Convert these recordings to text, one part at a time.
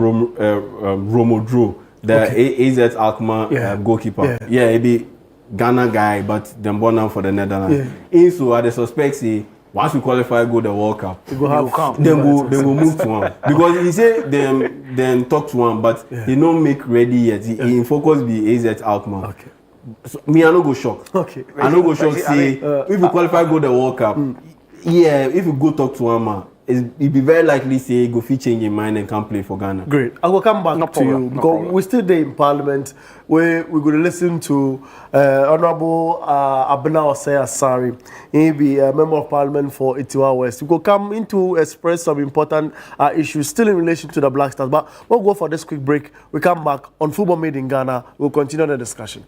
Romodro, the AZ Alkmaar goalkeeper. Yeah, it be Ghana guy, but them born now for the Netherlands. Yeah. So I suspect say once we qualify, go the World Cup. Then go move to one because he say them talk to one, but he don't make ready yet. He focus be AZ Alkmaar. Okay. So, me I no go shock. Okay. I no go shock. Say if we qualify, go the World Cup. Yeah, if you go talk to one man, it be very likely say go fit change your mind and can't play for Ghana. Great. I will come back to you because we still there in Parliament where we're going to listen to Honorable Abena Osei-Asare. He be a member of Parliament for Itiwa West. We will come into express some important issues still in relation to the Black Stars. But we'll go for this quick break. We come back on Football Made in Ghana. We'll continue the discussion.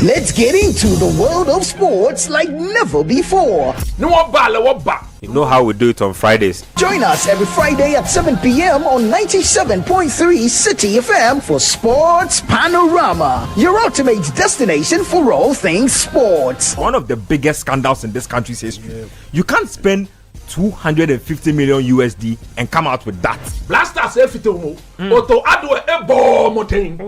Let's get into the world of sports like never before. You know how we do it on Fridays. Join us every Friday at 7 p.m. on 97.3 City FM for Sports Panorama, your ultimate destination for all things sports. One of the biggest scandals in this country's history. Yeah. You can't spend 250 million USD and come out with that.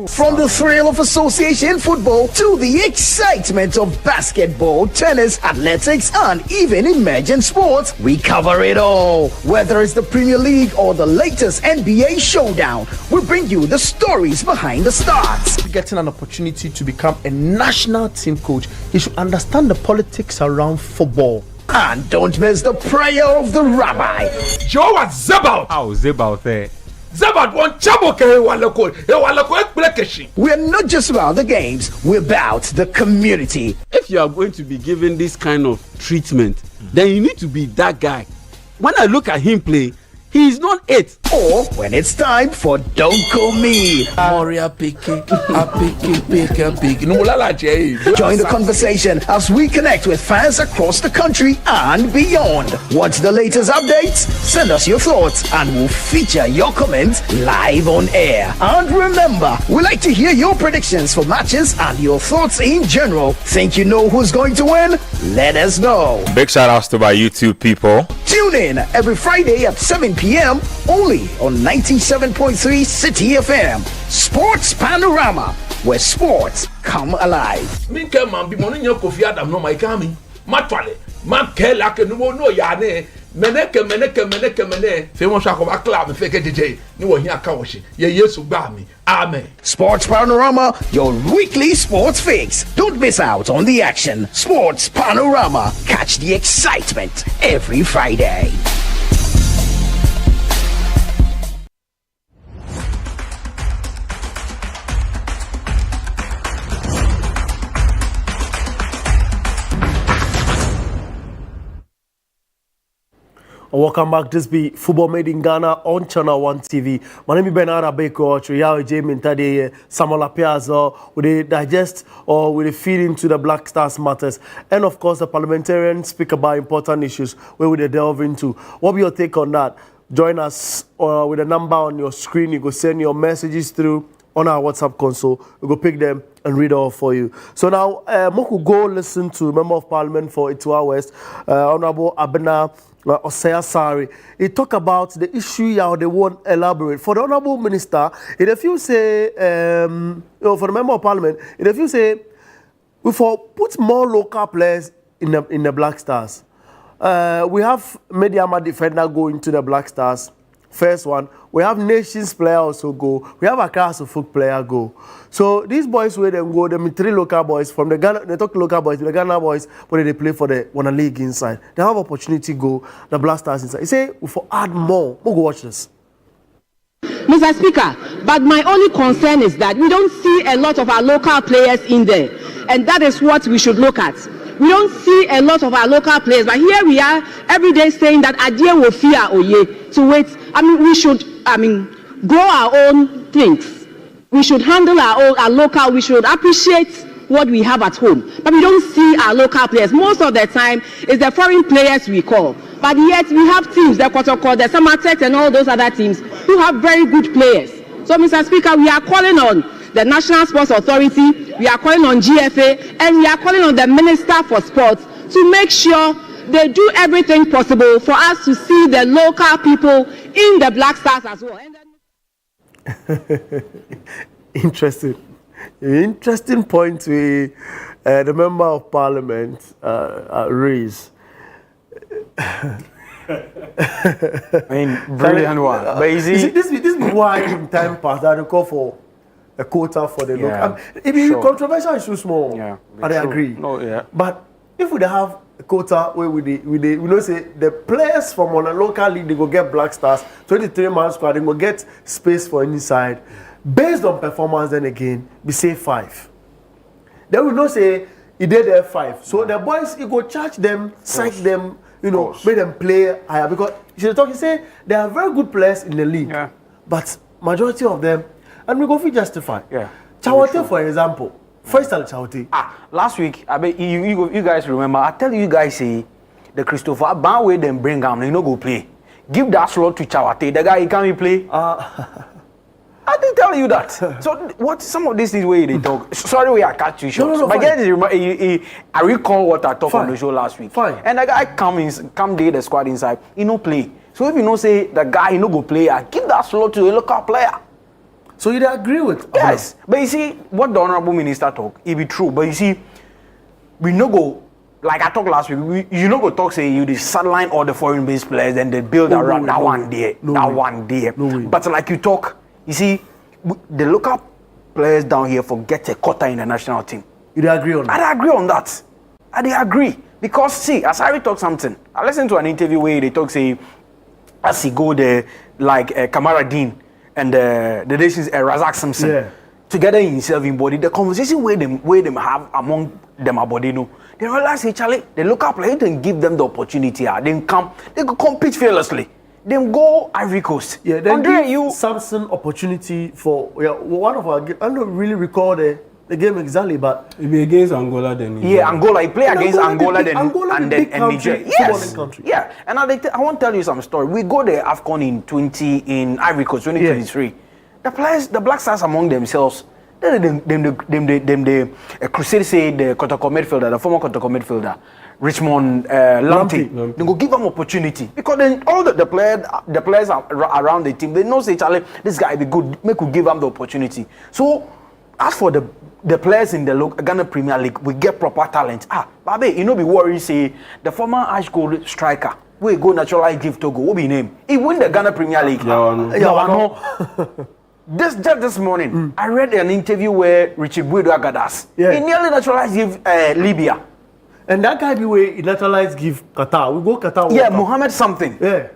From the thrill of association football to the excitement of basketball, tennis, athletics, and even emerging sports, we cover it all. Whether it's the Premier League or the latest NBA showdown, we bring you the stories behind the stars. Getting an opportunity to become a national team coach, you should understand the politics around football. And don't miss the prayer of the rabbi. Joe was Zebaut. How Zebaut there? Zebaut won Chaboke. We're not just about the games, we're about the community. If you are going to be given this kind of treatment, then you need to be that guy. When I look at him play, he is not it. Or when it's time for Don't Call Me. Join the conversation as we connect with fans across the country and beyond. Want the latest updates? Send us your thoughts and we'll feature your comments live on air. And remember, we like to hear your predictions for matches and your thoughts in general. Think you know who's going to win? Let us know. Big shout outs to my YouTube people. Tune in every Friday at 7 p.m. only on 97.3 City FM. Sports Panorama, where sports come alive. Amen. Sports Panorama, your weekly sports fix. Don't miss out on the action. Sports Panorama. Catch the excitement every Friday. Welcome back. This be Football Made in Ghana on Channel 1 TV. My name is Bernard Abeko. Triao J. Mintade, Samuel Apiazo. We digest or we feed into the Black Stars matters. And of course, the parliamentarians speak about important issues where we delve into. What be your take on that? Join us with a number on your screen. You go send your messages through on our WhatsApp console. We go pick them and read all for you. So now, Moku go listen to Member of Parliament for Itiwa West, Honorable Abena Osei-Asare. He talk about the issue how they won't elaborate. For the Honorable Minister, if you say, for the Member of Parliament, if you say, we for put more local players in the Black Stars. We have Mediama defender go into the Black Stars. First one, we have Nations player also go. We have a class of folk player go. So these boys where them go, them 3 local boys from the Ghana. They talk local boys, the Ghana boys, but they play for the one league inside. They have opportunity go the Black Stars inside. He say we for add more. We'll go watch this. Mr. Speaker, but my only concern is that we don't see a lot of our local players in there, and that is what we should look at. We don't see a lot of our local players, but here we are every day saying that Adie will fear Oye to wait. We should, grow our own things. We should handle our local. We should appreciate what we have at home. But we don't see our local players. Most of the time, it's the foreign players we call. But yet we have teams, the Kotoko, the Samatex, and all those other teams who have very good players. So, Mr. Speaker, we are calling on the National Sports Authority, we are calling on GFA, and we are calling on the Minister for Sports to make sure they do everything possible for us to see the local people in the Black Stars as well. Interesting point we the Member of Parliament raised. I mean, brilliant one. But you see, this is why in time past I call for a quota for the local. It be controversial is too small. Yeah, I agree. No, yeah. But if we have a quota where we know say the players from on a local league they go get Black Stars 23-man squad they go get space for inside based on performance. Then again we say 5. Then we know say he did there 5. So the boys he go charge them, psych them. You know, make them play higher because you say they are very good players in the league, but majority of them, and we go feel justify. Yeah. Chawate, for example, first time Chawate. Last week, I bet you guys remember. I tell you guys say the Christopher Banway them bring him, you know go play. Give that slot to Chawate. The guy he can't play. I didn't tell you that. So what some of these things where they talk. Sorry, we are catch you short. No, but I recall what I talked on the show last week. Fine. And the guy come there the squad inside. He no play. So if you know say the guy he no go play, give that slot to a local player. So you agree with? Yes. But you see what the honorable minister talk, it be true. But you see, we no go. Like I talked last week, you no go talk say you the sideline all the foreign-based players, then they build around that one there, one there. But like you talk. You see, the local players down here forget a quota in the national team. You agree on that? I agree on that. I agree. Because, see, as Harry talk something, I listened to an interview where they talk, say, as he go there, like Kamara Dean and the nations Razak Simpson, together in himself in body, the conversation where them have among them about, you know, they realize, hey, Charlie, the local players didn't give them the opportunity. They could compete fearlessly. Then go Ivory Coast. Yeah, then give Samson opportunity for one of our games. I don't really recall the game exactly, but it be against Angola then. Yeah, Angola. He play against Angola and Niger. Yes. Yeah, and I want to tell you some story. We go there AFCON in Ivory Coast 2023. The players, the Black Stars among themselves, the Crusade say the Kotoko midfielder, the former Kotoko midfielder. Richmond Lamptey. They go give them opportunity because then all the players are around the team. They know say Charlie, this guy be good. Make we give him the opportunity. So as for the players in the Ghana Premier League, we get proper talent. Babe, you know be worried say the former Ash goal striker. We go naturalize give Togo. What be name? He win the Ghana Premier League. This morning, I read an interview where Richie Buedo Agadas. He nearly naturalized give Libya. And that guy be where he naturalized give Qatar. We go Qatar. Yeah, Mohammed something. Yeah.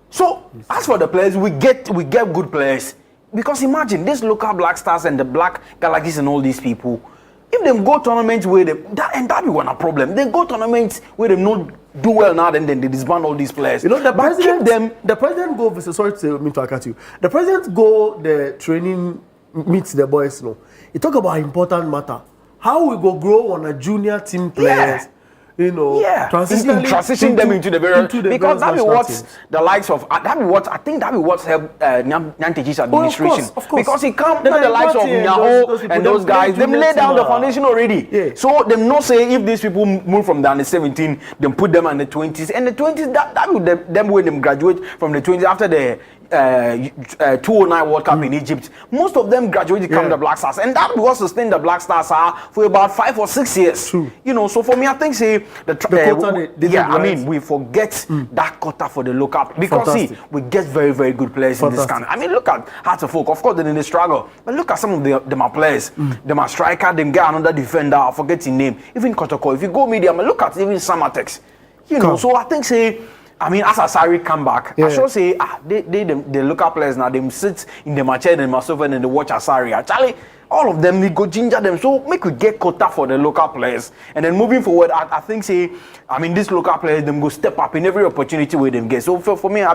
So as for the players, we get good players. Because imagine these local Black Stars and the Black Galaxies and all these people. If them go tournaments where that be one a problem. They go tournaments where they not do well now, and then they disband all these players. You know the president go. Sorry to me to cut you. The president go the training meets the boys. No, he talk about important matter. How we go grow on a junior team players. Yeah. You know, transition them into the very because that be what the likes of that be what I think that be what help Nyanteji's administration. Of course. Because he come the likes of Nyaho and those guys, them lay down the foundation already. Yeah. So them not say if these people move from the under 17, them put them in the 20s, and the 20s that will them when them graduate from the 20s after the 2009 World Cup in Egypt. Most of them graduated come the Black Stars, and that was sustain the Black Stars for about 5 or 6 years. True. You know, so for me, I think say the quota. I mean, we forget that quota for the local because see, we get very very good players in this country. I mean, look at Hearts of Oak. Of course, they're in the struggle, but look at some of them are players. Them are striker. Them get another defender. I forget his name. Even Kotoko. If you go medium, look at even Samatex. You know, so I think say. I mean, as Asari come back, I should say, the local players now, them sit in the match and myself and they watch Asari. Actually, all of them, we go ginger them. So make we get quota for the local players. And then moving forward, I think, say, I mean, these local players, them go step up in every opportunity where them get. So for me, I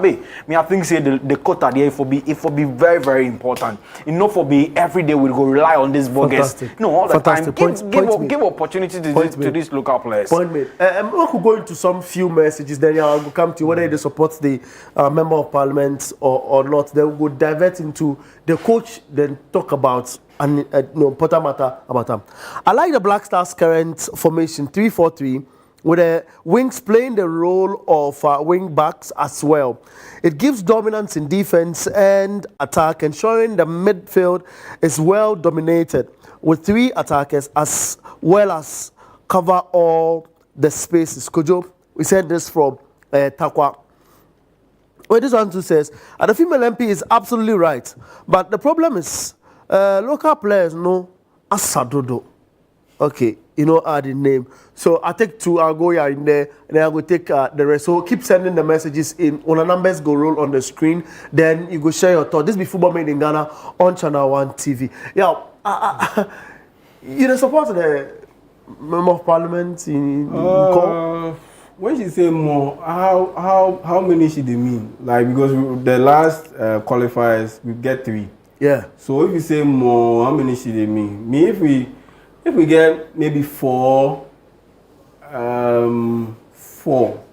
think, say, the quota there, it will be very, very important. Enough for be every day we go rely on this bogus. No, all the time. Give opportunity to these local players. Point made. We could go into some few messages, then I will come to whether they support the member of parliament or not. Then we will divert into the coach, then talk about important matter about them. I like the Black Stars' current formation 3-4-3 with the wings playing the role of wing backs as well. It gives dominance in defense and attack, ensuring the midfield is well dominated with 3 attackers as well as cover all the spaces. Kojo, we said this from Takwa. Well, this one too says, the female MP is absolutely right, but the problem is local players know Asadodo. Okay, add the name. So I take 2, I'll go here in there, and then I will take the rest. So keep sending the messages in. When the numbers go roll on the screen, then you go share your thoughts. This be Football Made in Ghana on Channel 1 TV. Yeah, you support the Member of Parliament in call? When she say more, how many should they mean? Like, because the last qualifiers, we get 3. Yeah. So if you say more, how many should they mean? If we get maybe 4, 4.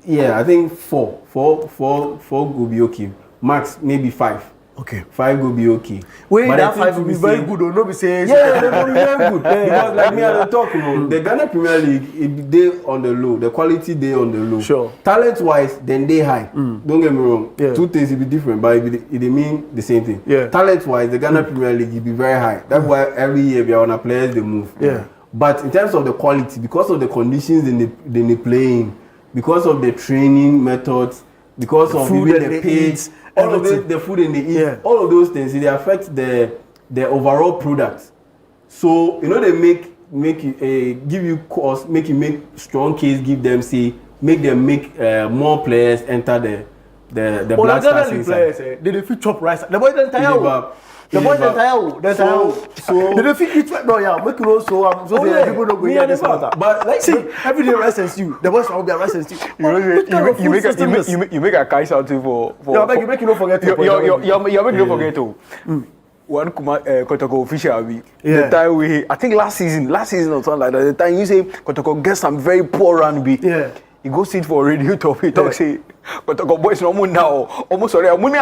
Yeah, I think 4 will be okay. Max maybe 5. Okay. 5 will be okay. Wait, that 5 will be very good, or no? Be saying yeah, they will be very good. Because like me, I talk, the Ghana Premier League, they on the low, the quality they on the low. Sure. Talent-wise, then they high. Don't get me wrong. Yeah. 2 things will be different, but it mean the same thing. Yeah. Talent-wise, the Ghana Premier League will be very high. That's why every year we are on our players they move. Yeah. But in terms of the quality, because of the conditions they play in, because of the training methods, because of even the pitch, all of it, the food and the eat, all of those things, they affect the overall product. So they make you give you cost, make you make strong case, give them make them make more players enter the Black Stars inside. They fit chop rice. The boy don't tire. The boy don't tire. So they fit eat no yeah. Make you so people don't go here this matter. But like see every day rice and stew. The boys will be rice and stew. You make a Kaiser out for. Yeah, you make you not forget. You make you not forget to. One Kotoko official the time I think last season or something like that. The time you say Kotoko get some very poor run be. Yeah. You go sit for a radio talk. He talk say Kotoko boys no more now. Almost sorry, I'm like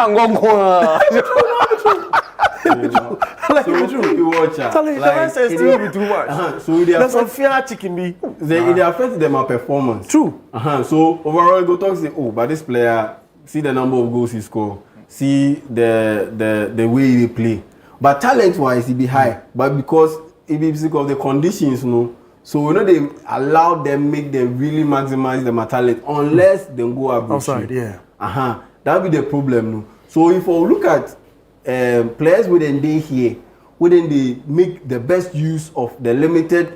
you watch the still be too much. So they are some fair chicken be. They affect them performance. True. So overall go talk say but this player see the number of goals he score, see the way he play. But talent wise he be high. But because it be because of the conditions, so they allow them, make them really maximize their talent unless they go outside. Yeah. That be the problem. No? So if we look at players within they here, within they make the best use of the limited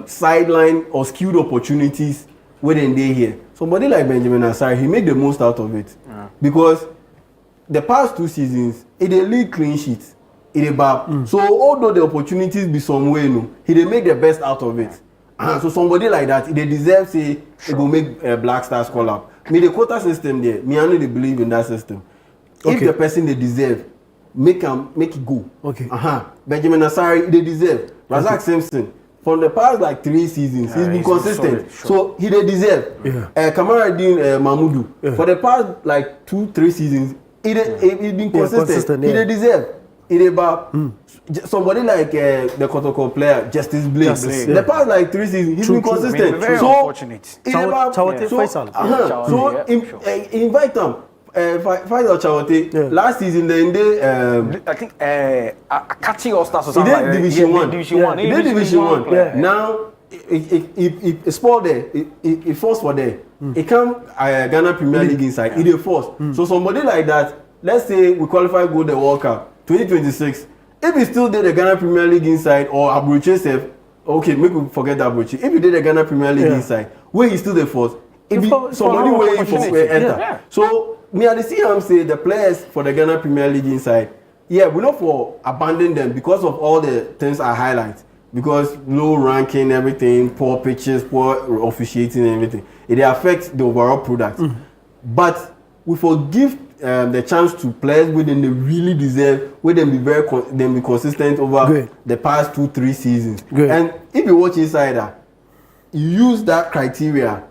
sideline or skilled opportunities within they here. Somebody like Benjamin Asare, he made the most out of it because the past 2 seasons, he did lead clean sheets. So although the opportunities be somewhere, he did make the best out of it. So somebody like that, they deserve say he will make Black Stars call up. Me the quota system there, me only believe in that system. If the person they deserve, make it go. Okay. Benjamin Asare, they deserve. Razak Simpson, for the past like 3 seasons, he's been consistent. So he they deserve. Kamaradin Mahmoudou, for the past like 2-3 seasons, he been consistent. He they deserve. Somebody like the Kotoko player, Justice Blake. The past like 3 seasons, he's been consistent. Very unfortunate. So invite them. Faisal Chawote. Last season, I think catching all stars or something. He did Division 1. He did Division 1. Now, he sport there. He forced for there. He come Ghana Premier League inside. He did force. So somebody like that, let's say we qualify go the World Cup 2026. If he still did the Ghana Premier League inside or Abuche self, okay, make we forget Abuche. If he did the Ghana Premier League inside, where he still the force, if somebody waiting for enter. So me I see him say the players for the Ghana Premier League inside, we not for abandon them because of all the things I highlight. Because low ranking, everything, poor pitches, poor officiating, and everything. It affects the overall product. But we forgive the chance to players within they really deserve, where them be consistent over the past 2-3 seasons. And if you watch Insider, you use that criteria,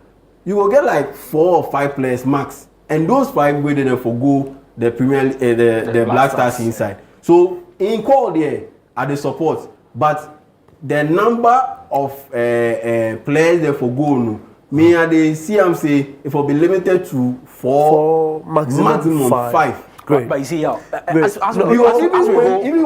you will get like 4 or 5 players max. And those 5 where they for go the the Black Stars inside. So in call there are the support, but the number of players there for goal no. Me and the CM say it will be limited to four maximum five. Great. But you see, even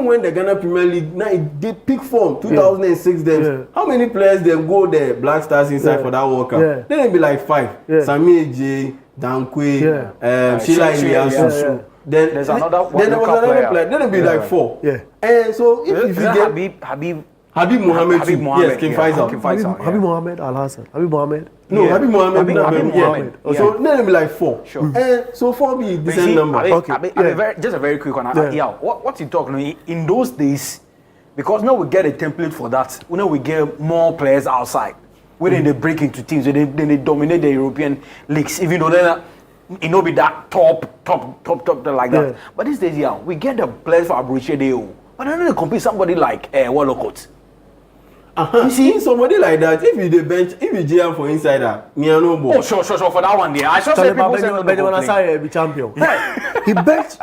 when the Ghana Premier League now they pick form 2006 them. How many players then go there Black Stars inside for that World Cup? Then it be like 5. Sami J, Dankwe, Sheila Iliasu. Then there's another one. Then there was another player. Then it be like 4. And so if you get Habib Mohamed, yes, King Faisal. Habib Mohamed Al Hassan. Habib Mohamed. No, Habib Mohamed. So then it be like 4. Sure. And so 4 be decent number. Just a very quick one. What you talk in those days, because now we get a template for that. We get more players outside. When they break into teams, then they dominate the European leagues, even though they're not be that top like that. But these days, we get the players for Abuja, but then they compete somebody like Wallacott. You see somebody like that, if you bench, if you GM for insider, me and no ball. Oh, sure, for that one there. I just say people say no be champion. He bench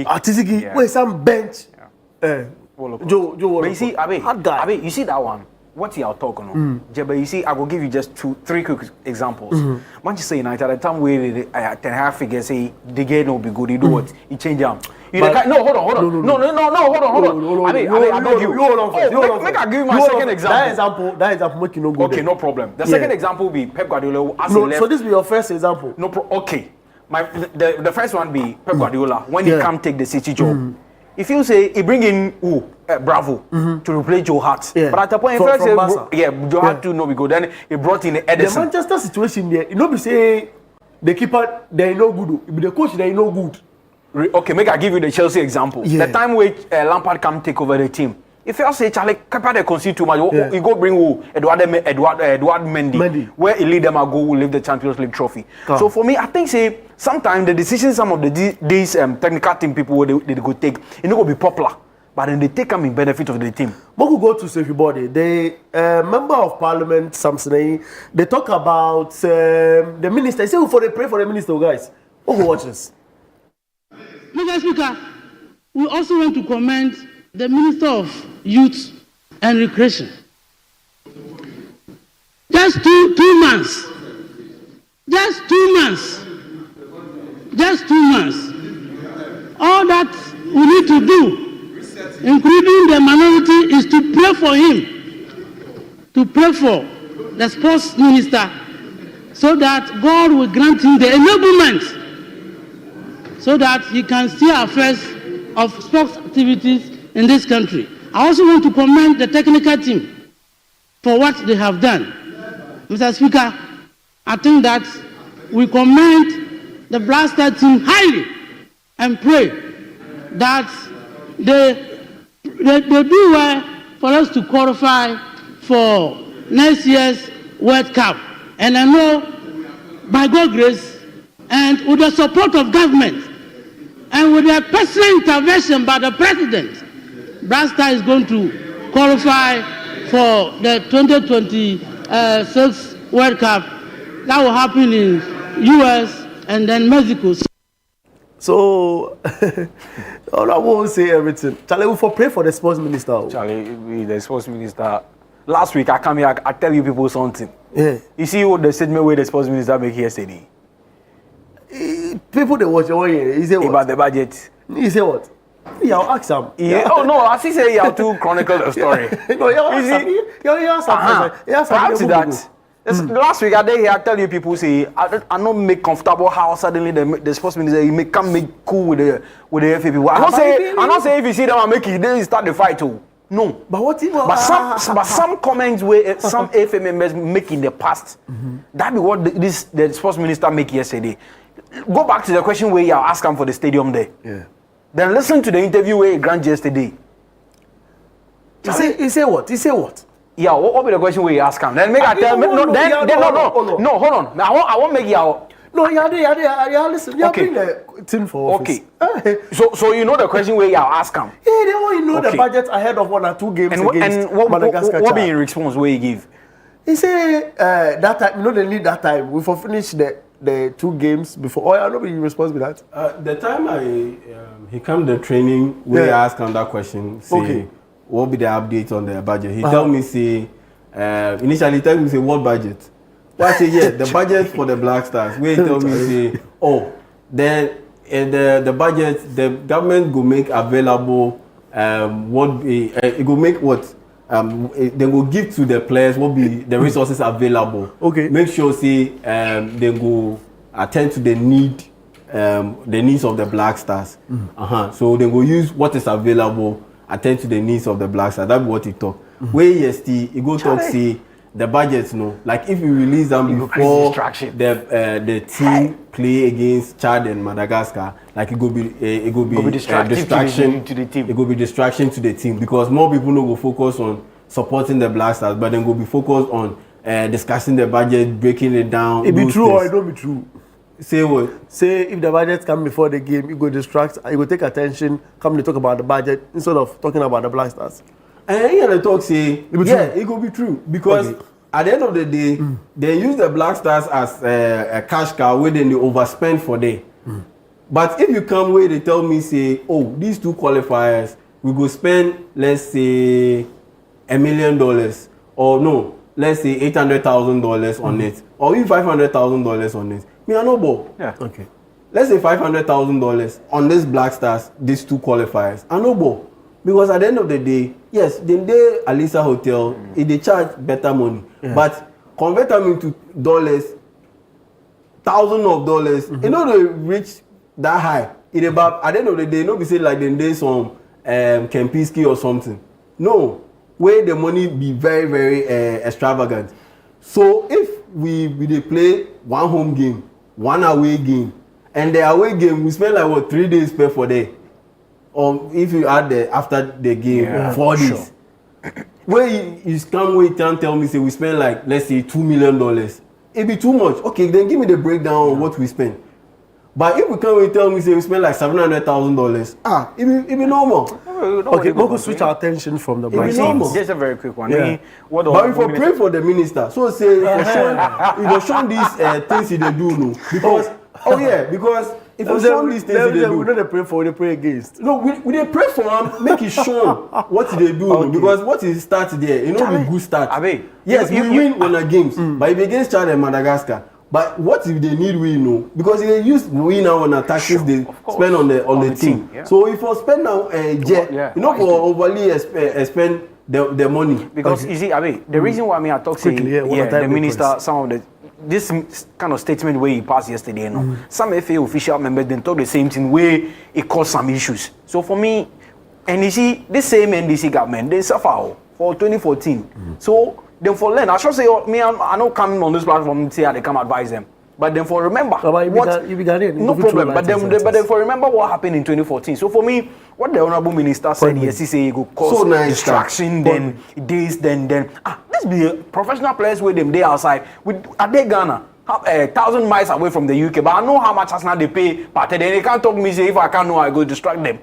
Atisigi. Wait, some bench. Joe. But you see, Abe, you see that one. What you are talking on? But you see, I will give you just 3 quick examples. Manchester United at the time where Ten Hag figure say the game will be good. You do what? You change them. No, hold on. No, hold on. I beg you. Make I give you my second example. That example make you no good. Okay, no problem. The second example will be Pep Guardiola as he left. So this be your first example. No, okay. The first one be Pep Guardiola when he come take the City job. If you say he bring in Bravo to replace Joe Hart, but at the point first say Joe Hart too no be good. Then he brought in Edison. The Manchester situation there, you know be say the keeper they no good, if the coach they no good. Okay, make I give you the Chelsea example. The time where Lampard come take over the team. If you say Charlie Kepa they concede too much, you go bring Edouard Mendy, where he lead them go will leave the Champions League trophy. So for me, I think say sometimes the decisions some of these technical team people they go take, it not go be popular, but then they take them in benefit of the team. But we go to Sakordie. The member of Parliament, Samson, they talk about the minister. They say for they pray for the minister, guys. Who watches? Mr. Speaker, we also want to commend the Minister of Youth and Recreation. Just two months. All that we need to do, including the minority, is to pray for him, to pray for the sports minister, so that God will grant him the enablement, so that he can steer affairs of sports activities in this country. I also want to commend the technical team for what they have done. Mr. Speaker, I think that we commend the Black Star team highly and pray that they do well for us to qualify for next year's World Cup. And I know by God's grace and with the support of government and with the personal intervention by the President, Black Star is going to qualify for the 2026 World Cup. That will happen in US and then Mexico. So, I won't say everything. Charlie, we for pray for the sports minister. Charlie, the sports minister. Last week I come here, I tell you people something. Yeah. You see what the statement where the sports minister make yesterday? People they watch your way. He say what? About the budget. He say what? Yeah, I'll ask him. Yeah. Oh no, I see say you have to chronicle the story. No, you ask Perhaps that. Last week I did here, I tell you people say I don't make comfortable how suddenly the sports minister can make cool with the FA people. I'm not saying if you see them and make it, they start the fight too. No. But some comments where some FA members make in the past, that be what the sports minister make yesterday. Go back to the question where you ask him for the stadium there. Yeah. Then listen to the interview where he grant yesterday. He say what? Yeah, what be the question where you ask him? Then make I tell me. No, hold on. Now I won't make you out. No, listen. You bring the thing for office. Okay. So you know the question where you ask him? Yeah, they want to know the budget ahead of 1 or 2 games against Madagascar. What be in response where he give? He say that time, they need that time. We for finish the the 2 games before? I don't be responsible for that. The time he come to the training, we ask him that question. Say, what be the update on the budget? He tell me say, initially he tell me say, what budget? Well, I say the budget for the Black Stars. Where he tell me say, then the budget the government go make available. It go make what? They will give to the players what be the resources available. Okay. Make sure say they go attend to the needs of the Black Stars. So they go use what is available, attend to the needs of the Black Stars. That's what he talk. Where EST, he go talk say the budgets like if you release them before the team play against Chad and Madagascar, like it go be distraction to the team. It go be distraction to the team because more people no go focus on supporting the Black Stars, but then go be focused on discussing the budget, breaking it down. It be true or it don't be true? Say what? Say if the budget come before the game, you go distract, you go take attention, come to talk about the budget instead of talking about the Black Stars. And the talk say, it go be true because at the end of the day, they use the Black Stars as a cash cow where then they overspend for day. But if you come where they tell me say, these 2 qualifiers, we go spend let's say $1 million or no, let's say $800,000 on it or even $500,000 on it. Me I no ball. Yeah. Okay. Let's say $500,000 on this Black Stars, these 2 qualifiers. I no ball. Because at the end of the day, yes, they Alisa Hotel, they charge better money. But convert them into dollars, thousands of dollars, you know they reach that high. At the end of the day, no be say like they some Kempinski or something. No, where the money be very, very extravagant. So if we play 1 home game, 1 away game, and the away game we spend like 3 days pay for day. Or if you add after the game 4 days. Where you come wait and tell me say we spend like let's say $2 million. It be too much. Okay, then give me the breakdown of what we spend. But if we come and tell me say we spend like $700,000, it be normal. Okay, we go switch our attention from the Black Stars. Just a very quick one. Yeah. But if we pray for the minister, so say for show these things they do no because because if we show these things they do, we don't pray for, we pray against. No, we they pray for him, make it show what they do because what is start there, be good start. Yes, we win on the games, but if against Chad and Madagascar. But what if they need win because they use win now on taxes they spend on the team. Yeah. So if we spend now for overly spend the money. Because you see, the reason why I talk the minister, some of the this kind of statement where he passed yesterday, some FA official members then talk the same thing where it caused some issues. So for me, and you see, this same NDC government, they suffer for 2014. So then for learn, I should say, me, I'm not coming on this platform to say they come advise them. But then for remember, no problem. But then for remember what happened in 2014. So for me, what the honorable minister said, yes, he say he go cause distraction, then this, then. Let's be professional players with them. They outside. Are they Ghana? 1,000 miles away from the UK, but I know how much Arsenal they pay. But then they can't talk me say if I can't know, I go distract them.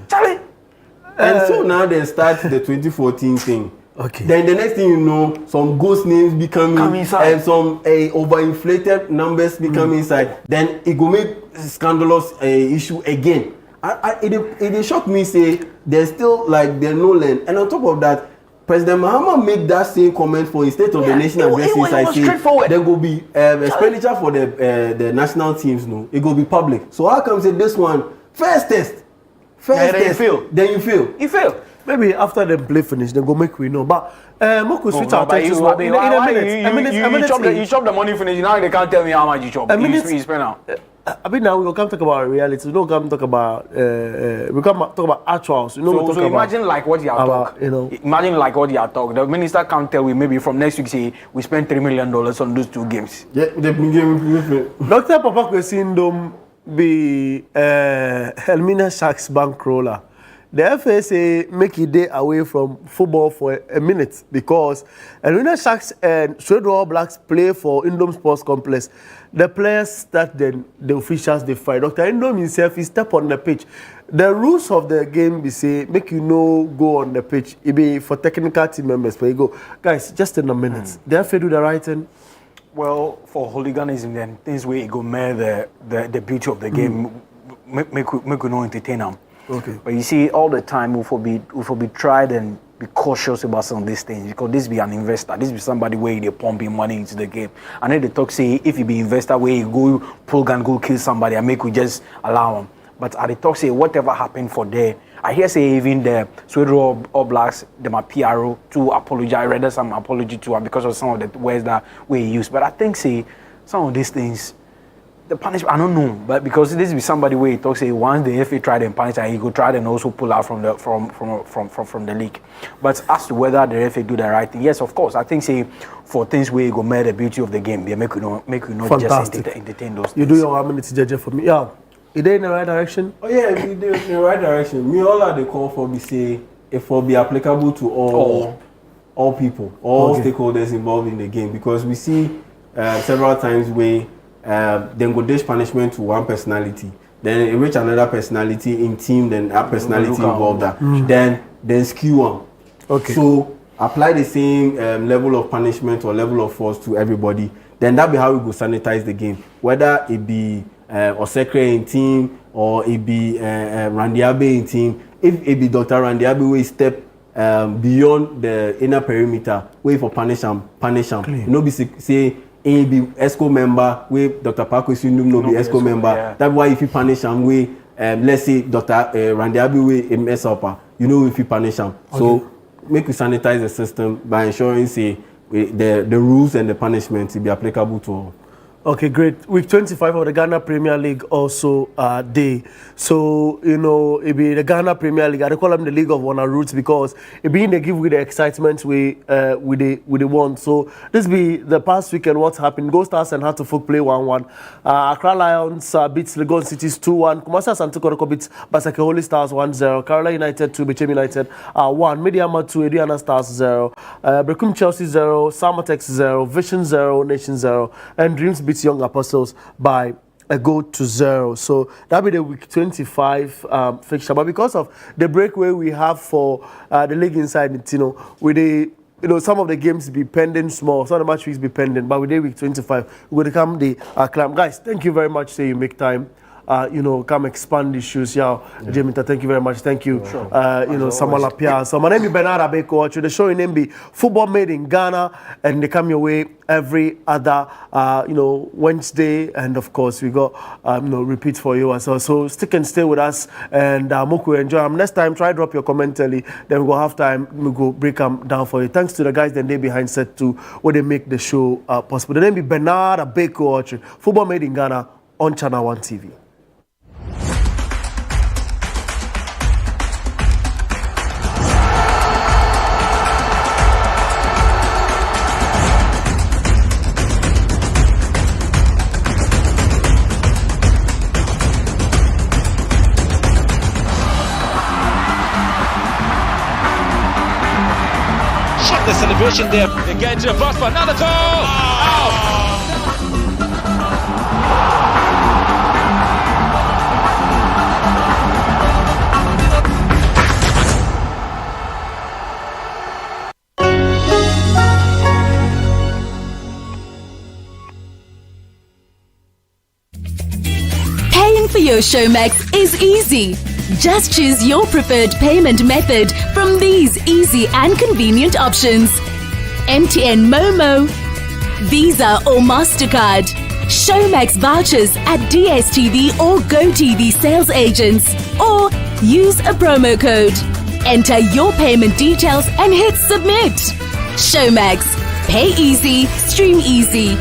Charlie. And so now they start the 2014 thing. Okay. Then the next thing you know, some ghost names become inside, and some overinflated numbers become inside. Then it go make scandalous issue again. It shocked me say there's still like there's no land. And on top of that, President Mahama make that same comment for his State of the Nation address. I say there will be expenditure for the national teams. No, it will be public. So how come say this one first test? Then you fail. You fail. Maybe after the play finish, they go make we know. But Moko switch our attention in a minute. You chop the money finish. Now they can't tell me how much you chop. You spend out. Now we will come talk about reality. We don't come talk about. We come talk about actuals. So imagine like what you are talking. Imagine like what you are talking. The minister can't tell we maybe from next week say we spend $3 million on those 2 games. Yeah, they've been giving. Dr. Papa Kwesindom be Helmina Sharks bankroller. The FSA make it day away from football for a minute because Helmina Sharks and Suede All Blacks play for Indom Sports Complex. The players start, then the officials they fight. Dr. Indom himself, he step on the pitch. The rules of the game be say make you go on the pitch. It be for technical team members. But you go, guys, just in a minute. The FA do the right thing. Well, for hooliganism, then things where it go mere the beauty of the game, make we not entertain them. Okay. But you see, all the time we will be tried and be cautious about some of these things because this be an investor, this be somebody where they pumping money into the game. And then they talk say if you be investor where you go pull gun go kill somebody and make we just allow them. But at the talk say whatever happened for there, I hear say even the Sweden All Blacks, them are PRO to apologize, rather some apology to them because of some of the words that we use. But I think say some of these things, the punishment, I don't know, but because this be somebody where he talks say once the FA tried and punish and he could try and also pull out from the league. But as to whether the FA do the right thing, yes, of course. I think say for things where you go made the beauty of the game, they make you not just entertain those things. You do your 1 minute judge for me. Yeah. Is they in the right direction? Oh yeah, if in the right direction. Me all of the call for me say it will be applicable to all people, all stakeholders involved in the game because we see several times where then go dish punishment to one personality, then enrich another personality in team, then that personality involved that, then skew one. Okay. So apply the same level of punishment or level of force to everybody. Then that be how we go sanitize the game. Whether it be Osekre in team or it be Randy Abe in team. If it be Dr. Randy Abe we step beyond the inner perimeter, wait for punish him. You know, be say he be ESCO member, we Dr. Parko Sundum no be ESCO member. Yeah. That's why if you punish him, we let's say Dr. Randy Abe we mess up, you know if you punish him. Okay. So make we sanitize the system by ensuring say the rules and the punishments will be applicable to all. Okay, great. Week 25 of the Ghana Premier League also day. So, you know, it be the Ghana Premier League. I call them the League of Honor Roots because it be in the give with the excitement we the one. So this be the past weekend what happened. Ghost Stars and Hartlepool play 1-1. Accra Lions beats Legon Cities 2-1. Kumasi Asante Kotoko beats Basake Holy Stars 1-0. Kerala United 2, Bechem United 1. Mediama 2, Ediana Stars 0. Brekum Chelsea 0. Samatex 0. Vision 0. Nation 0. And Dreams beats Young Apostles by a goal to 0. So that'll be the week 25 fixture. But because of the breakaway we have for the league inside, you know, with the some of the games be pending small, some of the match weeks be pending, but with the week 25, we're going to come the climb. Guys, thank you very much. Say you make time. Come expand issues. Jamie, thank you very much. Thank you. Sure. Samuel Apia. So my name is Bernard Abeko. The show in MB Football Made in Ghana, and they come your way every other Wednesday, and of course we got repeats for you as well. So stick and stay with us, and Moku enjoy. Next time, try drop your comment early. Then we go have time. We go break them down for you. Thanks to the guys that they behind set too, where they make the show possible. The name is Bernard Abeko. Football Made in Ghana on Channel 1 TV. The celebration there. They get into the box for another goal. Oh. Paying for your Showmax is easy. Just choose your preferred payment method from these easy and convenient options. MTN Momo, Visa or MasterCard, Showmax vouchers at DSTV or GoTV sales agents, or use a promo code. Enter your payment details and hit submit. Showmax. Pay easy, stream easy.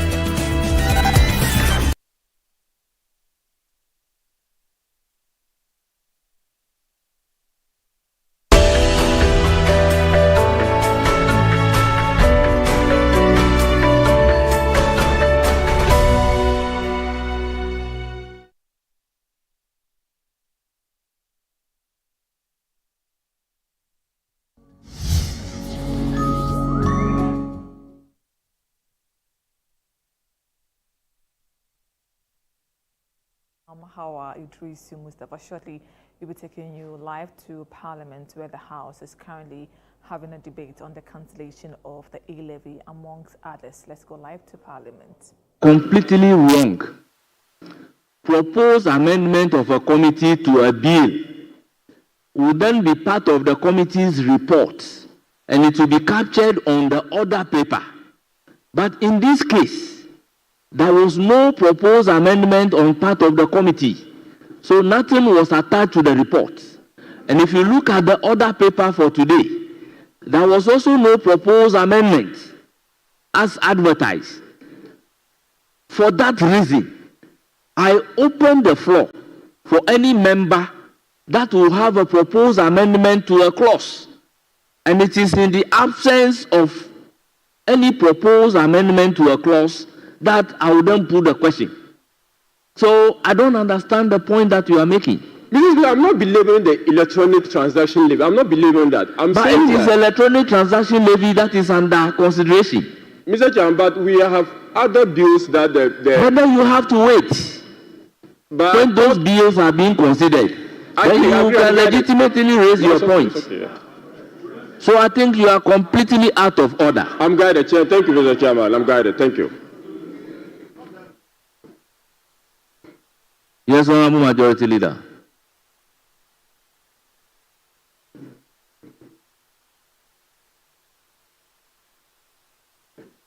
How Idrisu Mustafa. Shortly, we'll be taking you live to Parliament, where the House is currently having a debate on the cancellation of the E-Levy, amongst others. Let's go live to Parliament. Completely wrong. Propose amendment of a committee to a bill will then be part of the committee's report, and it will be captured on the order paper. But in this case, there was no proposed amendment on part of the committee, so nothing was attached to the report. And if you look at the order paper for today, there was also no proposed amendment as advertised. For that reason, I open the floor for any member that will have a proposed amendment to a clause. And it is in the absence of any proposed amendment to a clause that I will then put the question. So I don't understand the point that you are making. I'm not believing the electronic transaction levy. I'm not believing that. But it is electronic transaction levy that is under consideration. Mr. Chairman, but we have other bills that But then you have to wait. But when those bills are being considered, then you can legitimately raise your point. Okay. So I think you are completely out of order. I'm guided, Chair. Thank you, Mr. Chairman. I'm guided. Thank you. Yes, Honourable Majority Leader.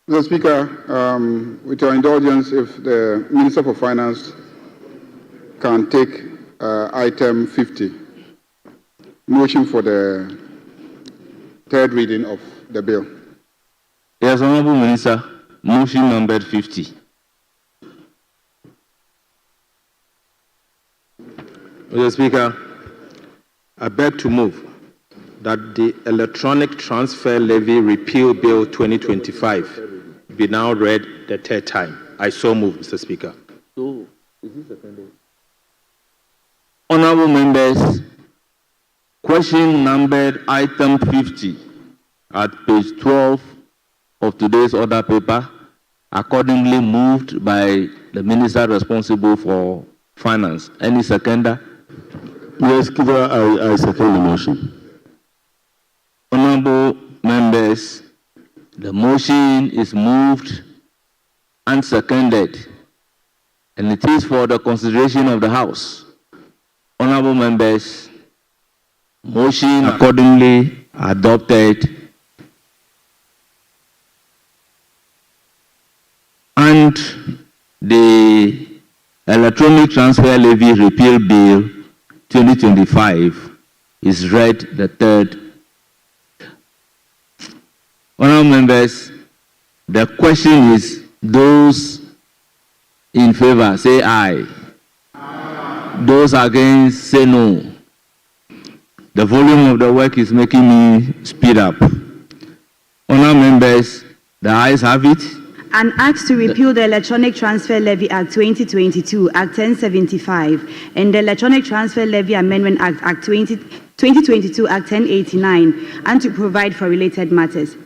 Mr. Speaker, with your indulgence, if the Minister for Finance can take item 50, motion for the third reading of the bill. Yes, Honourable Minister, motion number 50. Mr. Speaker, I beg to move that the Electronic Transfer Levy Repeal Bill 2025 be now read the third time. I so move, Mr. Speaker. So, is this seconded? Honourable members, question numbered item 50 at page 12 of today's order paper, accordingly moved by the Minister responsible for Finance. Any seconder? Yes, I second the motion. Honourable members, the motion is moved and seconded, and it is for the consideration of the House. Honourable members, motion accordingly adopted, and the Electronic Transfer Levy Repeal Bill 2025 is read the third. Honourable members, the question is, those in favour say aye. Those against say no. The volume of the work is making me speed up. Honourable members, the ayes have it. An act to repeal the Electronic Transfer Levy Act 2022, Act 1075, and the Electronic Transfer Levy Amendment Act, Act 2022, Act 1089, and to provide for related matters.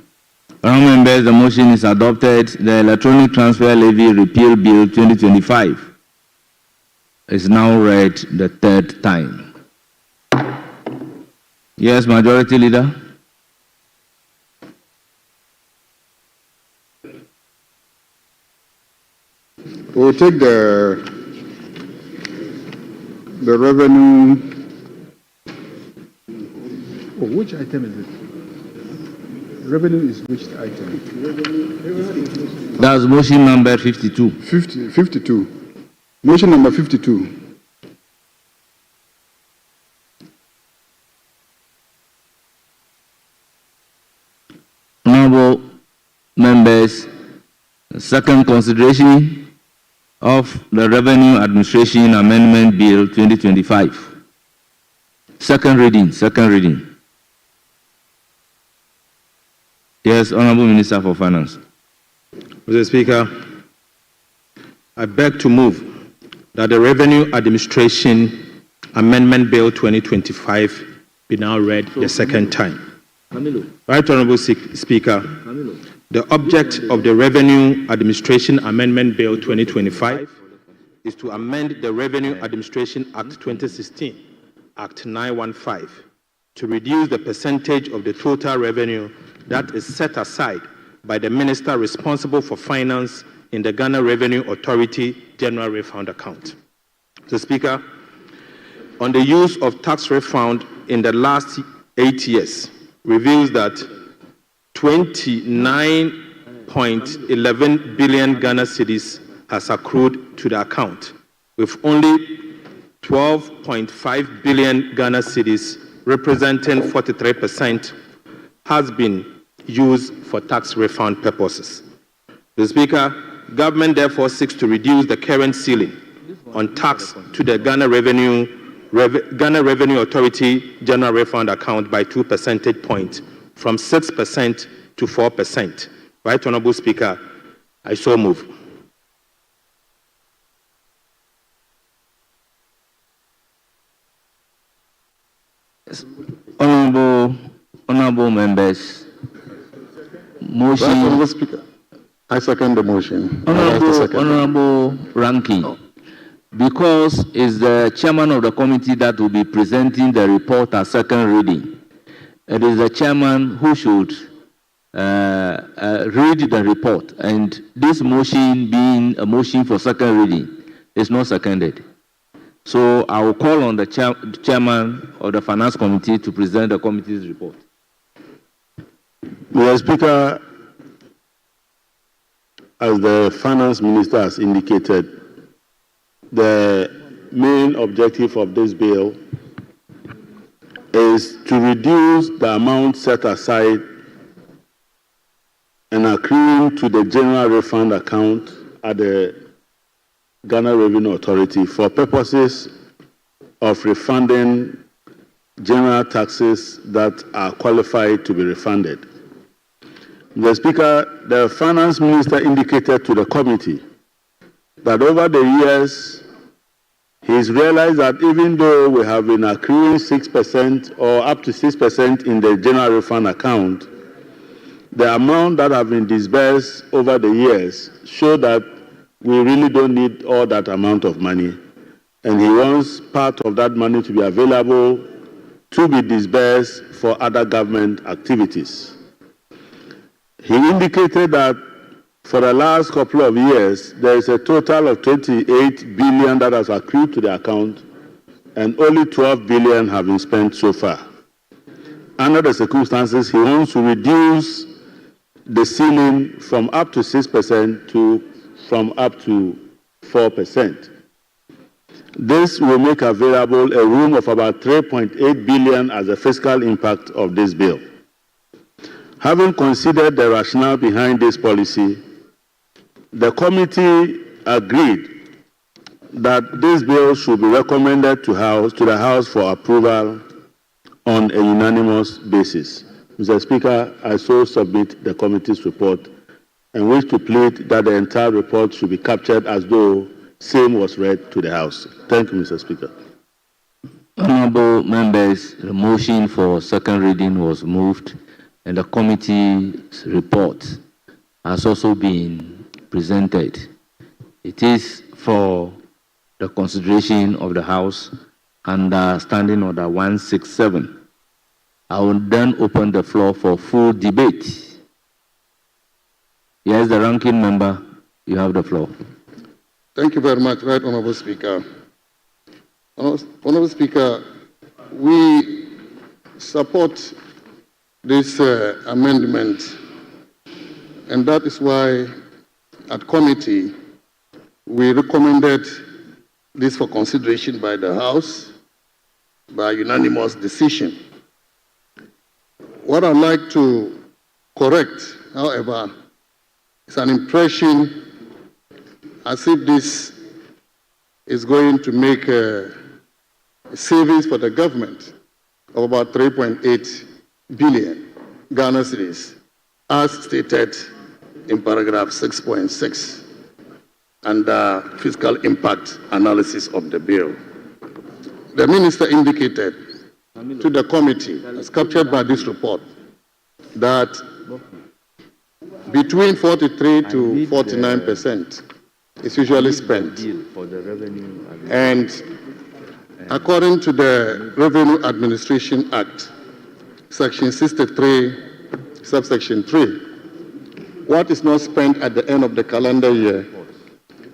Honourable members, the motion is adopted. The Electronic Transfer Levy Repeal Bill 2025 is now read the third time. Yes, Majority Leader. We'll take the revenue. Oh, which item is it? Revenue is which item? That's motion number 52. 52. Motion number 52. Honourable members, second consideration of the Revenue Administration Amendment Bill 2025. Second reading. Yes, Honourable Minister for Finance. Mr. Speaker, I beg to move that the Revenue Administration Amendment Bill 2025 be now read the second time. Right Honourable Speaker, the object of the Revenue Administration Amendment Bill 2025 is to amend the Revenue Administration Act 2016, Act 915, to reduce the percentage of the total revenue that is set aside by the minister responsible for finance in the Ghana Revenue Authority General Refund Account. Mr. Speaker, on the use of tax refund in the last 8 years reveals that 29.11 billion Ghana cedis has accrued to the account, with only 12.5 billion Ghana cedis, representing 43%, has been used for tax refund purposes. The Speaker, government therefore seeks to reduce the current ceiling on tax to the Ghana Revenue Authority General Refund Account by 2 percentage points, from 6% to 4%. Right, Honourable Speaker, I so move. Honourable members, motion. Right, Honourable Speaker, I second the motion. Honourable Ranking, because it's the chairman of the committee that will be presenting the report at second reading, it is the chairman who should read the report, and this motion being a motion for second reading is not seconded. So I will call on the chairman of the Finance Committee to present the committee's report. Mr. Speaker, as the Finance Minister has indicated, the main objective of this bill is to reduce the amount set aside and accruing to the General Refund Account at the Ghana Revenue Authority for purposes of refunding general taxes that are qualified to be refunded. Mr. Speaker, the Finance Minister indicated to the committee that over the years, he's realized that even though we have been accruing 6% or up to 6% in the General Refund Account, the amount that have been disbursed over the years show that we really don't need all that amount of money. And he wants part of that money to be available to be disbursed for other government activities. He indicated that for the last couple of years, there is a total of 28 billion that has accrued to the account, and only 12 billion have been spent so far. Under the circumstances, he wants to reduce the ceiling from up to 6% to from up to 4%. This will make available a room of about 3.8 billion as a fiscal impact of this bill. Having considered the rationale behind this policy, the committee agreed that this bill should be recommended to the House for approval on a unanimous basis. Mr. Speaker, I so submit the committee's report and wish to plead that the entire report should be captured as though same was read to the House. Thank you, Mr. Speaker. Honourable members, the motion for second reading was moved, and the committee's report has also been presented. It is for the consideration of the House under Standing Order 167. I will then open the floor for full debate. Yes, the ranking member, you have the floor. Thank you very much, Right Honourable Speaker. Honourable Speaker, we support this amendment, and that is why at committee we recommended this for consideration by the House by unanimous decision. What I'd like to correct, however, is an impression as if this is going to make a savings for the government of about 3.8 billion Ghana cedis, as stated in paragraph 6.6 under fiscal impact analysis of the bill. The minister indicated to the committee, as captured by this report, that between 43 to 49% is usually spent. And according to the Revenue Administration Act, Section 63, subsection 3, what is not spent at the end of the calendar year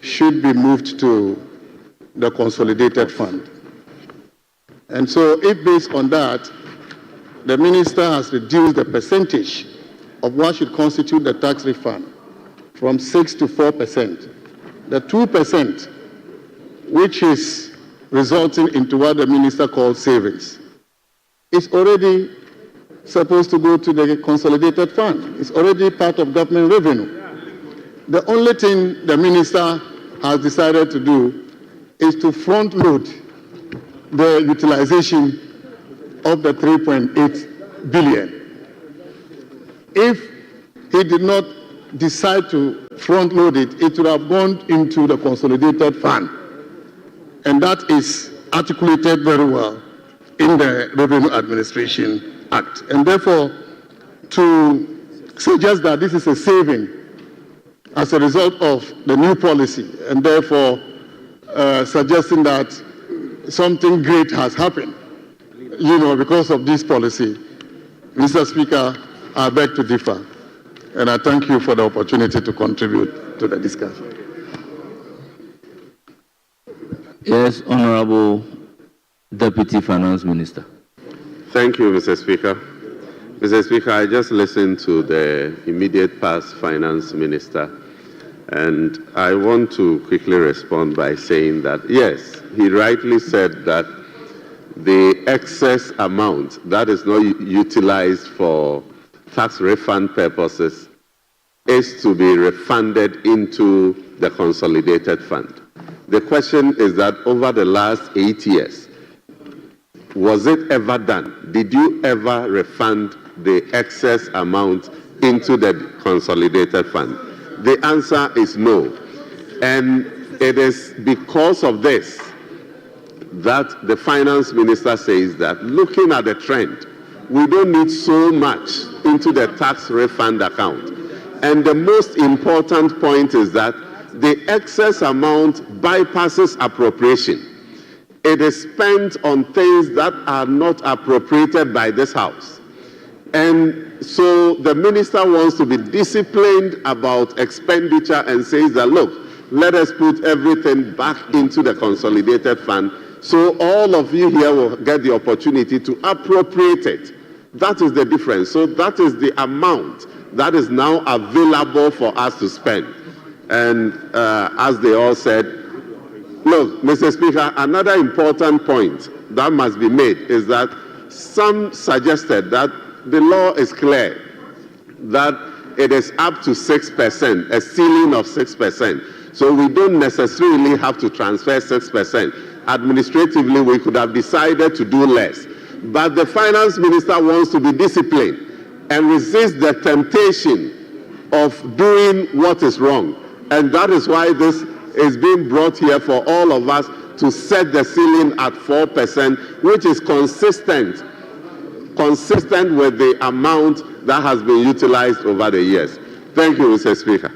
should be moved to the consolidated fund. And so if based on that, the minister has reduced the percentage of what should constitute the tax refund from 6 to 4%, the 2%, which is resulting into what the minister calls savings, is already supposed to go to the consolidated fund. It's already part of government revenue. The only thing the minister has decided to do is to front load the utilization of the 3.8 billion. If he did not decide to front load it, it would have gone into the consolidated fund. And that is articulated very well in the Revenue Administration Act. And therefore, to suggest that this is a saving as a result of the new policy, and therefore suggesting that something great has happened, because of this policy, Mr. Speaker, I beg to differ. And I thank you for the opportunity to contribute to the discussion. Yes, Honorable Deputy Finance Minister. Thank you, Mr. Speaker. Mr. Speaker, I just listened to the immediate past Finance Minister, and I want to quickly respond by saying that, yes, he rightly said that the excess amount that is not utilized for tax refund purposes is to be refunded into the consolidated fund. The question is that over the last 8 years, was it ever done? Did you ever refund the excess amount into the consolidated fund? The answer is no. And it is because of this that the finance minister says that looking at the trend, we don't need so much into the tax refund account. And the most important point is that the excess amount bypasses appropriation. It is spent on things that are not appropriated by this House. And so the minister wants to be disciplined about expenditure and says that, look, let us put everything back into the consolidated fund so all of you here will get the opportunity to appropriate it. That is the difference. So that is the amount that is now available for us to spend. And as they all said, look, Mr. Speaker, another important point that must be made is that some suggested that the law is clear, that it is up to 6%, a ceiling of 6%. So we don't necessarily have to transfer 6%. Administratively, we could have decided to do less. But the finance minister wants to be disciplined and resist the temptation of doing what is wrong. And that is why this is being brought here for all of us to set the ceiling at 4%, which is consistent with the amount that has been utilized over the years. Thank you, Mr. Speaker.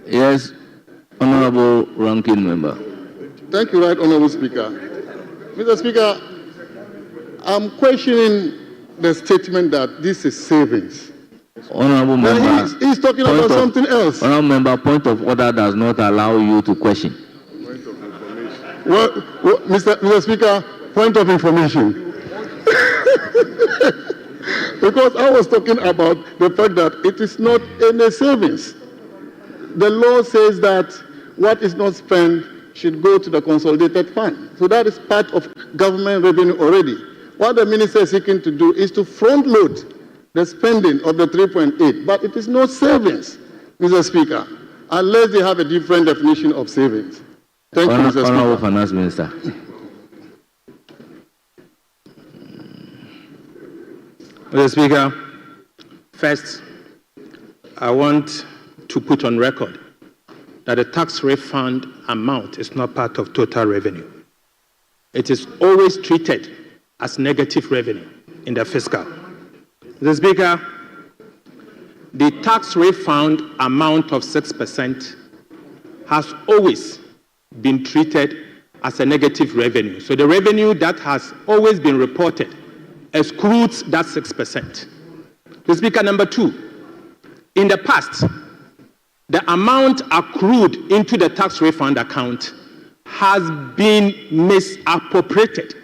Yes, Honorable Ranking Member. Thank you, Right Honorable Speaker. Mr. Speaker, I'm questioning the statement that this is savings. Honorable Member, he's talking about something else. Honorable Member, point of order does not allow you to question. Well, Mr. Speaker, point of information. Because I was talking about the fact that it is not any savings. The law says that what is not spent should go to the consolidated fund. So that is part of government revenue already. What the minister is seeking to do is to front load the spending of the 3.8, but it is not savings, Mr. Speaker, unless they have a different definition of savings. Thank you, Mr. Speaker. Honorable Finance Minister. Mr. Speaker, first, I want to put on record that the tax refund amount is not part of total revenue. It is always treated as negative revenue in the fiscal. Mr. Speaker, the tax refund amount of 6% has always been treated as a negative revenue. So the revenue that has always been reported excludes that 6%. The Speaker, number 2, in the past, the amount accrued into the tax refund account has been misappropriated.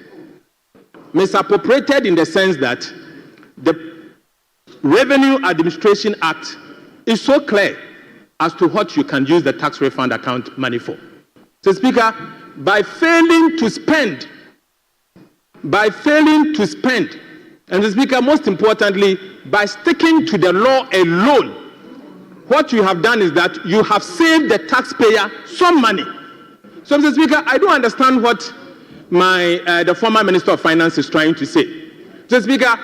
Misappropriated in the sense that the Revenue Administration Act is so clear as to what you can use the tax refund account money for. So, Speaker, by failing to spend, and the Speaker, most importantly, by sticking to the law alone, what you have done is that you have saved the taxpayer some money. So, Mr. Speaker, I don't understand what the former Minister of Finance is trying to say. Mr. Speaker,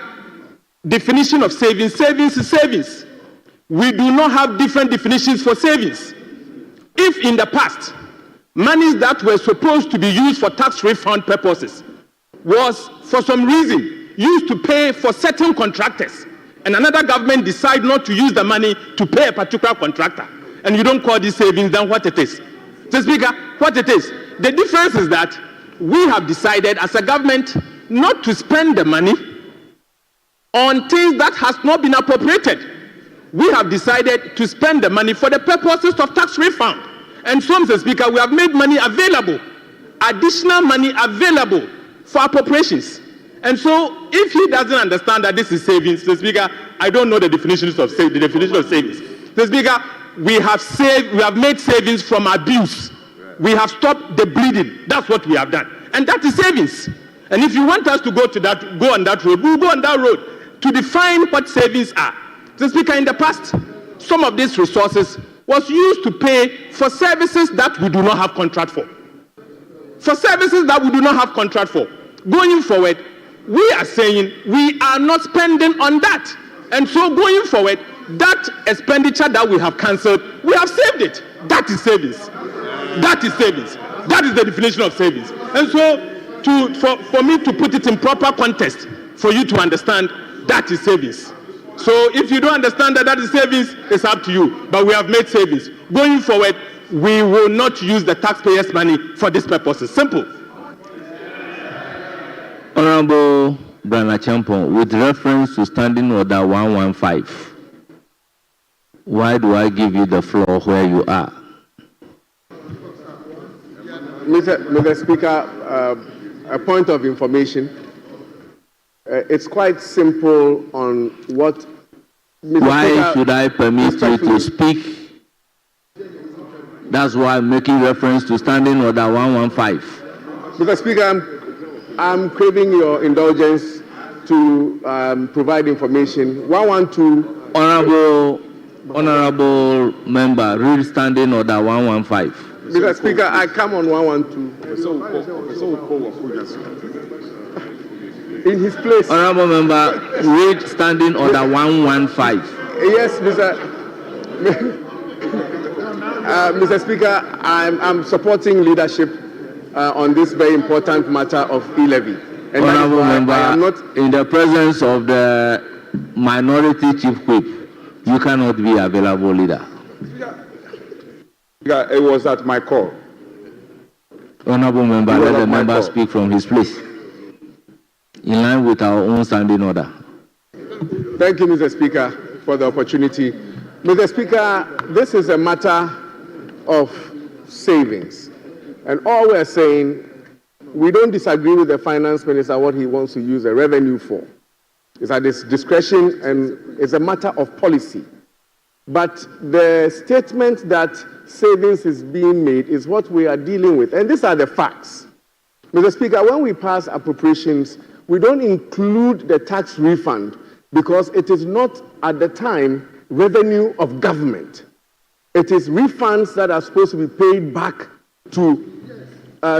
definition of savings. Savings is savings. We do not have different definitions for savings. If in the past, monies that were supposed to be used for tax refund purposes was, for some reason, used to pay for certain contractors, and another government decide not to use the money to pay a particular contractor, and you don't call this savings, then what it is? Mr. Speaker, what it is? The difference is that we have decided as a government not to spend the money on things that has not been appropriated. We have decided to spend the money for the purposes of tax refund. And so, Mr. Speaker, we have made money available, additional money available for appropriations. And so, if he doesn't understand that this is savings, Mr. Speaker, I don't know the definition of savings. Mr. Speaker, we have made savings from abuse. We have stopped the bleeding. That's what we have done. And that is savings. And if you want us to go on that road, we'll go on that road to define what savings are. Mr. Speaker, in the past, some of these resources was used to pay for services that we do not have contract for. For services that we do not have contract for. Going forward, we are saying we are not spending on that. And so going forward, that expenditure that we have cancelled, we have saved it. That is savings. That is savings. That is the definition of savings. And so for me to put it in proper context, for you to understand, that is savings. So if you don't understand that is savings, it's up to you. But we have made savings. Going forward, we will not use the taxpayers' money for these purposes. Simple. Honorable Brana Champon, with reference to Standing Order 115, why do I give you the floor where you are? Mr. Speaker, a point of information. It's quite simple on what... Why Speaker, should I permit you to speak? That's why I'm making reference to Standing Order 115. Mr. Speaker, I'm craving your indulgence to provide information. 112... Honorable member, read Standing Order 115. Mr. Speaker, I come on 112. In his place. Honorable member, read Standing Order 115. Yes, Mr. Speaker, I'm supporting leadership on this very important matter of E-Levy. Honorable member, in the presence of the minority chief whip, you cannot be available leader. It was at my call. Honorable member, let the member speak from his place, in line with our own standing order. Thank you, Mr. Speaker, for the opportunity. Mr. Speaker, this is a matter of savings. And all we're saying, we don't disagree with the finance minister what he wants to use the revenue for. It's at his discretion and it's a matter of policy. But the statement that savings is being made is what we are dealing with. And these are the facts. Mr. Speaker, when we pass appropriations, we don't include the tax refund because it is not, at the time, revenue of government. It is refunds that are supposed to be paid back to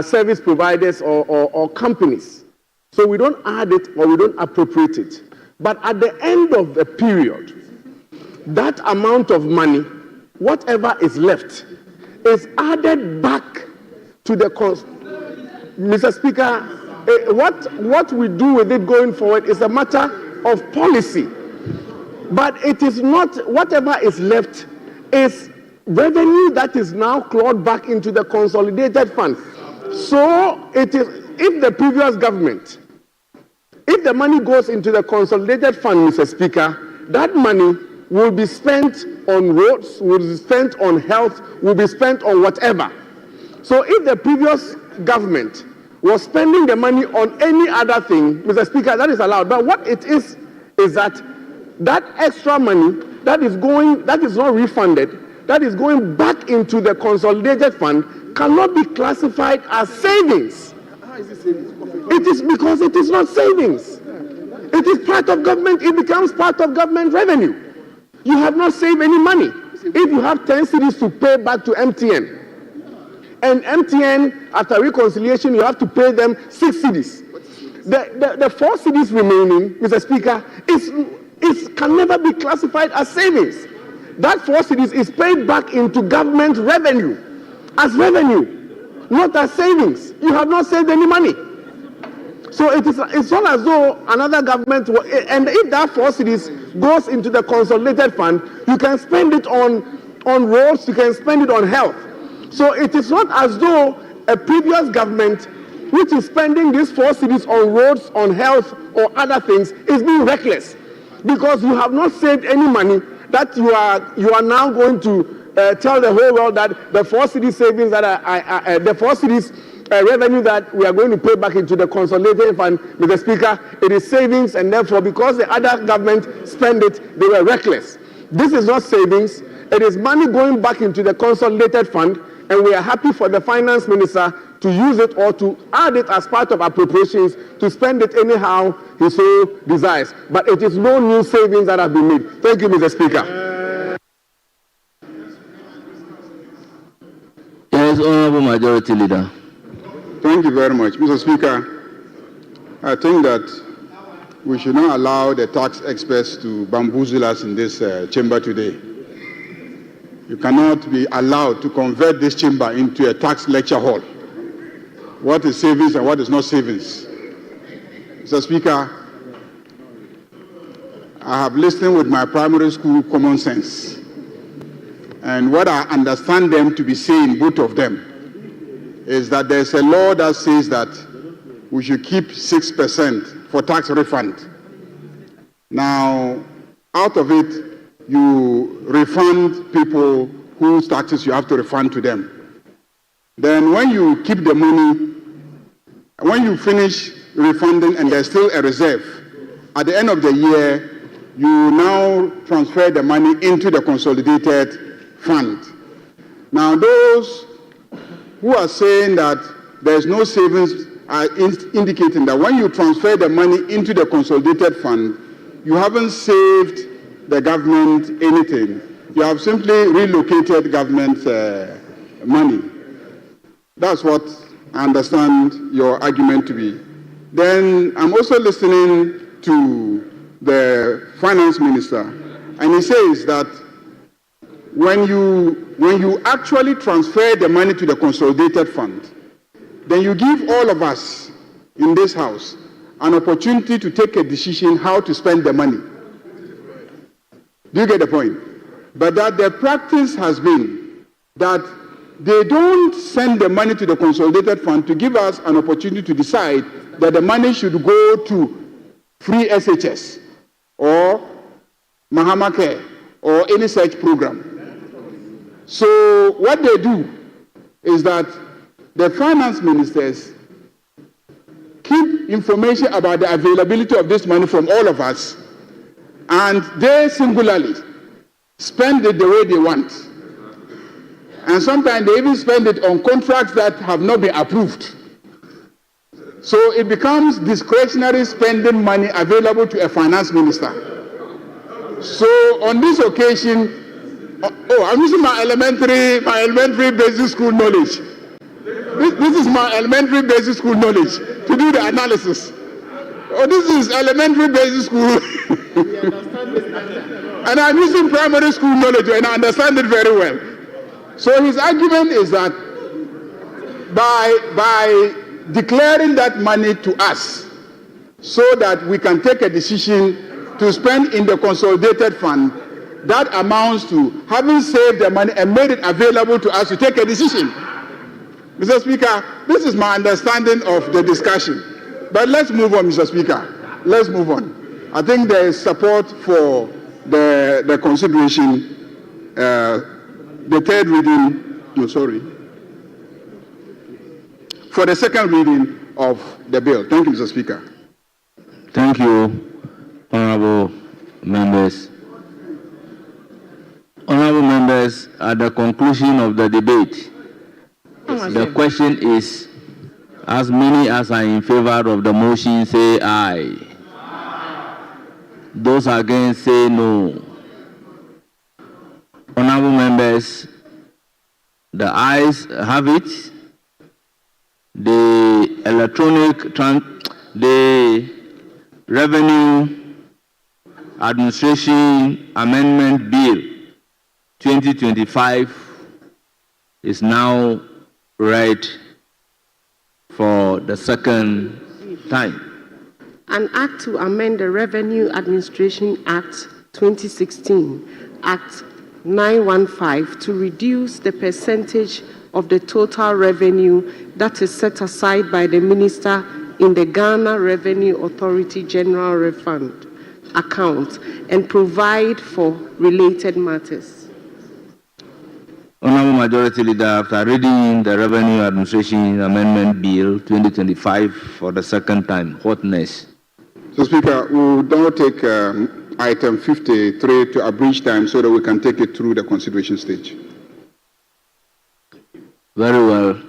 service providers or companies. So we don't add it or we don't appropriate it. But at the end of the period, that amount of money, whatever is left, is added back to the cost. Mr. Speaker, what we do with it going forward is a matter of policy. But it is not, whatever is left is revenue that is now clawed back into the consolidated fund. So it is, if the previous government, if the money goes into the consolidated fund, Mr. Speaker, that money will be spent on roads, will be spent on health, will be spent on whatever. So if the previous government was spending the money on any other thing, Mr. Speaker, that is allowed. But what it is that that extra money that is not refunded, that is going back into the consolidated fund, cannot be classified as savings. How is it savings? It is because it is not savings. It is part of government, it becomes part of government revenue. You have not saved any money. If you have 10 cities to pay back to MTN, and MTN, after reconciliation, you have to pay them 6 cities. The 4 cities remaining, Mr. Speaker, can never be classified as savings. That 4 cities is paid back into government revenue, as revenue, not as savings. You have not saved any money. So it's not as though another government, and if that 4 cities goes into the consolidated fund, you can spend it on roads, you can spend it on health. So it is not as though a previous government, which is spending these 4 cities on roads, on health, or other things, is being reckless, because you have not saved any money that you are now going to tell the whole world that the 4 cities savings that the 4 cities revenue that we are going to pay back into the consolidated fund, Mr. Speaker, it is savings, and therefore, because the other government spent it, they were reckless. This is not savings. It is money going back into the consolidated fund, and we are happy for the finance minister to use it or to add it as part of appropriations to spend it anyhow he so desires. But it is no new savings that have been made. Thank you, Mr. Speaker. Yes, Honorable Majority Leader. Thank you very much. Mr. Speaker, I think that we should not allow the tax experts to bamboozle us in this chamber today. You cannot be allowed to convert this chamber into a tax lecture hall. What is savings and what is not savings? Mr. Speaker, I have listened with my primary school common sense. And what I understand them to be saying, both of them, is that there's a law that says that we should keep 6% for tax refund. Now, out of it, you refund people whose taxes you have to refund to them. Then when you keep the money, when you finish refunding and there's still a reserve, at the end of the year, you now transfer the money into the consolidated fund. Now, those who are saying that there's no savings are indicating that when you transfer the money into the consolidated fund, you haven't saved the government anything. You have simply relocated government money. That's what I understand your argument to be. Then I'm also listening to the finance minister, and he says that when you actually transfer the money to the consolidated fund, then you give all of us in this house an opportunity to take a decision how to spend the money. Do you get the point? But that the practice has been that they don't send the money to the consolidated fund to give us an opportunity to decide that the money should go to free SHS or Mahama Care or any such program. So what they do is that the finance ministers keep information about the availability of this money from all of us, and they singularly spend it the way they want. And sometimes they even spend it on contracts that have not been approved. So it becomes discretionary spending money available to a finance minister. So on this occasion, I'm using my elementary basic school knowledge. This is my elementary basic school knowledge to do the analysis. This is elementary basic school. And I'm using primary school knowledge and I understand it very well. So his argument is that by declaring that money to us so that we can take a decision to spend in the consolidated fund, that amounts to having saved the money and made it available to us to take a decision. Mr. Speaker, this is my understanding of the discussion. But let's move on, Mr. Speaker. Let's move on. I think there is support for the consideration, the third reading, for the second reading of the bill. Thank you, Mr. Speaker. Thank you, honorable members. Honorable members, at the conclusion of the debate, the question is, as many as are in favor of the motion say aye. Those against say no. Honorable members, the ayes have it. The the Revenue Administration Amendment Bill 2025 is now read for the second time. An act to amend the Revenue Administration Act 2016, Act 915, to reduce the percentage of the total revenue that is set aside by the Minister in the Ghana Revenue Authority General Refund account and provide for related matters. Honorable Majority Leader, after reading the Revenue Administration Amendment Bill 2025 for the second time, what next? So, Speaker, we will now take item 53 to abridge time so that we can take it through the consideration stage. Very well.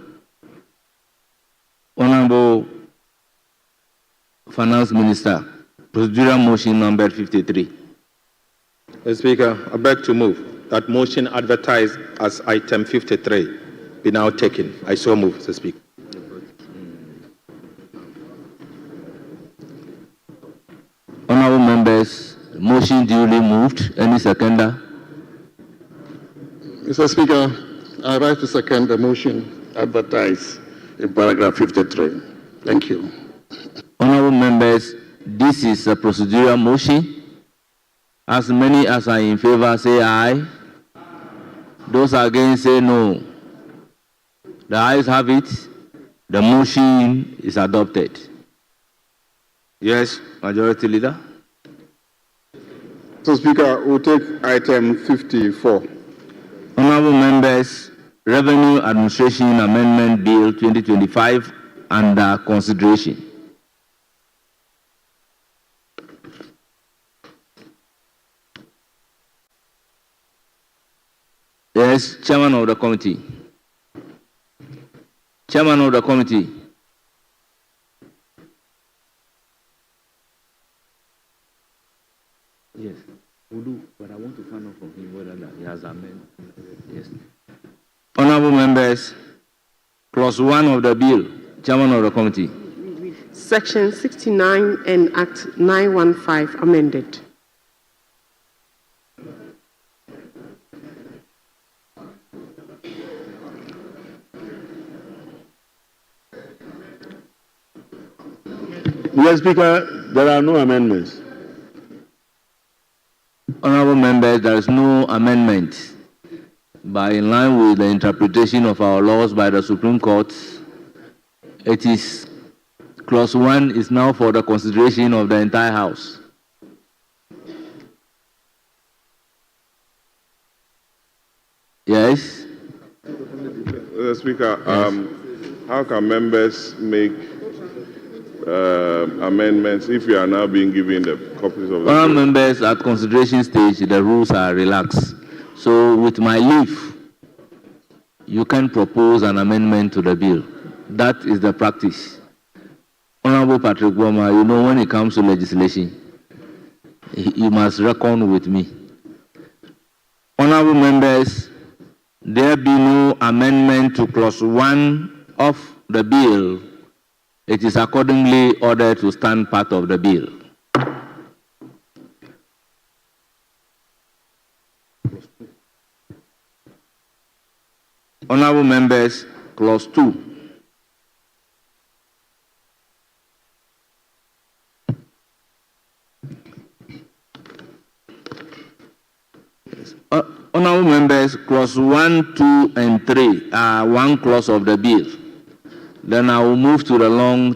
Honorable Finance Minister, procedural motion number 53. Mr. Speaker, I beg to move that motion advertised as item 53 be now taken. I so move, Mr. Speaker. Honorable members, motion duly moved. Any seconder? Mr. Speaker, I rise to second the motion advertised in paragraph 53. Thank you. Honorable members, this is a procedural motion. As many as are in favor say aye. Those against say no. The ayes have it. The motion is adopted. Yes, Majority Leader. So, Speaker, we'll take item 54. Honorable members, Revenue Administration Amendment Bill 2025 under consideration. Yes, Chairman of the Committee. Chairman of the Committee. Yes, we'll do, but I want to find out from him whether he has amended. Yes. Honorable members, clause 1 of the bill, Chairman of the Committee. Section 69 and Act 915 amended. Mr. Speaker, there are no amendments. Honorable members, there is no amendment. But in line with the interpretation of our laws by the Supreme Court, it is clause 1 is now for the consideration of the entire House. Yes? Mr. Speaker, how can members make amendments if you are now being given the copies of the All members at consideration stage, the rules are relaxed. So with my leave, you can propose an amendment to the bill. That is the practice. Honorable Patrick Boma, you know when it comes to legislation, you must reckon with me. Honorable members, there be no amendment to clause 1 of the bill. It is accordingly ordered to stand part of the bill. Honorable members, clause 2. Honorable members, clause 1, 2, and 3 are one clause of the bill. Then I will move to the long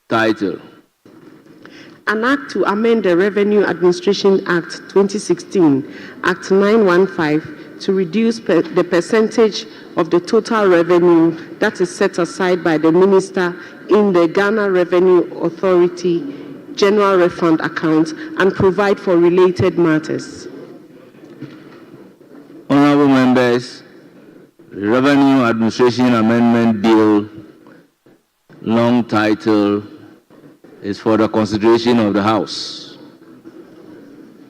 title. An act to amend the Revenue Administration Act 2016, Act 915, to reduce the percentage of the total revenue that is set aside by the minister in the Ghana Revenue Authority General Refund account and provide for related matters. Honorable members, the Revenue Administration Amendment Bill, long title, is for the consideration of the House.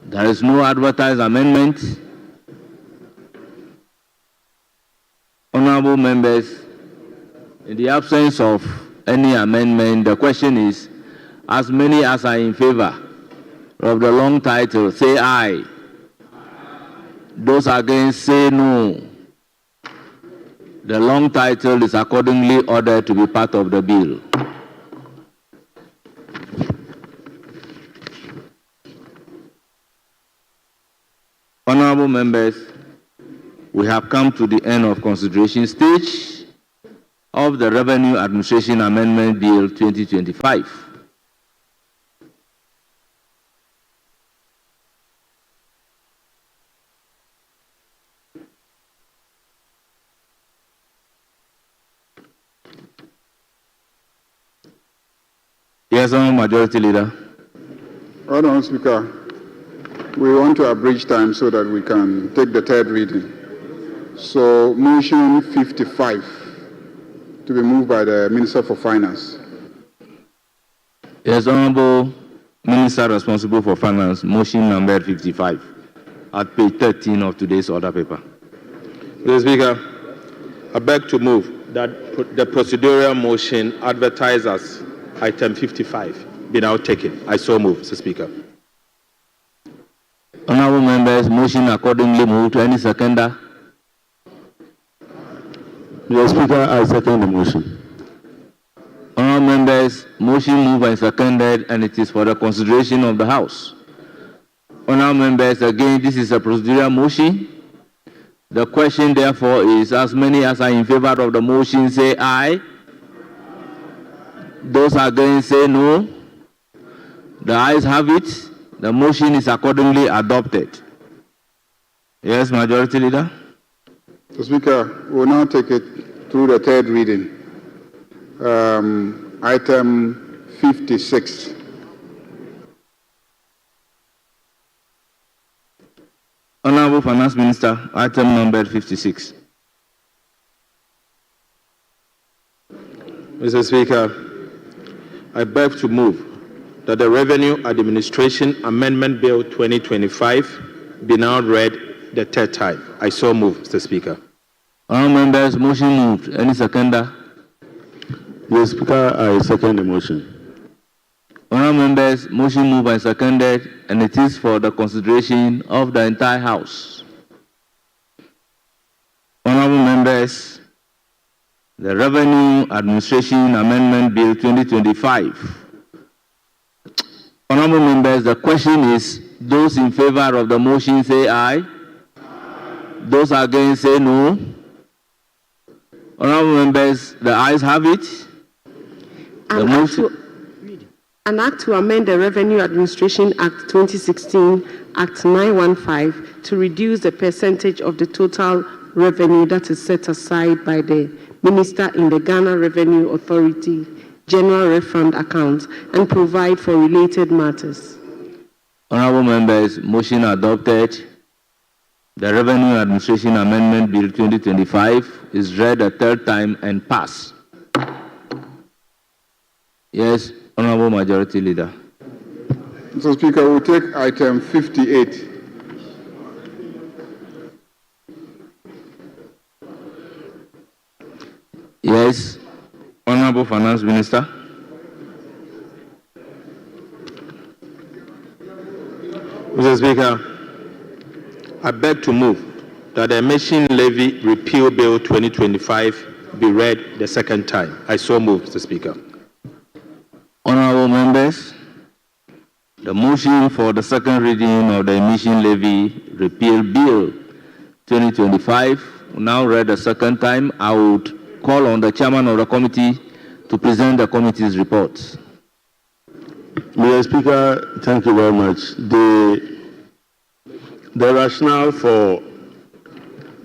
There is no advertised amendment. Honorable members, in the absence of any amendment, the question is, as many as are in favor of the long title, say aye. Those against, say no. The long title is accordingly ordered to be part of the bill. Honorable members, we have come to the end of consideration stage of the Revenue Administration Amendment Bill 2025. Yes, Honorable Majority Leader. Honorable Speaker, we want to abridge time so that we can take the third reading. So, motion 55 to be moved by the Minister for Finance. Yes, Honorable Minister responsible for Finance, motion number 55 at page 13 of today's order paper. Mr. Speaker, I beg to move that the procedural motion advertised as item 55 be now taken. I so move, Mr. Speaker. Honorable members, motion accordingly moved. Any seconder? Mr. Speaker, I second the motion. Honorable members, motion moved and seconded, and it is for the consideration of the House. Honorable members, again, this is a procedural motion. The question, therefore, is as many as are in favor of the motion say aye. Those against say no. The ayes have it. The motion is accordingly adopted. Yes, Majority Leader. Mr. Speaker, we will now take it through the third reading. Item 56. Honorable Finance Minister, item number 56. Mr. Speaker, I beg to move that the Revenue Administration Amendment Bill 2025 be now read the third time. I so move, Mr. Speaker. Honorable members, motion moved. Any seconder? Mr. Speaker, I second the motion. Honorable members, motion moved and seconded, and it is for the consideration of the entire House. Honorable members, the Revenue Administration Amendment Bill 2025. Honorable members, the question is, those in favor of the motion say aye. Those against say no. Honorable members, the ayes have it. An act to amend the Revenue Administration Act 2016, Act 915, to reduce the percentage of the total revenue that is set aside by the minister in the Ghana Revenue Authority General Refund account and provide for related matters. Honorable members, motion adopted. The Revenue Administration Amendment Bill 2025 is read a third time and passed. Yes, Honorable Majority Leader. Mr. Speaker, we'll take item 58. Yes, Honorable Finance Minister. Mr. Speaker, I beg to move that the Emission Levy Repeal Bill 2025 be read the second time. I so move, Mr. Speaker. Honorable members, the motion for the second reading of the Emission Levy Repeal Bill 2025 now read the second time. I would call on the chairman of the committee to present the committee's report. Mr. Speaker, thank you very much. The rationale for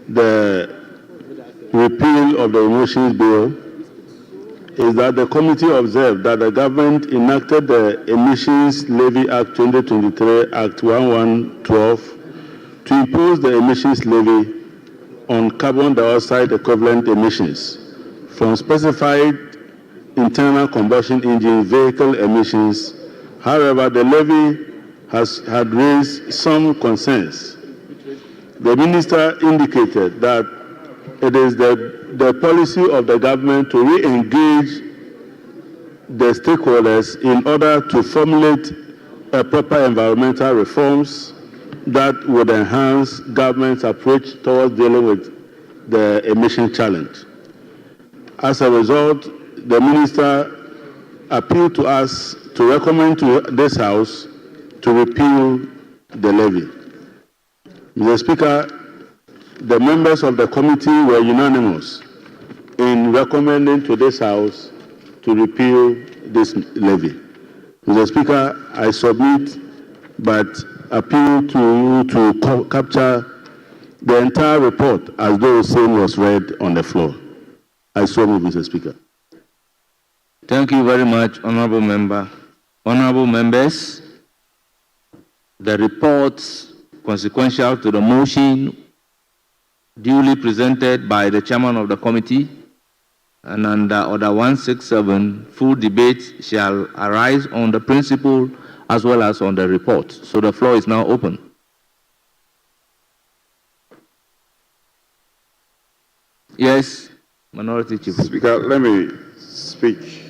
the repeal of the Emissions Bill is that the committee observed that the government enacted the Emissions Levy Act 2023, Act 1112, to impose the emissions levy on carbon dioxide equivalent emissions from specified internal combustion engine vehicle emissions. However, the levy had raised some concerns. The minister indicated that it is the policy of the government to re-engage the stakeholders in order to formulate a proper environmental reforms that would enhance government's approach towards dealing with the emission challenge. As a result, the minister appealed to us to recommend to this House to repeal the levy. Mr. Speaker, the members of the committee were unanimous in recommending to this House to repeal this levy. Mr. Speaker, I submit but appeal to you to capture the entire report as though the same was read on the floor. I so move, Mr. Speaker. Thank you very much, Honorable Member. Honorable members, the reports consequential to the motion duly presented by the chairman of the committee and under Order 167, full debate shall arise on the principle as well as on the report. So the floor is now open. Yes, Minority Chief. Speaker, let me speak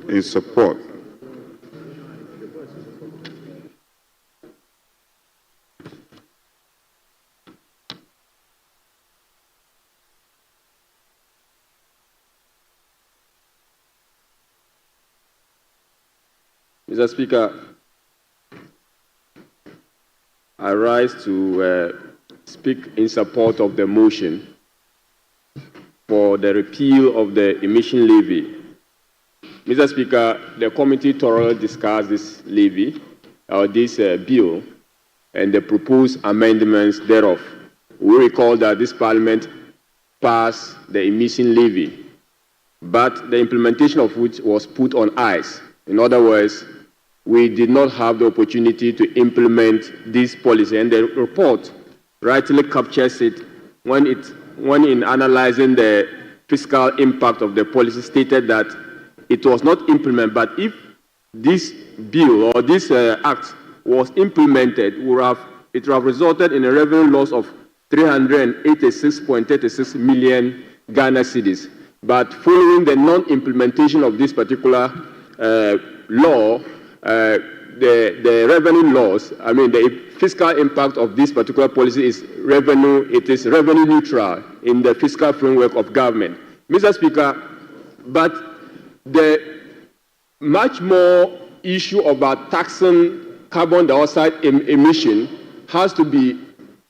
in support. Mr. Speaker, I rise to speak in support of the motion for the repeal of the emission levy. Mr. Speaker, the committee thoroughly discussed this levy, this bill, and the proposed amendments thereof. We recall that this Parliament passed the emission levy, but the implementation of which was put on ice. In other words, we did not have the opportunity to implement this policy, and the report rightly captures it when in analyzing the fiscal impact of the policy stated that it was not implemented, but if this bill or this act was implemented, it would have resulted in a revenue loss of 386.36 million Ghana cedis. But following the non-implementation of this particular law, the revenue loss, the fiscal impact of this particular policy is revenue neutral in the fiscal framework of government. Mr. Speaker, but the much more issue about taxing carbon dioxide emission has to be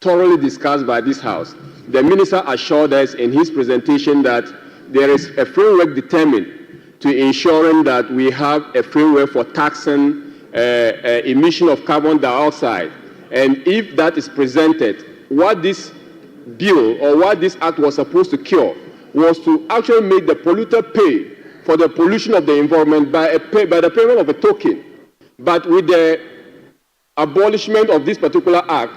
thoroughly discussed by this House. The Minister assured us in his presentation that there is a framework determined to ensuring that we have a framework for taxing emission of carbon dioxide. And if that is presented, what this bill or what this act was supposed to cure was to actually make the polluter pay for the pollution of the environment by the payment of a token. But with the abolishment of this particular act,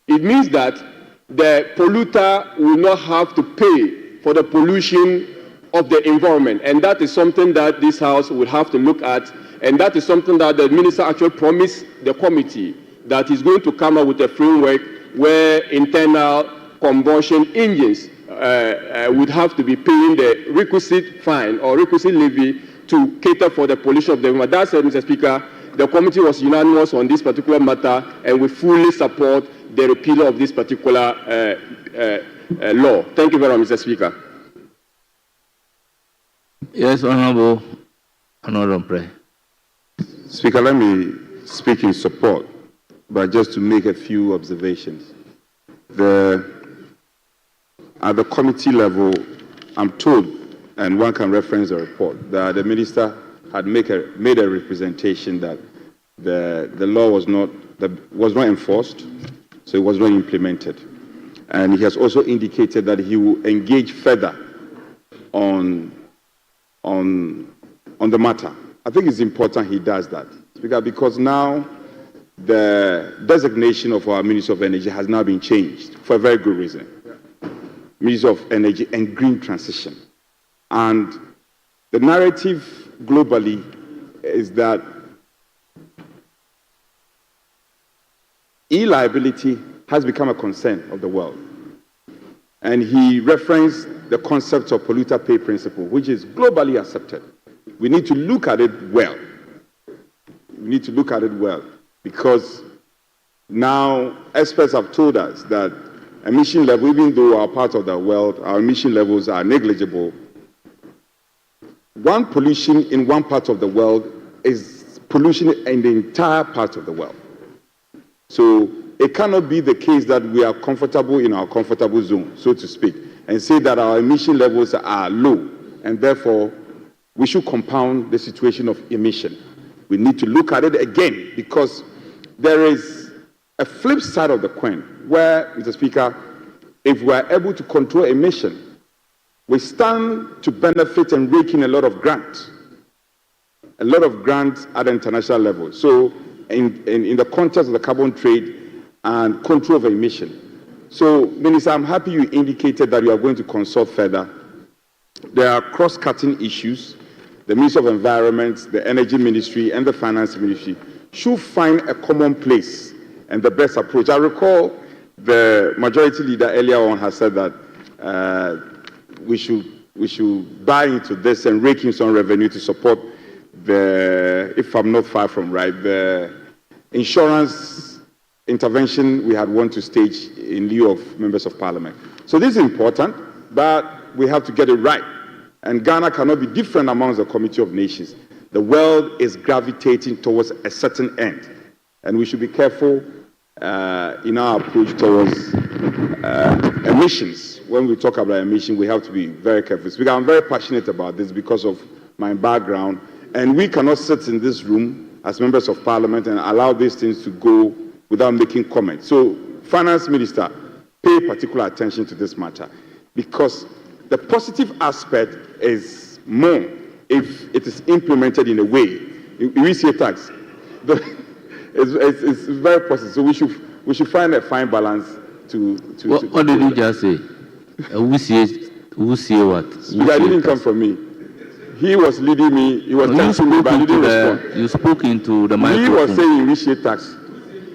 it means that the polluter will not have to pay for the pollution of the environment. And that is something that this House will have to look at. And that is something that the Minister actually promised the committee, that he's going to come up with a framework where internal combustion engines would have to be paying the requisite fine or requisite levy to cater for the pollution of the environment. That said, Mr. Speaker, the committee was unanimous on this particular matter, and we fully support the repeal of this particular law. Thank you very much, Mr. Speaker. Yes, Honorable Prayer. Speaker, let me speak in support, but just to make a few observations. At the committee level, I'm told and one can reference the report, that the minister had made a representation that the law was not enforced, so it was not implemented. And he has also indicated that he will engage further on the matter. I think it's important he does that, because now the designation of our Minister of Energy has now been changed for a very good reason. Minister of Energy and Green Transition. And the narrative globally is that e-liability has become a concern of the world. And he referenced the concept of polluter pay principle, which is globally accepted. We need to look at it well. We need to look at it well, because now experts have told us that emission level, even though our part of the world, our emission levels are negligible, one pollution in one part of the world is pollution in the entire part of the world. So it cannot be the case that we are comfortable in our comfortable zone, so to speak, and say that our emission levels are low, and therefore we should compound the situation of emission. We need to look at it again, because there is a flip side of the coin where, Mr. Speaker, if we are able to control emission, we stand to benefit and rake in a lot of grants at the international level. So in the context of the carbon trade and control of emission. So, Minister, I'm happy you indicated that you are going to consult further. There are cross-cutting issues. The Ministry of Environment, the Energy Ministry, and the Finance Ministry should find a common place and the best approach. I recall the majority leader earlier on has said that we should buy into this and rake in some revenue to support the, if I'm not far from right, the insurance intervention we had want to stage in lieu of members of parliament. So this is important, but we have to get it right. And Ghana cannot be different amongst the Committee of Nations. The world is gravitating towards a certain end, and we should be careful in our approach towards emissions. When we talk about emission, we have to be very careful. Because I'm very passionate about this because of my background, and we cannot sit in this room as members of parliament and allow these things to go without making comments. So, Finance Minister, pay particular attention to this matter, because the positive aspect is more if it is implemented in a way. We see a tax. It's very positive. So we should find a fine balance to what did you just say? Who see what? That didn't come from me. He was leading me. He was texting me, but I didn't respond. You spoke into the microphone. He was saying initiate tax.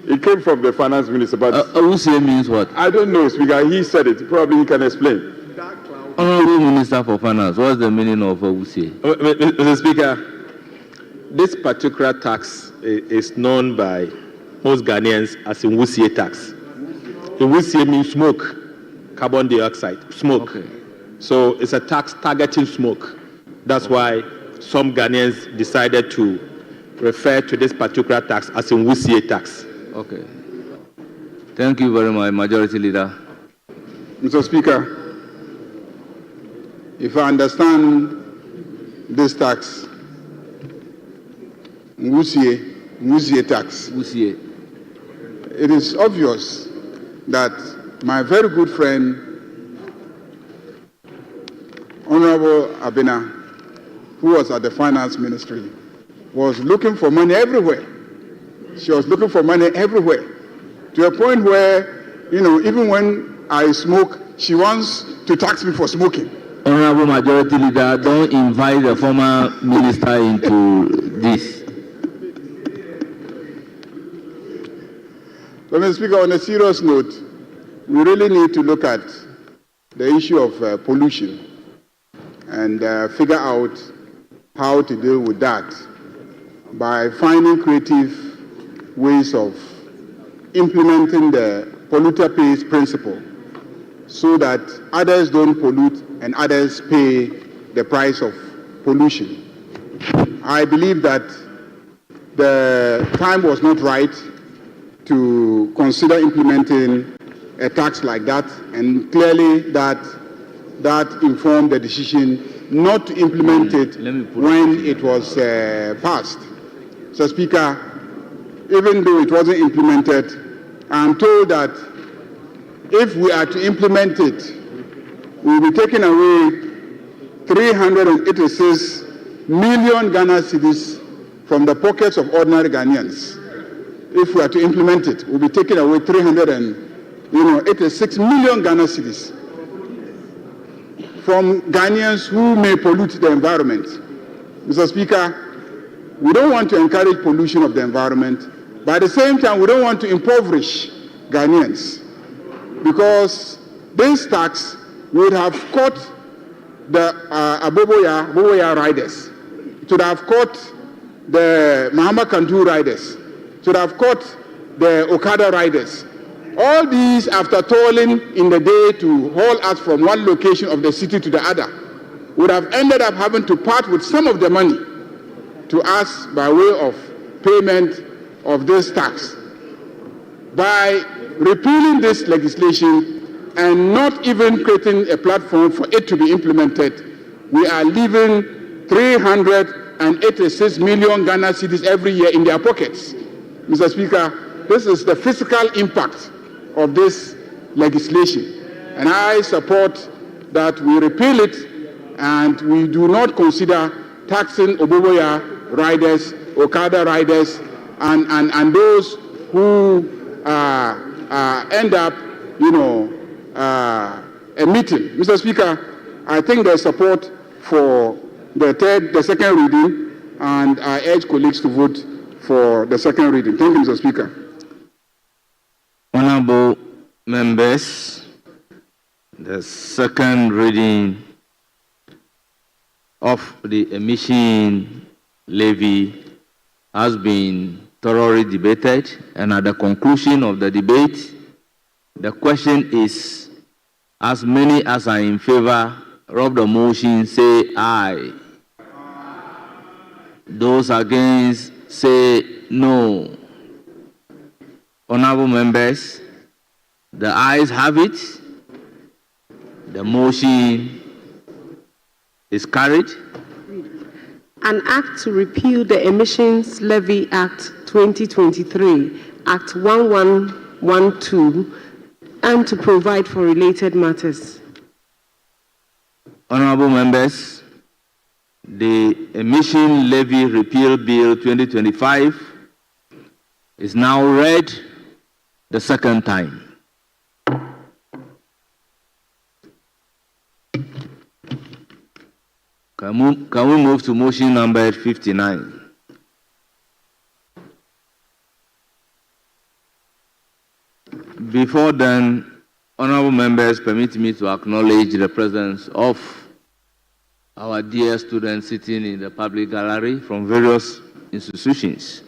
It came from the finance minister, but who say means what? I don't know, Speaker. He said it. Probably he can explain. Honorable Minister for Finance, what's the meaning of Owusie? Mr. Speaker, this particular tax is known by most Ghanaians as Owusie tax. Owusie means smoke, carbon dioxide, smoke. Okay. So it's a tax targeting smoke. That's why some Ghanaians decided to refer to this particular tax as Owusie tax. Okay. Thank you very much, Majority Leader. Mr. Speaker, if I understand this tax, Owusie tax, it is obvious that my very good friend, Honorable Abena, who was at the Finance Ministry, was looking for money everywhere. She was looking for money everywhere, to a point where, even when I smoke, she wants to tax me for smoking. Honorable Majority Leader, don't invite the former minister into this. But Mr. Speaker, on a serious note, we really need to look at the issue of pollution and figure out how to deal with that by finding creative ways of implementing the polluter pays principle so that others don't pollute and others pay the price of pollution. I believe that the time was not right to consider implementing a tax like that, and clearly that informed the decision not to implement it when it was passed. So, Speaker, even though it wasn't implemented, I'm told that if we are to implement it, we will be taking away 386 million Ghana cedis from the pockets of ordinary Ghanaians. If we are to implement it, we'll be taking away 386 million Ghana cedis from Ghanaians who may pollute the environment. Mr. Speaker, we don't want to encourage pollution of the environment, but at the same time, we don't want to impoverish Ghanaians, because this tax would have caught the Aboboya riders, it would have caught the Mahama Kantu riders, it would have caught the Okada riders. All these, after toiling in the day to haul us from one location of the city to the other, would have ended up having to part with some of the money to us by way of payment of this tax. By repealing this legislation and not even creating a platform for it to be implemented, we are leaving 386 million Ghana cedis every year in their pockets. Mr. Speaker, this is the physical impact of this legislation, and I support that we repeal it and we do not consider taxing Oboboya riders, Okada riders, and those who end up, emitting. Mr. Speaker, I think there's support for the second reading, and I urge colleagues to vote for the second reading. Thank you, Mr. Speaker. Honorable members, the second reading of the emission levy has been thoroughly debated, and at the conclusion of the debate, the question is, as many as are in favor of the motion say aye. Those against say no. Honorable members, the ayes have it. The motion is carried. An act to repeal the Emissions Levy Act 2023, Act 1112, and to provide for related matters. Honorable members, the Emission Levy Repeal Bill 2025 is now read the second time. Can we move to motion number 59? Before then, honorable members, permit me to acknowledge the presence of our dear students sitting in the public gallery from various institutions.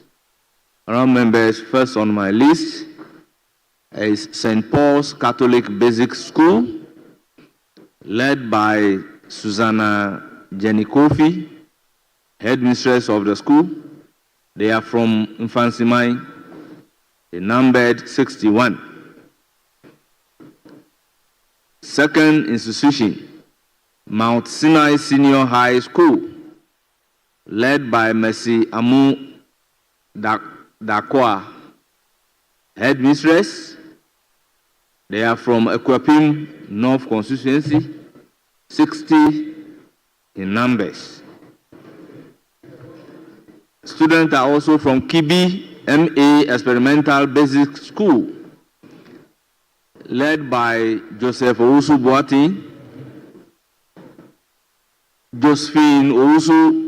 Honorable members, first on my list is St. Paul's Catholic Basic School, led by Susanna Jenny Kofi, headmistress of the school. They are from Mfansimai. They numbered 61. Second institution, Mount Sinai Senior High School, led by Mercy Amu Dakwa, headmistress. They are from Ekwapim North Constituency, 60 in numbers. Students are also from Kibi MA Experimental Basic School, led by Joseph Owusu Boating, Josephine Owusu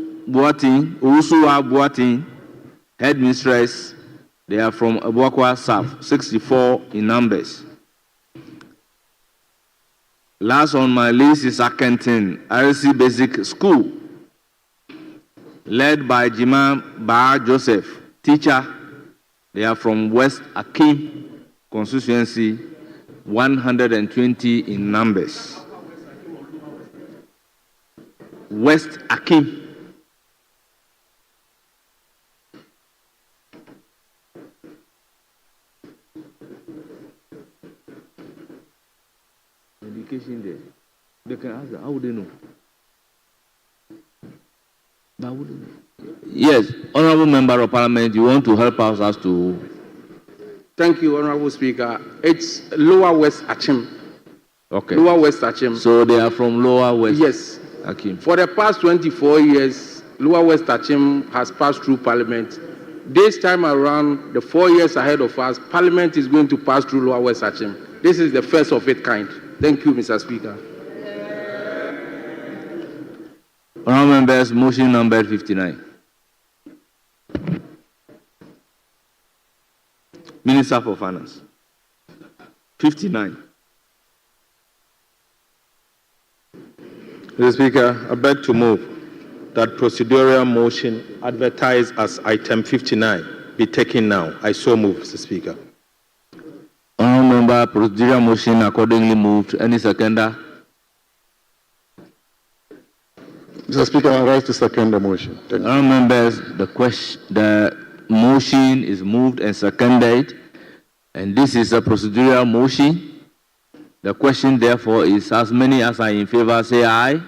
Boating, headmistress. They are from Abuakwa South, 64 in numbers. Last on my list is Akenton RC Basic School, led by Jima Ba Joseph, teacher. They are from West Akim constituency, 120 in numbers. West Akim. Education there. They can ask them, how would they know? Yes, Honorable Member of Parliament, you want to help us as to... Thank you, Honorable Speaker. It's Lower West Achim. Okay. Lower West Achim. So they are from Lower West? Yes. Achim. For the past 24 years, Lower West Achim has passed through Parliament. This time around, the 4 years ahead of us, Parliament is going to pass through Lower West Achim. This is the first of its kind. Thank you, Mr. Speaker. Honourable Members, motion number 59. Minister for Finance. 59. Mr. Speaker, I beg to move that procedural motion advertised as item 59 be taken now. I so move, Mr. Speaker. Honourable Member, procedural motion accordingly moved. Any seconder? Mr. Speaker, I rise to second the motion. Honourable Members, the motion is moved and seconded, and this is a procedural motion. The question, therefore, is as many as are in favor, say aye.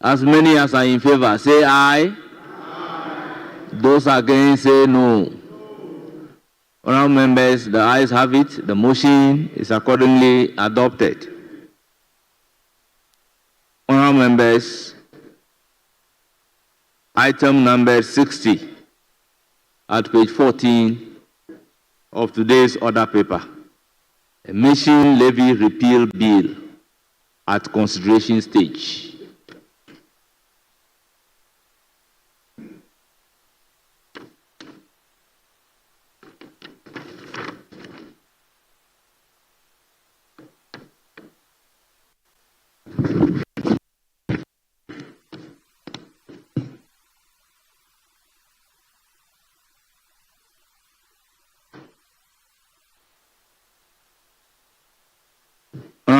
As many as are in favor, say aye. Those against, say no. Honourable Members, the ayes have it. The motion is accordingly adopted. Honourable Members, item number 60 at page 14 of today's order paper. Emission levy repeal bill at consideration stage.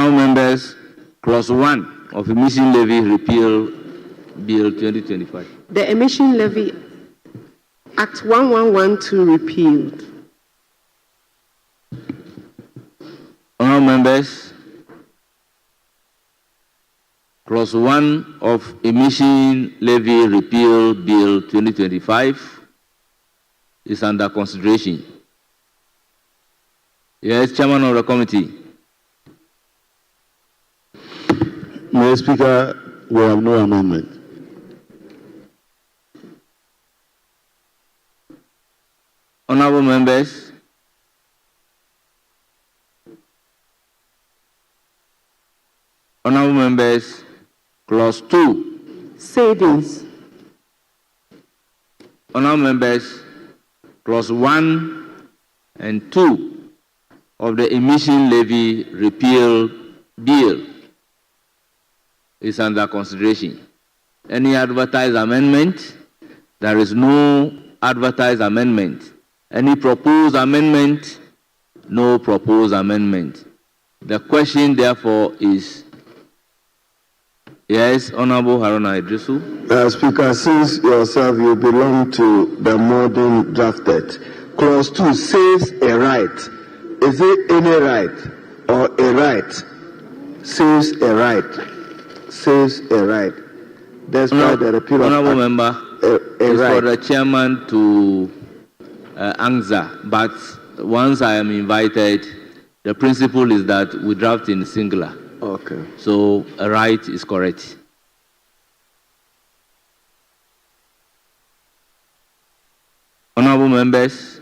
Members, clause 1 of emission levy repeal bill 2025. The Emission Levy Act 1112 repealed. Honourable Members, clause 1 of emission levy repeal bill 2025 is under consideration. Yes, Chairman of the Committee. Mr. Speaker, we have no amendment. Honourable Members, clause 2. Savings. Honourable Members, clause 1 and 2 of the emission levy repeal bill is under consideration. Any advertised amendment? There is no advertised amendment. Any proposed amendment? No proposed amendment. The question, therefore, is... Yes, Honourable Haruna Idrisu. Speaker, since yourself you belong to the modern drafted, clause 2 says a right. Is it any right or a right? Says a right. Says a right. That's why the repeal of Honourable Member, it's right. for the chairman to answer, but once I am invited, the principle is that we draft in singular. Okay. So a right is correct. Honourable Members,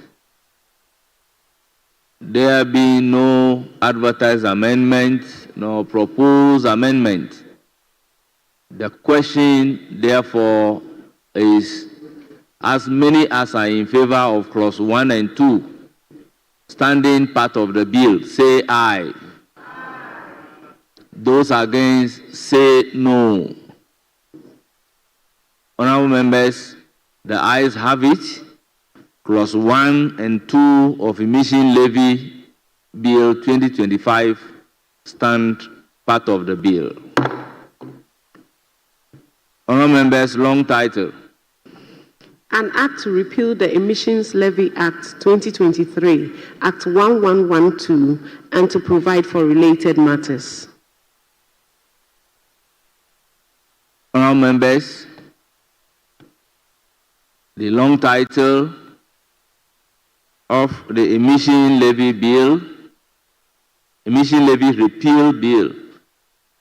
there be no advertised amendment, no proposed amendment. The question, therefore, is as many as are in favor of clause 1 and 2, standing part of the bill, say aye. Those against, say no. Honourable Members, the ayes have it. Clause 1 and 2 of emission levy bill 2025 stand part of the bill. Honourable Members, long title. An Act to repeal the Emissions Levy Act 2023, Act 1112, and to provide for related matters. Honourable members, the long title of the Emission Levy Bill, Emission Levy Repeal Bill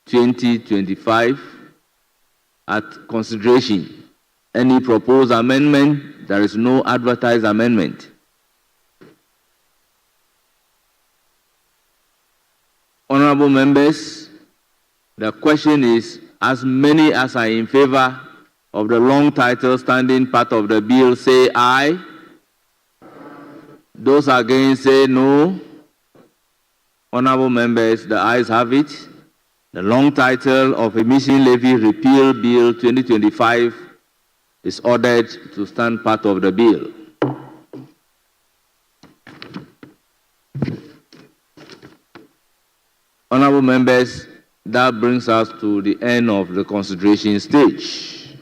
2025 at consideration. Any proposed amendment? There is no advertised amendment. Honourable members, the question is, as many as are in favour of the long title standing part of the bill, say aye. Those against, say no. Honourable members, the ayes have it. The long title of Emission Levy Repeal Bill 2025 is ordered to stand part of the bill. Honourable members, that brings us to the end of the consideration stage.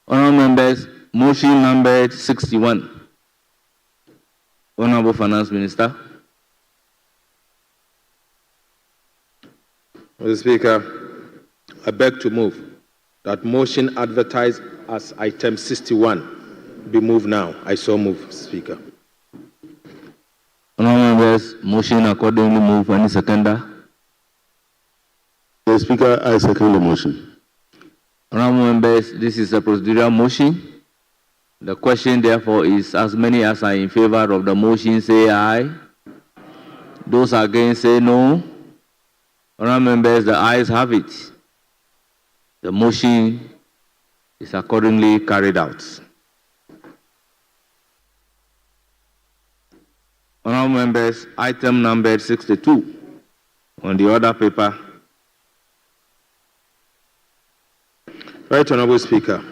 Honourable members, motion number 61. Honourable Finance Minister. Mr. Speaker, I beg to move that motion advertised as item 61 be moved now. I so move, Mr. Speaker. Honourable members, motion accordingly moved. Any seconder? Mr. Speaker, I second the motion. Honourable members, this is a procedural motion. The question, therefore, is as many as are in favour of the motion, say aye. Those against, say no. Honourable members, the ayes have it. The motion is accordingly carried out. Honourable members, item number 62 on the order paper. Right, Honourable Speaker,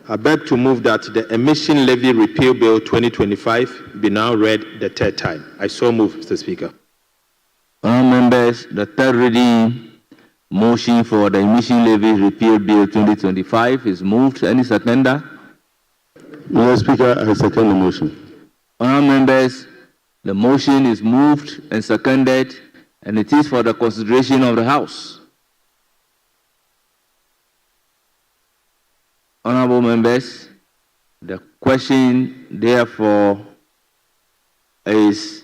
I beg to move that the Emission Levy Repeal Bill 2025 be now read the third time. I so move, Mr. Speaker. Honourable members, the third reading motion for the Emission Levy Repeal Bill 2025 is moved. Any seconder? Mr. Speaker, I second the motion. Honourable members, the motion is moved and seconded, and it is for the consideration of the House. Honourable members, the question, therefore, is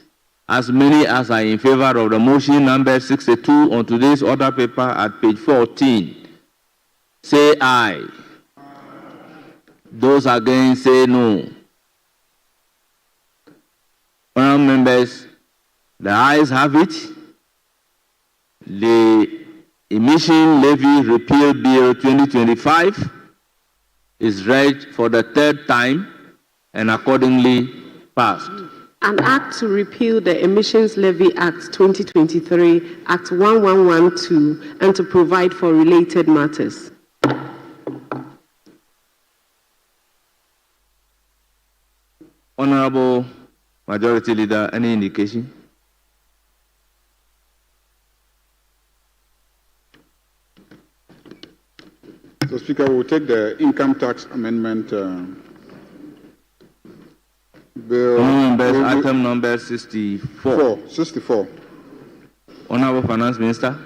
as many as are in favour of the motion number 62 on today's order paper at page 14, say aye. Those against, say no. Honourable members, the ayes have it. The Emission Levy Repeal Bill 2025 is read for the third time and accordingly passed. An act to repeal the Emissions Levy Act 2023, Act 1112, and to provide for related matters. Honourable Majority Leader, any indication? So, Speaker, we will take the income tax amendment bill. Item number 64. 64. Honourable Finance Minister.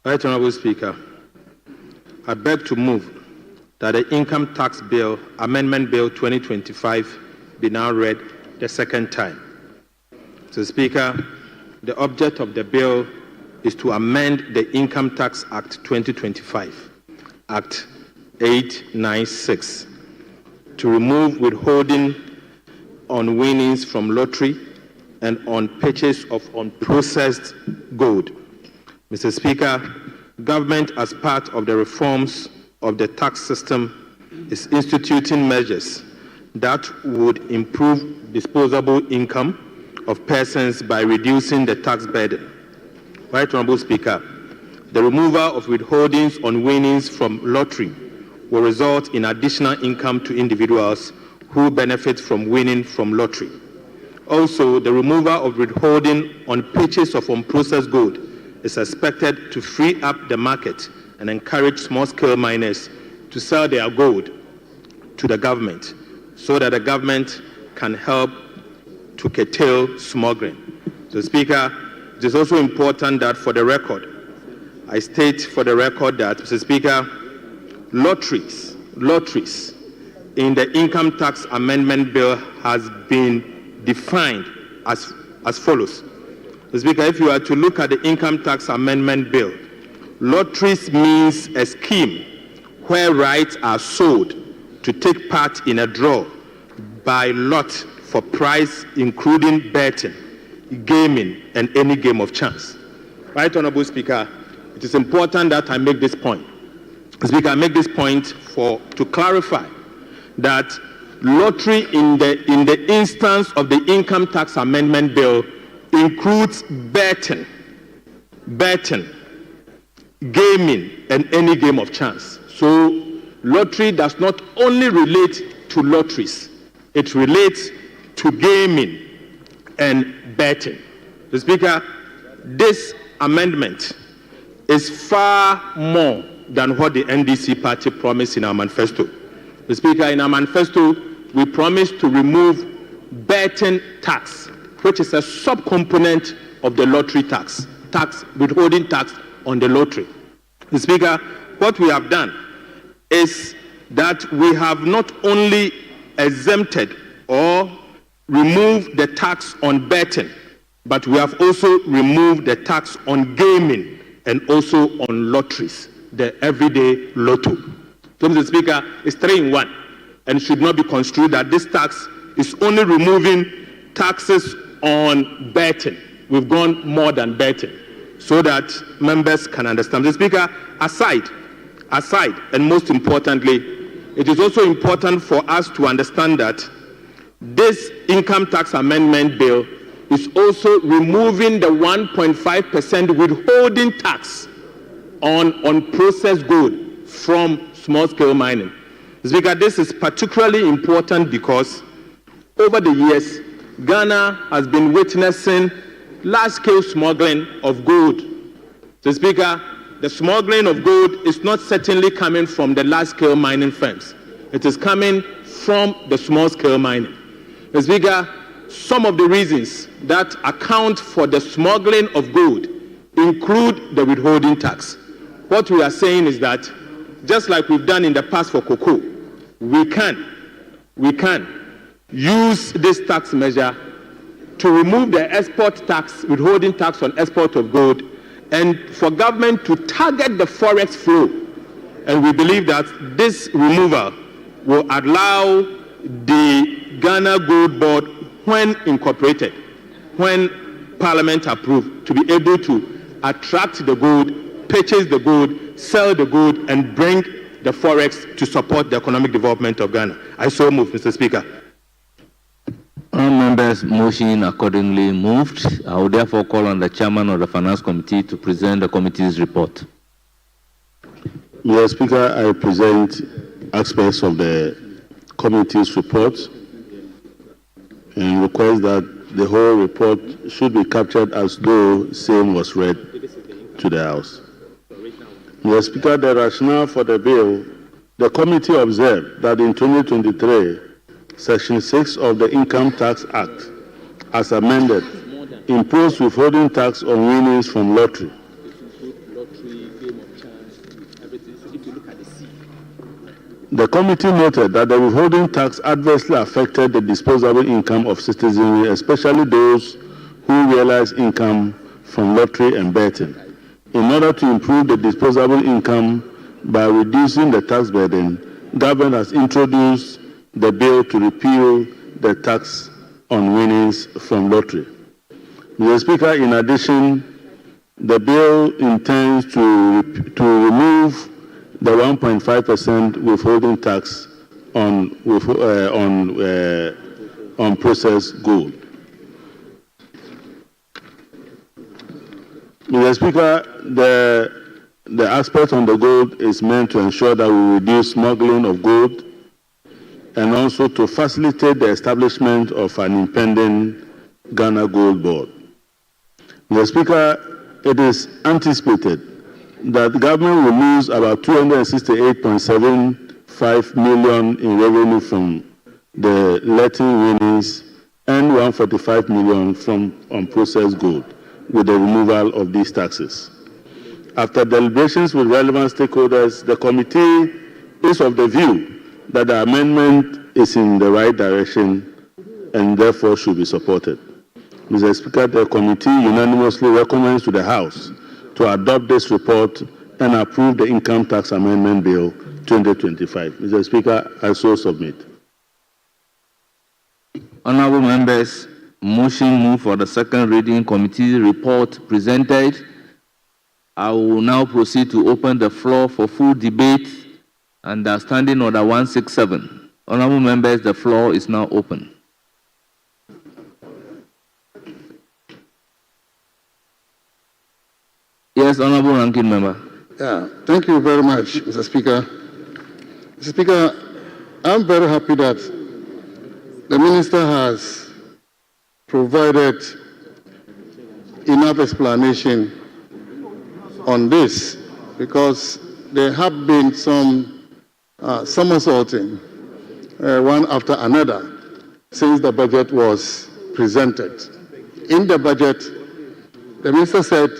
Right, Honourable Speaker, I beg to move that the Income Tax Bill, Amendment Bill 2025, be now read the second time. So, Speaker, the object of the bill is to amend the Income Tax Act 2025, Act 896, to remove withholding on winnings from lottery and on purchase of unprocessed gold. Mr. Speaker, government, as part of the reforms of the tax system, is instituting measures that would improve disposable income of persons by reducing the tax burden. Right, Honourable Speaker, the removal of withholdings on winnings from lottery will result in additional income to individuals who benefit from winning from lottery. Also, the removal of withholding on purchase of unprocessed gold is expected to free up the market and encourage small-scale miners to sell their gold to the government so that the government can help to curtail smuggling. So, Speaker, it is also important that for the record, I state for the record that, Mr. Speaker, lotteries in the income tax amendment bill has been defined as follows. Mr. Speaker, if you are to look at the income tax amendment bill, lotteries means a scheme where rights are sold to take part in a draw by lot for prize including betting, gaming, and any game of chance. Right, Honorable Speaker, it is important that I make this point. Speaker, I make this point to clarify that lottery in the instance of the income tax amendment bill includes betting, gaming, and any game of chance. So lottery does not only relate to lotteries, it relates to gaming and betting. The Speaker, this amendment is far more than what the NDC party promised in our manifesto. The Speaker, in our manifesto, we promised to remove betting tax, which is a subcomponent of the lottery tax, withholding tax on the lottery. The Speaker, what we have done is that we have not only exempted or removed the tax on betting, but we have also removed the tax on gaming and also on lotteries, the everyday lotto. So, Mr. Speaker, it's 3 in 1 and should not be construed that this tax is only removing taxes on betting. We've gone more than betting so that members can understand. Mr. Speaker, aside, and most importantly, it is also important for us to understand that this income tax amendment bill is also removing the 1.5% withholding tax on processed gold from small-scale mining. Speaker, this is particularly important because over the years, Ghana has been witnessing large-scale smuggling of gold. So, Speaker, the smuggling of gold is not certainly coming from the large-scale mining firms. It is coming from the small-scale mining. So, Speaker, some of the reasons that account for the smuggling of gold include the withholding tax. What we are saying is that, just like we've done in the past for cocoa, we can use this tax measure to remove the export tax, withholding tax on export of gold, and for government to target the forex flow. And we believe that this removal will allow the Ghana Gold Board, when incorporated, when Parliament approved, to be able to attract the gold, purchase the gold, sell the gold, and bring the forex to support the economic development of Ghana. I so move, Mr. Speaker. All members' motion accordingly moved. I will therefore call on the chairman of the Finance Committee to present the committee's report. Mr. Speaker, I present aspects of the committee's report and request that the whole report should be captured as though same was read to the House. Mr. Speaker, the rationale for the bill, the committee observed that in 2023, Section 6 of the Income Tax Act, as amended, imposed withholding tax on winnings from lottery. The committee noted that the withholding tax adversely affected the disposable income of citizenry, especially those who realize income from lottery and betting. In order to improve the disposable income by reducing the tax burden, government has introduced the bill to repeal the tax on winnings from lottery. Mr. Speaker, in addition, the bill intends to remove the 1.5% withholding tax on processed gold. Mr. Speaker, the aspect on the gold is meant to ensure that we reduce smuggling of gold and also to facilitate the establishment of an independent Ghana Gold Board. Mr. Speaker, it is anticipated that the government will lose about 268.75 million in revenue from the letting winnings and 145 million from unprocessed gold with the removal of these taxes. After deliberations with relevant stakeholders, the committee is of the view that the amendment is in the right direction and therefore should be supported. Mr. Speaker, the committee unanimously recommends to the House to adopt this report and approve the Income Tax Amendment Bill 2025. Mr. Speaker, I so submit. Honorable members, motion move for the second reading committee report presented. I will now proceed to open the floor for full debate under Standing Order 167. Honorable members, the floor is now open. Yes, Honorable Ranking Member. Yeah, thank you very much, Mr. Speaker. Mr. Speaker, I'm very happy that the Minister has provided enough explanation on this, because there have been some somersaulting, one after another, since the budget was presented. In the budget, the Minister said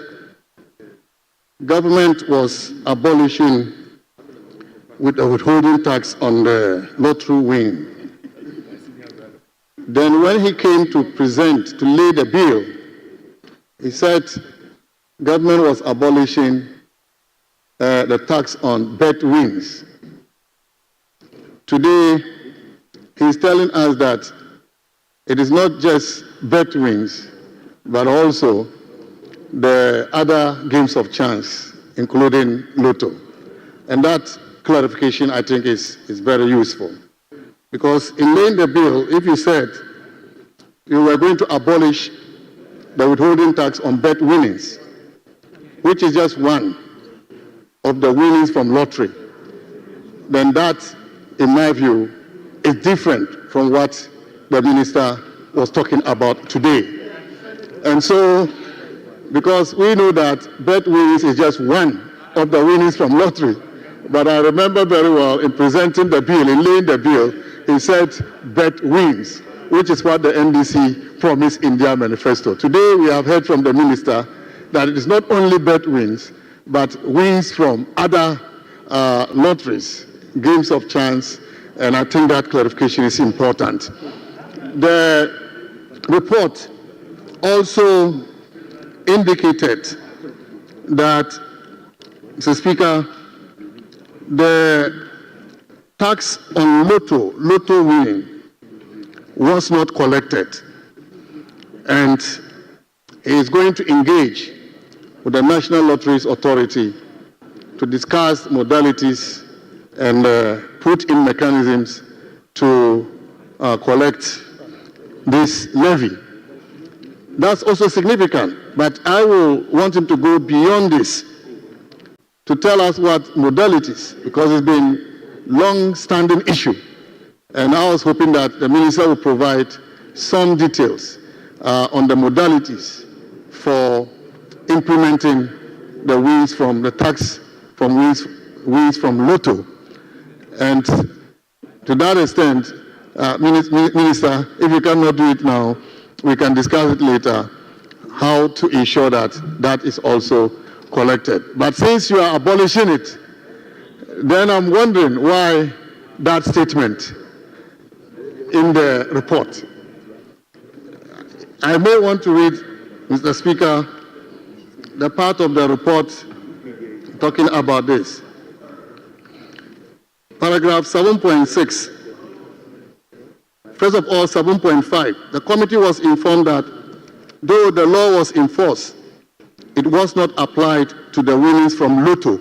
government was abolishing with a withholding tax on the lottery win. Then when he came to present, to lay the bill, he said government was abolishing the tax on bet wins. Today, he's telling us that it is not just bet wins, but also the other games of chance, including Lotto. And that clarification, I think, is very useful. Because in laying the bill, if you said you were going to abolish the withholding tax on bet winnings, which is just one of the winnings from lottery, then that, in my view, is different from what the Minister was talking about today. And so, because we know that bet winnings is just one of the winnings from lottery, but I remember very well in presenting the bill, in laying the bill, he said bet wins, which is what the NDC promised in their manifesto. Today we have heard from the Minister that it is not only bet wins, but wins from other lotteries, games of chance, and I think that clarification is important. The report also indicated that, Mr. Speaker, the tax on Lotto winning was not collected, and he is going to engage with the National Lotteries Authority to discuss modalities and put in mechanisms to collect this levy. That's also significant, but I will want him to go beyond this to tell us what modalities, because it's been a long-standing issue. And I was hoping that the Minister will provide some details on the modalities for implementing the wins from the tax from wins from Lotto. And to that extent, Minister, if you cannot do it now, we can discuss it later, how to ensure that that is also collected. But since you are abolishing it, then I'm wondering why that statement in the report. I may want to read, Mr. Speaker, the part of the report talking about this. Paragraph 7.6. First of all, 7.5. The committee was informed that though the law was in force, it was not applied to the winnings from Lotto,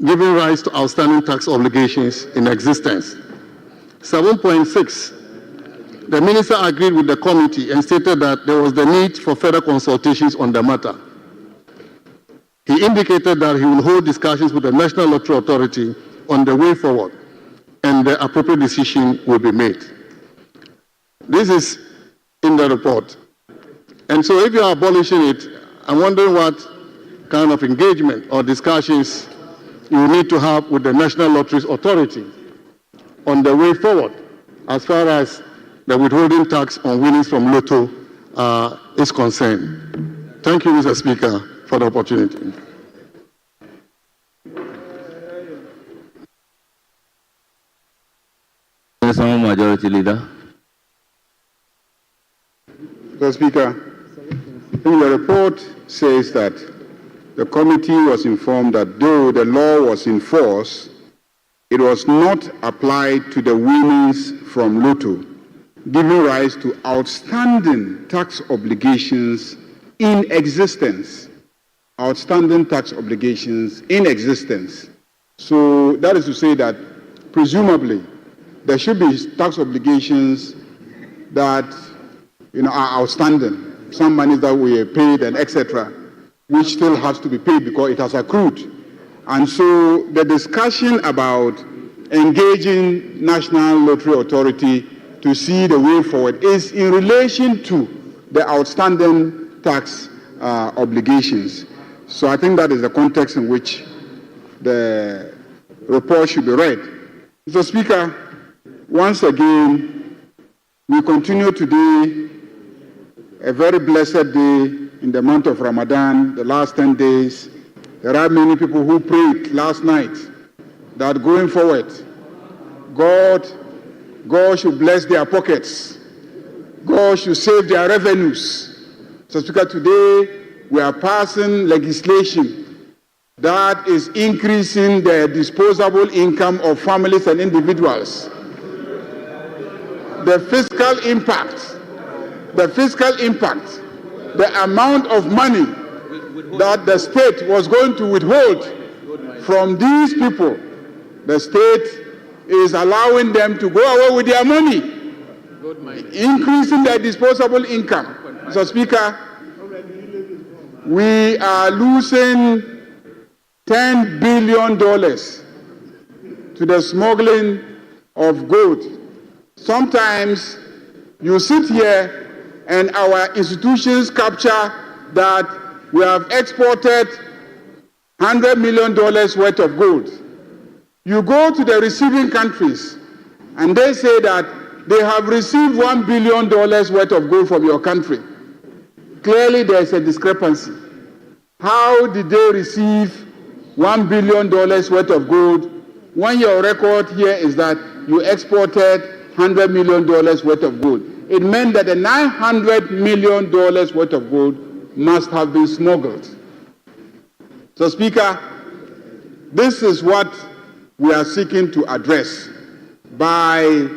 giving rise to outstanding tax obligations in existence. 7.6. The Minister agreed with the committee and stated that there was the need for further consultations on the matter. He indicated that he will hold discussions with the National Lottery Authority on the way forward, and the appropriate decision will be made. This is in the report. And so if you are abolishing it, I'm wondering what kind of engagement or discussions you need to have with the National Lotteries Authority on the way forward as far as the withholding tax on winnings from Lotto is concerned. Thank you, Mr. Speaker, for the opportunity. Majority Leader. Mr. Speaker, the report says that the committee was informed that though the law was in force, it was not applied to the winnings from Lotto, giving rise to outstanding tax obligations in existence. Outstanding tax obligations in existence. So that is to say that presumably there should be tax obligations that are outstanding, some money that we paid and etc., which still has to be paid because it has accrued. And so the discussion about engaging National Lottery Authority to see the way forward is in relation to the outstanding tax obligations. So I think that is the context in which the report should be read. Mr. Speaker, once again, we continue today a very blessed day in the month of Ramadan, the last 10 days. There are many people who prayed last night that going forward, God should bless their pockets. God should save their revenues. So, Speaker, today we are passing legislation that is increasing the disposable income of families and individuals. The fiscal impact, the amount of money that the state was going to withhold from these people, the state is allowing them to go away with their money, increasing their disposable income. So, Speaker, we are losing $10 billion to the smuggling of gold. Sometimes you sit here and our institutions capture that we have exported $100 million worth of gold. You go to the receiving countries and they say that they have received $1 billion worth of gold from your country. Clearly there is a discrepancy. How did they receive $1 billion worth of gold when your record here is that you exported $100 million worth of gold? It meant that the $900 million worth of gold must have been smuggled. So, Speaker, this is what we are seeking to address by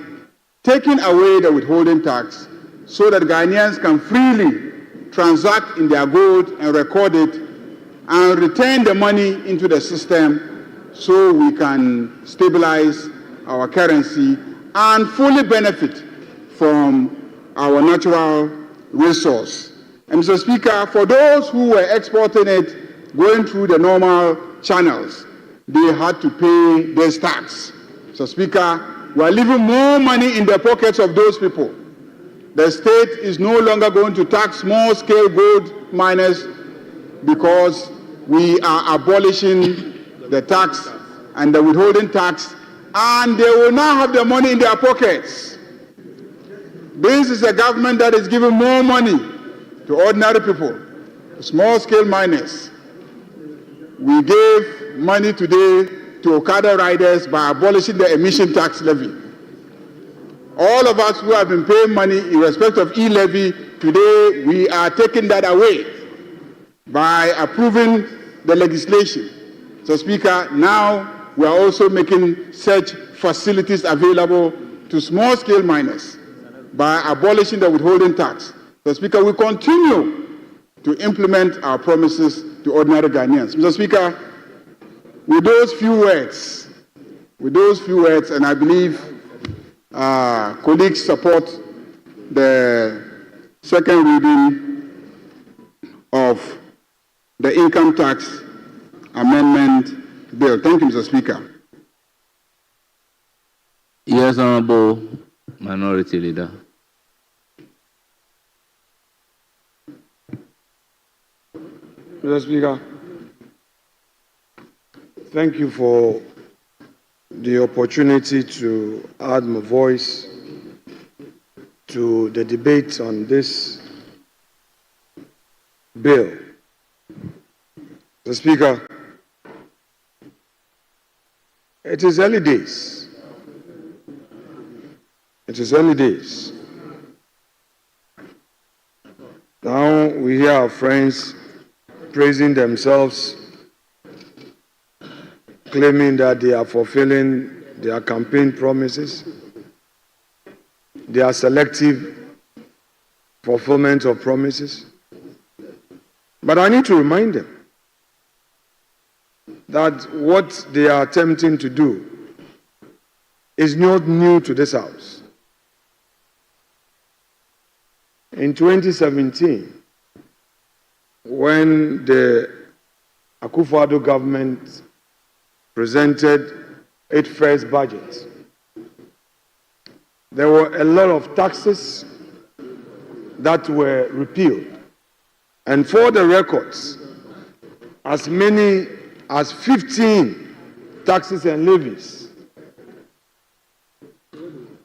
taking away the withholding tax so that Ghanaians can freely transact in their gold and record it and return the money into the system so we can stabilize our currency and fully benefit from our natural resource. And Mr. Speaker, for those who were exporting it going through the normal channels, they had to pay this tax. So, Speaker, we are leaving more money in the pockets of those people. The state is no longer going to tax small-scale gold miners because we are abolishing the tax and the withholding tax, and they will now have the money in their pockets. This is a government that is giving more money to ordinary people, small-scale miners. We gave money today to Okada riders by abolishing the emission tax levy. All of us who have been paying money in respect of E-Levy, today we are taking that away by approving the legislation. So, Speaker, now we are also making such facilities available to small-scale miners by abolishing the withholding tax. So, Speaker, we continue to implement our promises to ordinary Ghanaians. Mr. Speaker, with those few words, and I believe colleagues support the second reading of the income tax amendment bill. Thank you, Mr. Speaker. Yes, Honorable Minority Leader. Mr. Speaker, thank you for the opportunity to add my voice to the debate on this bill. Mr. Speaker, it is early days. It is early days. Now we hear our friends praising themselves, claiming that they are fulfilling their campaign promises. They are selective fulfillment of promises. But I need to remind them that what they are attempting to do is not new to this House. In 2017, when the Akufo-Addo government presented its first budget, there were a lot of taxes that were repealed. And for the records, as many as 15 taxes and levies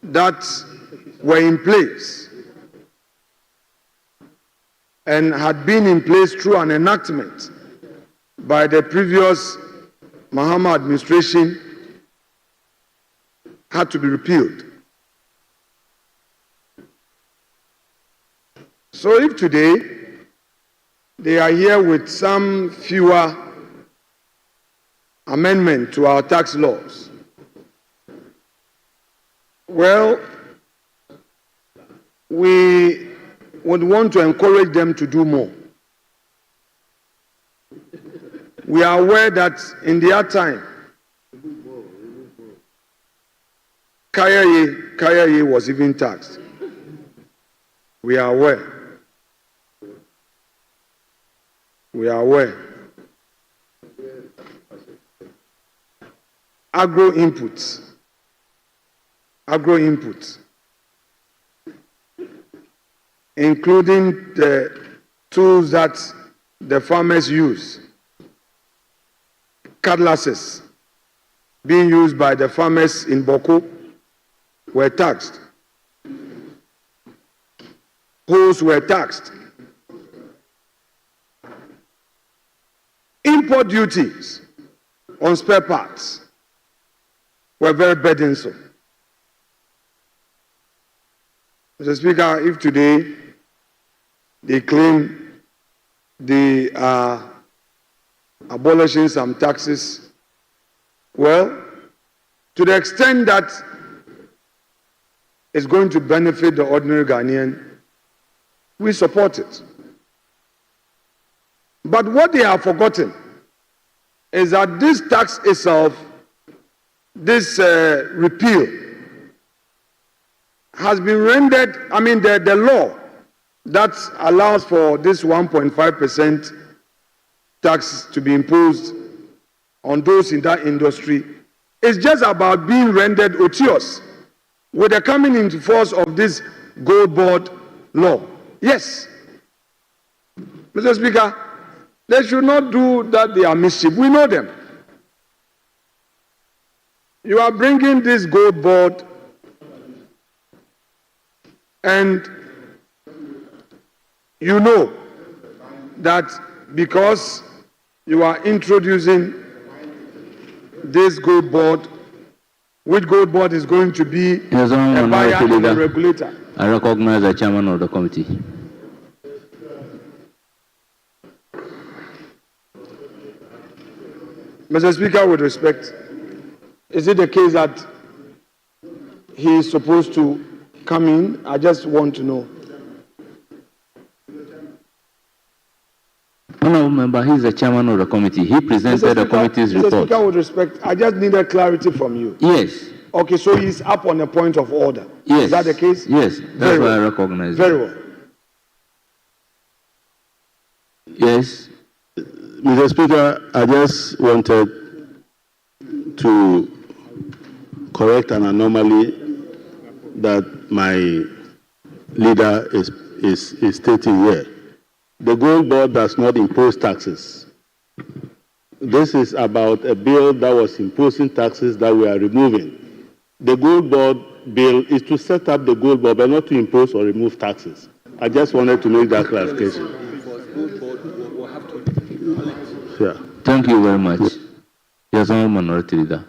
that were in place and had been in place through an enactment by the previous Mahama administration had to be repealed. So if today they are here with some fewer amendments to our tax laws, well, we would want to encourage them to do more. We are aware that in their time, Kayaye was even taxed. We are aware. We are aware. Agro inputs, including the tools that the farmers use, cutlasses being used by the farmers in Boko were taxed. Hoes were taxed. Import duties on spare parts were very burdensome. Mr. Speaker, if today they claim they are abolishing some taxes, well, to the extent that it's going to benefit the ordinary Ghanaian, we support it. But what they have forgotten is that this tax itself, this repeal, has been rendered, the law that allows for this 1.5% tax to be imposed on those in that industry is just about being rendered odious with the coming into force of this gold board law. Yes. Mr. Speaker, they should not do that. They are mischief. We know them. You are bringing this gold board, and you know that because you are introducing this gold board, which gold board is going to be a buyer and a regulator. I recognize the chairman of the committee. Mr. Speaker, with respect, is it the case that he is supposed to come in? I just want to know. Honourable member, he is the chairman of the committee. He presented the committee's report. Mr. Speaker, with respect, I just needed clarity from you. Yes. Okay, so he's up on a point of order. Yes. Is that the case? Yes, that's why I recognize it. Very well. Yes. Mr. Speaker, I just wanted to correct an anomaly that my leader is stating here. The Gold Board does not impose taxes. This is about a bill that was imposing taxes that we are removing. The Gold Board bill is to set up the Gold Board, but not to impose or remove taxes. I just wanted to make that clarification. Yeah. Thank you very much. Yes, I'm Minority Leader.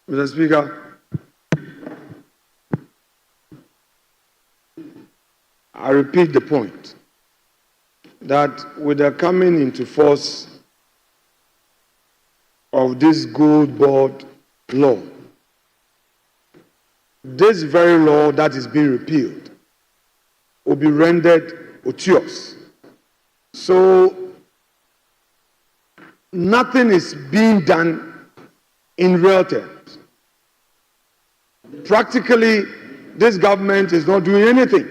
Mr. Speaker, I repeat the point that with the coming into force of this Gold Board law, this very law that is being repealed will be rendered odious. So nothing is being done in real terms. Practically, this government is not doing anything.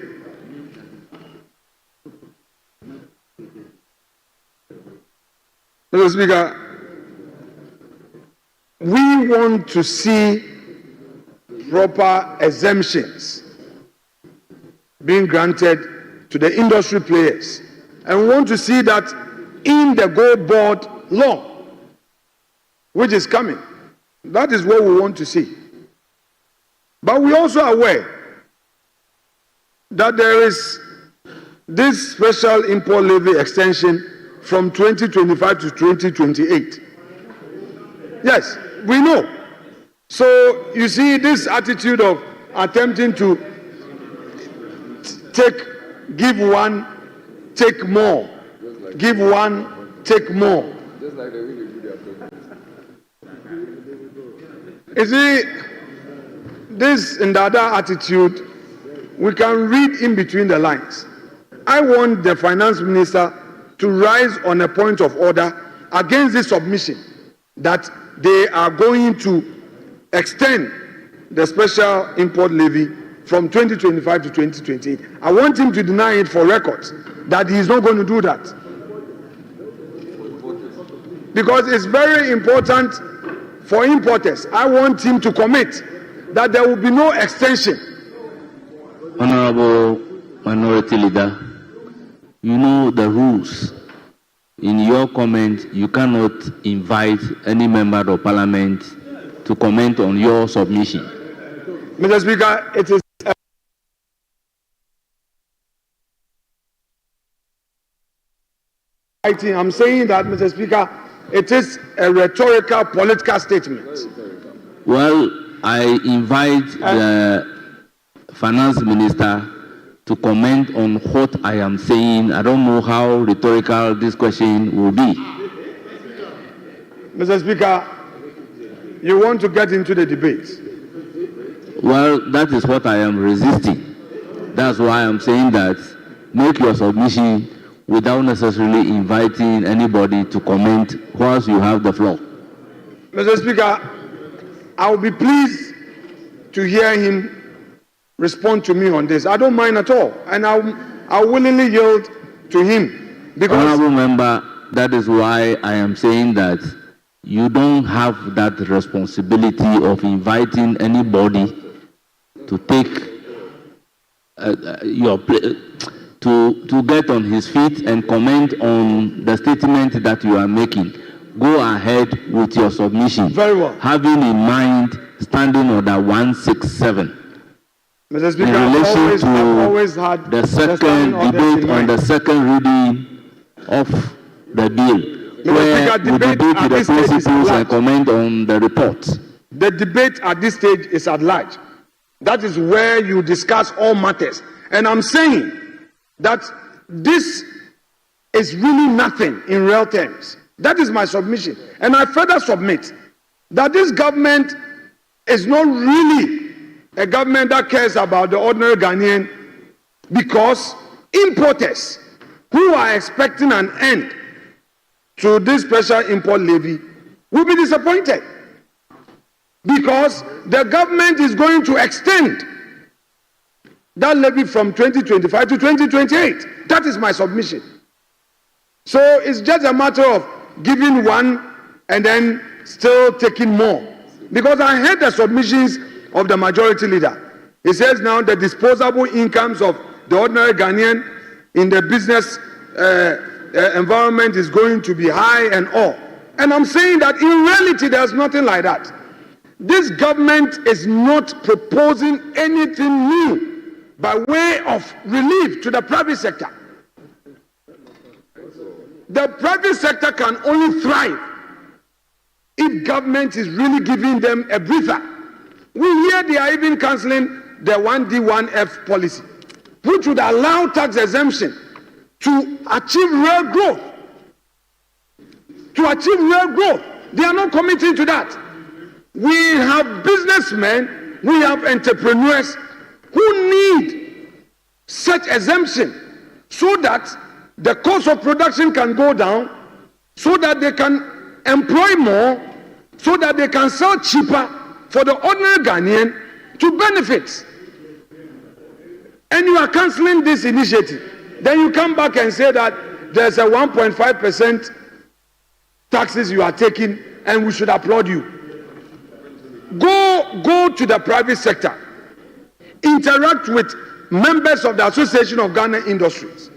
Mr. Speaker, we want to see proper exemptions being granted to the industry players, and we want to see that in the Gold Board law, which is coming. That is what we want to see. But we also are aware that there is this special import levy extension from 2025 to 2028. Yes, we know. So you see this attitude of attempting to give one, take more, give one, take more. Just like the way they do their program. You see, this and the other attitude, we can read in between the lines. I want the finance minister to rise on a point of order against this submission that they are going to extend the special import levy from 2025 to 2028. I want him to deny it for records that he is not going to do that. Because it's very important for importers. I want him to commit that there will be no extension. Honorable Minority Leader, you know the rules. In your comment, you cannot invite any member of parliament to comment on your submission. Mr. Speaker, it is I'm saying that, Mr. Speaker, it is a rhetorical political statement. Well, I invite the finance minister to comment on what I am saying. I don't know how rhetorical this question will be. Mr. Speaker, you want to get into the debate? Well, that is what I am resisting. That's why I'm saying that make your submission without necessarily inviting anybody to comment whilst you have the floor. Mr. Speaker, I will be pleased to hear him respond to me on this. I don't mind at all, and I'll willingly yield to him. Because Honourable Member, that is why I am saying that you don't have that responsibility of inviting anybody to take to get on his feet and comment on the statement that you are making. Go ahead with your submission. Very well. Having in mind Standing Order 167. Mr. Speaker, in relation I've always had the second debate on the second reading of the bill, where we debate with the principles and comment on the report. The debate at this stage is at large. That is where you discuss all matters. And I'm saying that this is really nothing in real terms. That is my submission. And I further submit that this government is not really a government that cares about the ordinary Ghanaian, because importers who are expecting an end to this special import levy will be disappointed, because the government is going to extend that levy from 2025 to 2028. That is my submission. So it's just a matter of giving one and then still taking more. Because I heard the submissions of the majority leader. He says now the disposable incomes of the ordinary Ghanaian in the business environment is going to be high and all. And I'm saying that in reality, there's nothing like that. This government is not proposing anything new by way of relief to the private sector. The private sector can only thrive if government is really giving them a breather. We hear they are even cancelling the 1D1F policy, which would allow tax exemption to achieve real growth. To achieve real growth. They are not committing to that. We have businessmen, we have entrepreneurs who need such exemption so that the cost of production can go down, so that they can employ more, so that they can sell cheaper for the ordinary Ghanaian to benefit. And you are cancelling this initiative. Then you come back and say that there's a 1.5% taxes you are taking and we should applaud you. Go to the private sector. Interact with members of the Association of Ghana Industries.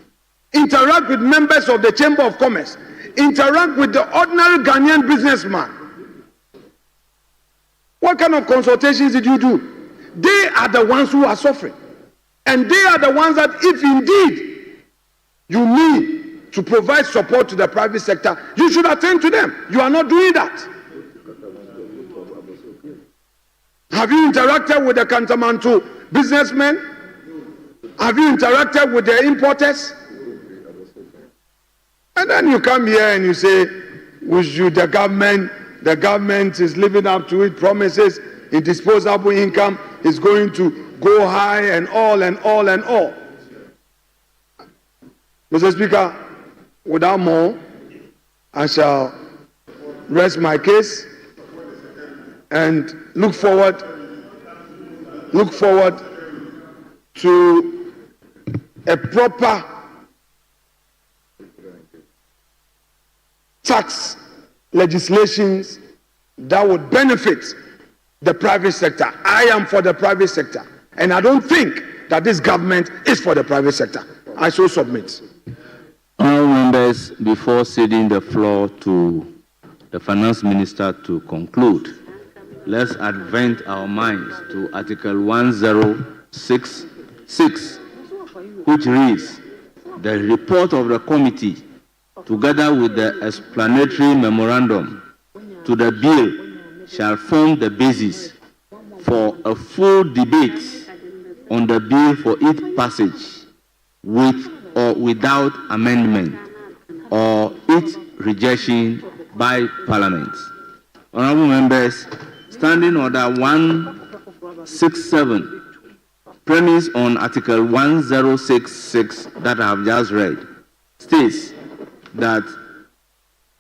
Interact with members of the Chamber of Commerce. Interact with the ordinary Ghanaian businessman. What kind of consultations did you do? They are the ones who are suffering. And they are the ones that if indeed you need to provide support to the private sector, you should attend to them. You are not doing that. Have you interacted with the Kantamanto businessmen? Have you interacted with the importers? And then you come here and you say, the government is living up to its promises, its disposable income is going to go high and all and all and all. Mr. Speaker, without more, I shall rest my case and look forward to a proper tax legislations that would benefit the private sector. I am for the private sector, and I don't think that this government is for the private sector. I so submit. Honourable members, before ceding the floor to the Finance Minister to conclude, let's advent our minds to Article 1066, which reads, the report of the committee, together with the explanatory memorandum to the bill, shall form the basis for a full debate on the bill for its passage, with or without amendment, or its rejection by Parliament. Honourable members, Standing Order 167, premise on Article 1066 that I have just read, states that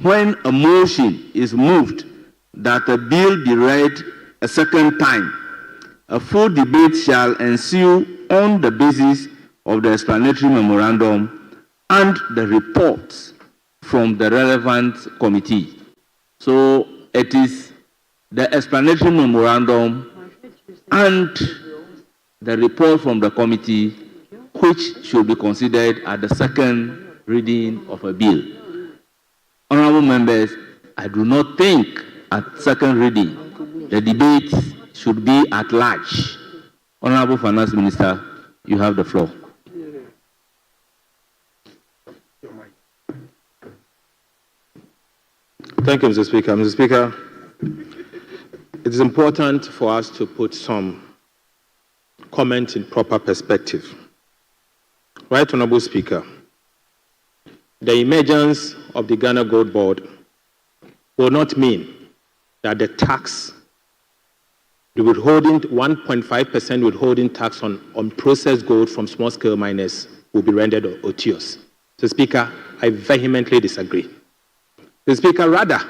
when a motion is moved that a bill be read a second time, a full debate shall ensue on the basis of the explanatory memorandum and the reports from the relevant committee. So it is the explanatory memorandum and the report from the committee which should be considered at the second reading of a bill. Honourable members, I do not think at second reading the debate should be at large. Honourable Finance Minister, you have the floor. Thank you, Mr. Speaker. Mr. Speaker, it is important for us to put some comment in proper perspective. Right, Honourable Speaker, the emergence of the Ghana Gold Board will not mean that the tax, the withholding, 1.5% withholding tax on processed gold from small-scale miners will be rendered odious. Mr. Speaker, I vehemently disagree. Mr. Speaker, rather,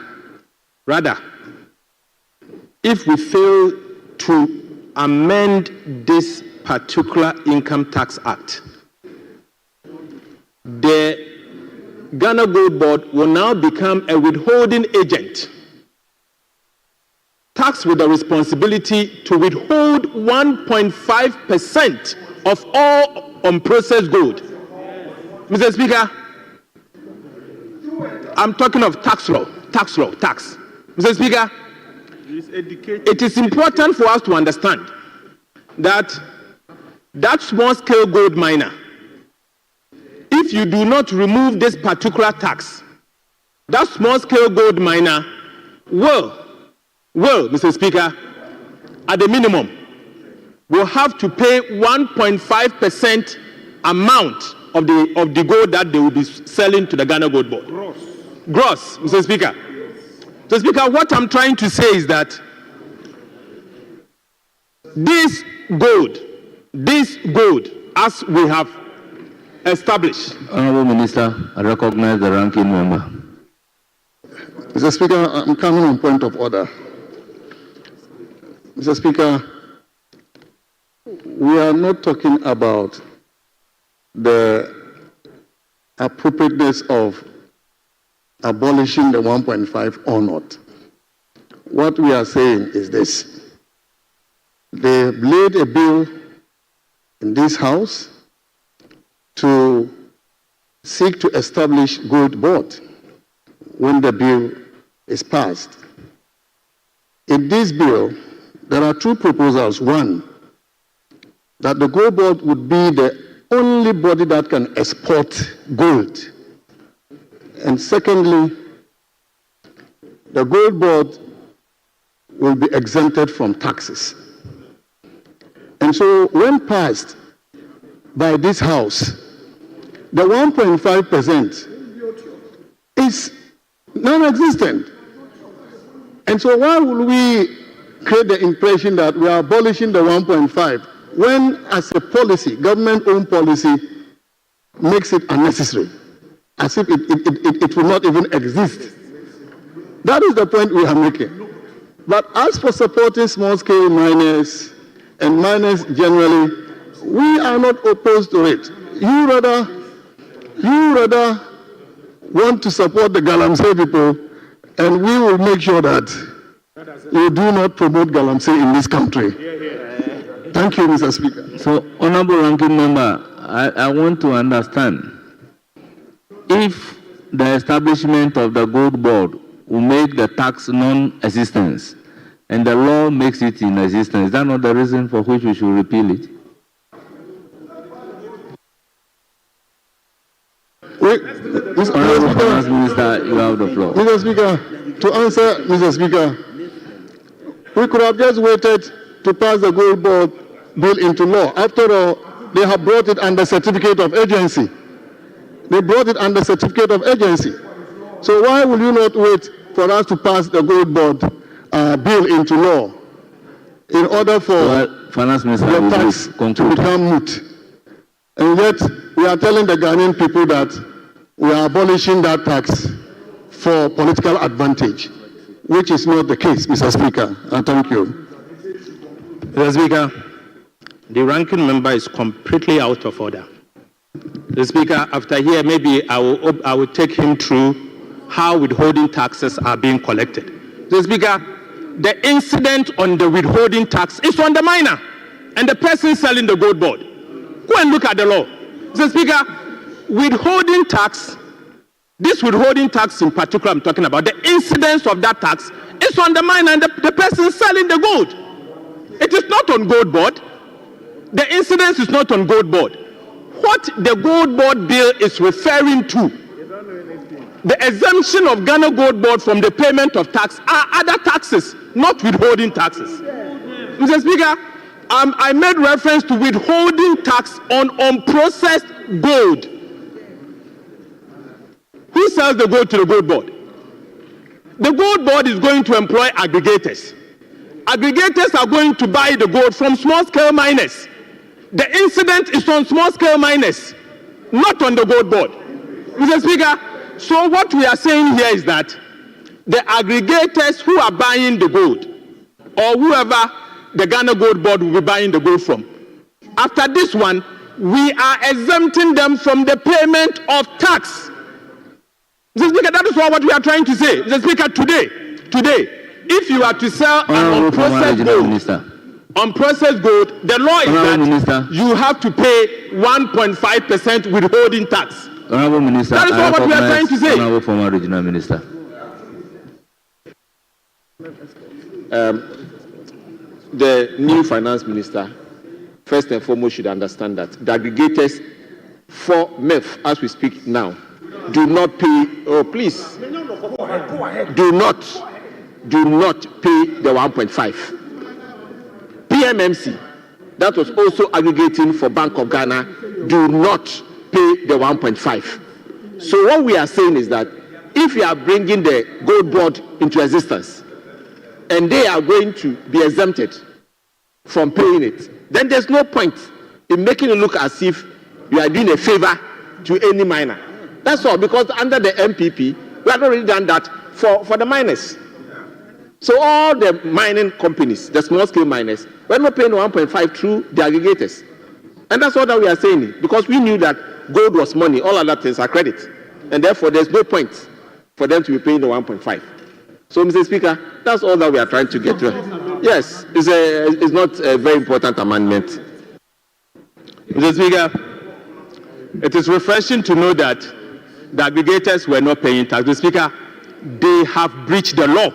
if we fail to amend this particular Income Tax Act, the Ghana Gold Board will now become a withholding agent, tasked with the responsibility to withhold 1.5% of all unprocessed gold. Mr. Speaker, I'm talking of tax law. Mr. Speaker, it is important for us to understand that small-scale gold miner, if you do not remove this particular tax, that small-scale gold miner will, Mr. Speaker, at the minimum, will have to pay 1.5% amount of the gold that they will be selling to the Ghana Gold Board. Gross, Mr. Speaker. Mr. Speaker, what I'm trying to say is that this gold, as we have established. Honourable Minister, I recognize the ranking member. Mr. Speaker, I'm coming on point of order. Mr. Speaker, we are not talking about the appropriateness of abolishing the 1.5 or not. What we are saying is this. They laid a bill in this House to seek to establish Gold Board when the bill is passed. In this bill, there are two proposals. One, that the Gold Board would be the only body that can export gold. And secondly, the Gold Board will be exempted from taxes. And so when passed by this House, the 1.5% is non-existent. And so why would we create the impression that we are abolishing the 1.5 when, as a policy, government-owned policy, makes it unnecessary, as if it will not even exist? That is the point we are making. But as for supporting small-scale miners and miners generally, we are not opposed to it. You rather want to support the Galamsey people, and we will make sure that you do not promote Galamsey in this country. Thank you, Mr. Speaker. So, Honourable Ranking Member, I want to understand if the establishment of the Gold Board will make the tax non-existence and the law makes it in existence, is that not the reason for which we should repeal it? Mr. Finance Minister, you have the floor. Mr. Speaker, to answer, Mr. Speaker, we could have just waited to pass the Gold Board bill into law. After all, they have brought it under certificate of agency. So why will you not wait for us to pass the Gold Board bill into law in order for Finance Minister, the tax to become moot? And yet, we are telling the Ghanaian people that we are abolishing that tax for political advantage, which is not the case, Mr. Speaker. Thank you. Mr. Speaker, the ranking member is completely out of order. The Speaker, after here, maybe I will take him through how withholding taxes are being collected. The Speaker, the incident on the withholding tax is on the miner and the person selling the Gold Board. Go and look at the law. Mr. Speaker, withholding tax, this withholding tax in particular I'm talking about, the incidence of that tax is on the miner and the person selling the gold. It is not on Gold Board. The incidence is not on Gold Board. What the Gold Board bill is referring to, the exemption of Ghana Gold Board from the payment of tax are other taxes, not withholding taxes. Mr. Speaker, I made reference to withholding tax on unprocessed gold. Who sells the gold to the Gold Board? The Gold Board is going to employ aggregators. Aggregators are going to buy the gold from small-scale miners. The incident is on small-scale miners, not on the Gold Board. Mr. Speaker, so what we are saying here is that the aggregators who are buying the gold, or whoever the Ghana Gold Board will be buying the gold from, after this one, we are exempting them from the payment of tax. Mr. Speaker, that is what we are trying to say. Mr. Speaker, today, if you are to sell an unprocessed gold, the law is that you have to pay 1.5% withholding tax. Honorable Minister, that is what we are trying to say. Honorable former Regional Minister. The new finance minister, first and foremost, should understand that the aggregators for MEF, as we speak now, do not pay. Oh, please, do not pay the 1.5. PMMC, that was also aggregating for Bank of Ghana, do not pay the 1.5. So what we are saying is that if you are bringing the gold board into existence and they are going to be exempted from paying it, then there's no point in making it look as if you are doing a favor to any miner. That's all, because under the MPP, we have already done that for the miners. So all the mining companies, the small-scale miners, we're not paying 1.5 through the aggregators. And that's all that we are saying, because we knew that gold was money, all other things are credit. And therefore, there's no point for them to be paying the 1.5. So, Mr. Speaker, that's all that we are trying to get to. Yes, it's not a very important amendment. Mr. Speaker, it is refreshing to know that the aggregators were not paying tax. Mr. Speaker, they have breached the law.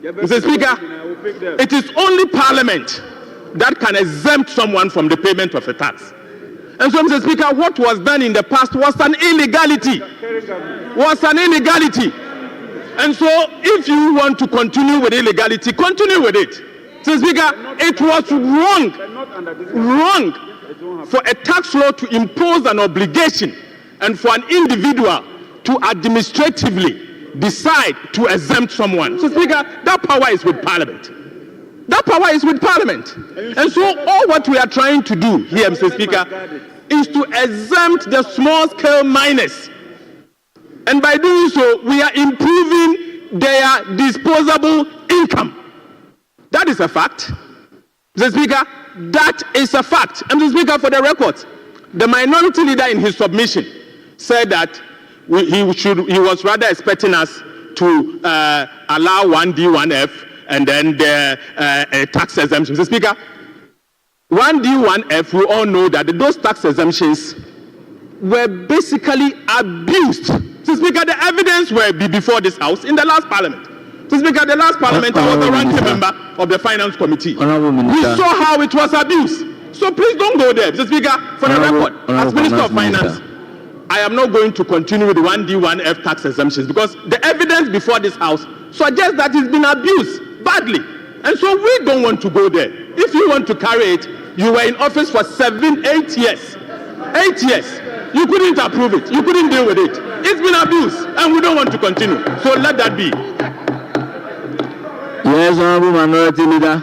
Mr. Speaker, it is only Parliament that can exempt someone from the payment of a tax. And so, Mr. Speaker, what was done in the past was an illegality. And so, if you want to continue with illegality, continue with it. Mr. Speaker, it was wrong for a tax law to impose an obligation and for an individual to administratively decide to exempt someone. So, Speaker, that power is with Parliament. And so all what we are trying to do here, Mr. Speaker, is to exempt the small-scale miners. And by doing so, we are improving their disposable income. That is a fact. Mr. Speaker, that is a fact. And Mr. Speaker, for the record, the minority leader in his submission said that he was rather expecting us to allow 1D, 1F, and then the tax exemptions. Mr. Speaker, 1D, 1F, we all know that those tax exemptions were basically abused. Mr. Speaker, the evidence will be before this House in the last Parliament. Mr. Speaker, the last Parliament, I was the ranking member of the Finance Committee. We saw how it was abused. So please don't go there. Mr. Speaker, for the record, as Minister of Finance, I am not going to continue with the 1D, 1F tax exemptions because the evidence before this House suggests that it's been abused badly. And so we don't want to go there. If you want to carry it, you were in office for 8 years. 8 years. You couldn't approve it. You couldn't deal with it. It's been abused, and we don't want to continue. So let that be. Yes, Honorable Minority Leader.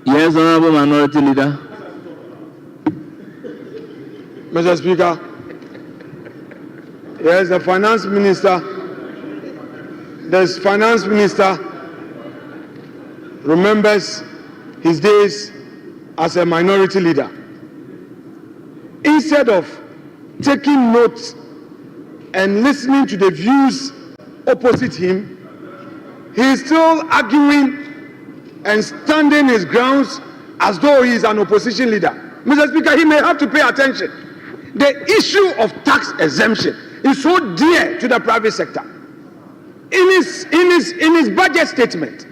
Yes, Honorable Minority Leader. Mr. Speaker, yes, the Finance Minister remembers his days as a minority leader. Instead of taking notes and listening to the views opposite him, he is still arguing and standing his grounds as though he is an opposition leader. Mr. Speaker, he may have to pay attention. The issue of tax exemption is so dear to the private sector. In his budget statement,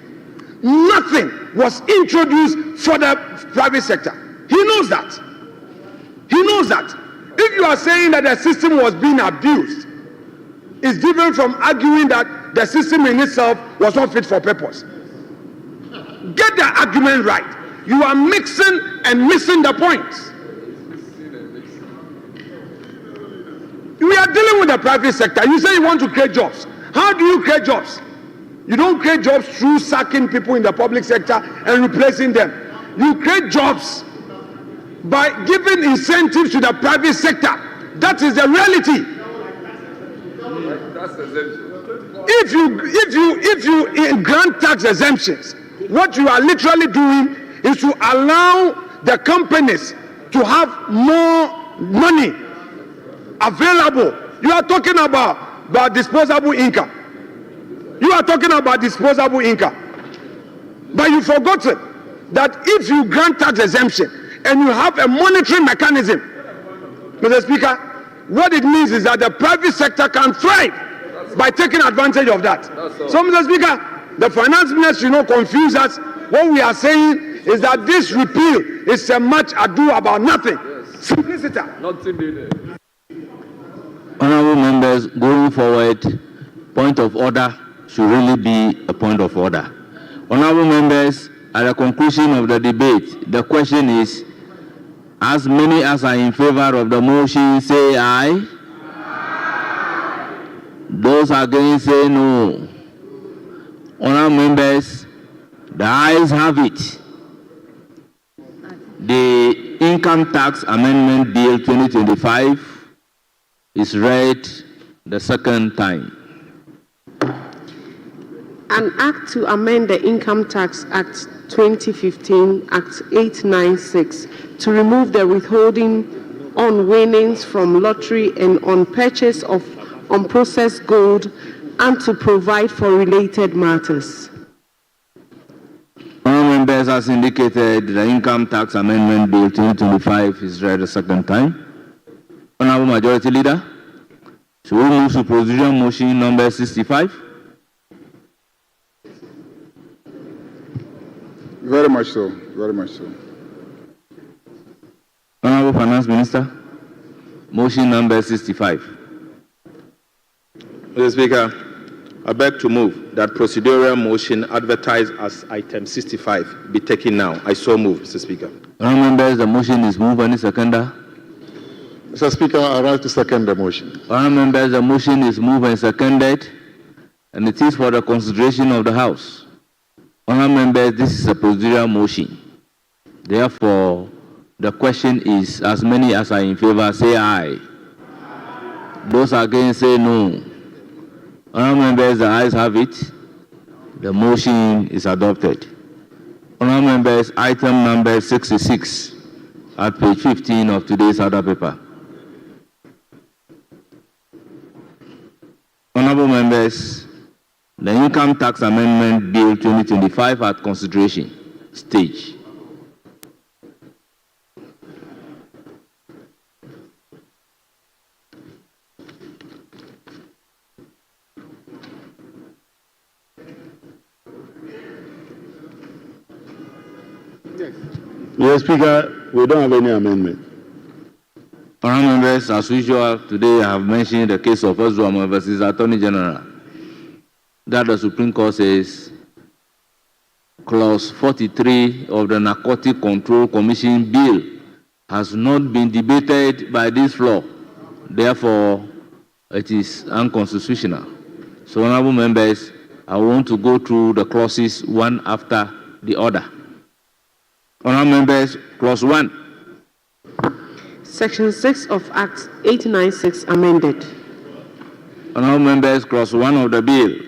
nothing was introduced for the private sector. He knows that. If you are saying that the system was being abused, it's different from arguing that the system in itself was not fit for purpose. Get the argument right. You are mixing and missing the points. We are dealing with the private sector. You say you want to create jobs. How do you create jobs? You don't create jobs through sacking people in the public sector and replacing them. You create jobs by giving incentives to the private sector. That is the reality. If you grant tax exemptions, what you are literally doing is to allow the companies to have more money available. You are talking about disposable income. You are talking about disposable income. But you forgotten that if you grant tax exemption and you have a monetary mechanism, Mr. Speaker, what it means is that the private sector can thrive by taking advantage of that. So, Mr. Speaker, the finance ministry should not confuse us. What we are saying is that this repeal is a much ado about nothing. Simplicity. Honorable members, going forward, point of order should really be a point of order. Honorable members, at the conclusion of the debate, the question is, as many as are in favor of the motion, say aye. Those against, say no. Honorable members, the ayes have it. The Income Tax Amendment Bill 2025 is read the second time. An act to amend the Income Tax Act 2015, Act 896, to remove the withholding on winnings from lottery and on purchase of unprocessed gold, and to provide for related matters. Honourable members, as indicated, the Income Tax Amendment Bill 2025 is read the second time. Honourable Majority Leader, should we move to procedural motion number 65? Very much so. Very much so. Honourable Finance Minister, motion number 65. Mr. Speaker, I beg to move that procedural motion advertised as item 65 be taken now. I so move, Mr. Speaker. Honourable members, the motion is moved. Any seconder? Mr. Speaker, I rise to second the motion. Honourable members, the motion is moved and seconded, and it is for the consideration of the House. Honourable members, this is a procedural motion. Therefore, the question is, as many as are in favour, say aye. Those against, say no. Honourable members, the ayes have it. The motion is adopted. Honourable members, item number 66 at page 15 of today's other paper. Honourable members, the Income Tax Amendment Bill 2025 at consideration stage. Mr. Speaker, we don't have any amendment. Honourable members, as usual, today I have mentioned the case of Newsroom versus Attorney General. That the Supreme Court says Clause 43 of the Narcotic Control Commission Bill has not been debated by this floor. Therefore, it is unconstitutional. So, honourable members, I want to go through the clauses one after the other. Honourable members, Clause 1. Section 6 of Act 896 amended. Honourable members, Clause 1 of the bill.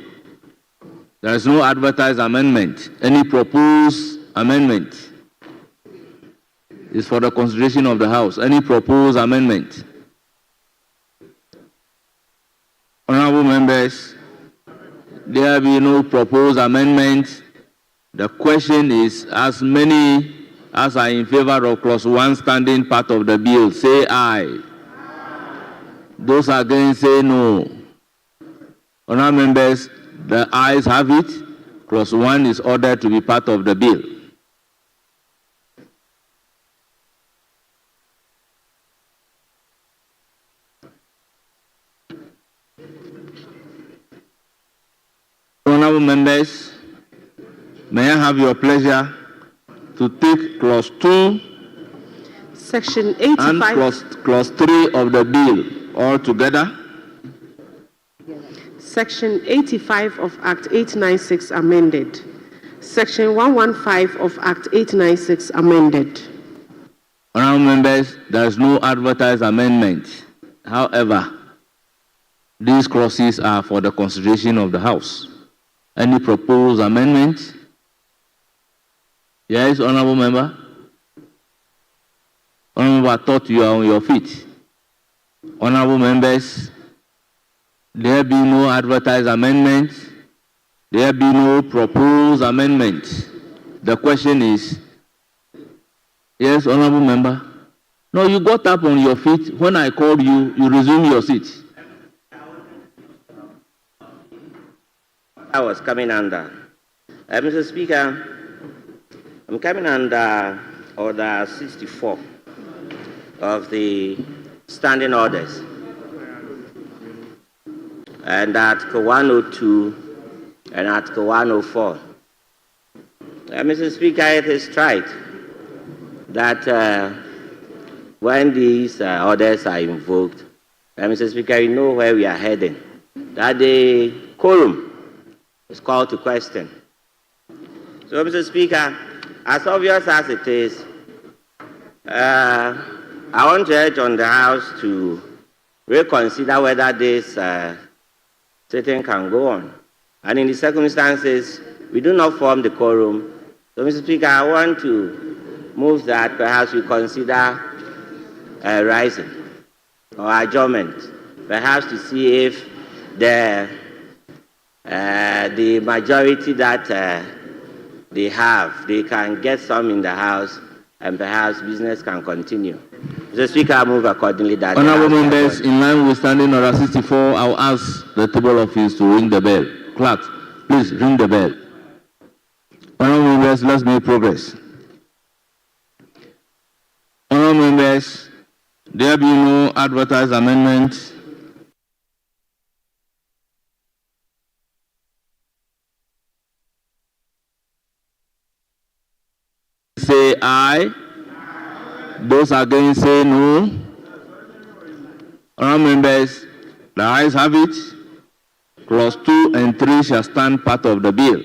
There is no advertised amendment. Any proposed amendment is for the consideration of the House. Any proposed amendment. Honourable members, there be no proposed amendment. The question is, as many as are in favour of Clause 1 standing part of the bill, say aye. Those against, say no. Honourable members, the ayes have it. Clause 1 is ordered to be part of the bill. Honourable members, may I have your pleasure to take Clause 2 Section 85 and clause 3 of the bill all together? Section 85 of Act 896 amended. Section 115 of Act 896 amended. Honourable members, there is no advertised amendment. However, these clauses are for the consideration of the House. Any proposed amendment? Yes, Honorable Member. Honorable Member, I thought you are on your feet. Honorable Members, there be no advertised amendment. There be no proposed amendment. The question is, yes, Honorable Member. No, you got up on your feet. When I called you, you resumed your seat. I was coming under. Mr. Speaker, I'm coming under Order 64 of the Standing Orders. And Article 102 and Article 104. Mr. Speaker, it is right that when these orders are invoked, Mr. Speaker, you know where we are heading, that the quorum is called to question. So, Mr. Speaker, as obvious as it is, I want to urge on the House to reconsider whether this sitting can go on. And in the circumstances, we do not form the quorum. So, Mr. Speaker, I want to move that perhaps we consider rising or adjournment, perhaps to see if the majority that they have, they can get some in the House, and perhaps business can continue. Mr. Speaker, I move accordingly that... Honorable Members, in line with Standing Order 64, I will ask the table office to ring the bell. Clerk, please ring the bell. Honorable Members, let's make progress. Honorable Members, there be no advertised amendment. Say aye. Those against say no. Honorable Members, the ayes have it. Clause 2 and 3 shall stand part of the bill.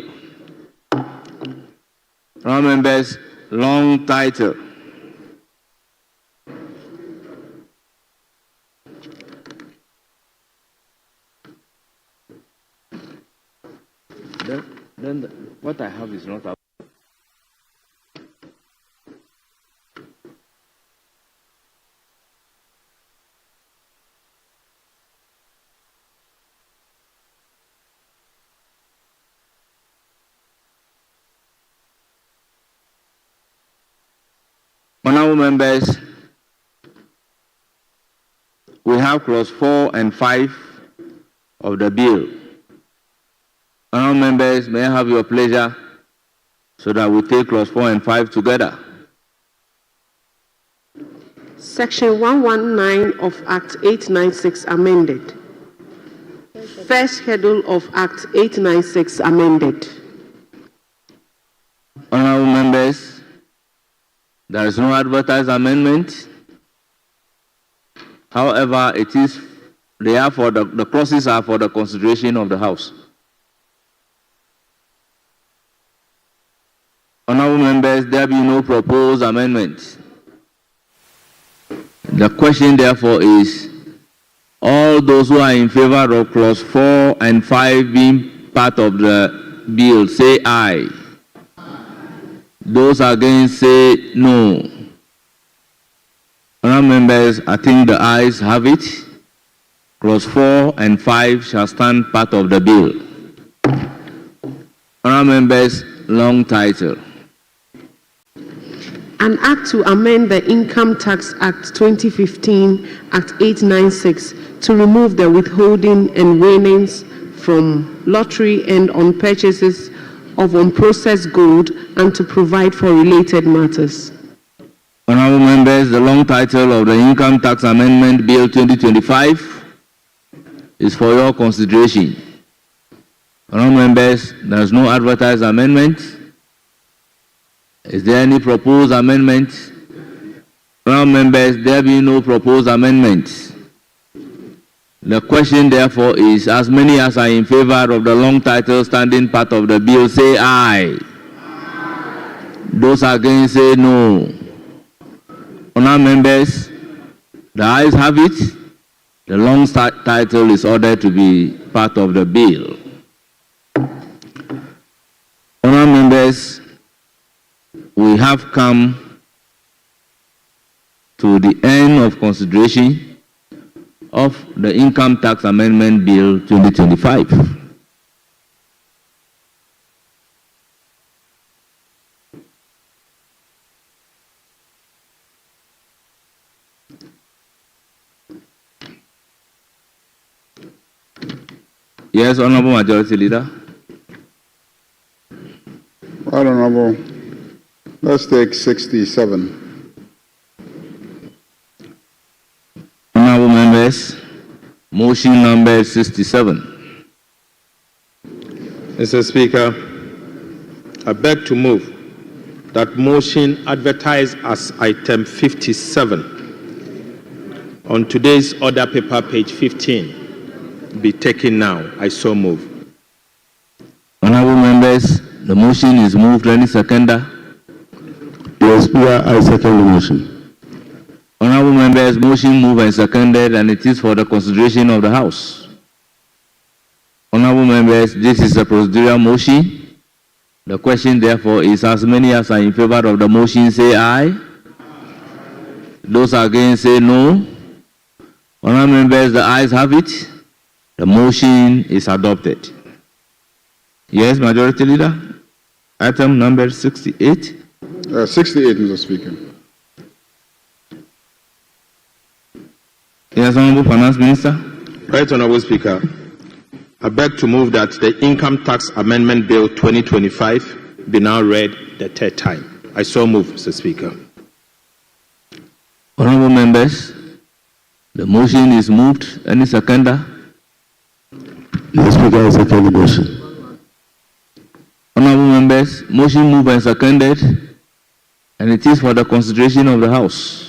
Honorable Members, long title. Then what I have is not up. Honorable Members, we have clause 4 and 5 of the bill. Honorable Members, may I have your pleasure so that we take clause 4 and 5 together. Section 119 of Act 896 amended. First schedule of Act 896 amended. Honorable Members, there is no advertised amendment. However, it is there for the clauses are for the consideration of the House. Honorable Members, there be no proposed amendment. The question, therefore, is all those who are in favor of clause 4 and 5 being part of the bill, say aye. Those against say no. Honorable Members, I think the ayes have it. Clause 4 and 5 shall stand part of the bill. Honorable Members, long title. An act to amend the Income Tax Act 2015, Act 896, to remove the withholding and reignings from lottery and on purchases of unprocessed gold and to provide for related matters. Honorable Members, the long title of the Income Tax Amendment Bill 2025 is for your consideration. Honorable Members, there is no advertised amendment. Is there any proposed amendment? Honorable Members, there be no proposed amendment. The question, therefore, is as many as are in favor of the long title standing part of the bill, say aye. Those against say no. Honorable Members, the ayes have it. The long title is ordered to be part of the bill. Honorable Members, we have come to the end of consideration of the Income Tax Amendment Bill 2025. Yes, Honorable Majority Leader. Right, Honorable. Let's take 67. Honorable members, motion number 67. Mr. Speaker, I beg to move that motion advertised as item 57 on today's order paper, page 15, be taken now. I so move. Honorable members, the motion is moved. Any seconder? Yes, Speaker, I second the motion. Honorable members, motion moved and seconded, and it is for the consideration of the House. Honorable members, this is a procedural motion. The question, therefore, is as many as are in favor of the motion say aye. Those against say no. Honorable members, the ayes have it. The motion is adopted. Yes, Majority Leader. Item number 68. 68, Mr. Speaker. Yes, Honorable Finance Minister. Right, Honorable Speaker. I beg to move that the Income Tax Amendment Bill 2025 be now read the third time. I so move, Mr. Speaker. Honorable members, the motion is moved. Any seconder? Yes, Speaker, I second the motion. Honorable members, motion moved and seconded, and it is for the consideration of the House.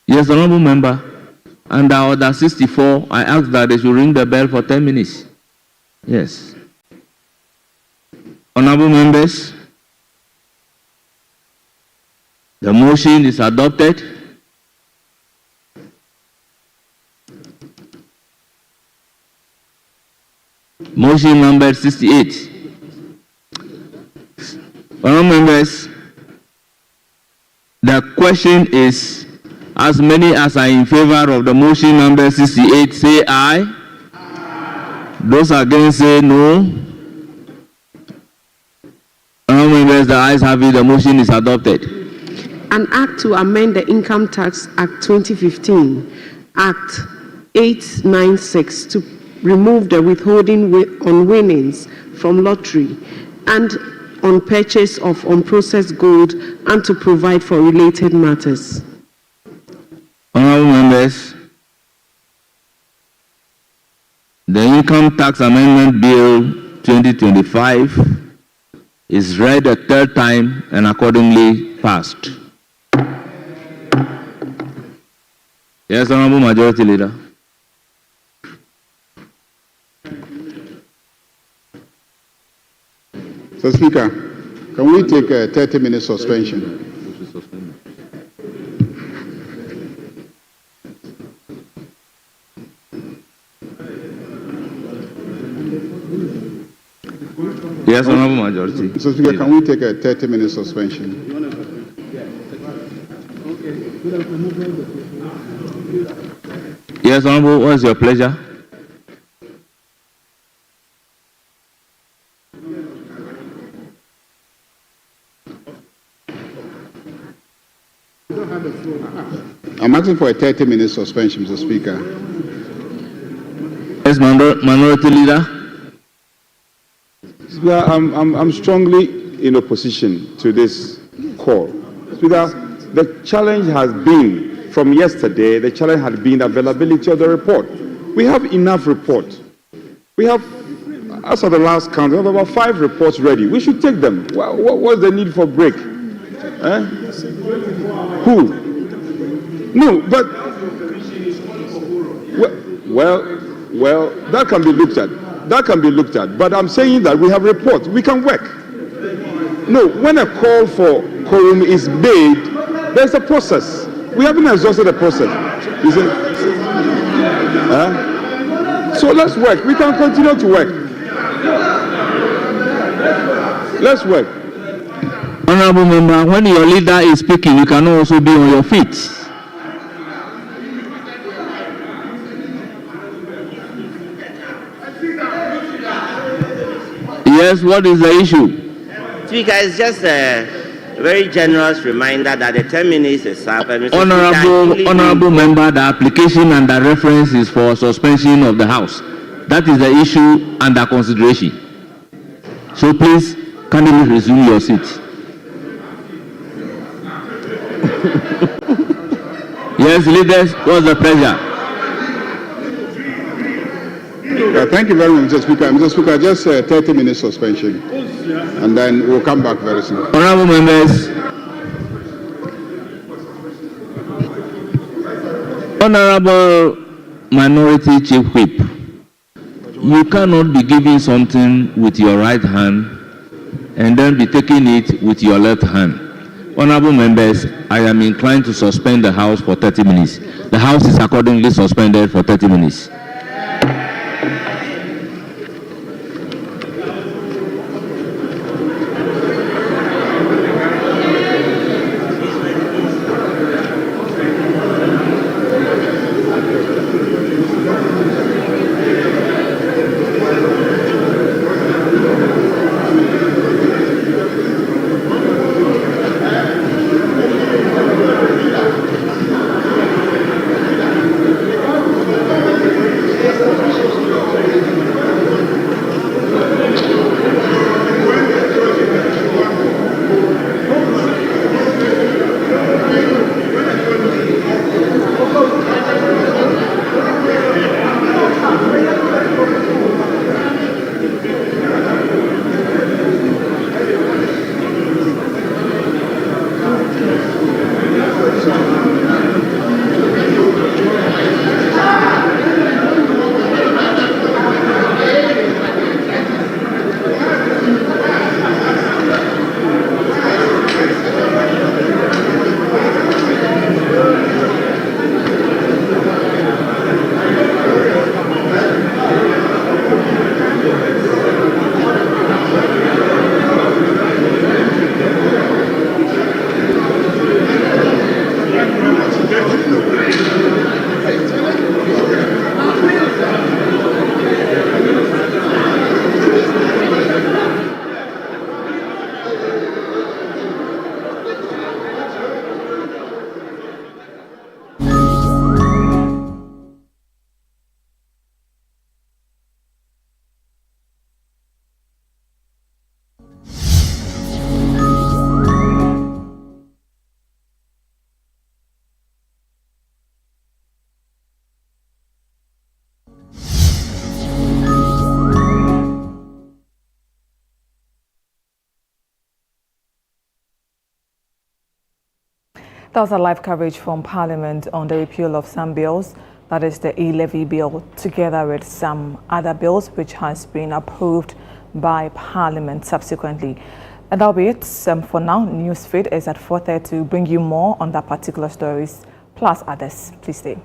Yes, Honorable Member, under Order 64, I ask that they should ring the bell for 10 minutes. Yes. Honorable members, the motion is adopted. Motion number 68. Honorable members, the question is, as many as are in favor of the motion number 68 say aye. Those against say no. Honorable members, the ayes have it. The motion is adopted. An act to amend the Income Tax Act 2015, Act 896, to remove the withholding on winnings from lottery and on purchase of unprocessed gold and to provide for related matters. Honorable members, the Income Tax Amendment Bill 2025 is read a third time and accordingly passed. Yes, Honorable Majority Leader. So, Speaker, can we take a 30-minute suspension? Yes, Honorable Majority. So, Speaker, can we take a 30-minute suspension? Yes, Honorable, what is your pleasure? I'm asking for a 30-minute suspension, Mr. Speaker. Yes, Minority Leader. Speaker, I'm strongly in opposition to this call. Speaker, the challenge has been, from yesterday, the challenge had been availability of the report. We have enough reports. We have, as of the last count, we have about 5 reports ready. We should take them. What's the need for break? Who? No, but well, that can be looked at. That can be looked at. But I'm saying that we have reports. We can work. No, when a call for quorum is made, there's a process. We haven't exhausted the process. You see? So let's work. We can continue to work. Let's work. Honorable member, when your leader is speaking, you can also be on your feet. Yes, what is the issue? Speaker, it's just a very generous reminder that the 10 minutes is up. Honorable member, the application and the reference is for suspension of the House. That is the issue under consideration. So please, kindly resume your seat. Yes, leaders, what's the pleasure? Thank you very much, Mr. Speaker. Mr. Speaker, just 30 minutes suspension, and then we'll come back very soon. Honorable members, Honorable Minority Chief Whip, you cannot be giving something with your right hand and then be taking it with your left hand. Honorable members, I am inclined to suspend the House for 30 minutes. The House is accordingly suspended for 30 minutes. That was a live coverage from Parliament on the repeal of some bills, that is the E-Levy bill, together with some other bills which has been approved by Parliament subsequently. And that'll be it for now. Newsfeed is at 4:30 to bring you more on that particular stories, plus others. Please stay.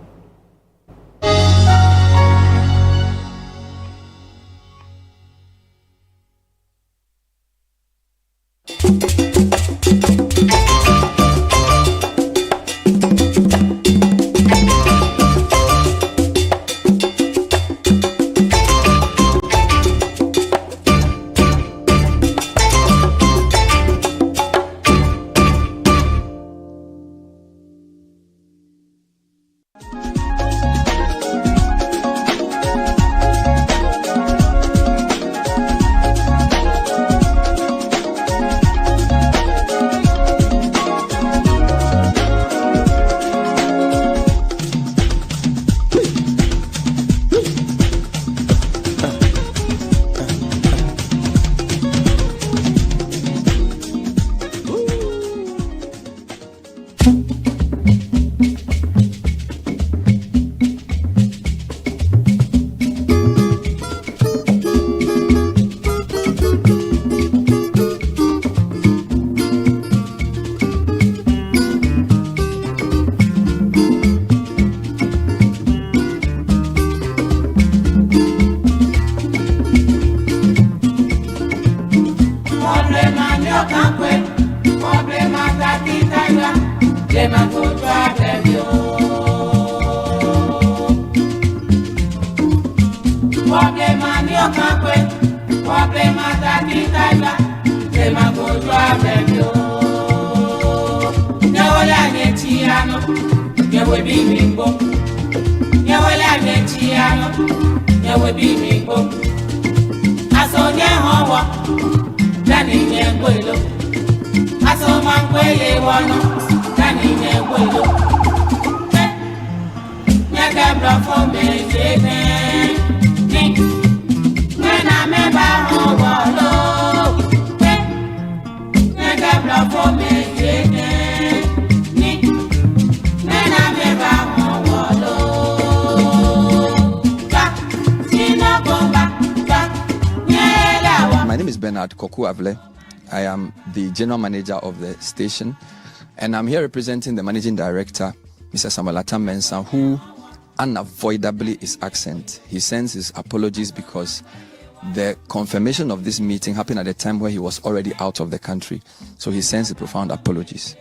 I am the general manager of the station, and I'm here representing the managing director, Mr. Samalata Mensah, who unavoidably is absent. He sends his apologies because the confirmation of this meeting happened at a time where he was already out of the country. So he sends his profound apologies.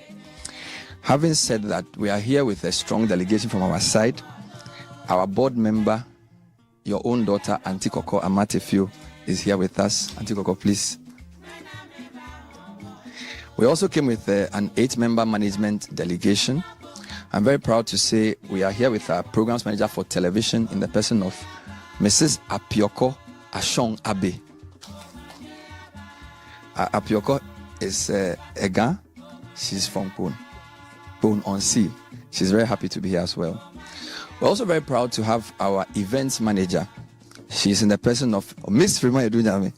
Having said that, we are here with a strong delegation from our side. Our board member, your own daughter, Auntie Koko Amatefio, is here with us. Auntie Koko, please. We also came with an 8-member management delegation. I'm very proud to say we are here with our programs manager for television in the person of Mrs. Apioko Ashong Abe. Apioko is a Ga. She's from Pone on Sea. She's very happy to be here as well. We're also very proud to have our events manager. She's in the person of Miss Frima Edunami.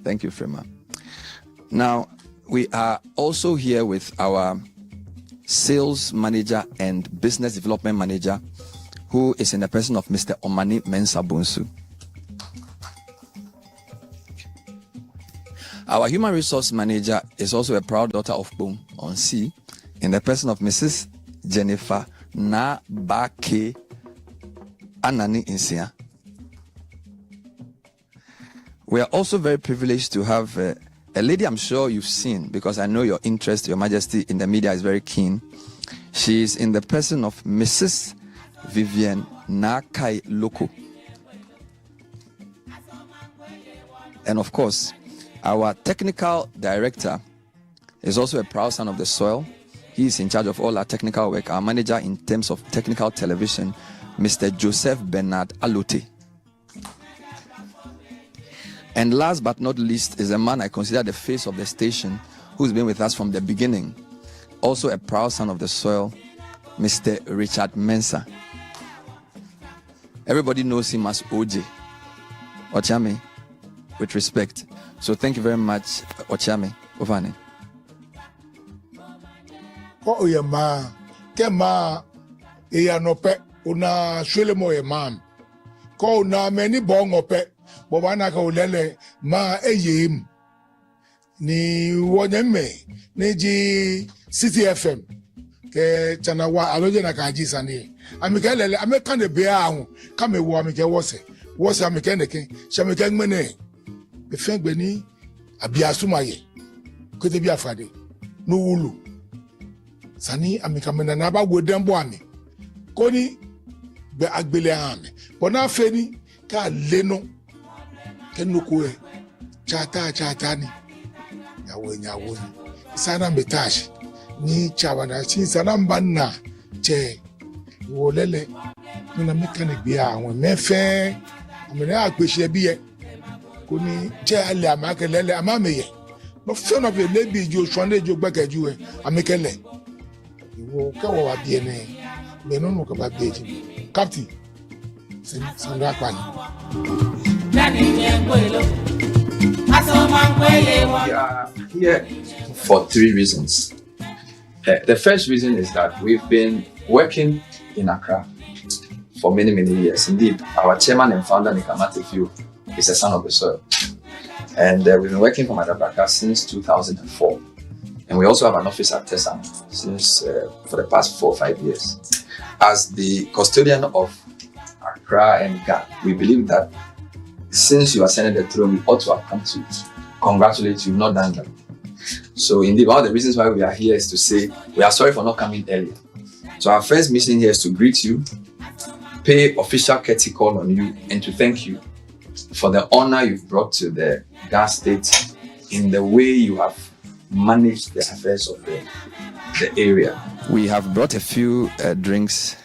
Thank you, Frima. Now, we are also here with our sales manager and business development manager, who is in the person of Mr. Omani Mensah Bunsu. Our human resource manager is also a proud daughter of Boom on Sea, in the person of Mrs. Jennifer Nabake Anani Insia. We are also very privileged to have a lady I'm sure you've seen, because I know your interest, Your Majesty, in the media is very keen. She is in the person of Mrs. Vivian Nakai Loko. And of course, our technical director is also a proud son of the soil. He is in charge of all our technical work. Our manager in terms of technical television, Mr. Joseph Bernard Alote. And last but not least is a man I consider the face of the station, who's been with us from the beginning. Also a proud son of the soil, Mr. Richard Mensah. Everybody knows him as OJ, Ochame, with respect. So thank you very much, Ochame. Ovane. Oh, yeah, ma. Kema, iya no pe, una shwele mo ye mam. Ko una meni bong ope. Bobana ka ulele ma eyem ni wonyeme ni ji City FM ke chanawa aloje na ka ji sani amikele ameka ne be ahun ka me wo amike wose amike neke shamike ngmene be fengbe ni abiasumaye ko te bi afade no wulu sani amika mena na ba godembo ami ko ni be agbele ame bona feni ka leno kenukue chata ni yawo sana metashi ni chawana chi sana mbanna che wolele na mechanic bia awon mefe amene agbese biye ko ni che ale amakelele amameye no fe no be lebi jo swande jo gbakeju e amekele iwo kawo wa bi ene me no ka ba beji captain sandra kwani. We are here for 3 reasons. The first reason is that we've been working in Accra for many years. Indeed, our chairman and founder, Nikamatefio, is a son of the soil. And we've been working for Madagascar since 2004. And we also have an office at Tesam since for the past 4 or 5 years. As the custodian of Accra and Ghana, we believe that since you ascended the throne, we ought to have come to congratulate you, not done that. So indeed, one of the reasons why we are here is to say we are sorry for not coming earlier. So our first mission here is to greet you, pay official courtesy call on you, and to thank you for the honor you've brought to the gas state in the way you have managed the affairs of the area. We have brought a few drinks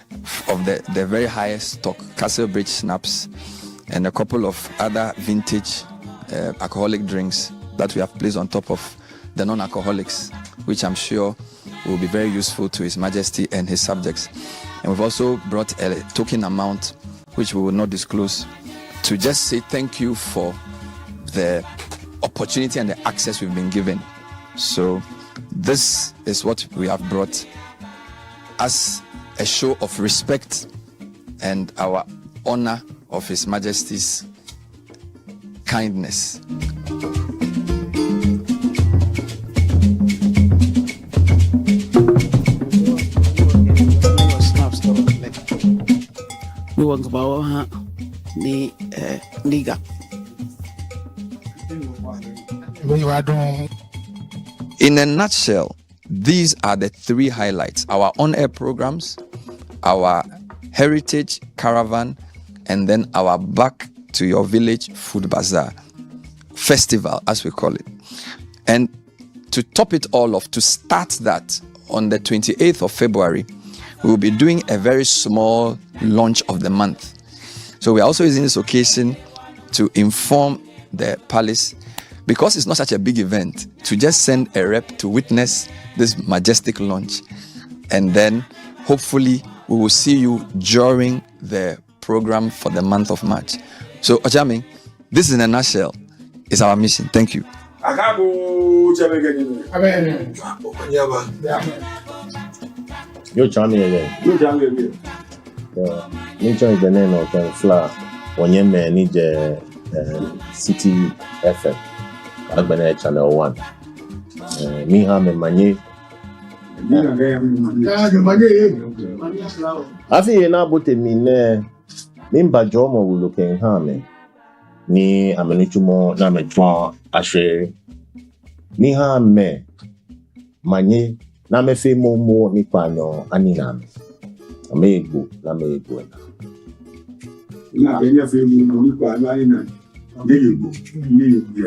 of the very highest stock, Castle Bridge Snaps, and a couple of other vintage alcoholic drinks that we have placed on top of the non-alcoholics, which I'm sure will be very useful to His Majesty and his subjects. And we've also brought a token amount, which we will not disclose, to just say thank you for the opportunity and the access we've been given. So this is what we have brought as a show of respect and our honor of His Majesty's kindness. In a nutshell, these are the three highlights: our on-air programs, our heritage caravan, and then our back to your village food bazaar festival, as we call it. And to top it all off, to start that, on the 28th of February, we will be doing a very small launch of the month. So we are also using this occasion to inform the palace, because it's not such a big event, to just send a rep to witness this majestic launch. And then hopefully we will see you during the program for the month of March. So Ochami, this is in a nutshell is our mission. Thank you. Yo Chami again. Nature is the name of the flower. When you manage City FM, I've channel 1. Me ham and manye. I feel na bote mine. Nimba jomo will look in ham. Ni amenichumo na metwa ashe. Ni ham me manye na me fe mo ni pano anina. Amego na mego na enya fe mu ni kwa na ina ngego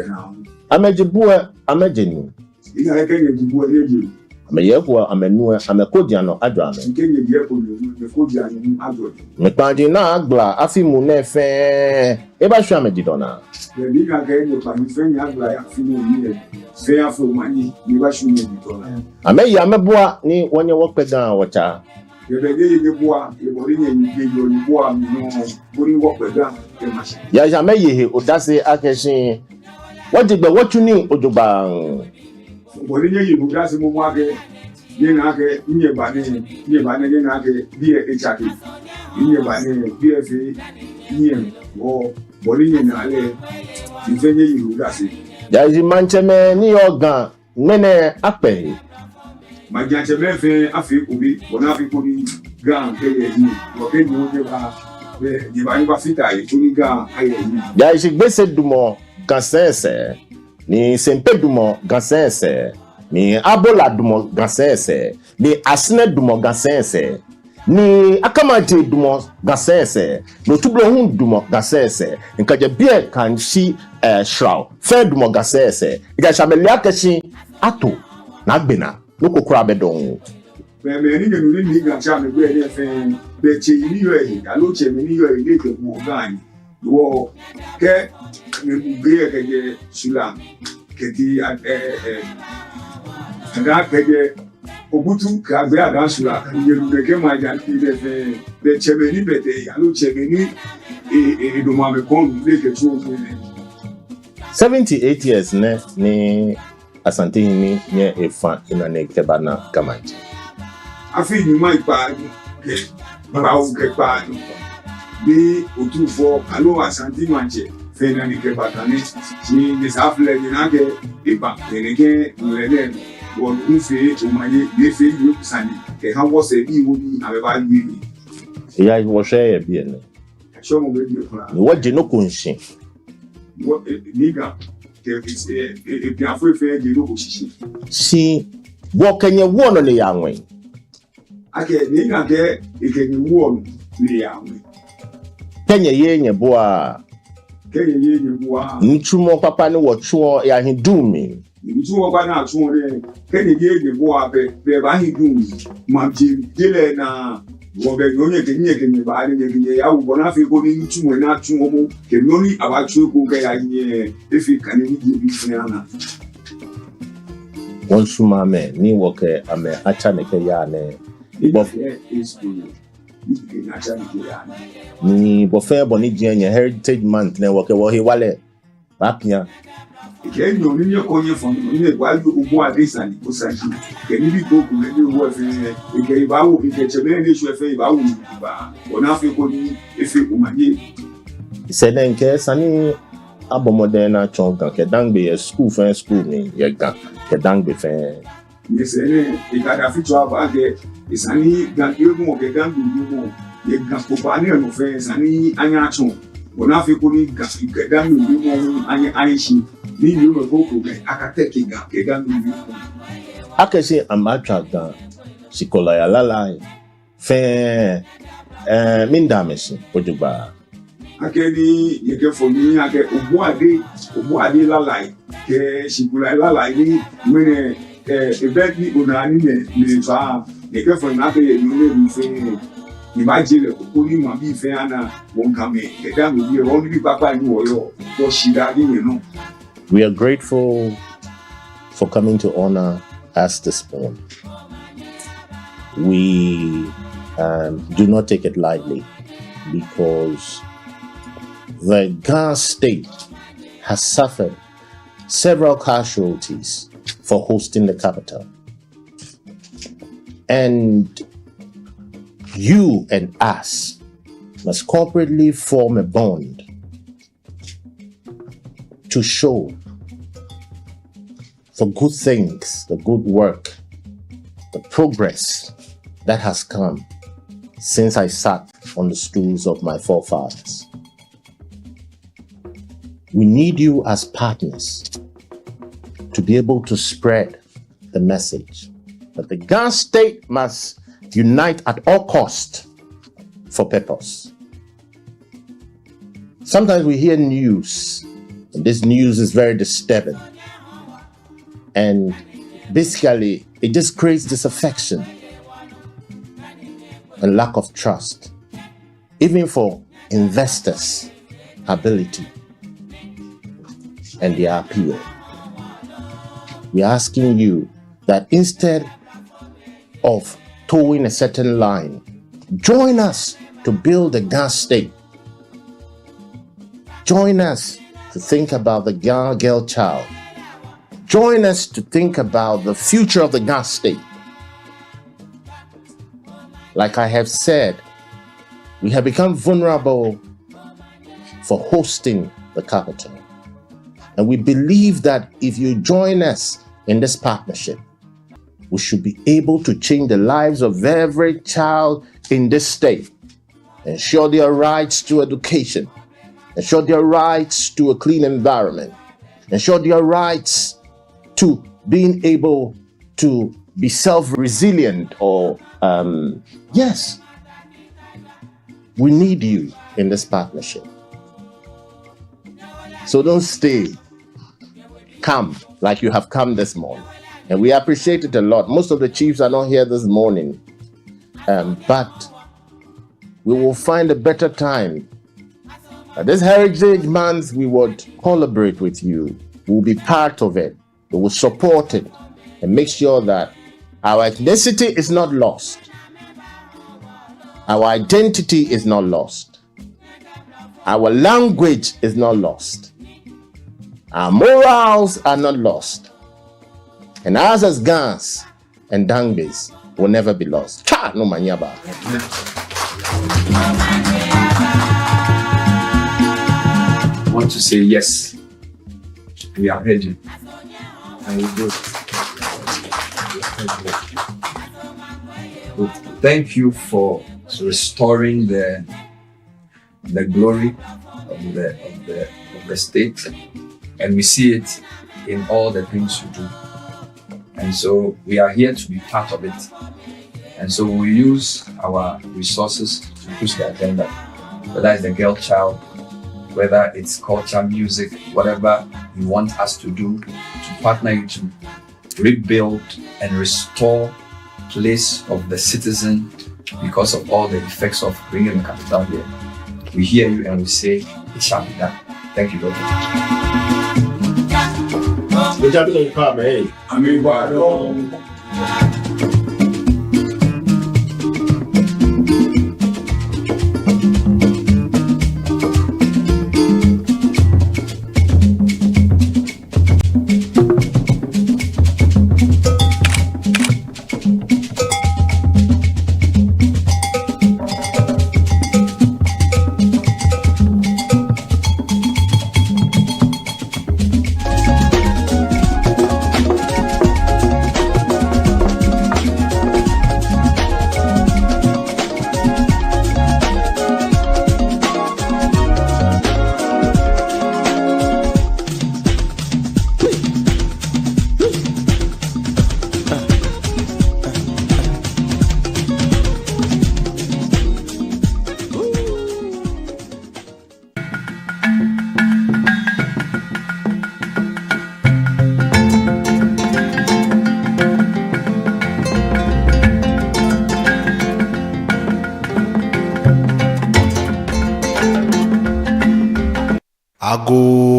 na amejibua amejeni ina eke ngejibua eje ameyekwa amenua amekodia no adwa me nkenye die ko me kodia no adwa me pandi na agla afimu na fe e ba hwa amedidona ye bi ka kenye pa mi fe nya agla ya afimu ni fe afo mani ni ba hwa amedidona ameya ameboa ni wonye wokpeda wacha ya jamais yehe odase akeshin wajigbe wotuni ojoba bolinye yi odase mo mwage ye na ke nye ba ne ye na ke bi e chaki nye ba ne bi e fi nye o bolinye na le ifenye yi odase ya ji mancheme ni organ mene ape Magianche mefe afi ubi bona fi kuni gan keye ni o ke ni o je ba ni ba ni ba fita yi kuni gan aye ni ya isi gbese dumo gansense ni sempe dumo gansense ni abola dumo gansense ni asine dumo gansense ni akamante dumo gansense no tublo hun dumo gansense nkaje bie kanshi shraw fe dumo gansense ija shameli akashi ato na gbena loko kura bedon me ni genu ni ga cha me gbe ni fe be che ni yo yi alo che me ni yo yi le ke mo gan wo ke me gbe ke je sula ke di ga ke je obutu ka gbe aga sula ni lu ke ma ja ti le fe be che me ni be de alo che me ni e do ma me kon le ke chu 78 years ni asante ni nye efa ina ne keba na kamanji afi ni mai pa ke ba o ke pa ni otufo alo asante manje fe na ni keba tani ni desafle ni na ke iba tenege nlele won nfe o maye ni fe ni kusani ke han wo se bi wo bi abeba ni ya wo share bi ene so mo be bi fura ni wo je no kunshin wo niga si wo kenye wono le yanwe ake ni ga ke kenye wono le yanwe kenye yenye boa Nchumo papa ni wachuo ya hindumi. Nchumo papa na chuo de kenye ye boa be ba hindumi. Mamji dile na wobe nyonye kenye ba ni kenye ya ubona fi ko ni nchumo na chuo mo kenoni abachuo ko ga ya nye efi kanini bi fiana. Onshuma me ni woke ame acha neke ya ne. Ni bofe boni jenye heritage month ne woke wo he wale bapia kenyo ni konye fon ni gwalu ubo adisa ni kusanji keni bi go ku ni wo fe ke ba wo ke chebe ni shu fe ba wo ba ona fe ko ni efe umanye selenke sani abomode na chonga ke dangbe school ni ye ga ke dangbe fe ni sene ikada fitu aba ke isani ga irun ke dangbe mo ye ga ko ba ni no fe sani anya chon ona fe ko ni ga ke dangbe mo anya aishi ni you go go akateke ga ke dangbe mo akese amacha ga sikola ya lala fe mindamesi ojugba akeni yeke foni ake obo ade lalai ke sikola lalai ni mene ebet ni onani ne fa yeke foni ake ye ni fe ni majile ko ni ma bi fe ana won kame ke da mi bi ro ni papa ni oyo to shida ni no. We are grateful for coming to honor us this morning. We do not take it lightly because the Ghana state has suffered several casualties for hosting the capital. And you and us must corporately form a bond to show the good things, the good work, the progress that has come since I sat on the stools of my forefathers. We need you as partners to be able to spread the message that the Ghana state must unite at all costs for purpose. Sometimes we hear news, and this news is very disturbing. And basically, it just creates disaffection and lack of trust, even for investors' ability and their appeal. We are asking you that instead of towing a certain line, join us to build a Ghana state. Join us to think about the Ghana girl child. Join us to think about the future of the Ghana state. Like I have said, we have become vulnerable for hosting the capital. And we believe that if you join us in this partnership, we should be able to change the lives of every child in this state, ensure their rights to education, ensure their rights to a clean environment, ensure their rights to being able to be self-resilient or, yes, we need you in this partnership. So don't stay. Come like you have come this morning. And we appreciate it a lot. Most of the chiefs are not here this morning. But we will find a better time. This Heritage Month, we would collaborate with you. We'll be part of it. We will support it and make sure that our ethnicity is not lost. Our identity is not lost. Our language is not lost. Our morals are not lost. And us as Gans and Dangbes will never be lost. Cha no manyaba. I want to say yes. We are ready. And we do. Thank you for restoring the glory of the state, and we see it in all the things you do. And so we are here to be part of it. And so we use our resources to push the agenda, whether it's the girl child, whether it's culture, music, whatever you want us to do, to partner you to rebuild and restore place of the citizen because of all the effects of bringing the capital here. We hear you and we say it shall be done. Thank you very much. Ago.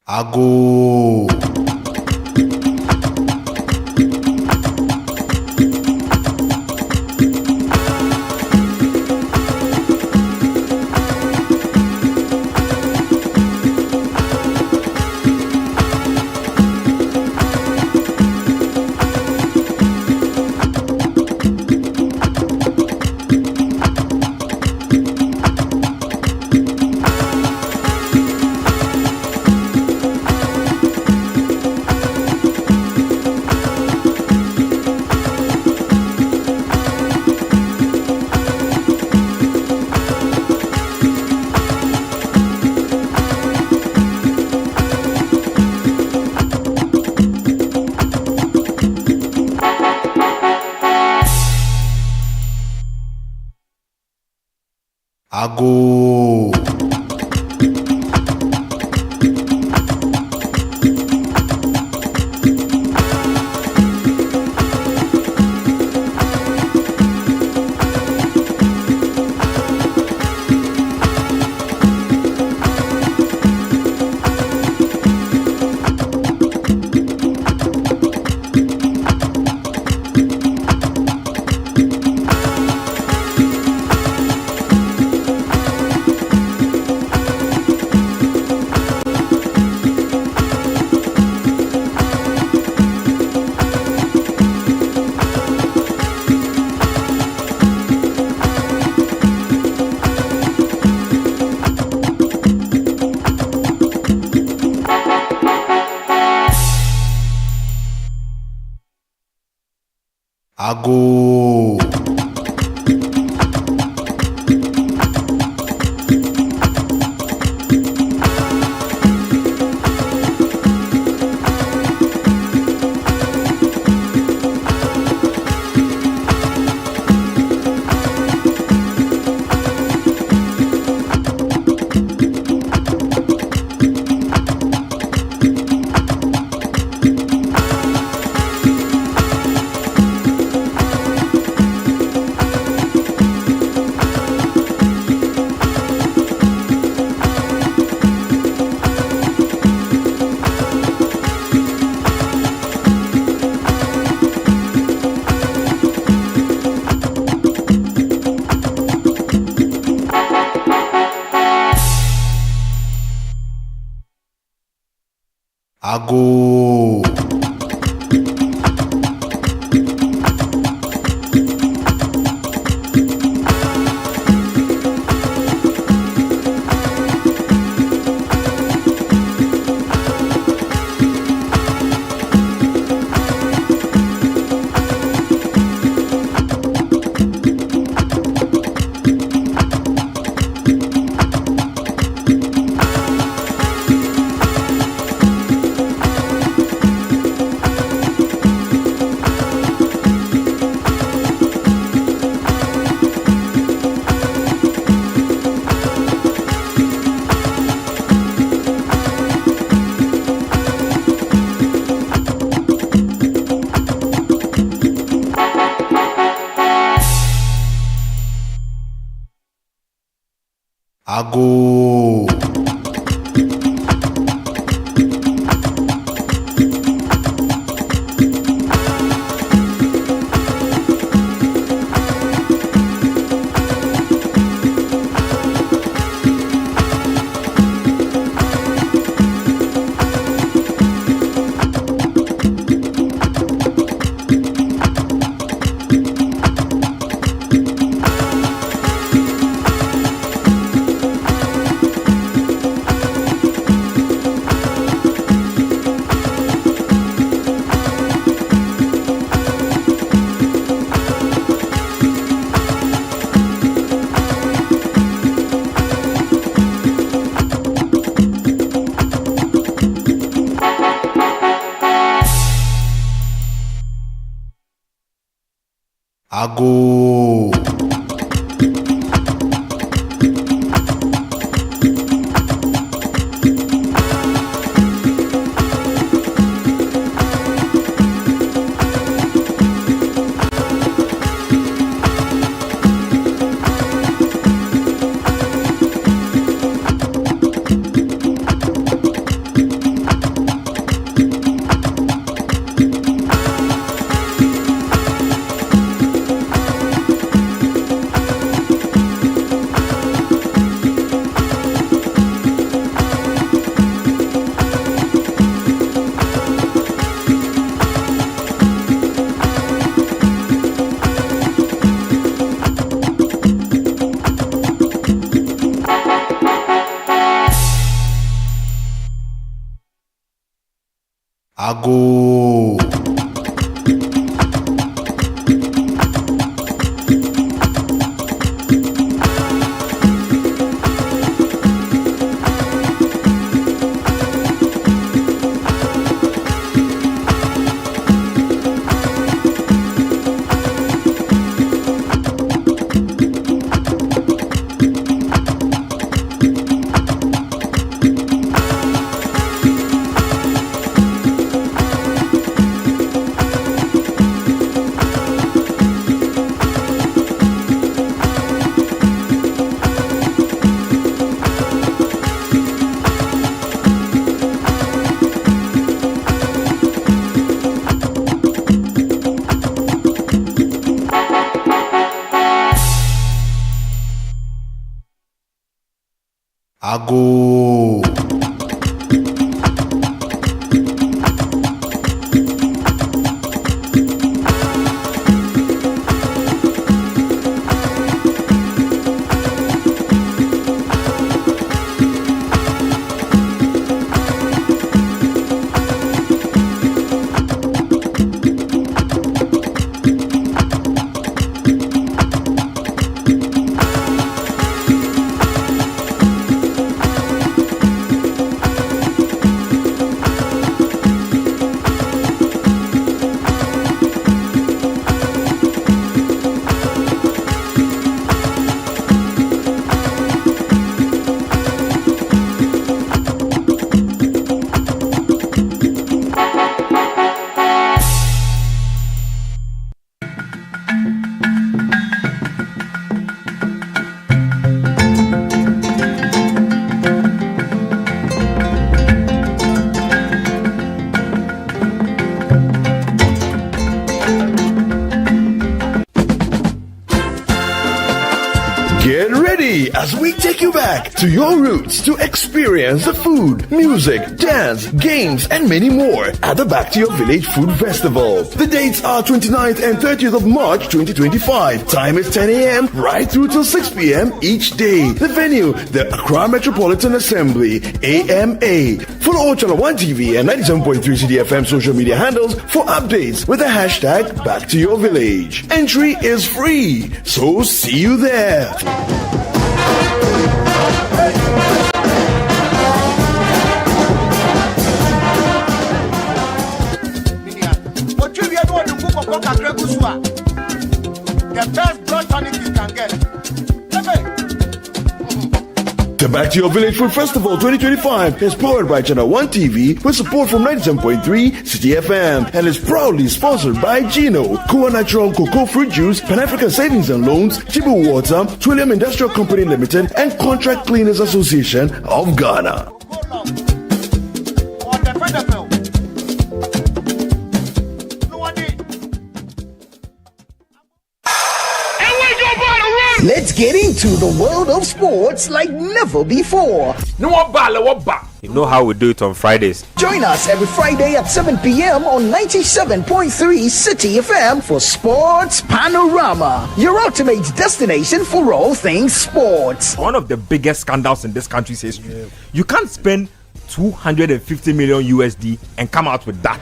Ago. Ago. Ago. Ago. Ago. Ago. Ago. Ago. ready as we take you back to your roots to experience the food, music, dance, games, and many more at the Back to Your Village Food Festival. The dates are 29th and 30th of March 2025. Time is 10 a.m. right through till 6 p.m. each day. The venue, the Accra Metropolitan Assembly, AMA. Follow Channel 1 TV and 97.3 CDFM social media handles for updates with the hashtag Back to Your Village. Entry is free, so see you there. The best blood tonic you can get. The Back to Your Village Food Festival 2025 is powered by Channel 1 TV with support from 97.3 City FM and is proudly sponsored by Gino, Koa Natural Cocoa Fruit Juice, Pan-African Savings and Loans, Chibu Water, Trillium Industrial Company Limited, and Contract Cleaners Association of Ghana. Let's get into the world of sports like never before. You know how we do it on Fridays. Join us every Friday at 7 p.m. on 97.3 City FM for Sports Panorama, your ultimate destination for all things sports. One of the biggest scandals in this country's history. You can't spend 250 million USD and come out with that.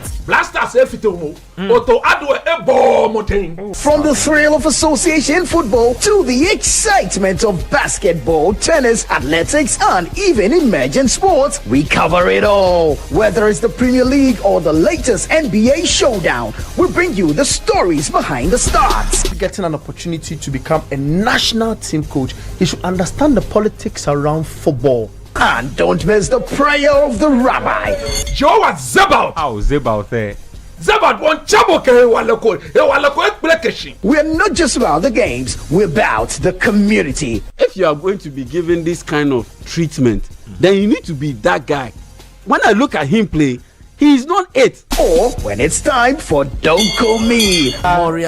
From the thrill of association football to the excitement of basketball, tennis, athletics, and even emerging sports, we cover it all. Whether it's the Premier League or the latest NBA showdown, we bring you the stories behind the stars. Getting an opportunity to become a national team coach, he should understand the politics around football. And don't miss the prayer of the rabbi. Joe was Zebaut. How Zebaut there? Zebaut won Chaboke. We're not just about the games, we're about the community. If you are going to be given this kind of treatment, then you need to be that guy. When I look at him play, he is not it. Or when it's time for Don't Call Me. Join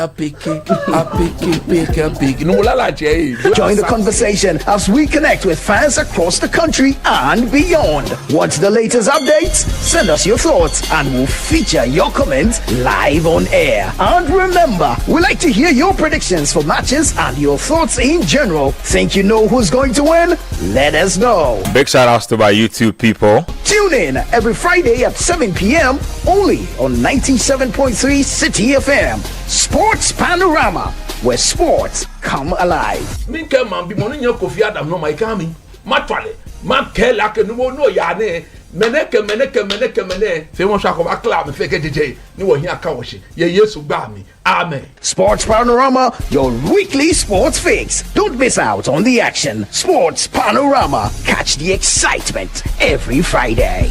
the conversation as we connect with fans across the country and beyond. What's the latest updates? Send us your thoughts and we'll feature your comments live on air. And remember, we like to hear your predictions for matches and your thoughts in general. Think you know who's going to win? Let us know. Big shout outs to my YouTube people. Tune in every Friday at 7 p.m. only on 97.3 City FM. Sports Panorama, where sports come alive. Amen. Sports Panorama, your weekly sports fix. Don't miss out on the action. Sports Panorama. Catch the excitement every Friday.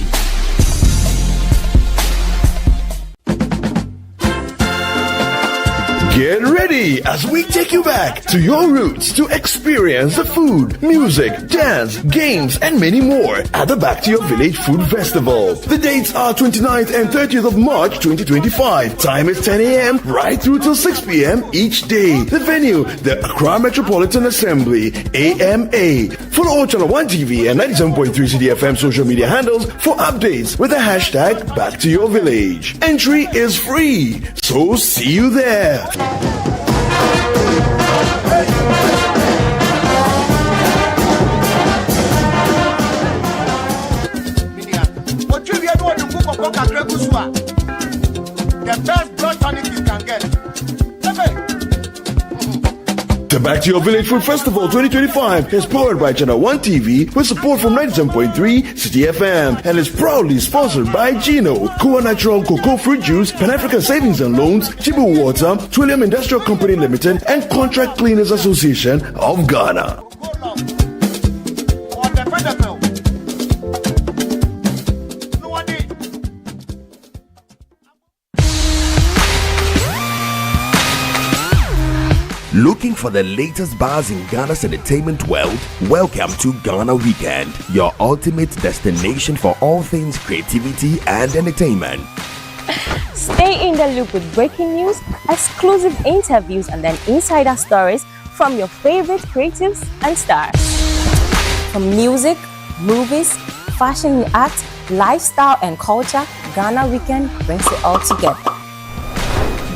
Get ready as we take you back to your roots to experience the food, music, dance, games, and many more at the Back to Your Village Food Festival. The dates are 29th and 30th of March 2025. Time is 10 a.m. right through till 6 p.m. each day. The venue, the Accra Metropolitan Assembly, AMA. Follow Channel 1 TV and 97.3 CDFM social media handles for updates with the hashtag Back to Your Village. Entry is free, so see you there. The best blood tonic you can get. The Back to Your Village Food Festival 2025 is powered by Channel 1 TV with support from 97.3 City FM and is proudly sponsored by Gino, Koa Natural Cocoa Fruit Juice, Pan-African Savings and Loans, Chibu Water, Trillium Industrial Company Limited, and Contract Cleaners Association of Ghana. Looking for the latest buzz in Ghana's entertainment world? Welcome to Ghana Weekend, your ultimate destination for all things creativity and entertainment. Stay in the loop with breaking news, exclusive interviews, and then insider stories from your favorite creatives and stars. From music, movies, fashion and art, lifestyle and culture, Ghana Weekend brings it all together.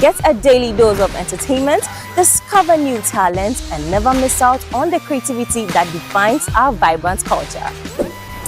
Get a daily dose of entertainment, discover new talents, and never miss out on the creativity that defines our vibrant culture.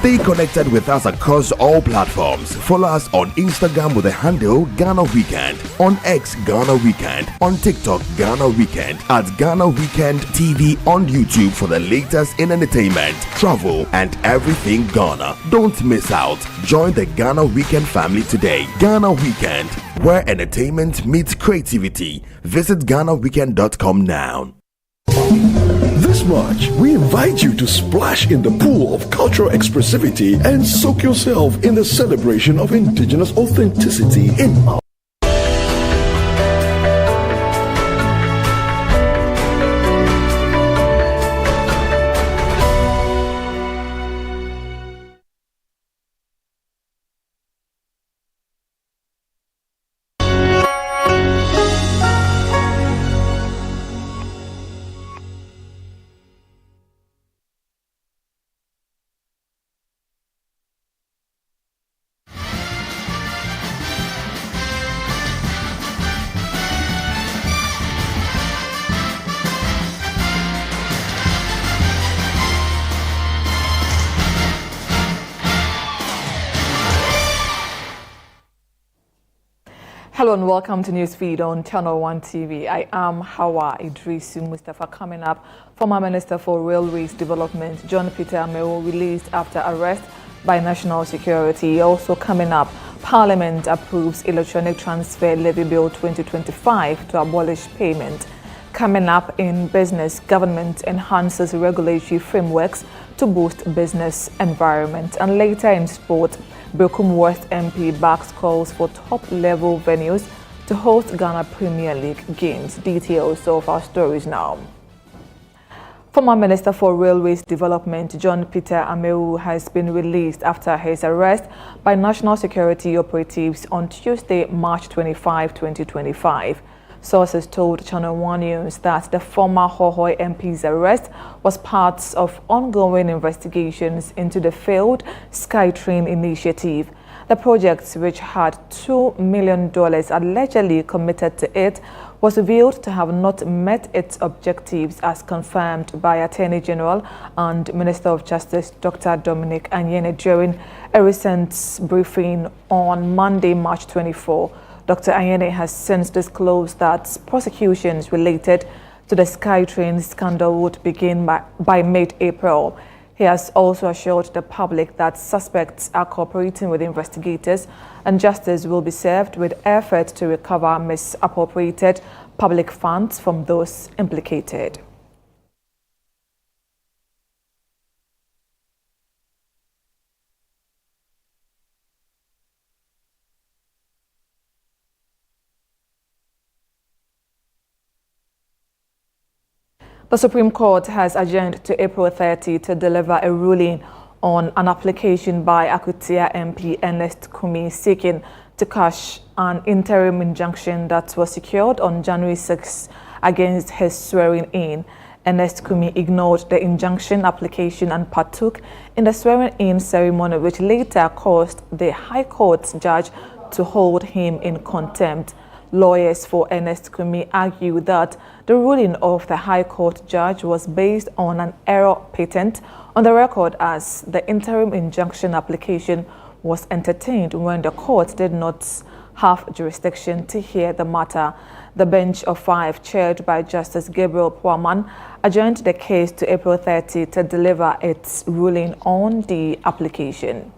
Stay connected with us across all platforms. Follow us on Instagram with the handle Ghana Weekend, on X Ghana Weekend, on TikTok Ghana Weekend, at Ghana Weekend TV on YouTube for the latest in entertainment, travel, and everything Ghana. Don't miss out. Join the Ghana Weekend family today. Ghana Weekend, where entertainment meets creativity. Visit GhanaWeekend.com now. This March, we invite you to splash in the pool of cultural expressivity and soak yourself in the celebration of indigenous authenticity in our Hello and welcome to Newsfeed on Channel 1 TV. I am Hawa Idrisu Mustafa. Coming up, former Minister for Railways Development John Peter Amewo released after arrest by National Security. Also coming up, Parliament approves Electronic Transfer Levy Bill 2025 to abolish payment. Coming up in business, government enhances regulatory frameworks to boost business environment. And later in sport, Bekum West MP backs calls for top-level venues to host Ghana Premier League games. Details of our stories now. Former Minister for Railways Development John Peter Amewo has been released after his arrest by National Security operatives on Tuesday, March 25, 2025. Sources told Channel 1 News that the former Hohoe MP's arrest was part of ongoing investigations into the failed SkyTrain initiative. The project, which had $2 million allegedly committed to it, was revealed to have not met its objectives as confirmed by Attorney General and Minister of Justice Dr. Dominic Anyene during a recent briefing on Monday, March 24. Dr. Anyene has since disclosed that prosecutions related to the SkyTrain scandal would begin by mid-April. He has also assured the public that suspects are cooperating with investigators and justice will be served with effort to recover misappropriated public funds from those implicated. The Supreme Court has adjourned to April 30 to deliver a ruling on an application by Akutia MP Ernest Kumi seeking to quash an interim injunction that was secured on January 6 against his swearing-in. Ernest Kumi ignored the injunction application and partook in the swearing-in ceremony, which later caused the High Court judge to hold him in contempt. Lawyers for Ernest Kumi argue that the ruling of the High Court judge was based on an error patent on the record, as the interim injunction application was entertained when the court did not have jurisdiction to hear the matter. The bench of 5, chaired by Justice Gabriel Puaman, adjourned the case to April 30 to deliver its ruling on the application.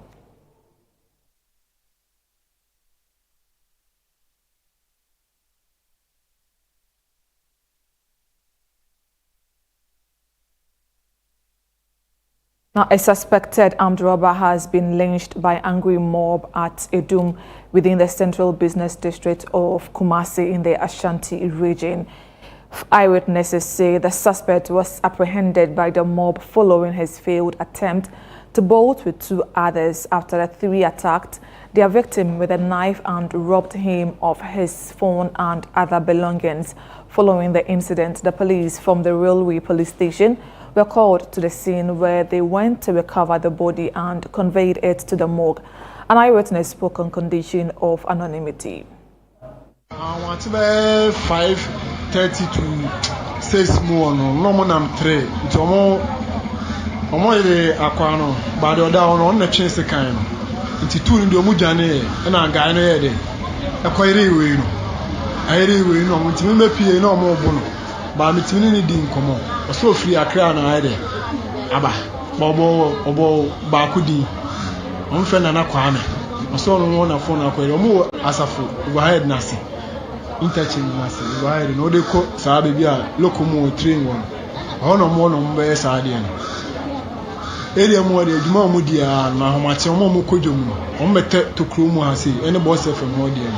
Now, a suspected armed robber has been lynched by angry mob at Edum within the central business district of Kumasi in the Ashanti region. Eyewitnesses say the suspect was apprehended by the mob following his failed attempt to bolt with 2 others after the 3 attacked their victim with a knife and robbed him of his phone and other belongings. Following the incident, the police from the railway police station were called to the scene where they went to recover the body and conveyed it to the morgue. An eyewitness spoke on condition of anonymity. About 5:30 to 6 more, no more than 3. It's almost aquano, but the other on the chance the kind. It's 2 in the Mujane and a guy there. A quite way. I really know, it's me pay no more bono, but it's me didn't come on. So free a crown I did. Abba, Bobo, Bakudi, I'm friend and a kwame. I saw no one phone up with more as a fool. Go ahead, Nasi. Interchange Nasi. Go ahead, no, they call Sabia, locomo train one. I no more on Bear Sardian. Area more the Momudia, Mahamatio Mokojum, on better to Krumu Hasi, any boss of a Modian.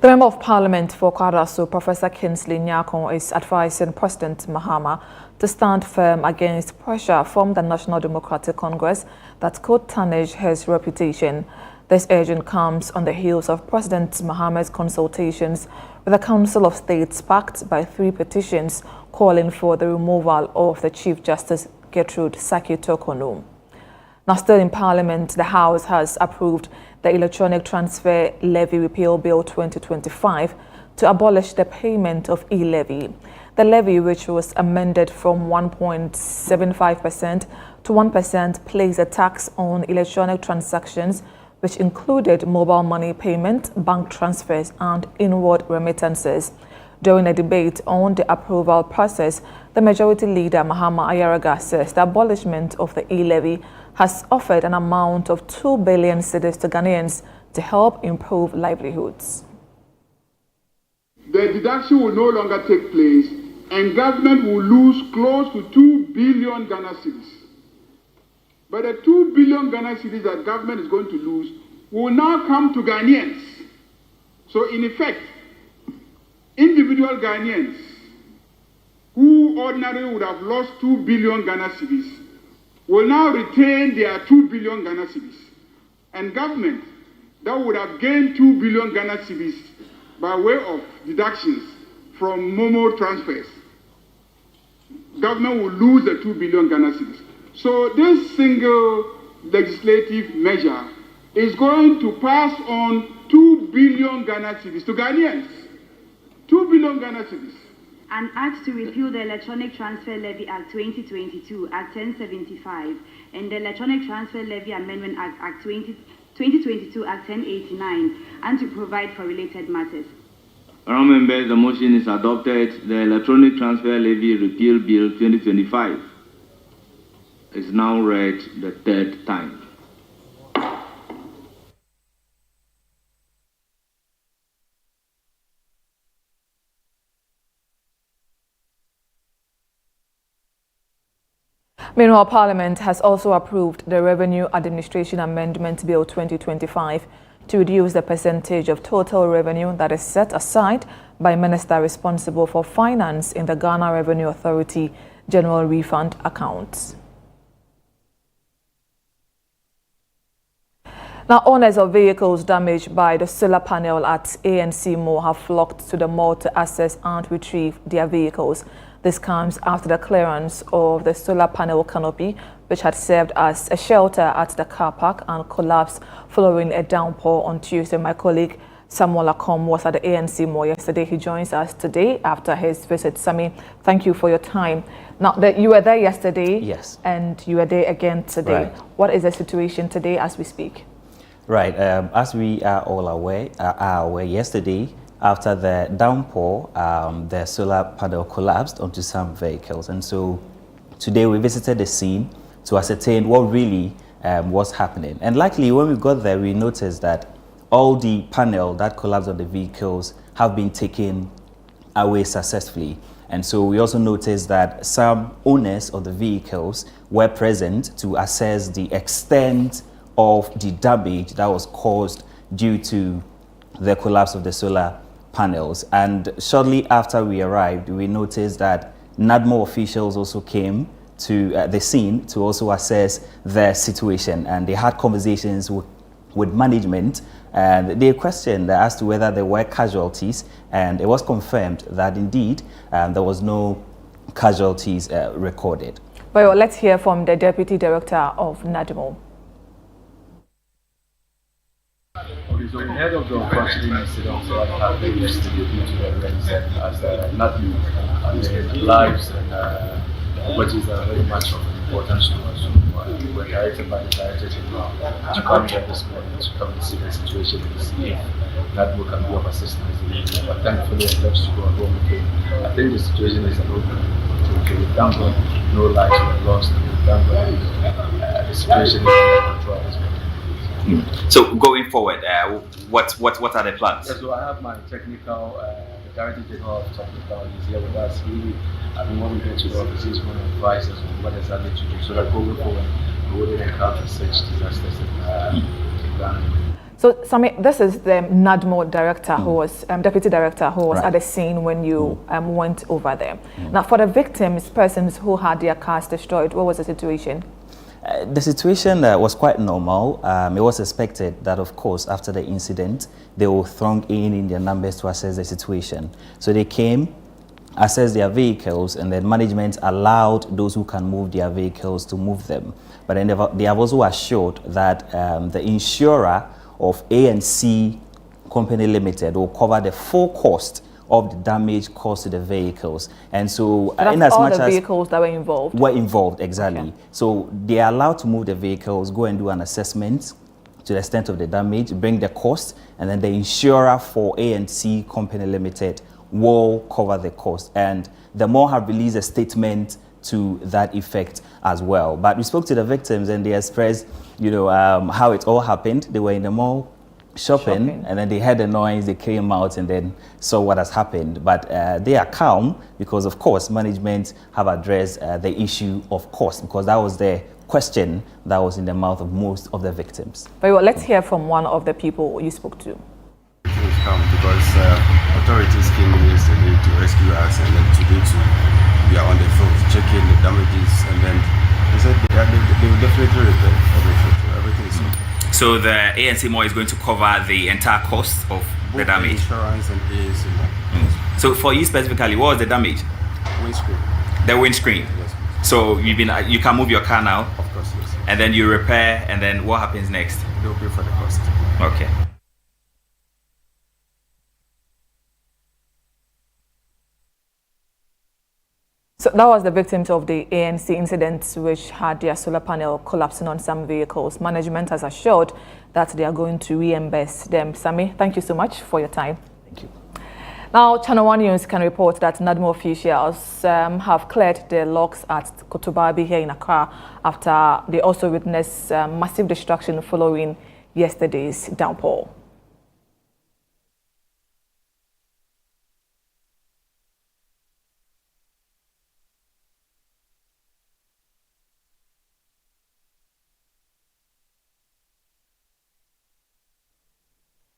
The Member of Parliament for Kwadaso, Professor Kingsley Nyakon, is advising President Mahama to stand firm against pressure from the National Democratic Congress that could tarnish his reputation. This urging comes on the heels of President Mahama's consultations with the Council of States backed by 3 petitions calling for the removal of the Chief Justice Gertrude Saki-Tokonoo. Now, still in Parliament, the House has approved the Electronic Transfer Levy Repeal Bill 2025 to abolish the payment of E-Levy. The levy, which was amended from 1.75% to 1%, placed a tax on electronic transactions, which included mobile money payment, bank transfers, and inward remittances. During a debate on the approval process, the Majority Leader Mahama Ayaraga says the abolishment of the E-Levy has offered an amount of 2 billion cedis to Ghanaians to help improve livelihoods. The deduction will no longer take place and government will lose close to 2 billion Ghana cedis. But the 2 billion Ghana cedis that government is going to lose will now come to Ghanaians. So in effect, individual Ghanaians who ordinarily would have lost 2 billion Ghana cedis will now retain their 2 billion Ghana cedis. And government that would have gained 2 billion Ghana cedis by way of deductions from Momo transfers, government will lose the 2 billion Ghana cedis. So this single legislative measure is going to pass on 2 billion Ghana cedis to Ghanaians. 2 billion Ghana cedis. An act to repeal the Electronic Transfer Levy Act 2022, Act 1075, and the Electronic Transfer Levy Amendment Act 2022, Act 1089, and to provide for related matters. Honourable members, the motion is adopted. The Electronic Transfer Levy Repeal Bill 2025 is now read the 3rd time. Meanwhile, Parliament has also approved the Revenue Administration Amendment Bill 2025 to reduce the percentage of total revenue that is set aside by minister responsible for finance in the Ghana Revenue Authority General Refund accounts. Now, owners of vehicles damaged by the solar panel at ANC Mall have flocked to the mall to access and retrieve their vehicles. This comes after the clearance of the solar panel canopy, which had served as a shelter at the car park and collapsed following a downpour on Tuesday. My colleague Samuel Akom was at the ANC Mall yesterday. He joins us today after his visit. Sami, thank you for your time. Now, you were there yesterday, yes, and you are there again today. Right. What is the situation today as we speak? Right, as we are all aware, yesterday, after the downpour, the solar panel collapsed onto some vehicles. And so today we visited the scene to ascertain what really was happening. And luckily, when we got there, we noticed that all the panel that collapsed on the vehicles have been taken away successfully. And so we also noticed that some owners of the vehicles were present to assess the extent of the damage that was caused due to the collapse of the solar panels. And shortly after we arrived, we noticed that NADMO officials also came to the scene to also assess the situation, and they had conversations with management And they questioned as to whether there were casualties, and it was confirmed that indeed there was no casualties recorded. Well, let's hear from the Deputy Director of NADMO. Okay, so the head of the unfortunate incident that happened yesterday due to the rain as NADMO and the lives and properties are very much of importance to us. We were directed by the Director General to come here this morning to come and see the situation and see if NADMO can be of assistance. But thankfully, thanks to God, I think the situation is open. Thank God, no lives were lost. Thank God, the situation is under control at this moment. So going forward, what are the plans? Yeah, so I have my technical, the Director General of Technical is here with us. Really, I've been wanting to get to the office, he's going to advise us on what exactly to do so that going forward, we wouldn't encounter such disasters in Ghana. So, Sami, this is the NADMO director who was, deputy director who was at the scene when you went over there. Now, for the victims, persons who had their cars destroyed, what was the situation? The situation was quite normal. It was expected that, of course, after the incident, they will throng in their numbers to assess the situation. So they came, assessed their vehicles, and then management allowed those who can move their vehicles to move them. But then they have also assured that the insurer of A&C Company Limited will cover the full cost of the damage caused to the vehicles. And so in as much as all the vehicles that were involved? Were involved, exactly. Okay. So they are allowed to move the vehicles, go and do an assessment to the extent of the damage, bring the cost, and then the insurer for A&C Company Limited will cover the cost. And the mall have released a statement to that effect as well. But we spoke to the victims and they expressed, you know, how it all happened. They were in the mall shopping, and then they heard the noise, they came out and then saw what has happened. But they are calm because, of course, management have addressed the issue of cost, because that was the question that was in the mouth of most of the victims. Very well, let's hear from one of the people you spoke to. Things come because authorities came in yesterday to rescue us, and then today we are on the field checking the damages, and then they said they will definitely repair everything is okay. So the ANC Mall is going to cover the entire cost of both the damage? Insurance and ANC. So for you specifically, what was the damage? Windscreen. The windscreen? Yes. So you can move your car now? Of course, yes. And then you repair, and then what happens next? They'll pay for the cost. Okay. So that was the victims of the ANC incident, which had their solar panel collapsing on some vehicles. Management has assured that they are going to reimburse them. Sami, thank you so much for your time. Thank you. Now, Channel 1 News can report that NADMO officials have cleared the locks at Kotobabi here in Accra after they also witnessed massive destruction following yesterday's downpour.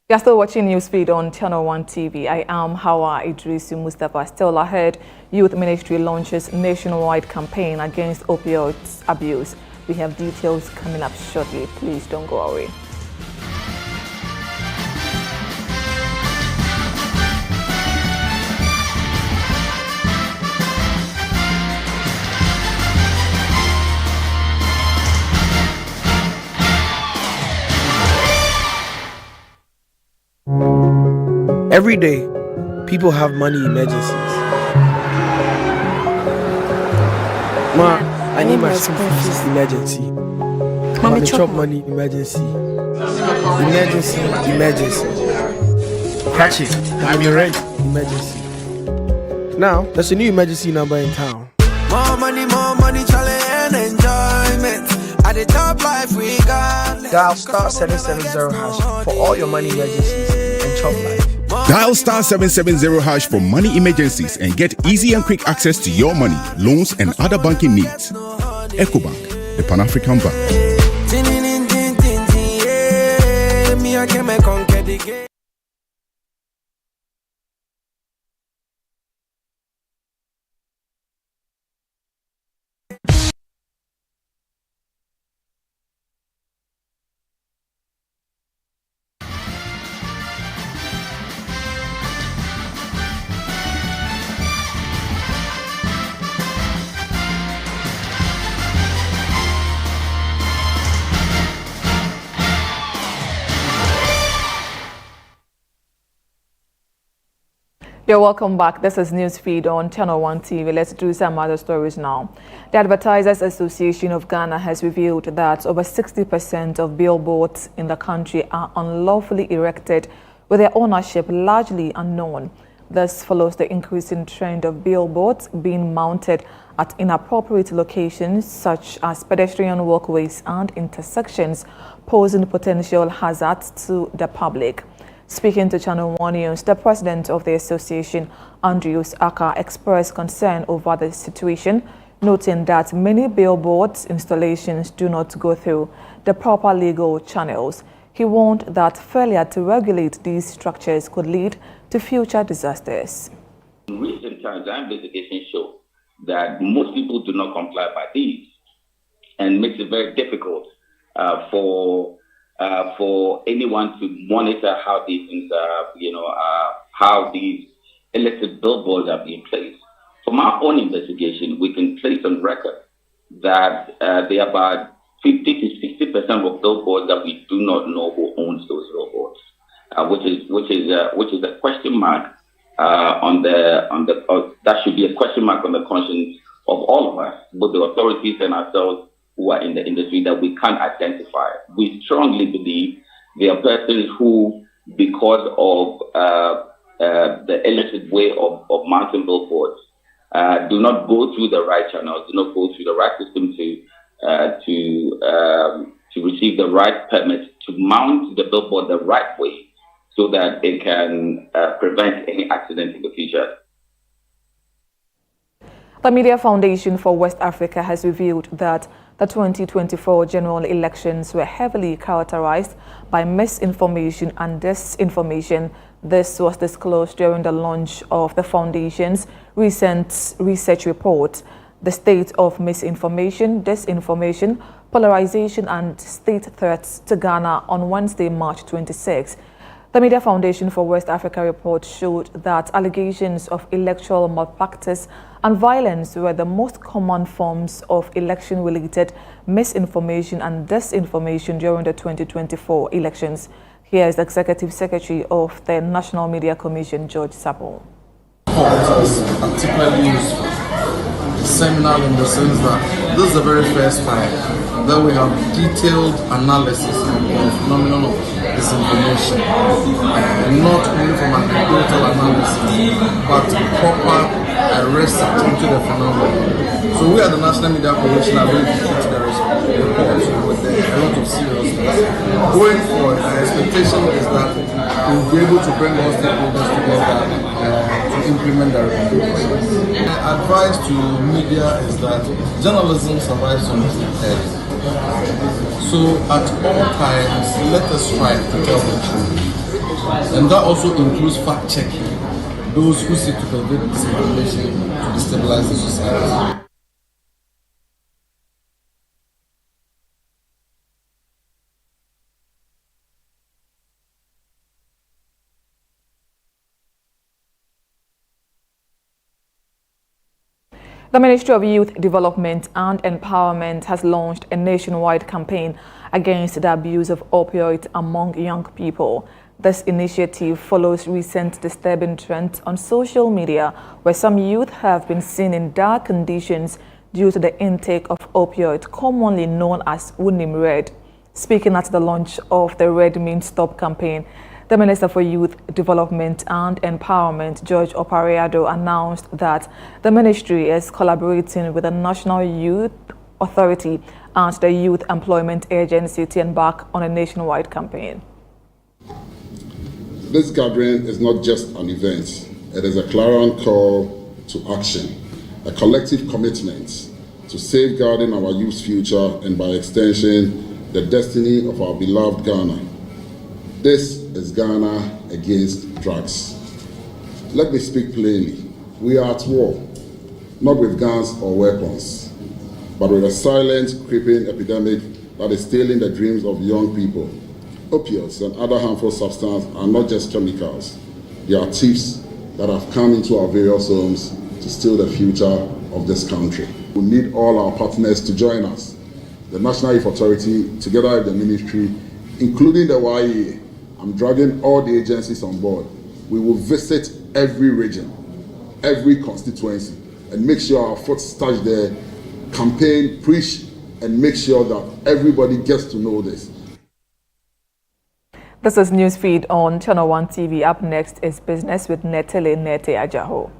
You're still watching Newsfeed on Channel 1 TV. I am Hawa Idrisu Mustafa. Still ahead, Youth Ministry launches nationwide campaign against opioid abuse. We have details coming up shortly. Please don't go away. Every day, people have money emergencies. Ma, I need my school fees emergency. Mommy chop money emergency. Emergency. Catch it. I'm your rent emergency. Now, there's a new emergency number in town. More money, challenge and enjoyment. At the top life we got. Dial star 770 hash for all your money emergencies and chop life. Dial star 770 hash for money emergencies and get easy and quick access to your money, loans, and other banking needs. EcoBank, the Pan-African Bank. You're welcome back. This is Newsfeed on Channel 1 TV. Let's do some other stories now. The Advertisers Association of Ghana has revealed that over 60% of billboards in the country are unlawfully erected, with their ownership largely unknown. This follows the increasing trend of billboards being mounted at inappropriate locations such as pedestrian walkways and intersections, posing potential hazards to the public. Speaking to Channel 1 News, the president of the association, Andrews Aka, expressed concern over the situation, noting that many billboards installations do not go through the proper legal channels. He warned that failure to regulate these structures could lead to future disasters. In recent times, our investigations show that most people do not comply by these, and makes it very difficult for anyone to monitor how these things are, how these illicit billboards are being placed. From our own investigation, we can place on record that there are about 50 to 60% of billboards that we do not know who owns those billboards, which is a question mark that should be a question mark on the conscience of all of us, both the authorities and ourselves who are in the industry, that we can't identify. We strongly believe there are persons who, because of the illicit way of mounting billboards, do not go through the right channels, do not go through the right system to receive the right permit to mount the billboard the right way, so that it can prevent any accident in the future. The Media Foundation for West Africa has revealed that the 2024 general elections were heavily characterized by misinformation and disinformation. This was disclosed during the launch of the foundation's recent research report, The State of Misinformation, Disinformation, Polarization and State Threats to Ghana on Wednesday, March 26. The Media Foundation for West Africa report showed that allegations of electoral malpractice and violence were the most common forms of election-related misinformation and disinformation during the 2024 elections. Here is the Executive Secretary of the National Media Commission, George Sapple. It is particularly useful, seminal in the sense that this is the very first time that we have detailed analysis of the phenomenon of disinformation, not only from an anecdotal analysis, but proper research into the phenomenon. So we at the National Media Commission are really taking to the report with a lot of seriousness. Going forward, our expectation is that we'll be able to bring all stakeholders together to implement the recommendations. My advice to media is that journalism survives on its head. So at all times, let us strive to tell the truth. And that also includes fact-checking those who seek to convey disinformation to destabilize the society. The Ministry of Youth Development and Empowerment has launched a nationwide campaign against the abuse of opioids among young people. This initiative follows recent disturbing trends on social media where some youth have been seen in dark conditions due to the intake of opioids, commonly known as Unim Red. Speaking at the launch of the Red Means Stop campaign, the Minister for Youth Development and Empowerment, George Opareado, announced that the ministry is collaborating with the National Youth Authority and the Youth Employment Agency to embark on a nationwide campaign. This gathering is not just an event, it is a clarion call to action, a collective commitment to safeguarding our youth's future and by extension, the destiny of our beloved Ghana. This is Ghana against drugs. Let me speak plainly. We are at war, not with guns or weapons, but with a silent, creeping epidemic that is stealing the dreams of young people. Opioids and other harmful substances are not just chemicals. They are thieves that have come into our various homes to steal the future of this country. We need all our partners to join us. The National Youth Authority, together with the Ministry, including the Waakye, I'm dragging all the agencies on board we will visit every region, every constituency, and make sure our foot touch there, campaign, preach, and make sure that everybody gets to know this. This is Newsfeed on Channel 1 TV. Up next is Business with Netele Nete Ajaho.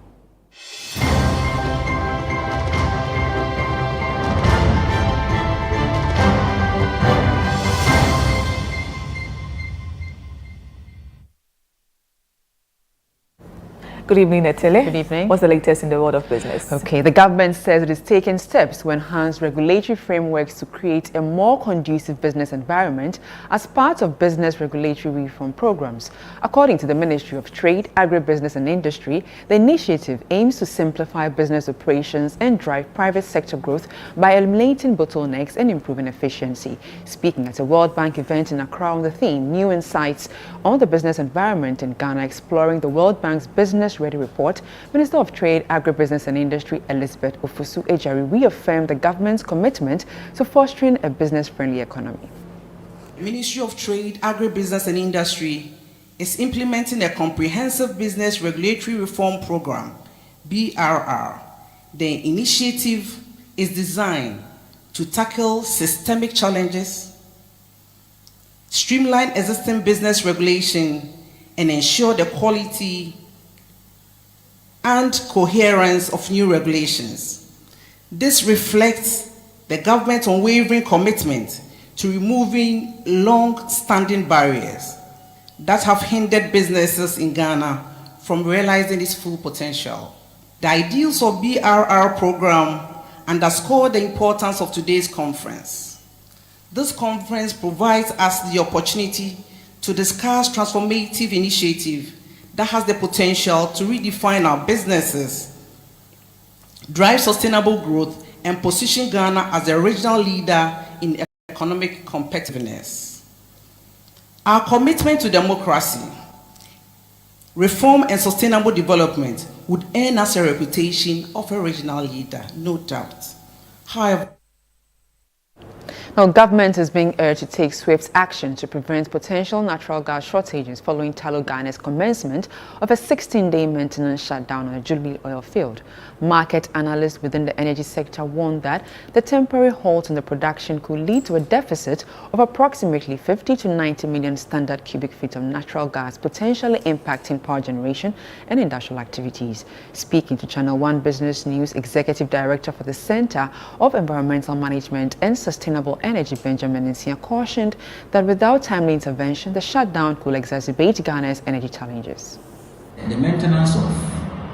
Good evening, Netele. Good evening. What's the latest in the world of business? Okay, the government says it is taking steps to enhance regulatory frameworks to create a more conducive business environment as part of business regulatory reform programs. According to the Ministry of Trade, Agribusiness and Industry, the initiative aims to simplify business operations and drive private sector growth by eliminating bottlenecks and improving efficiency. Speaking at a World Bank event in Accra on the theme New Insights on the Business Environment in Ghana, exploring the World Bank's Business Ready report, Minister of Trade, Agribusiness and Industry Elizabeth Ofosu-Ejari reaffirmed the government's commitment to fostering a business-friendly economy. The Ministry of Trade, Agribusiness and Industry is implementing a comprehensive business regulatory reform program, BRR. The initiative is designed to tackle systemic challenges, streamline existing business regulation, and ensure the quality and coherence of new regulations. This reflects the government's unwavering commitment to removing long-standing barriers that have hindered businesses in Ghana from realizing its full potential. The ideals of BRR program underscore the importance of today's conference. This conference provides us the opportunity to discuss transformative initiative that has the potential to redefine our businesses, drive sustainable growth, and position Ghana as a regional leader in economic competitiveness. Our commitment to democracy, reform, and sustainable development would earn us a reputation of a regional leader, no doubt. However, now, government is being urged to take swift action to prevent potential natural gas shortages following Tullow Ghana's commencement of a 16-day maintenance shutdown on the Jubilee oil field. Market analysts within the energy sector warned that the temporary halt in the production could lead to a deficit of approximately 50 to 90 million standard cubic feet of natural gas, potentially impacting power generation and industrial activities. Speaking to Channel 1 Business News, Executive Director for the Center of Environmental Management and Sustainable Energy, Benjamin Nsia, cautioned that without timely intervention, the shutdown could exacerbate Ghana's energy challenges. The maintenance of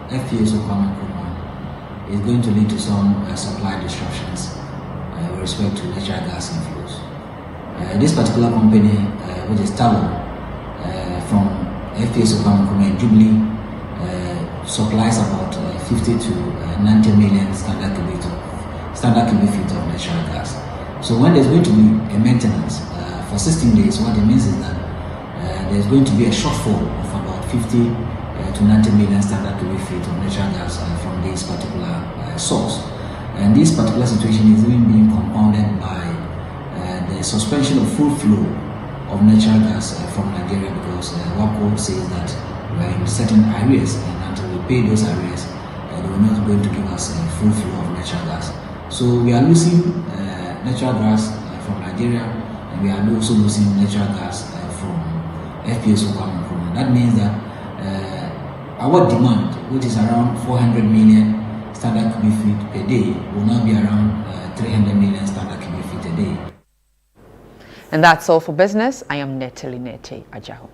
FPSO Panorama is going to lead to some supply disruptions with respect to natural gas inflows. This particular company, which is Tullow, from FPSO Panorama in Jubilee, supplies about 50 to 90 million standard cubic feet of natural gas. So when there's going to be a maintenance for 16 days, what it means is that there's going to be a shortfall of about 50 to 90 million standard cubic feet of natural gas from this particular source. And this particular situation is even being compounded by the suspension of full flow of natural gas from Nigeria, because Waakye says that we are in certain areas, and until we pay those areas, they were not going to give us a full flow of natural gas. So we are losing natural gas from Nigeria, and we are also losing natural gas from FPSO Panorama. That means that our demand, which is around 400 million standard cubic feet per day, will now be around 300 million standard cubic feet a day. And that's all for business. I am Netele Nete Ajaho.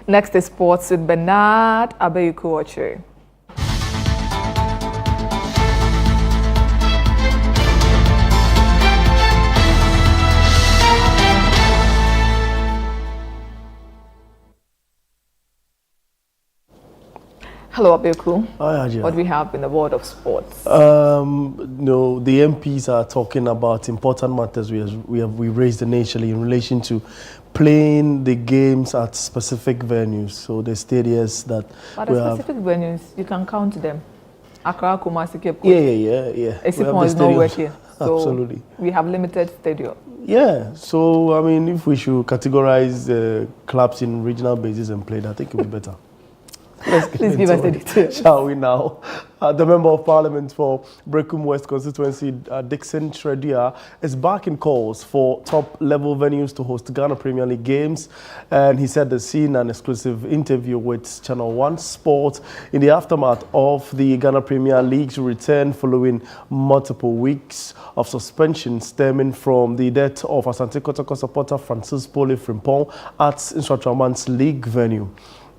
Next is sports with Bernard Abeyuku-Oche. Hello, Abeku. Hi, Ajay. What do we have in the world of sports? No, the MPs are talking about important matters we raised initially in relation to playing the games at specific venues. So the stadiums that but the specific venues, you can count them. Accra, Kumasi, Cape Coast. Yeah. Esipon is not working. So absolutely. We have limited stadium. Yeah, so I mean, if we should categorize clubs in regional basis and play, I think it would be better. Please give us the details. Shall we now? The Member of Parliament for Brekum West constituency, Dixon Shredia, is back in calls for top-level venues to host Ghana Premier League games. And he said the scene an exclusive interview with Channel 1 Sport in the aftermath of the Ghana Premier League's return following multiple weeks of suspension stemming from the death of Asante Kotoko supporter Francis Pole Frimpong at Instratraman's league venue.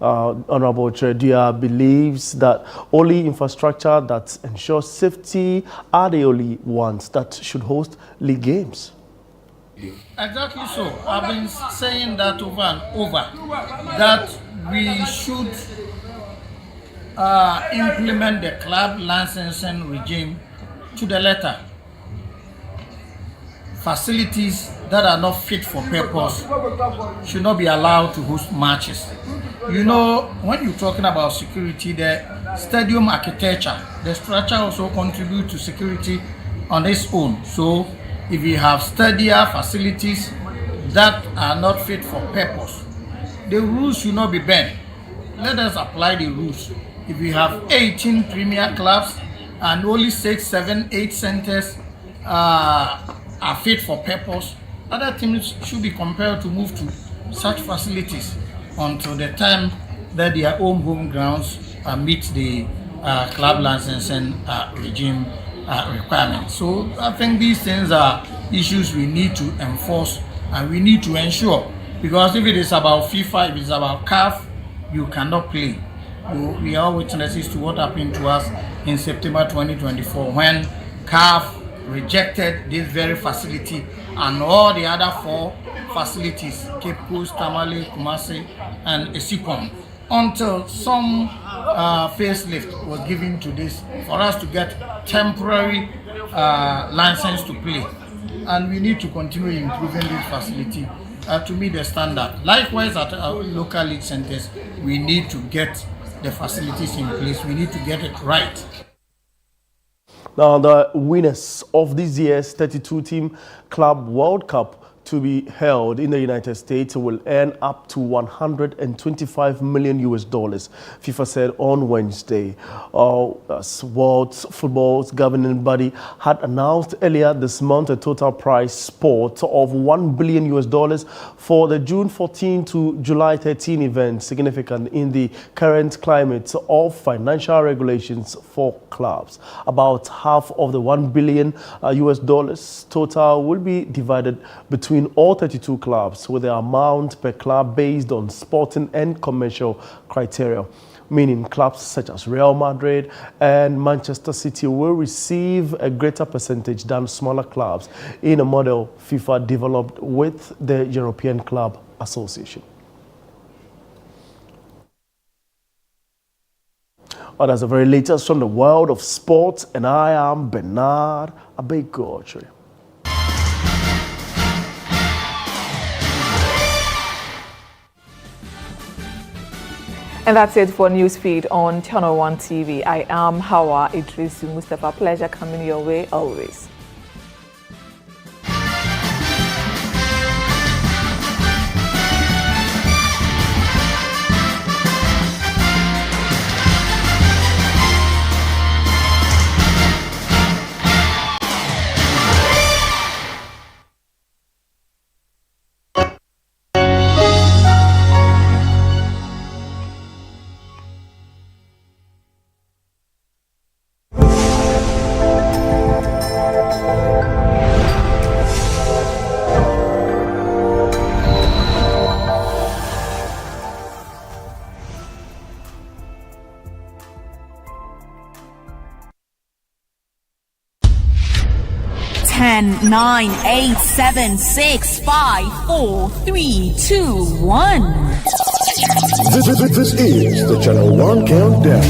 Honorable Tredia believes that only infrastructure that ensures safety are the only ones that should host league games. Exactly so. I've been saying that over and over, that we should implement the club licensing regime to the letter. Facilities that are not fit for purpose should not be allowed to host matches. You know, when you're talking about security, the stadium architecture, the structure also contributes to security on its own. So if we have steadier facilities that are not fit for purpose, the rules should not be bent. Let us apply the rules. If we have 18 premier clubs and only 6, 7, 8 centers are fit for purpose, other teams should be compelled to move to such facilities until the time that their own home grounds meet the club licensing regime requirements. So I think these things are issues we need to enforce and we need to ensure, because if it is about FIFA, if it is about CAF, you cannot play. We are witnesses to what happened to us in September 2024 when CAF rejected this very facility and all the other 4 facilities, Cape Coast, Tamale, Kumasi, and Esipon, until some facelift was given to this for us to get temporary license to play. And we need to continue improving this facility to meet the standard. Likewise, at our local league centers, we need to get the facilities in place. We need to get it right. Now, the winners of this year's 32-team Club World Cup to be held in the United States will earn up to $125 million US, FIFA said on Wednesday. World Football's governing body had announced earlier this month a total prize pot of $1 billion US for the June 14 to July 13 event, significant in the current climate of financial regulations for clubs. About half of the $1 billion US total will be divided between all 32 clubs, with the amount per club based on sporting and commercial criteria, meaning clubs such as Real Madrid and Manchester City will receive a greater percentage than smaller clubs in a model FIFA developed with the European Club Association. Oh, that's the very latest from the world of sports, and I am Bernard Abegoche. And that's it for Newsfeed on Channel 1 TV. I am Hawa Idrisu Mustafa. Pleasure coming your way always. Ten, 9, 8, 7, 6, 5, 4, 3, 2, 1. This is the Channel 1 Countdown.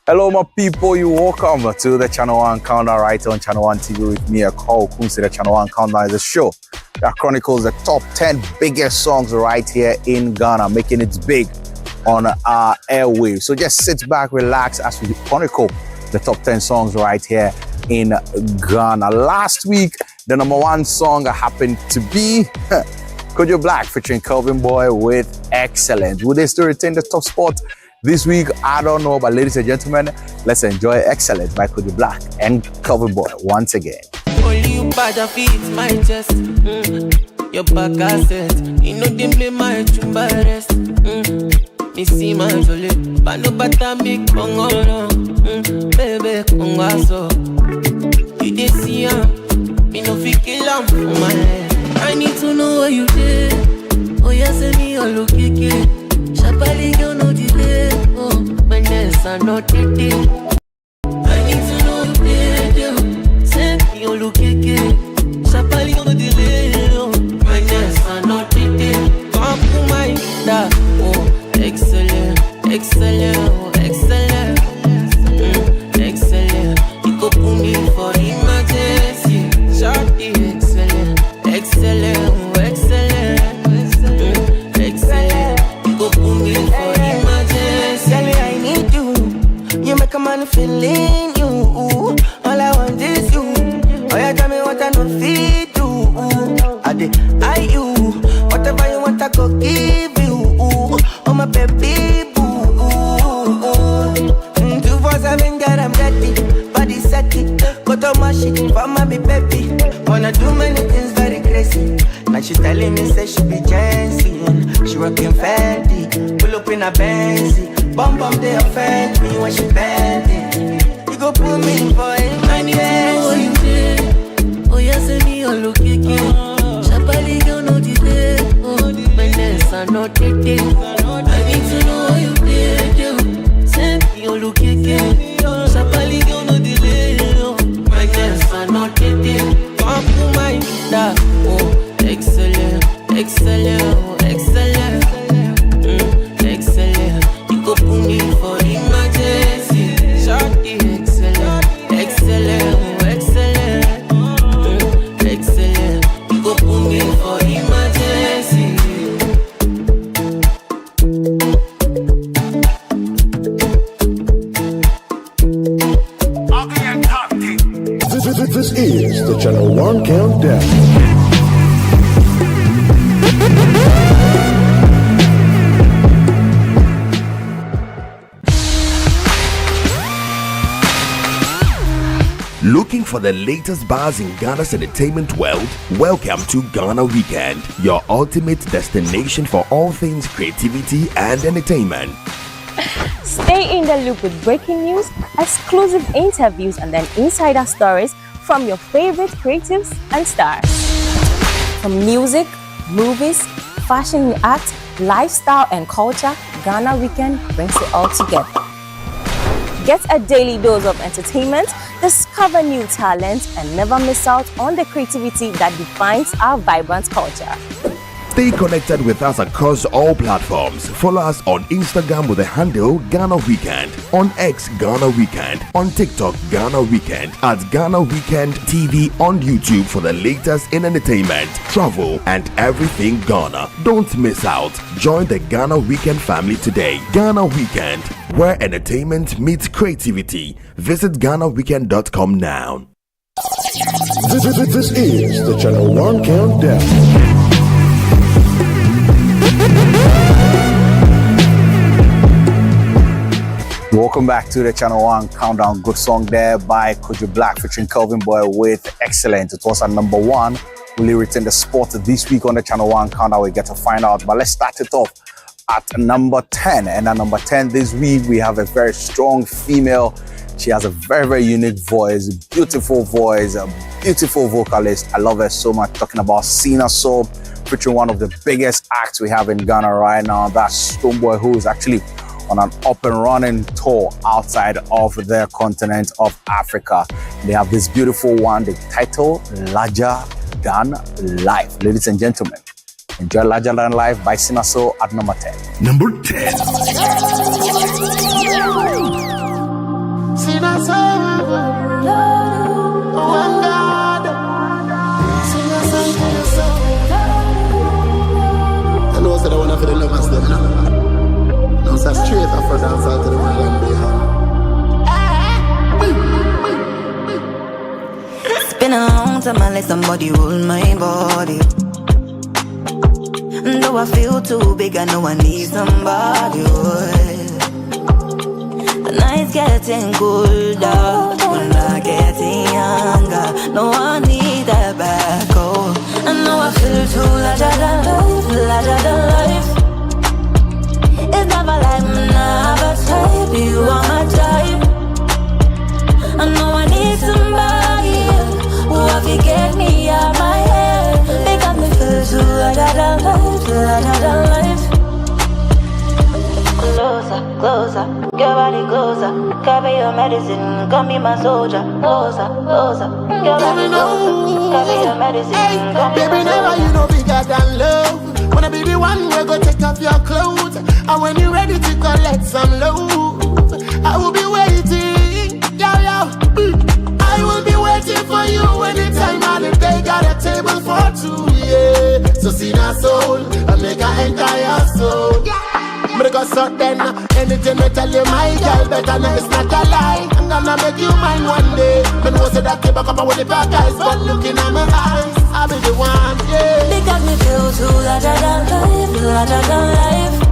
Hello, my people. You welcome to the Channel One Countdown right on Channel One TV with me, Call Kunsi. The Channel One Countdown is a show that chronicles the top 10 biggest songs right here in Ghana, making it big on our airwaves. So just sit back, relax as we chronicle the top 10 songs right here in Ghana. Last week, the number one song happened to be Kojo Black featuring Kelvin Boy with Excellent. Will they still retain the top spot this week? I don't know, but ladies and gentlemen, let's enjoy Excellent by Kojo Black and Kelvin Boy once again. Only you bad feet my chest. Your back asset. You know them play my chumba rest. Me see my jolly. But no bata me kongo no. Baby kongo so. You dey see him. Me no fit kill him for my head. I need to know where you did. Oh yeah, send me all okay. Shabali you know delay. Oh, my nest are not it. I need to know you did. Send me all okay. Shabali you know delay. Oh, my nest are not it. Come to my da. Oh, excellent, excellent, oh, excellent, excellent. You go put me for emergency. Shorty, excellent, excellent, oh, excellent, excellent. You go put me for emergency. Tell me I need you. You make a man feeling you. All I want is you. Oh, you tell me what I don't feel do. I you. Whatever you want, I go give you. Oh, my baby boo. 247, girl, I'm ready. Body set it. Go to my shit for my baby. Wanna do many things very crazy. Now she telling me, say she be Jensen. She rockin' Fendi. Pull up in a Benzie. Bum bum, they offend me when she bend it. You go put me for it. I need to know what you did. Oh, yeah, send me all look kiki. Shabali, you know the day. Oh, my nest are not the day. I need to know what you did. Send me all look kiki. Shabali, you know the day. Oh, my nest are not the day. Come to my da. Oh, excellent, excellent, oh, excellent, excellent. You go put me for emergency. Shorty, excellent, excellent, oh, excellent, excellent. You go put me for emergency. This is the Channel One Countdown. Looking for the latest buzz in Ghana's entertainment world? Welcome to Ghana Weekend, your ultimate destination for all things creativity and entertainment. Stay in the loop with breaking news, exclusive interviews, and then insider stories from your favorite creatives and stars. From music, movies, fashion and art, lifestyle and culture, Ghana Weekend brings it all together. Get a daily dose of entertainment, discover new talents, and never miss out on the creativity that defines our vibrant culture. Stay connected with us across all platforms. Follow us on Instagram with the handle Ghana Weekend, on X Ghana Weekend, on TikTok Ghana Weekend, at Ghana Weekend TV on YouTube for the latest in entertainment, travel, and everything Ghana. Don't miss out. Join the Ghana Weekend family today. Ghana Weekend, where entertainment meets creativity. Visit GhanaWeekend.com now. This is the Channel One Countdown. Welcome back to the Channel One Countdown. Good song there by Kojo Black featuring Kelvin Boy with Excellent. It was at number one. Will he retain the spot this week on the Channel One Countdown? We get to find out. But let's start it off at number 10. And at number 10 this week, we have a very strong female. She has a very, very unique voice, beautiful voice, a beautiful vocalist. I love her so much. Talking about Sina Soul, featuring one of the biggest acts we have in Ghana right now. That's Stonebwoy, who is actually on an up and running tour outside of the continent of Africa. They have this beautiful one, the title Larger Than Life. Ladies and gentlemen, enjoy Larger Than Life by Sina Soul at number 10. Number 10. time I let somebody rule my body. Though I feel too big, I know I need somebody. The night's getting colder, we're not getting younger. No, I need that back, oh. I know I feel too larger than life. It's never like me, never type. You are my type. I know I need somebody who will get me out my head. They got me feel too larger than life. Closer, closer, your body closer. Cover your medicine, come be my soldier. Closer, closer, your body closer. Cover your medicine, come be my soldier. Baby, never you know bigger than love. Wanna be the one who go take off your clothes. And when you're ready to collect some love, I will be waiting, yo. I will be waiting for you anytime of the day. Got a table for two, yeah. So see that soul, and make her enter your soul. But go so then, anything I tell you, my girl, better know it's not a lie. I'm gonna make you mine one day. But no say that keep back up with the back eyes, but looking at my eyes, I'll be the one, yeah. They got me feel too larger than life.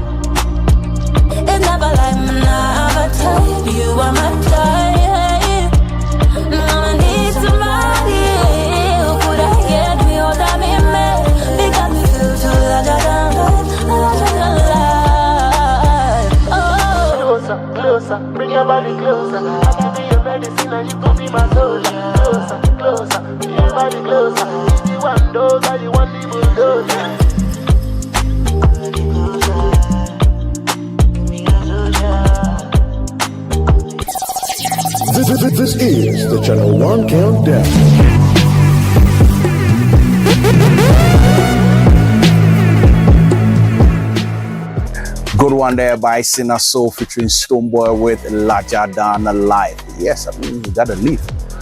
It's never like me, never type. You are my type. Now I need somebody who could have get me all that me mad. They got me feel too larger than life. Closer, bring your body closer. I can be your medicine and you can be my soldier. Closer, closer, bring your body closer. If you want those, or you want the bulldozer. This is the Channel 1 Countdown. Good one there by Sinner Soul featuring Stoneboy with Larger Than Life. Yes, I mean, you gotta live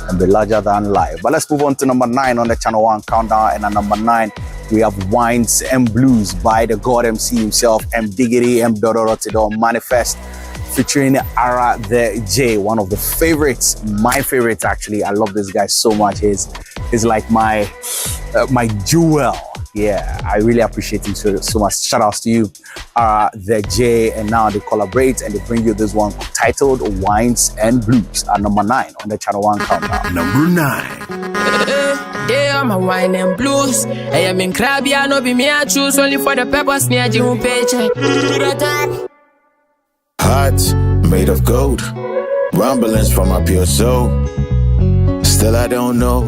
and be larger than life. But let's move on to number 9 on the Channel 1 Countdown. And at number 9, we have Wines and Blues by the God MC himself, M Diggity, M Dodorotido, Manifest, featuring Ara the J, one of the favorites, my favorite actually. I love this guy so much. He's like my jewel. Yeah, I really appreciate him so much. Shout outs to you, the J, and now they collaborate and they bring you this one titled Wines and Blues at number 9 on the Channel 1 Countdown. Number 9. They are my wine and blues. I am in crabby, I know be me, I choose only for the peppers near you paycheck. Hearts made of gold, rumblings from my pure soul. Still I don't know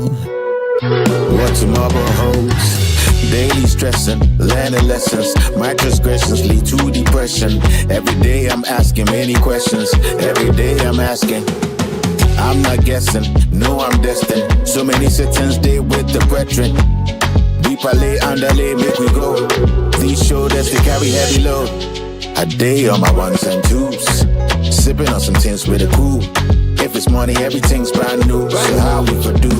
what tomorrow holds. Daily stressing, learning lessons. My transgressions lead to depression. Every day I'm asking many questions. Every day I'm asking. I'm not guessing, no I'm destined. So many sittings day with the brethren. Deeper lay, underlay, make we go. These shoulders they carry heavy load. A day on my ones and twos. Sipping on some things with a cool. If it's money, everything's brand new. So how we could do?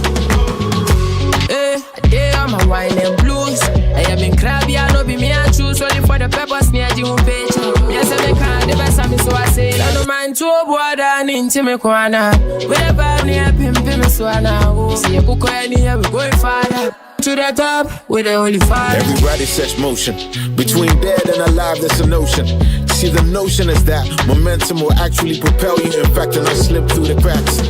A day on my wine and blues. I am in crabby, I know be me, I choose only for the peppers near you paycheck. Yes, I make the best of me, so I say, I don't mind to a board and into me corner. Wherever near pimp, so I now see a book anywhere we going farther. To the top with the holy fire. Everybody sets motion. Between dead and alive, there's an ocean. See, the notion is that momentum will actually propel you. In fact, and I slip through the cracks.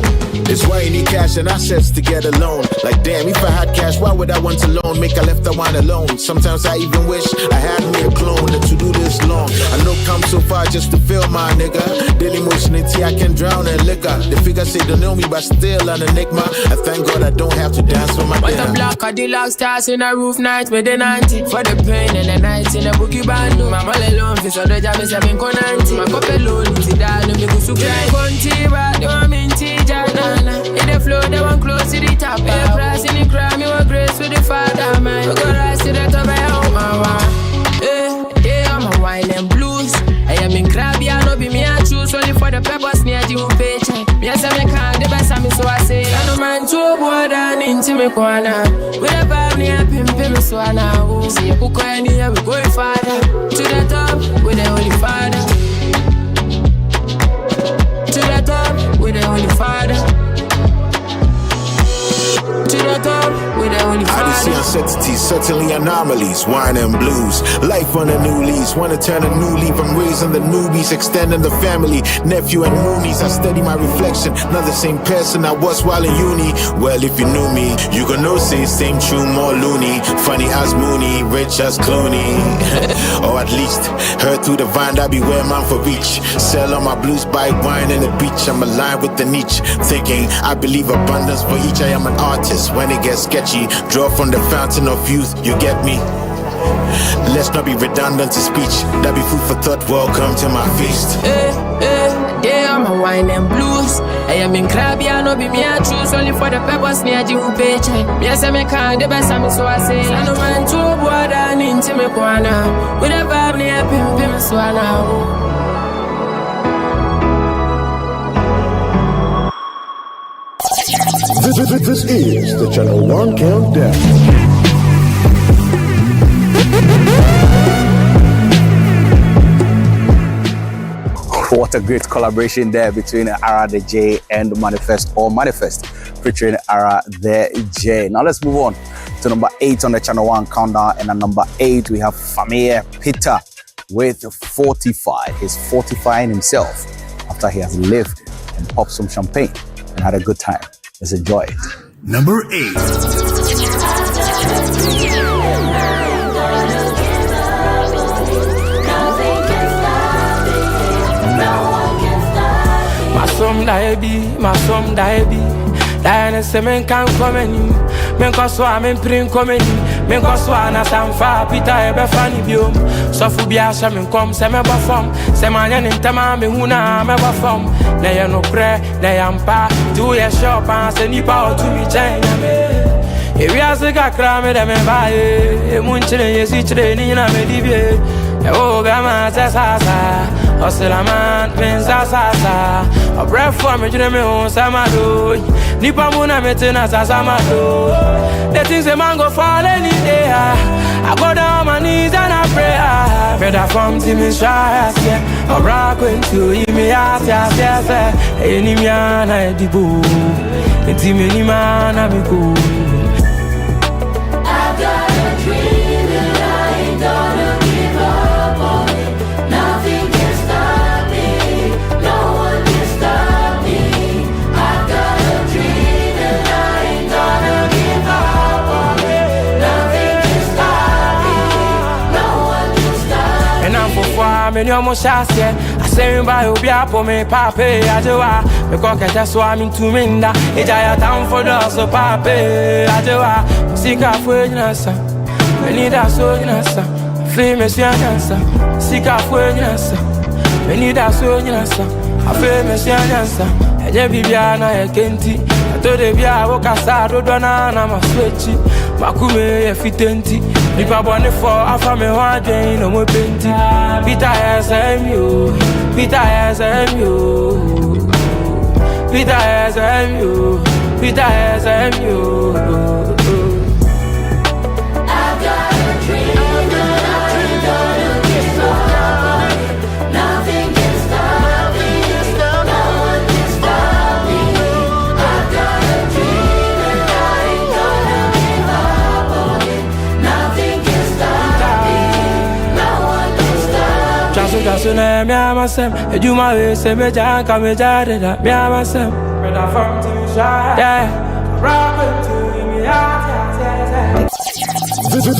It's why you need cash and assets to get a loan. Like, damn, if I had cash, why would I want a loan? Make I left the wine alone. Sometimes I even wish I had me a clone to do this long. I know come so far just to feel my nigga. Daily motion in tea, I can drown in liquor. The figures say they know me, but still an enigma. I thank God I don't have to dance for my dinner. What the block of the log stars in a roof night with the 90. For the pain and the night in a bookie band. My mother alone, for so the job is 790. My cup alone, it's down, and me go super. Country, but they want me in tea, jana. In the flow, they want close to the top. In the price, in the crime, you want grace with the father, man. We go rise to the top, I hope my one. They are my wine and blues. I am in crabby, I know be me, I choose only for the peppers near you paycheck. Yes, I make the best of me, so I say, I don't mind to a board and into me corner. Wherever near pimp, so I now see a cook anywhere we going farther. To the top with the holy father. To the top with the holy father. To the top with the see uncertainties, certainly anomalies, wine and blues. Life on a new lease, wanna turn a new leaf. I'm raising the newbies, extending the family. Nephew and moonies, I study my reflection. Not the same person I was while in uni. Well, if you knew me, you can know say same true, more loony. Funny as Mooney, rich as Clooney. Or at least heard through the vine that be where man for reach. Sell on my blues, buy wine in the beach. I'm aligned with the niche, thinking I believe abundance for each. I am an artist. When it gets sketchy, draw from the fountain of youth. You get me? Let's not be redundant to speech. That be food for thought. Welcome to my feast. Yeah, I'm a wine and blues. I am in crabby, I know be me I choose only for the purpose near you paycheck. Yes, I'm a kind, the best I'm so I say. I don't mind to what I need to make one now. With a vibe near Pim so now. This is the Channel 1 Countdown. What a great collaboration there between Ara the J and Manifest featuring Ara the J. Now let's move on to number 8 on the Channel 1 Countdown. And at number 8 we have Famille Peter with 45. He's fortifying himself after he has lived and popped some champagne and had a good time. Let's enjoy it. Number 8. My son Daibi. Diana Semen can't come in. Men cause I'm in print coming. Men cause one as I'm far Peter ebe funny biom. So fubia shamin come se me perform. Se manyan in tema me huna me perform. Na ye no pre, na yampa. Do ye shop and se nipa o to me chanya me. E we as ga kra me de me bae. E munchire ye si chire ni na me dibie. E o ga ma se sasa. Oselaman pensa sasa. A breath for me jine me on samado. Nipa muna me tena sasamado. The things a man go fall any day. I go down on my knees and I pray. Better from Timmy Shires, yeah. I rock into me as yes. Any man I dibu. And Timmy man I be cool. I've got a dream and I ain't gonna give up on it. Nothing can stop me. No one can stop me. I've got a dream and I ain't gonna give up on it. Nothing can stop me. No one can stop me. And I'm for far, many almost shots, yeah. I say by Obia for me, Pape, Ajoa. Because that's why I'm into Minda. It's a town for the so Pape, Ajoa. Seek out for Nasa. We need a soul in us. Famous answer. Seek out for Nasa. We need a soul in us. A famous answer. And you be Biana, a Kenti. I told the Bia, walk outside, Rodana, I'm a switchy. Makume, a fitenti. Nipa bonne for a family one day, no more penti. Peter has you. Peter has you. Peter has you. Peter has you. I've got a dream and I ain't gonna give up on it. Nothing can stop me. No one can stop me. I've got a dream and I ain't gonna give up on it. Nothing can stop me. No one can stop me. Jasu na me amasem. Ejuma we se me janka me jade da me amasem. Better from to shine. Yeah. Rock to me out. This is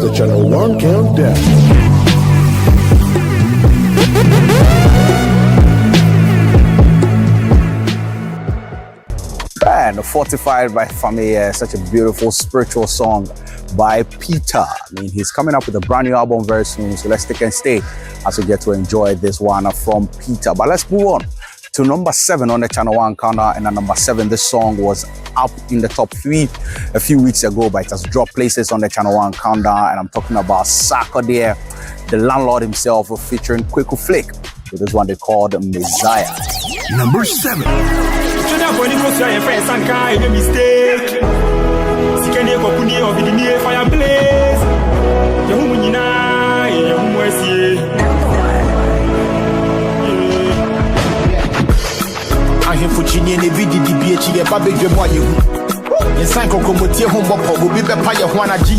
the Channel 1 Countdown. And Fortified by Famille, such a beautiful spiritual song by Peter. I mean, he's coming up with a brand new album very soon, so let's take and stay as we get to enjoy this one from Peter. But let's move on to number 7 on the Channel 1 Countdown. And at number 7, this song was up in the top 3 a few weeks ago, but it has dropped places on the Channel 1 Countdown. And I'm talking about Sakordie, the landlord himself, featuring Kwaku Flake with this one they called Messiah. Number 7. Fuchini ne vidi di bieci e babe je moi you. In Sanko Komuti Humbo, will be Paya Juana G.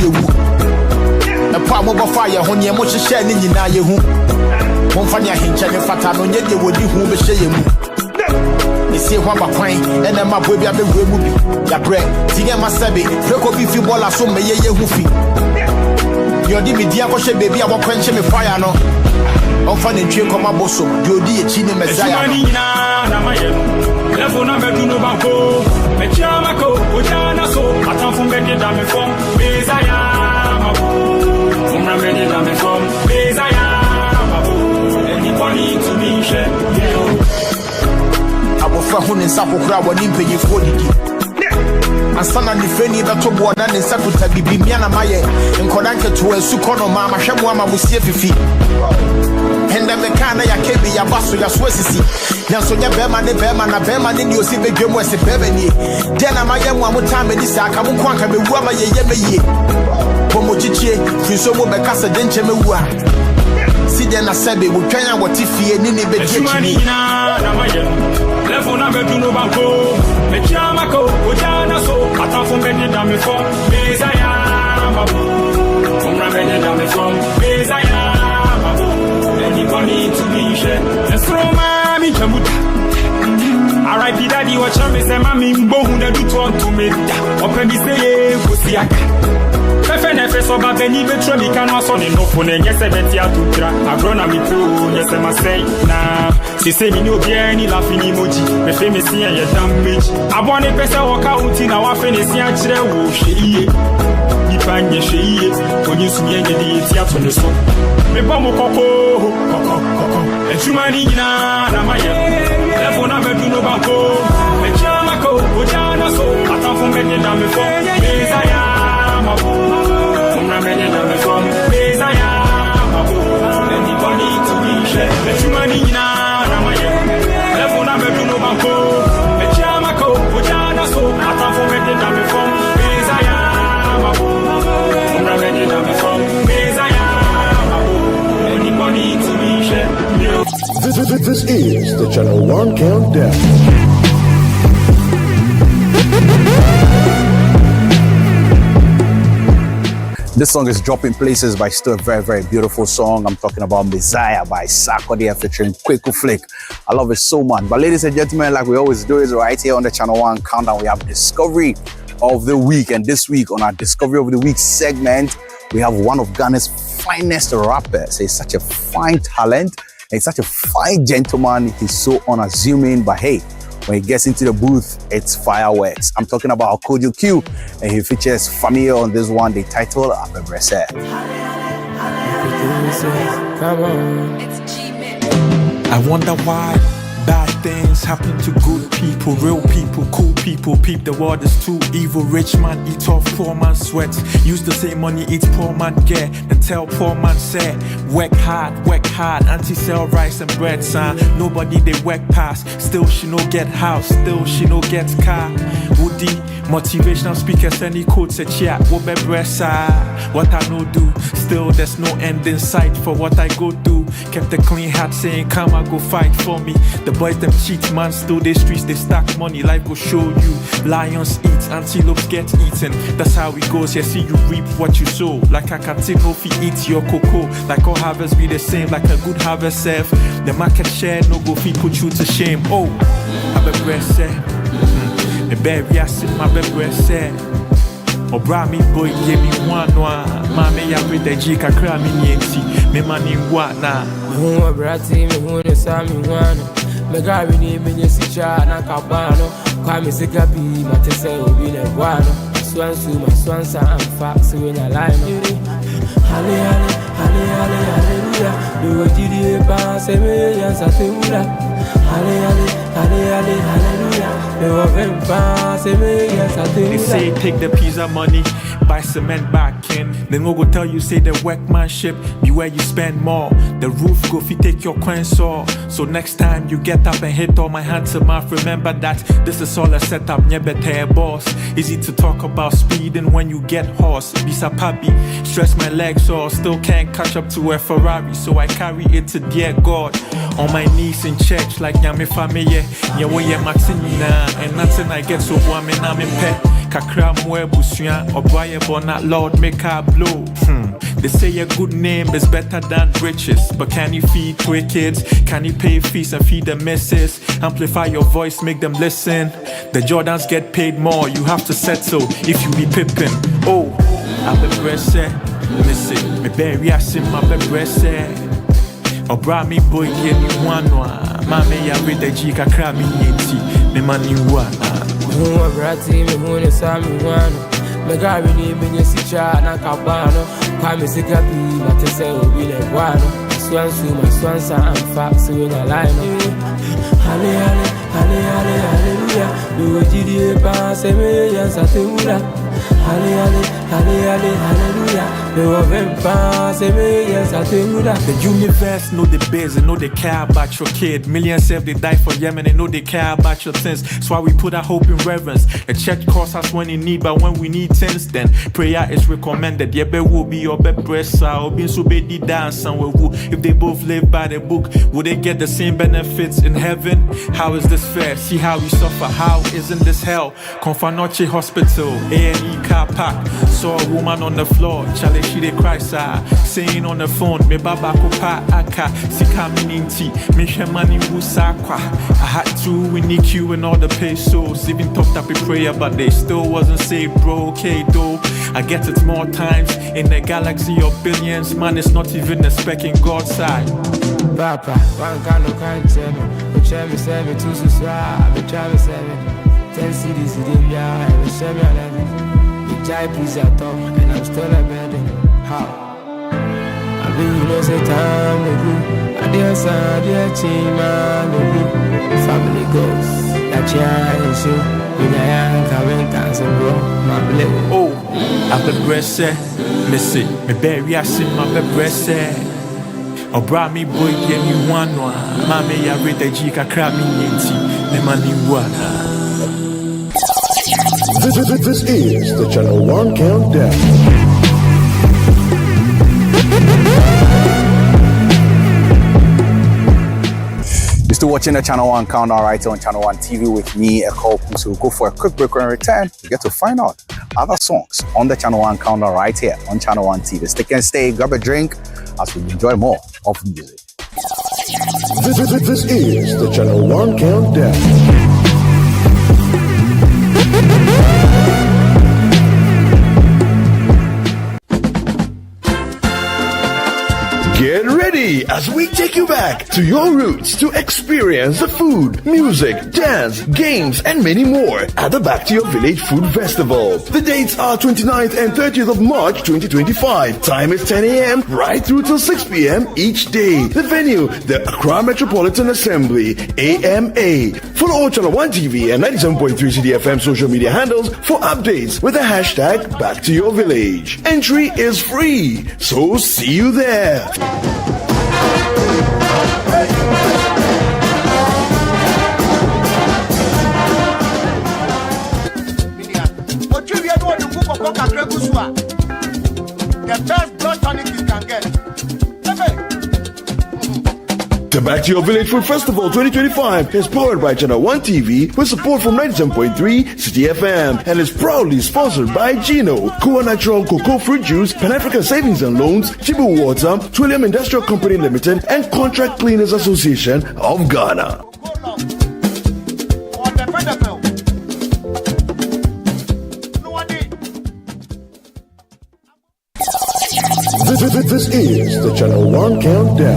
The palm of fire, when you're much sharing in Yahu. One funny hinch and Fatano, yet you would be who be sharing. You see one point, and then my baby, I've been movie. Ya bread, Tia Masabi, Proko if you ball, so may you hoofy. You're the media, baby, I will quench me fire. No, I'm finding Chill come up also. You'll be a chini Messiah. Level number 2 no banco. Mechamako, Ojana so, Atam from Benny Dame from Messiah. From Ramene Dame from Messiah. Anybody to me, share. I will find in Sakordie when you pay for the and son and the friendly that to one and Sakordie be Miana Maye and Kodanka to a Sukono Mama Shamwama with CFP. And then the Kana Yakebi Yabasu Yaswesi. Now so ya Beman and Beman in your civic game was a Bevany. Then I might one more time in this Akamuanka be Wama Yeme. Pomochiche, Frisomo Becassa Denchemua. See then I said, we will try out what if you need Level number 2 no banco. Mechamako, Ojana so, Atam from Benny Dame from Messiah. From Ramene Dame from Messiah. Anybody to be shared. Let's throw Mammy Jamuta. R.I.P. Daddy, watch me say, Mammy, Bohunda do talk to me. Open this day, Pusiaka. FNF so ba beni betro mi kan waso ne no fo ne nyese betia to tra agrona mi pro nyese ma say na si se mi no bia ni la fini moji me fe me sia ye damage abone pesa wo ka uti na wa fe ne sia kire wo hweiye ni panye hweiye onyi sumye nye di tia to ne so me ba mo koko ejuma ni nyina na maye level na be du no banko me chama ko ojana so atafo me ne da me fo Messiah. From Messiah, anybody to be shared. Let you money now, Ramaya. Level number 2 no banco. Mechamako, Ojana so, Atam from Messiah. From Messiah, anybody to be shared. This is the Channel 1 Countdown. This song is dropping places, but still a very, very beautiful song. I'm talking about Messiah by Sakordie featuring Kwaku Flick. I love it so much. But ladies and gentlemen, like we always do, is right here on the Channel 1 Countdown. We have Discovery of the Week. And this week on our Discovery of the Week segment, we have one of Ghana's finest rappers. He's such a fine talent. He's such a fine gentleman. He's so unassuming, but hey, when he gets into the booth, it's fireworks. I'm talking about Kojo Q, and he features Famille on this one. The title, Apebrese. Come on. I wonder why bad things happen to good people, real people, cool people. Peep, the world is too evil. Rich man eat off poor man sweat. Use the same money eat poor man get. Then tell poor man say, work hard, auntie sell rice and bread, son. Nobody they work past. Still she no get house, still she no get car. Woody, motivational speakers, any quotes a chat. What I no do. Still there's no end in sight for what I go do. Kept a clean hat saying come I go fight for me. The boys them cheat man, still they streets they stack money. Life will show you. Lions eat, antelopes get eaten. That's how it goes. Yeah, see you reap what you sow. Like a catino fi eat your cocoa. Like all harvests be the same. Like a good harvest self. The market share no go fi put you to shame. Oh, Apebrese. The baby I sit my Apebrese. Obra mi boy give me one. Mame ya with the G kakra mi nienti. Me mani wana. Me hu brati me hu ne sami wana. Me gawi ni me sicha na kabano. Kwa me sikabi matese obi ne bwano. Swansu ma swansa amfa so we na line. Hallelujah. Do jidi pa se me ya sa temura. Hallelujah. They say take the pizza money, buy cement back in. Then we'll go tell you say the workmanship be where you spend more. The roof go if you take your coin saw. So next time you get up and hit all my hands to mouth, remember that this is all a setup. Nyebete boss. Easy to talk about speeding when you get horse. Bisa papi, stress my legs so still can't catch up to a Ferrari. So I carry it to dear God. On my knees in church like Nyame family. Yeah, we are Martina, and nothing I get so warm and I'm in pet. Kakra mwe busua, obaye bona Lord make her blow. They say a good name is better than riches, but can you feed 3 kids? Can you pay fees and feed the missus? Amplify your voice, make them listen. The Jordans get paid more, you have to settle if you be pippin'. Oh, I've been pressing, listen, me bury us in my pressing. Obra me boy get me one, mame ya with the jika cram me yeti, me mani wana. Muwa brati me hune sami wano. Megari ni menye sicha na kabano. Kwa misika bi matese obile wano. Swansu ma swansa amfa suwena laino. Hale hale hale hale hallelujah. Luwe jidi epa seme yansa teula. Hale hale hale hale hallelujah. The universe know the biz and know they care about your kid. Millions say they die for Yemen and know they care about your sins. That's why we put our hope in reverence. The church costs us when in need, but when we need things, then prayer is recommended. Yebe will be your best presser or being so bad dance and woo. If they both live by the book, will they get the same benefits in heaven? How is this fair? See how we suffer. How isn't this hell? Confanoche Hospital, A&E car park. Saw a woman on the floor. Charlie, she dey cry, saying on the phone, me baba kopa aka, sika mininti, me shemani wusakwa. I had to win EQ and all the pesos, even topped up a prayer, but they still wasn't saved, bro. Okay, though, I get it more times in the galaxy of billions, man, it's not even a speck in God's side. Papa, one kind of can't me try me 7 to subscribe, me try me 7, 10 CDs in the yard, me share me 11. Me try please at all, and I'm still a bed. How? I be you know say time to go. I dear son, dear team, man, family goes. That yeah, so when I am coming, cancer, bro, my blade. Oh, I've been breasted, missy, me bury us in my breast. Or brought me boy, get me one. Mammy, I read the jika crab me yenti, me money one. This is the Channel 1 Countdown. You're still watching the Channel 1 Countdown right here on Channel 1 TV with me, Eko. So we'll go for a quick break and return. We get to find out other songs on the Channel 1 Countdown right here on Channel 1 TV. Stick and stay, grab a drink as we enjoy more of music. This is the Channel 1 Countdown. Get ready as we take you back to your roots to experience the food, music, dance, games, and many more at the Back to Your Village Food Festival. The dates are 29th and 30th of March 2025. Time is 10 a.m. right through till 6 p.m. each day. The venue, the Accra Metropolitan Assembly, AMA. Follow all Channel 1 TV and 97.3 CDFM social media handles for updates with the hashtag Back to Your Village. Entry is free, so see you there. The best blood tonic you can get. The Back to Your Village Food Festival 2025 is powered by Channel 1 TV with support from 97.3 City FM and is proudly sponsored by Gino, Koa Natural Cocoa Fruit Juice, Pan-African Savings and Loans, Chibu Water, Trillium Industrial Company Limited, and Contract Cleaners Association of Ghana. This is the Channel 1 Countdown.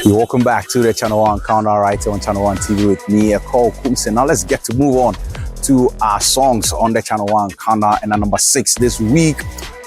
Welcome back to the Channel 1 Countdown right here on Channel 1 TV with me, Eko Kumse. Now let's get to move on to our songs on the Channel 1 Countdown. And at number 6 this week,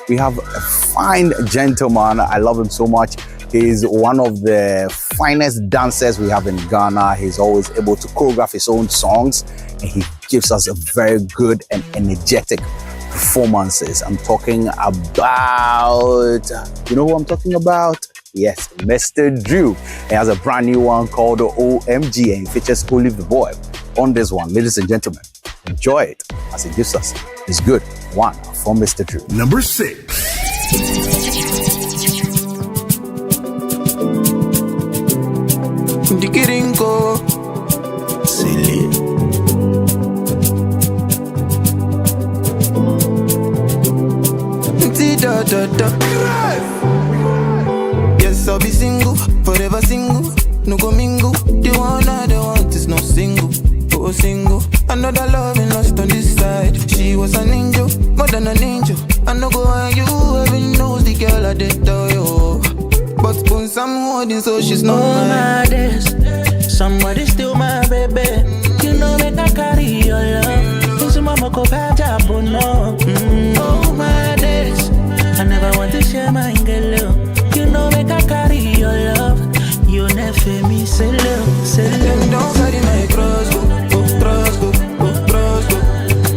we have a fine gentleman. I love him so much. He's one of the finest dancers we have in Ghana. He's always able to choreograph his own songs, and he gives us a very good and energetic performances. I'm talking about, you know who I'm talking about? Yes, Mr. Drew. He has a brand new one called OMG, and he features Olive the Boy on this one. Ladies and gentlemen, enjoy it as he gives us his good one. from Mr. Drew. Number 6. Dikirinko silly. Yes, I'll be single, forever single. No go mingle. The one I don't want is not single. Oh, single. Another love and lost on this side. She was an angel, more than an angel. I no go on you, heaven knows the girl I did tell you. But spoon some holding, so she's not my days. Somebody steal my baby. You know make I carry your love. Cause mama go back up, no. Oh my days. I never want to share my girl. You know make I carry your love. You never me say love, say love. Them don't carry my crossbow, crossbow, crossbow.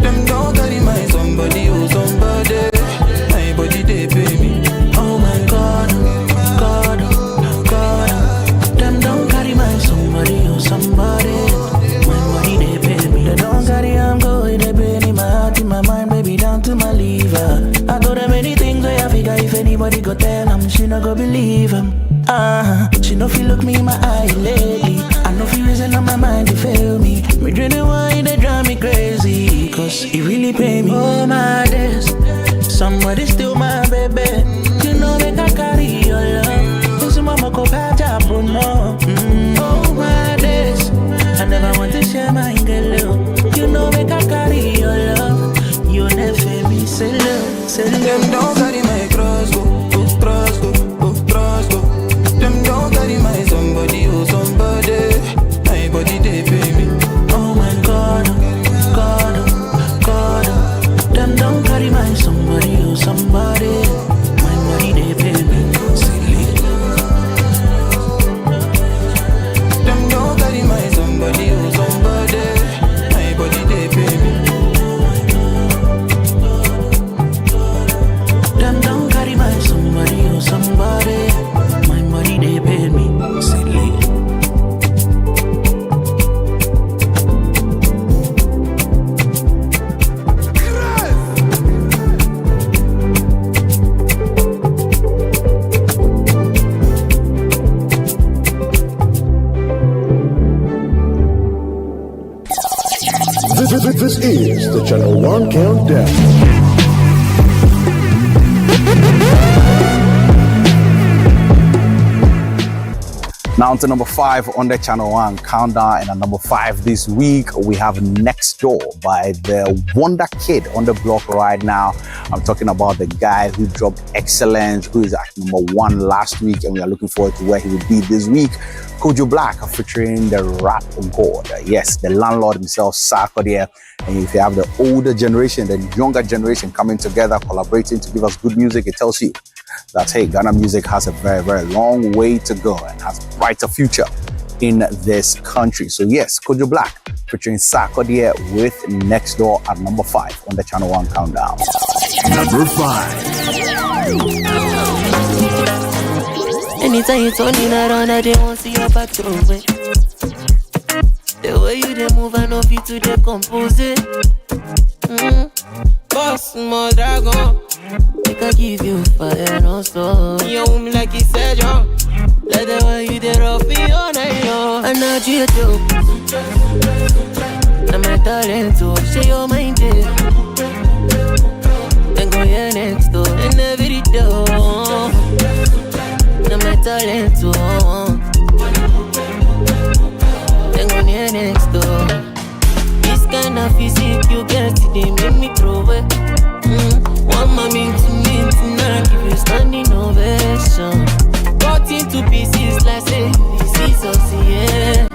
Them don't carry my somebody, oh somebody. My body they pay me. Oh my God, God, God. Them don't carry my somebody, oh somebody. My body they pay me. They don't carry I'm going, they pay in my heart, in my mind, baby down to my liver. I told them many things where I figure if anybody go tell them, she not go believe him. She no feel look me in my eye lately. I no feel reason on my mind to fail me. Me drink the wine, they drive me crazy. Cause it really pay me. Oh my days. Somebody steal my baby. You know make I carry your love. Cause mama go back up, oh no. Oh my days. I never want to share my girl. You know make I carry your love. You never me say love, say love. Them don't carry my crossbow, crossbow, crossbow. Them don't carry my somebody, oh somebody. My body they pay me. Oh my God, God, God. Them don't carry my somebody, oh somebody. My body they pay me. Silly. Them don't carry my somebody, oh somebody. My body they pay me. Them don't carry my somebody, oh somebody. They pay me silly. This is the Channel 1 Countdown. Now to number 5 on the Channel 1 Countdown. And at number 5 this week, we have Next Door by the Wonder Kid on the block right now. I'm talking about the guy who dropped Excellence, who is at number 1 last week, and we are looking forward to where he will be this week. Kojo Black featuring the rap god. Yes, the landlord himself, Sakordie. And if you have the older generation, the younger generation coming together, collaborating to give us good music, it tells you that, hey, Ghana music has a very, very long way to go and has a brighter future in this country. So yes, Kojo Black featuring Sakordie with Next Door at number 5 on the Channel 1 Countdown. Number 5. Anytime you turn in around, I don't want to see your back to it. The way you dey move, I know fit to decompose it. Boss, my dragon. Make I give you fire, no stop. You hold me like you said, yo. Let the way you dey rough me all night long. I know you do. I'm my talent to share your mind, then go here next door and every door. I'm my talent to then go here next door. This kind of physique you get, they make me throw away. One mommy to me tonight, give you standing ovation. Cut into pieces like say this is us, yeah.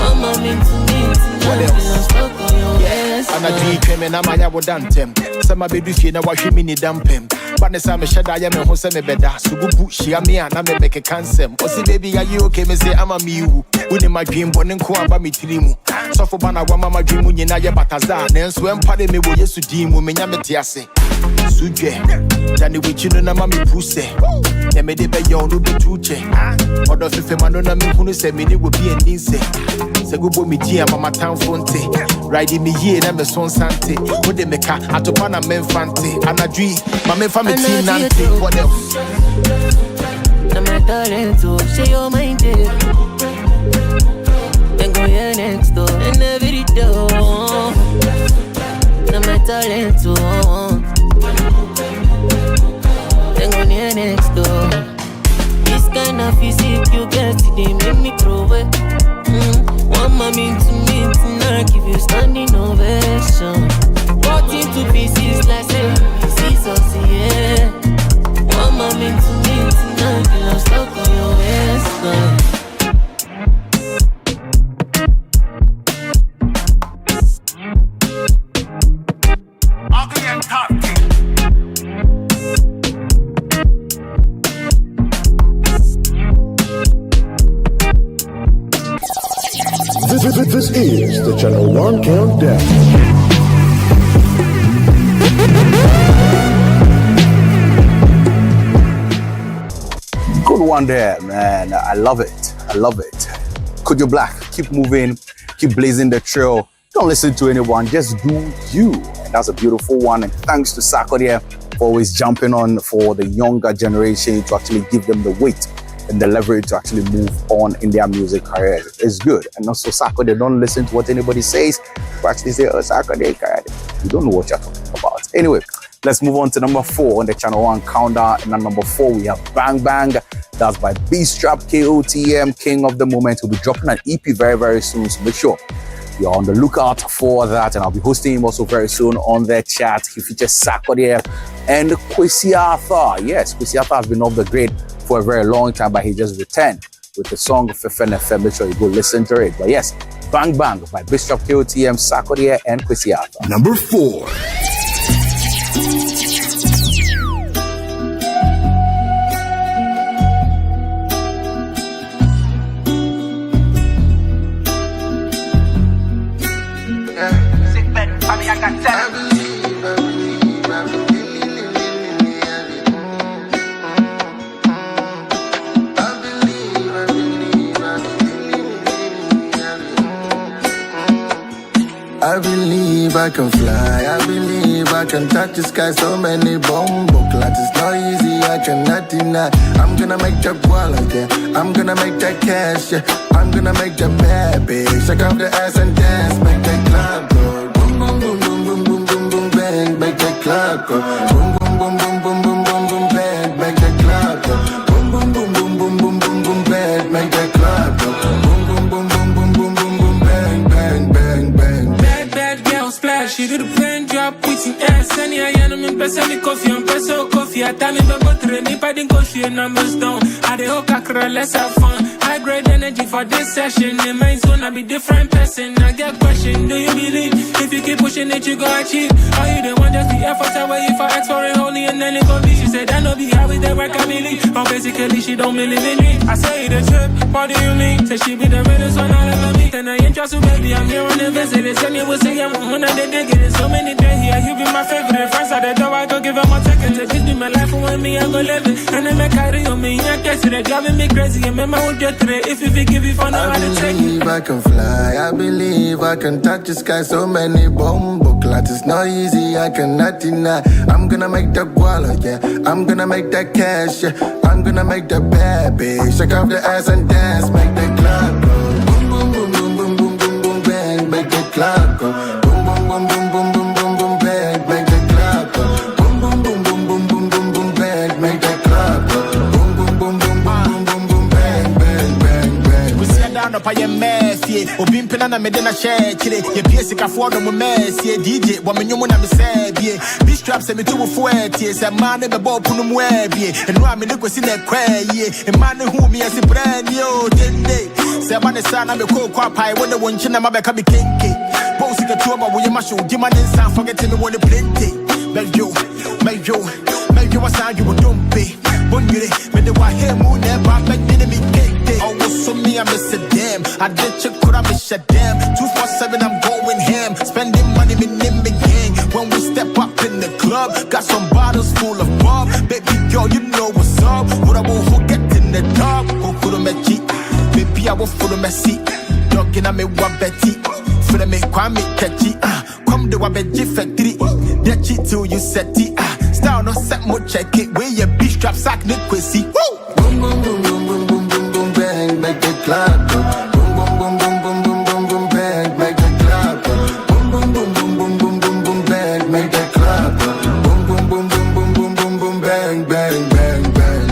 One mommy to me tonight, I'm stuck on your yes. And I drink him and I'm a yawo some of baby she na wash me ni dampem. But the same shada ya me hose me beda. So go push ya me and I me make a cancel. O see baby are you okay? Me say I'm a me who. When my dream born ko aba me tirimu. So for bana wa mama dream nyina ye bataza. Nenso empade me wo yesu di mu me nya me tiase. Suje. Danny with you no mami pussy. Me de be yo no be tuche. Odo fife mano na me kunu se me ni wo bi endin se. Se go bo me dia mama town fronte. Riding me here na me son sante. Wo de me ka atopa na me mfante. Anadwi ma me fa me tin nante. What else? Na my talent to say your mind it. Then go here next door and every door. Na my talent to next door. This kind of physique you get, they make me throw it. One mommy to me tonight, give you standing ovation. Cut into pieces like say, scissors, yeah. One mommy to me tonight, you lost stuck on your waistline. This is the Channel 1 Countdown. Good one there, man. I love it. I love it. Kojo Black, keep moving, keep blazing the trail. Don't listen to anyone, just do you. And that's a beautiful one. And thanks to Sakordie for always jumping on for the younger generation to actually give them the weight and the leverage to actually move on in their music career. It's good. And also Sakordie, don't listen to what anybody says. You actually say, oh, Sakordie, you don't know what you're talking about. Anyway, let's move on to number 4 on the Channel 1 countdown. And at number 4, we have Bang Bang. That's by B-Strap KOTM, King of the Moment. He'll be dropping an EP very, very soon. So make sure you're on the lookout for that. And I'll be hosting him also very soon on their chat. He features Sakordie and Kwesi Arthur. Yes, Kwesi Arthur has been off the grid for a very long time, but he just returned with the song FIFA FM. Make sure you go listen to it. But yes, Bang Bang by B-Strap KOTM, Sakordie and Kwesi Arthur. Number 4. I believe I can fly, I believe I can touch the sky. So many bomb clots, it's not easy, I cannot deny. I'm gonna make that guala, yeah. I'm gonna make that cash, yeah. I'm gonna make that bad bitch. Check out the ass and dance, make that club go. Boom, boom, boom, boom, boom, boom, boom, boom, bang, make that club go. Boom, boom, boom, boom, boom, boom, boom, boom, bang, make that club go. Boom, boom, boom, boom, boom, boom, boom, boom, bang, make that club go. Boom, boom, boom, boom, boom, boom, boom, boom, bang, bang, bang, bang. Bad girl splash, she do the plain drop with some ass. Any I am in Pesami coffee and peso coffee. I tell me about training, I didn't go share numbers down. I the whole kakra, let's have fun. High grade energy for this session. In my zone, I be different person. I get question, do you believe? If you keep pushing it, you go achieve. Are you the one just the effort away if I ask for it holy and then it go be? She said, I know be how with the work I believe. But basically, she don't believe in me. I say the trip, what do you mean? Say she be the realest one I'll ever meet. And I ain't trust you, baby, I'm here on the visit. They send you will say I'm 100 they dig it. So many days here, you be my favorite. First at the door, I go give her my ticket. This be my life, and with me, I go live it. And then I carry on me, I guess it. Driving me crazy, and my would get it. If you forgive me for now, I take it. I can fly, I believe I can touch the sky. So many bomb clots, it's not easy, I cannot deny. I'm gonna make that guala, yeah. I'm gonna make that cash, yeah. I'm gonna make that bad bitch. Check out the ass and dance, make that club go. Boom, boom, boom, boom, boom, boom, boom, boom, bang, make that club go. Boom, boom, boom, boom, boom, boom, boom, boom, bang, make that club go. Boom, boom, boom, boom, boom, boom, boom, boom, bang, make that club go. Boom, boom, boom, boom, boom, boom, boom, bang, bang, bang, bang. We sit down up on your mess, yeah. Obimpina na medena share, chile. Your basic afford no mess, yeah. DJ, what me nyumu na me said, yeah. This trap se me tu fuet, yeah. Say man in the ball punum web, yeah. And no me look in the cray, yeah. And man who me as a brand new day. Say man is son, I'm a cold crap pie. When the one chin, I'm a back, I'm a kinky. Both you get to about your mushroom, give my name sound, forget me when the plenty. Make you, what sound you would don't be. When you me the white hair moon, never make me cake. Always for me, I miss a damn. I did check, could I miss a damn? 247, I'm going ham. Spending money, me name me gang. When we step up in the club, got so will follow my seat. Dog in a me wabeti. For the me kwame catchy. Come the wabeji factory. That cheat till you set it. Style no set mo check it. Where your beach strap sack ne quissy. Boom boom boom boom boom boom boom boom bang, make it clap. Boom boom boom boom boom boom boom boom bang, make it clap. Boom boom boom boom boom boom boom boom bang, make it clap. Boom boom boom boom boom boom boom boom bang bang bang bang bang.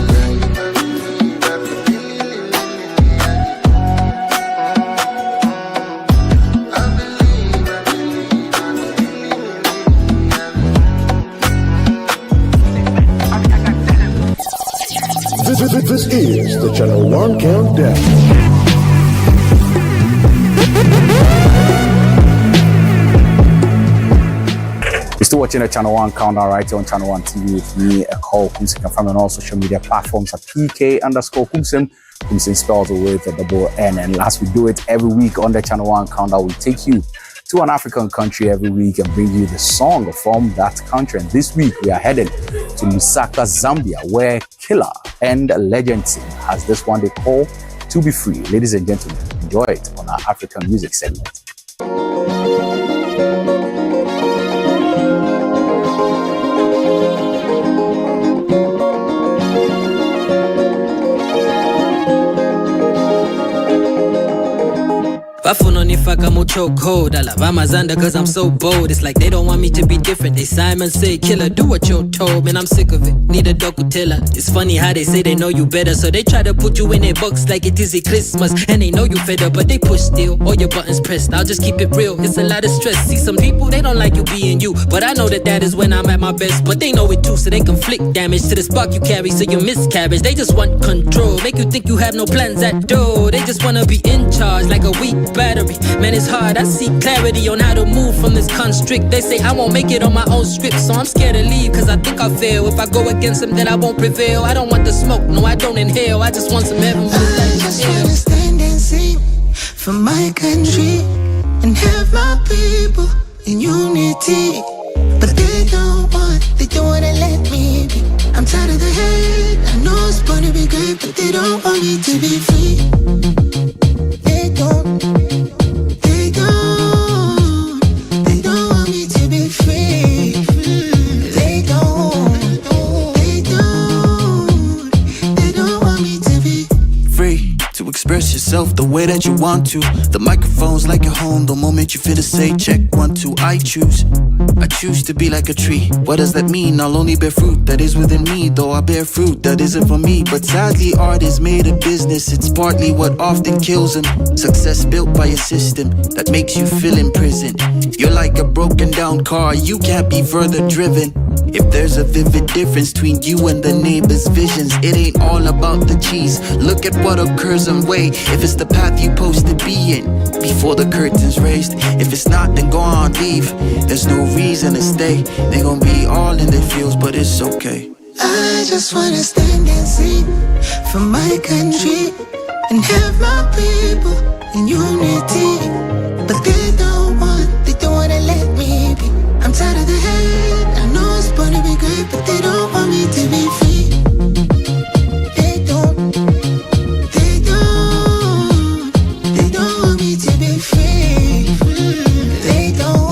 This is the Channel 1 Countdown. You're still watching the Channel 1 Countdown right here on Channel 1 TV with me, Eko Kumsim. You can find me on all social media platforms at PK_Kumsim. Kumsim spelled with a double N. And as we do it every week on the Channel 1 Countdown, we take you to an African country every week and bring you the song from that country. And this week we are headed to Lusaka, Zambia, where Killer and Legend Sing has this one they call To Be Free. Ladies and gentlemen, enjoy it on our African music segment. Bafuna nifaka mo chokehold. I love Amazanda cause I'm so bold. It's like they don't want me to be different. They Simon say, killer, do what you're told. Man, I'm sick of it. Need a docutella. It's funny how they say they know you better. So they try to put you in a box like it is a Christmas. And they know you fed up, but they push still. All your buttons pressed. I'll just keep it real. It's a lot of stress. See, some people, they don't like you being you. But I know that is when I'm at my best. But they know it too, so they conflict damage to the spark you carry. So you miscarriage. They just want control. Make you think you have no plans at all. They just wanna be in charge like a weak battery. Man, it's hard. I see clarity on how to move from this constrict. They say I won't make it on my own script, so I'm scared to leave cause I think I'll fail. If I go against them, then I won't prevail. I don't want the smoke, no, I don't inhale. I just want some heaven. I just wanna stand and sing for my country and have my people in unity. But they don't wanna let me be. I'm tired of the hate. I know it's gonna be great, but they don't want me to be free. They don't want me to be free. They don't want me to be free to express yourself the way that you want to. The microphone's like your home. The moment you feel to say check 1, 2, I choose to be like a tree. What does that mean? I'll only bear fruit that is within me, though I bear fruit that isn't for me. But sadly, art is made a business. It's partly what often kills them. Success built by a system that makes you feel imprisoned. You're like a broken down car, you can't be further driven. If there's a vivid difference between you and the neighbor's visions, it ain't all about the cheese. Look at what occurs and weigh if it's the path you supposed to be in before the curtain's raised. If it's not, then go on, leave. There's no reason to stay. They gon' be all in their fields, but it's okay. I just wanna stand and sing for my country and have my people in unity. But they don't wanna let me be. I'm tired of the hate. I know it's gonna be great, but they don't want me to be free. They don't want me to be free. They don't.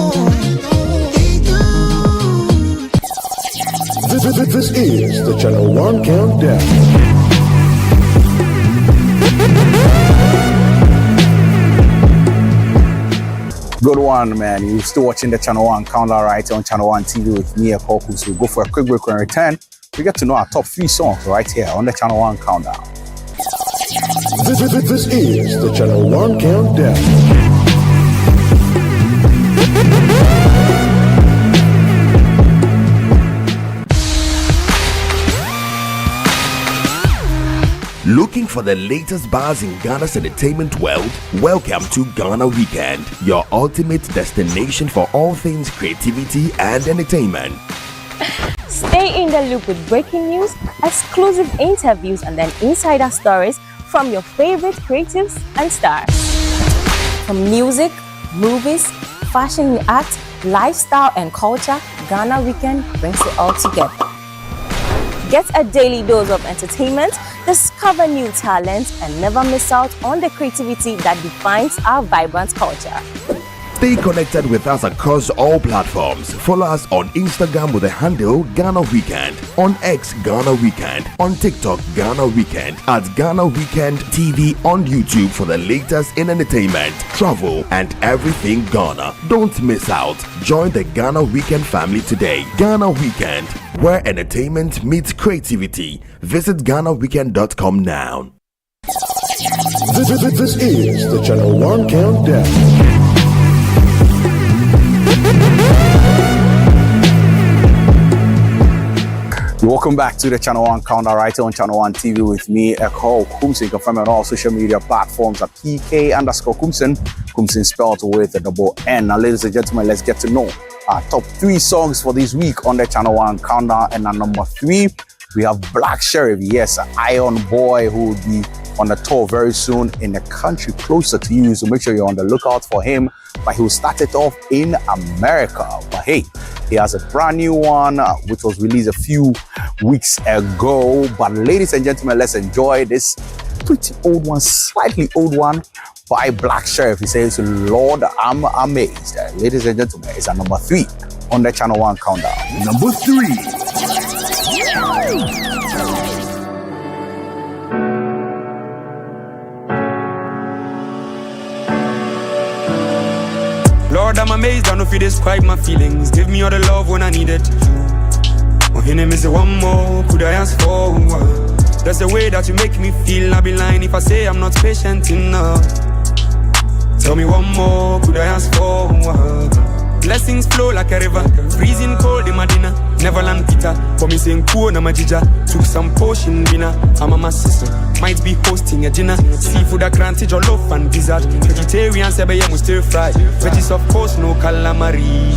This is the Channel 1 Countdown. Good one, man. You're still watching the Channel 1 Countdown right here on Channel 1 TV with me, Eko Kumsim. So we'll go for a quick break and return. We get to know our top 3 songs right here on the Channel 1 Countdown. This is the Channel 1 Countdown. Looking for the latest buzz in Ghana's entertainment world? Welcome to Ghana Weekend, your ultimate destination for all things creativity and entertainment. Stay in the loop with breaking news, exclusive interviews, and then insider stories from your favorite creatives and stars. From music, movies, fashion and art, lifestyle and culture, Ghana Weekend brings it all together. Get a daily dose of entertainment discover new talent, and never miss out on the creativity that defines our vibrant culture. Stay connected with us across all platforms. Follow us on Instagram with the handle Ghana Weekend, on X Ghana Weekend, on TikTok Ghana Weekend, at Ghana Weekend TV on YouTube for the latest in entertainment, travel, and everything Ghana. Don't miss out. Join the Ghana Weekend family today. Ghana Weekend, where entertainment meets creativity. Visit GhanaWeekend.com now. This is the Channel 1 Countdown. Welcome back to the Channel 1 Countdown right here on Channel 1 TV with me, Eko Kumsin. You can find me on all social media platforms at PK_Kumsin. Kumsin spelled with a double N. Now, ladies and gentlemen, let's get to know our top 3 songs for this week on the Channel 1 Countdown. And at number 3, we have Black Sheriff. Yes, an Iron Boy who will be on the tour very soon in a country closer to you. So make sure you're on the lookout for him. But he will start it off in America. But hey, he has a brand new one which was released a few weeks ago. But ladies and gentlemen, let's enjoy this pretty old one, slightly old one by Black Sheriff. He says, Lord, I'm amazed. Ladies and gentlemen, it's at number 3 on the Channel 1 Countdown. Number 3. Lord, I'm amazed, I don't know if you describe my feelings. Give me all the love when I need it. Oh, your name is one more, could I ask for? That's the way that you make me feel. I'll be lying if I say I'm not patient enough. Tell me one more, could I ask for? Blessings flow like a river, freezing cold in Medina. Neverland Peter, for me saying cool na majija. Took some potion dinner, I'm a my sister. Might be hosting a dinner. Seafood a granted your loaf and dessert. Vegetarian sebe yemu stir fry. Veggies of course no calamari.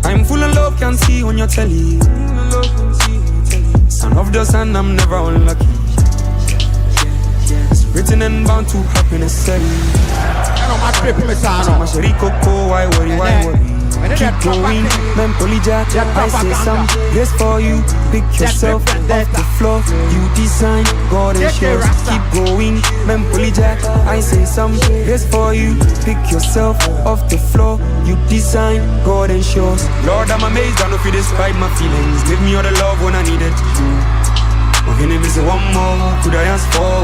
I'm full of love, can see on your telly. Son of the sun, I'm never unlucky. It's written and bound to happen necessary. Why worry? Keep going, man, Polyjack. I say some grace for you. Pick yourself off the floor. You design, God ensures. Keep going, man, Polyjack. I say some grace for you. Pick yourself off the floor. You design, God ensures. Lord, I'm amazed, I don't know if you describe my feelings. Give me all the love when I need it. Oh, your name is one more, could I ask for?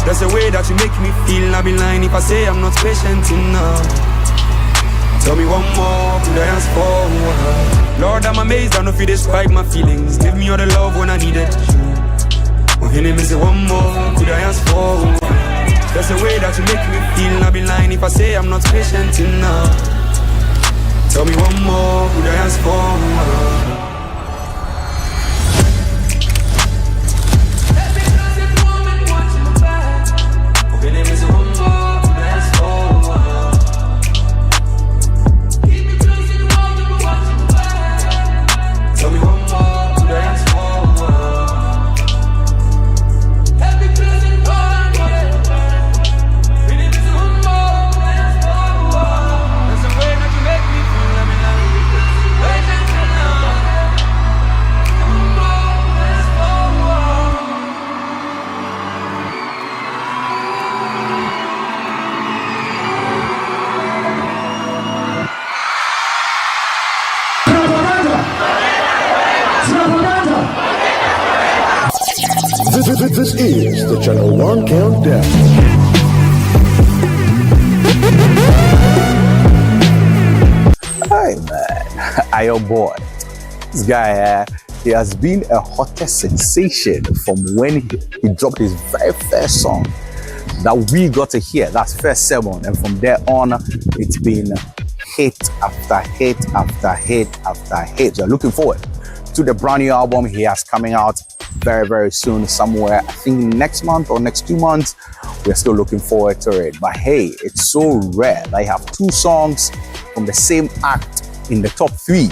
That's the way that you make me feel. I'll be lying if I say I'm not patient enough. Tell me one more, could I ask for? Lord, I'm amazed, I don't know if you describe my feelings. Give me all the love when I need it. Oh, your name is one more, could I ask for? That's the way that you make me feel. I'll be lying if I say I'm not patient enough. Tell me one more, could I ask for? This is the Channel 1 Countdown. Hey man, Iron Boy. This guy, he has been a hottest sensation from when he dropped his very first song that we got to hear. That's First Sermon, and from there on, it's been hit after hit after hit after hit. So looking forward to the brand new album he has coming out very, very soon, somewhere, I think next month or next 2 months. We're still looking forward to it. But hey, it's so rare that you have 2 songs from the same act in the top 3.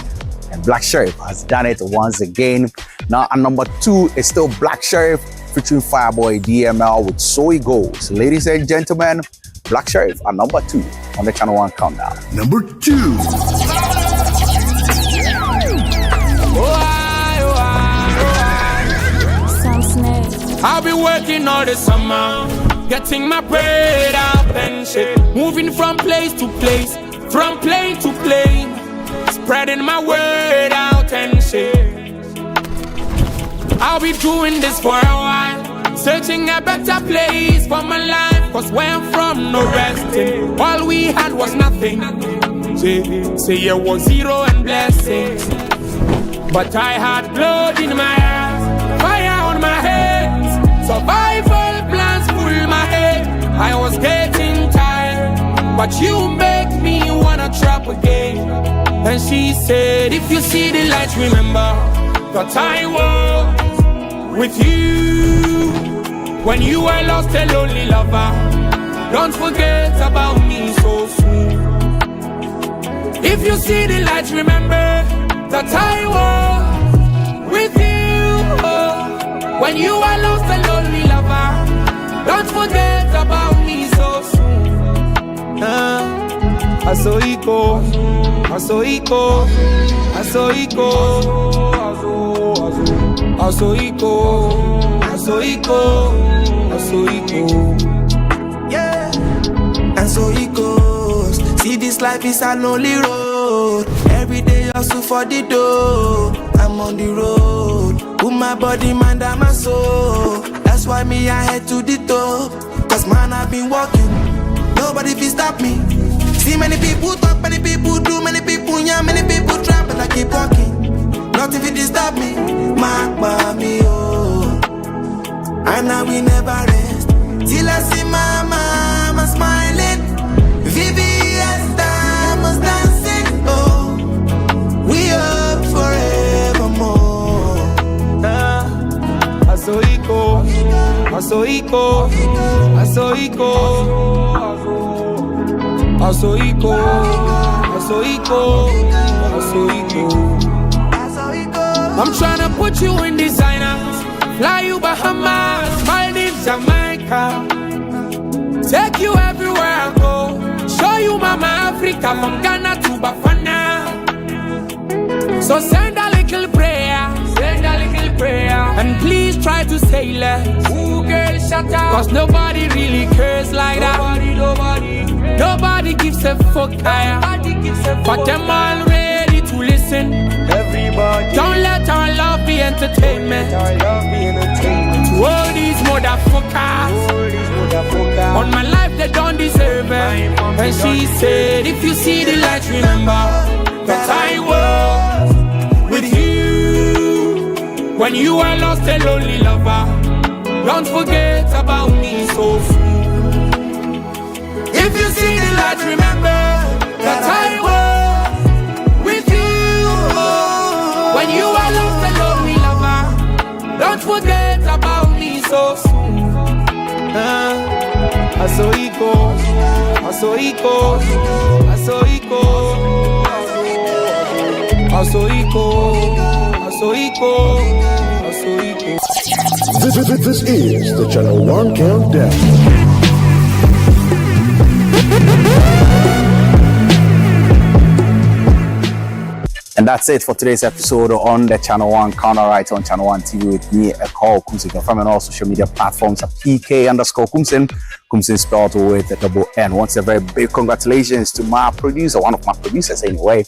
And Black Sheriff has done it once again. Now, at number 2 is still Black Sheriff featuring Fireboy DML with So It Goes. Ladies and gentlemen, Black Sheriff at number 2 on the Channel 1 Countdown. Number 2. I'll be working all the summer, getting my bread up and shit. Moving from place to place, from plane to plane, spreading my word out and shit. I'll be doing this for a while, searching a better place for my life. Cause where I'm from, no resting. All we had was nothing. Say it was zero and blessings. But I had blood in my eyes, fire on my hands, survival plans full my head. I was getting tired, but you make me wanna trap again. And she said, if you see the light, remember that I was with you when you were lost a lonely lover. Don't forget about me so soon. If you see the light, remember that I was with you when you were lost a lonely lover. Don't forget about me so soon. I saw it go, I saw it go, I saw it go, I saw it go, I saw it go, I saw it go. Yeah, and so it goes. See, this life is a lonely road. Every day I hustle for the dough. I'm on the road, put my body, mind, and my soul. That's why me I head to the top. Cause man, I've been walking, nobody can stop me. See many people talk, many people do, many people yeah, many people try, but I keep walking. Nothing can disturb me. Mark by me, oh. And I will never rest till I see my mama smiling. VVS diamonds dancing, oh. We up forevermore. I saw it go, I saw it go, I saw it go. I saw it go, I saw it go, I saw it go. I'm tryna put you in designers, fly you Bahamas, Maldives, Jamaica. Take you everywhere I go, show you Mama Africa from Ghana to Bafana. So send a little prayer, and please try to say less. Ooh, girl, shut up. Cause nobody really cares like that. Nobody gives a fuck higher. But them all ready to listen. Everybody. Don't let our love be entertainment. To all these motherfuckers. On my life they don't deserve it. And she said, if you see the light, remember that I was with you when you were lost a lonely lover. Don't forget about me so soon. If you see the light, remember that I was with you when you were lost a lonely lover. Don't forget about me so soon. I saw it go, I saw it go, I saw it go, I saw it go, I saw it go, I saw it go. This is the Channel 1 Countdown. And that's it for today's episode on the Channel 1 Counter, right on Channel 1 TV with me, Eko Kumsin. You can find me on all social media platforms at PK_Kumsin. Kumsin spelled with a double N. Once a very big congratulations to my producer, one of my producers anyway.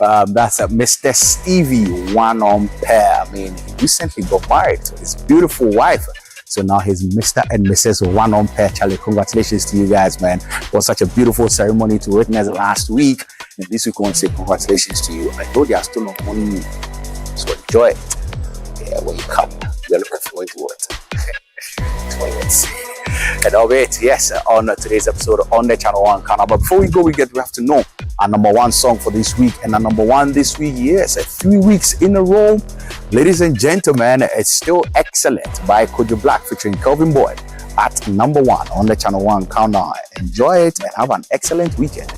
That's Mr. Stevie One on Pair. I mean, he recently got married to his beautiful wife. So now he's Mr. and Mrs. One on Pair. Charlie, congratulations to you guys, man. It was such a beautiful ceremony to witness last week. And this week I want to say congratulations to you. I know they are still not money you. So enjoy it. Yeah, when you come, we are looking forward to it. And I'll wait, yes, on today's episode on the Channel 1 Canal. But before we go, we have to know our number one song for this week. And our number one this week, yes, 3 weeks in a row. Ladies and gentlemen, it's still Excellent by Kojo Black featuring Kelvin Boyd at number one on the Channel 1 Countdown. Enjoy it and have an excellent weekend.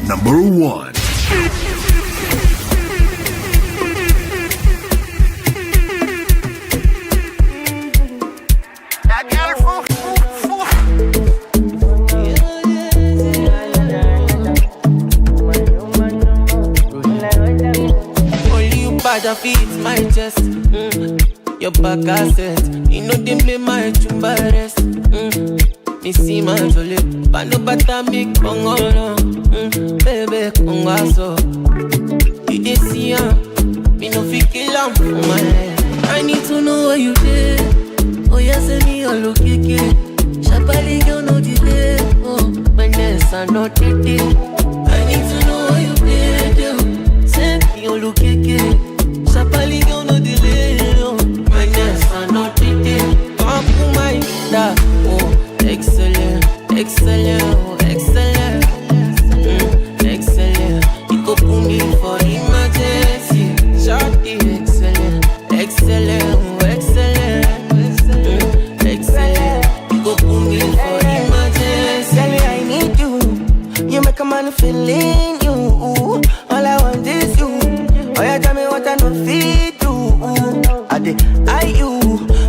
Number 1. Only you bad feet my chest. your back asset. You know they play my chumba rest. Me see my jolly, but no bata me kongo no. Baby kongo so. You dey see me no fit kill am for my head. I need to know where you did. Oh yes, send me all okay. Shabali girl no delay. Oh my nest are not dead. I need to know where you did. Send me all okay. Shabali girl no delay. Oh my nest are not dead. Come to my da. Oh excellent, excellent, oh excellent, excellent. You go put me for emergency. Shorty excellent, excellent, oh excellent, excellent. You go put me for emergency. Tell me I need you. You make a man feel in you. All I want is you. Oh yeah, tell me what I know fit do. I you.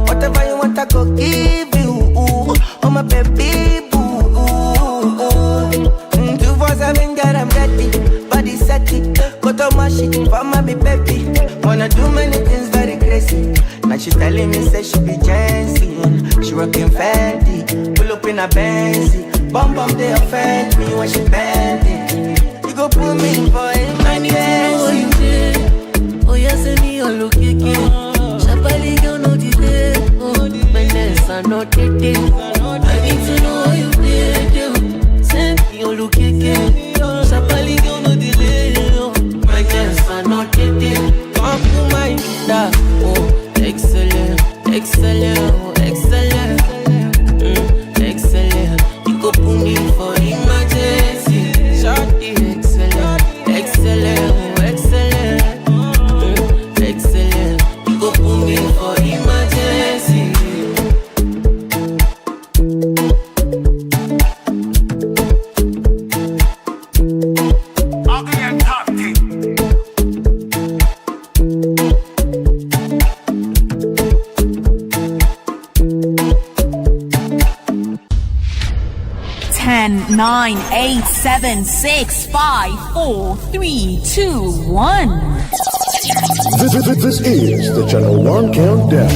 Whatever you want I go give you. Oh my baby boo. 247 girl I'm ready. Body set it. Go to my shit for my baby. Wanna do many things very crazy. Now she telling me say she be Jensen. She rockin' Fendi. Pull up in a Benz. Bum they offend me when she bend it. You go put me for it. I need to know what you did. Oh yeah, send me all okay. Shabali girl no delay. Oh my nest are not dead. I need to know what you did. Send me all okay. Shabali girl no delay. Oh my nest are not dead. Come to my da. Oh excellent, excellent, oh excellent, excellent. You go put me for emergency. Shorty excellent, excellent, oh excellent, excellent. You go put me for emergency. Ugly and toughy. 10, 9, 8, 7, 6, 5, 4, 3, 2, 1. This is the Channel 1 Countdown.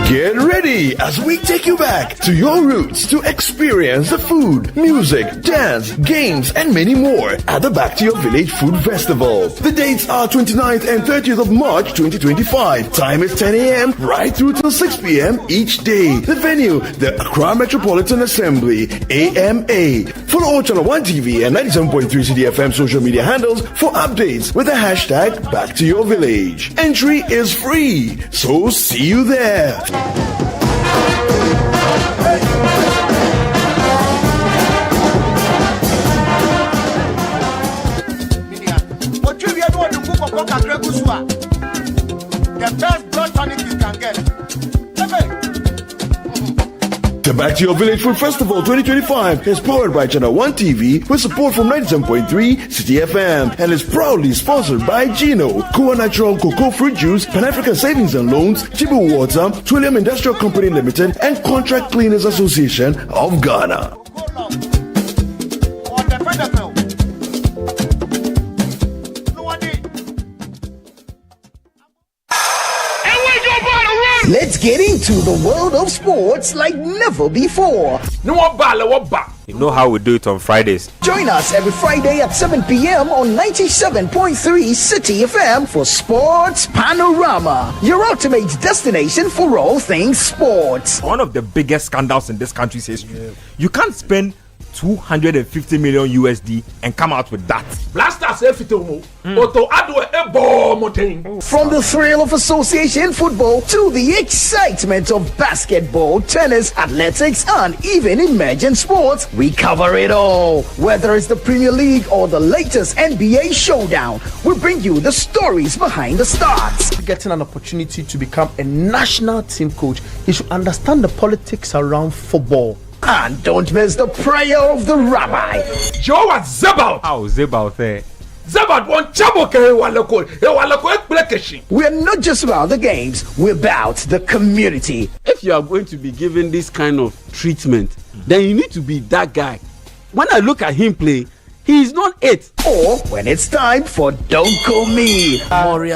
Get ready as we take you back to your roots to experience the food, music, dance, games, and many more at the Back to Your Village Food Festival. The dates are 29th and 30th of March 2025. Time is 10 a.m. right through till 6 p.m. each day. The venue, the Accra Metropolitan Assembly, AMA. Follow all Channel 1 TV and 97.3 CDFM social media handles for updates with the hashtag Back to Your Village. Entry is free, so see you there. The best blood tonic you can get. The Back to Your Village Food Festival 2025 is powered by Channel 1 TV with support from 97.3 City FM and is proudly sponsored by Gino, Koa Natural Cocoa Fruit Juice, Pan-African Savings and Loans, Jibu Water, Trillium Industrial Company Limited, and Contract Cleaners Association of Ghana. Let's get into the world of sports like never before. You know how we do it on Fridays. Join us every Friday at 7 p.m. on 97.3 City FM for Sports Panorama, your ultimate destination for all things sports. One of the biggest scandals in this country's history. Yeah. You can't spend 250 million USD and come out with that. From the thrill of association football to the excitement of basketball, tennis, athletics, and even emerging sports, we cover it all. Whether it's the Premier League or the latest NBA showdown, we bring you the stories behind the stars. Getting an opportunity to become a national team coach, you should understand the politics around football. And don't miss the prayer of the rabbi. Joe was Zebaut. How Zebaut there? Zebaut won Chaboke Walako. We're not just about the games, we're about the community. If you are going to be given this kind of treatment, then you need to be that guy. When I look at him play, he is not it. Or when it's time for Don't Call Me. Join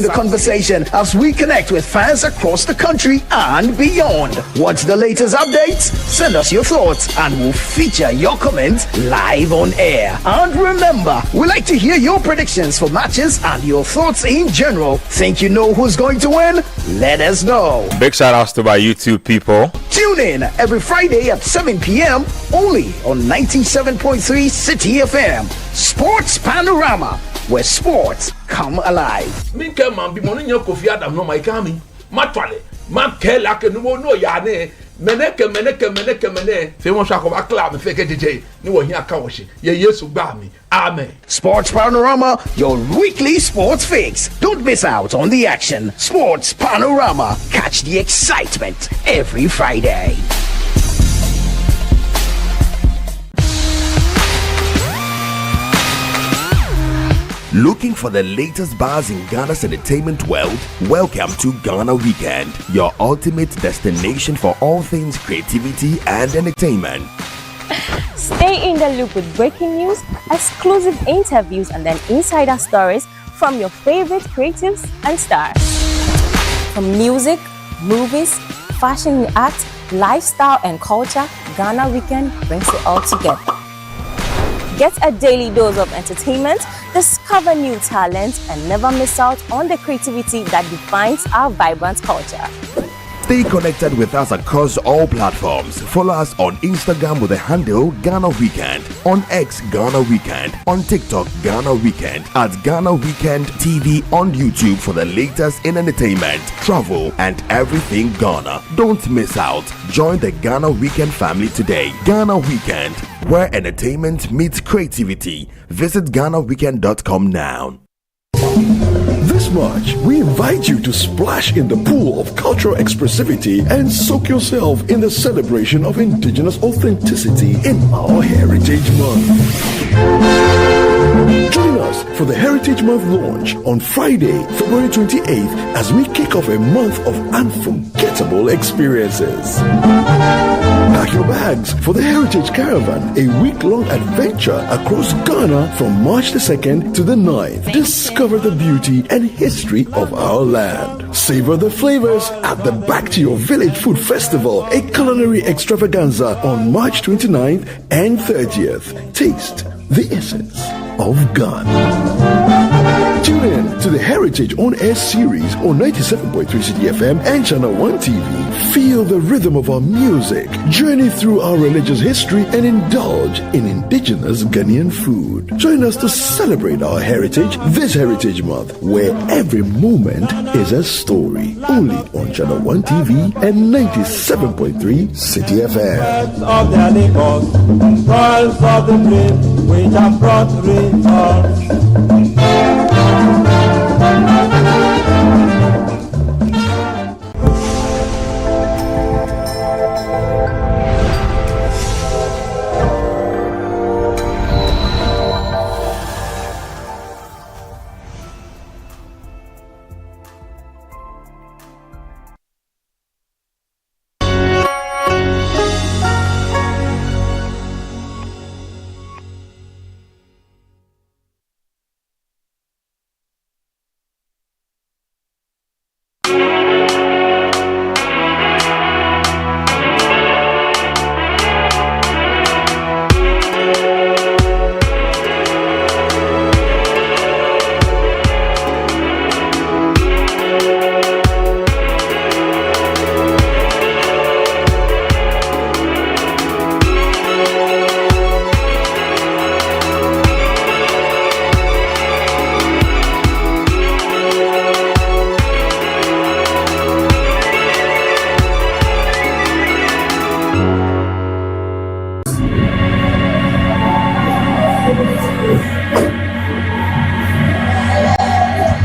the conversation as we connect with fans across the country and beyond. Watch the latest updates, send us your thoughts, and we'll feature your comments live on air. And remember, we like to hear your predictions for matches and your thoughts in general. Think you know who's going to win? Let us know. Big shout outs to my YouTube people. Tune in every Friday at 7 p.m. only on 97.3 City FM. Sports Panorama, where sports come alive. Minke man bi moni nya Kofi Adam no my kami. Matwale. Man ke la ke no ya ne. Meneke. Fe mo sha ko ba club me feke DJ. Ni wo hia ka wo hye. Ye Yesu gba mi. Amen. Sports Panorama, your weekly sports fix. Don't miss out on the action. Sports Panorama. Catch the excitement every Friday. Looking for the latest buzz in Ghana's entertainment world? Welcome to Ghana Weekend, your ultimate destination for all things creativity and entertainment. Stay in the loop with breaking news, exclusive interviews, and then insider stories from your favorite creatives and stars. From music, movies, fashion and art, lifestyle and culture, Ghana Weekend brings it all together. Get a daily dose of entertainment, discover new talents, and never miss out on the creativity that defines our vibrant culture. Stay connected with us across all platforms. Follow us on Instagram with the handle Ghana Weekend, on X Ghana Weekend, on TikTok Ghana Weekend, at Ghana Weekend TV on YouTube for the latest in entertainment, travel, and everything Ghana. Don't miss out. Join the Ghana Weekend family today. Ghana Weekend, where entertainment meets creativity. Visit GhanaWeekend.com now. This March, we invite you to splash in the pool of cultural expressivity and soak yourself in the celebration of indigenous authenticity in our Heritage Month. Join us for the Heritage Month launch on Friday, February 28th, as we kick off a month of unforgettable experiences. Pack your bags for the Heritage Caravan, a week-long adventure across Ghana from March the 2nd to the 9th. Discover the beauty and history of our land. Savor the flavors at the Back to Your Village Food Festival, a culinary extravaganza on March 29th and 30th. Taste the essence of Ghana. Tune in to the Heritage On Air series on 97.3 CDFM and Channel 1 TV. Feel the rhythm of our music, journey through our religious history, and indulge in indigenous Ghanaian food. Join us to celebrate our heritage this Heritage Month, where every moment is a story. Only on Channel 1 TV and 97.3 City FM. Of their labors, toils of the brave, which have brought results.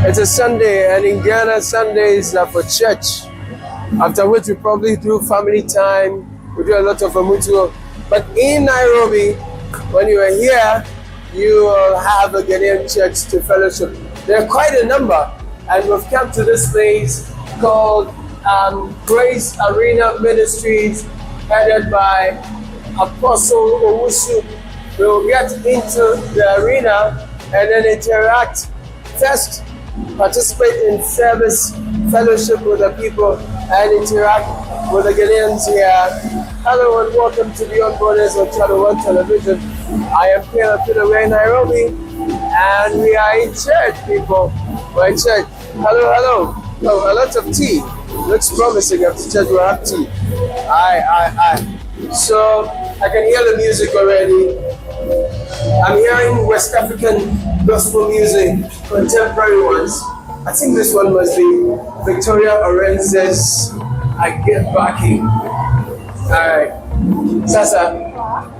It's a Sunday, and in Ghana, Sundays are for church. after which we probably do family time, we do a lot of mutual. But in Nairobi, when you are here, you will have a Ghanaian church to fellowship. There are quite a number, and we've come to this place called Grace Arena Ministries, headed by Apostle Owusu. We will get into the arena and then interact. First, participate in service, fellowship with the people, and interact with the Ghanaians here. Hello and welcome to Beyond Borders on Channel 1 Television. I am Pierre Pidaway in Nairobi, and we are in church, people. We're in church. Hello. Oh, a lot of tea. Looks promising. After church, we'll have tea. Aye. So, I can hear the music already. I'm hearing West African gospel music, contemporary ones. I think this one must be Victoria Orenze's I Get Waakye. Alright. Sasa.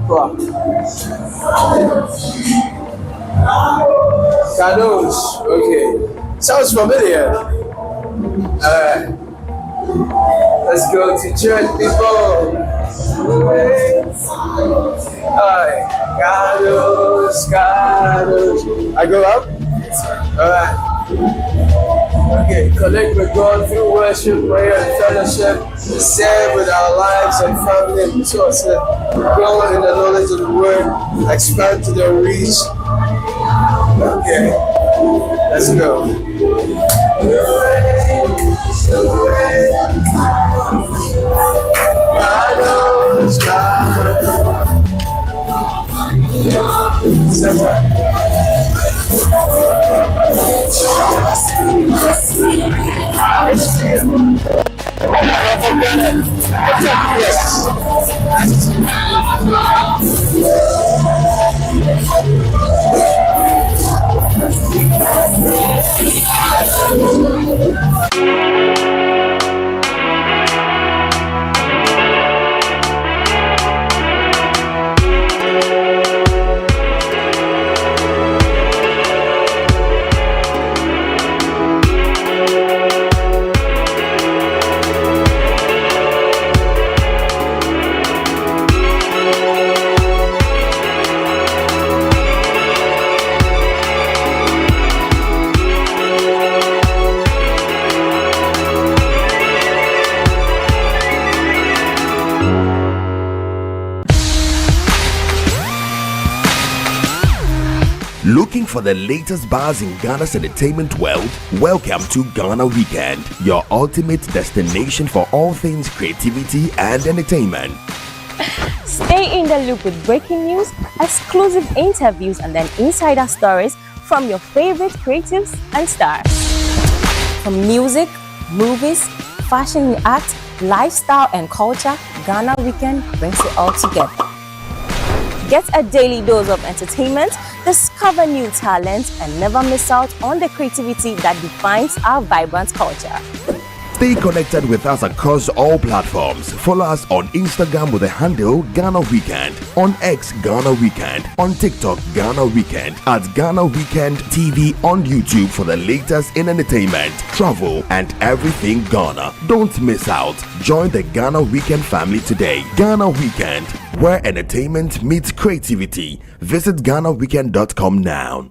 Wow. Kadosh. Okay. Sounds familiar. Alright. Let's go to church, people. Alright. Kadosh. I go up? Alright. Okay, connect with God through worship, prayer, and fellowship. Serve with our lives and family and resources. Grow in the knowledge of the word. Expand to the reach. Okay, let's go. Looking for the latest buzz in Ghana's entertainment world? Welcome to Ghana Weekend, your ultimate destination for all things creativity and entertainment. Stay in the loop with breaking news, exclusive interviews, and then insider stories from your favorite creatives and stars. From music, movies, fashion and art, lifestyle and culture, Ghana Weekend brings it all together. Get a daily dose of entertainment, discover new talent, and never miss out on the creativity that defines our vibrant culture. Stay connected with us across all platforms. Follow us on Instagram with the handle Ghana Weekend, on X Ghana Weekend, on TikTok Ghana Weekend, at Ghana Weekend TV on YouTube for the latest in entertainment, travel, and everything Ghana. Don't miss out. Join the Ghana Weekend family today. Ghana Weekend, where entertainment meets creativity. Visit GhanaWeekend.com now.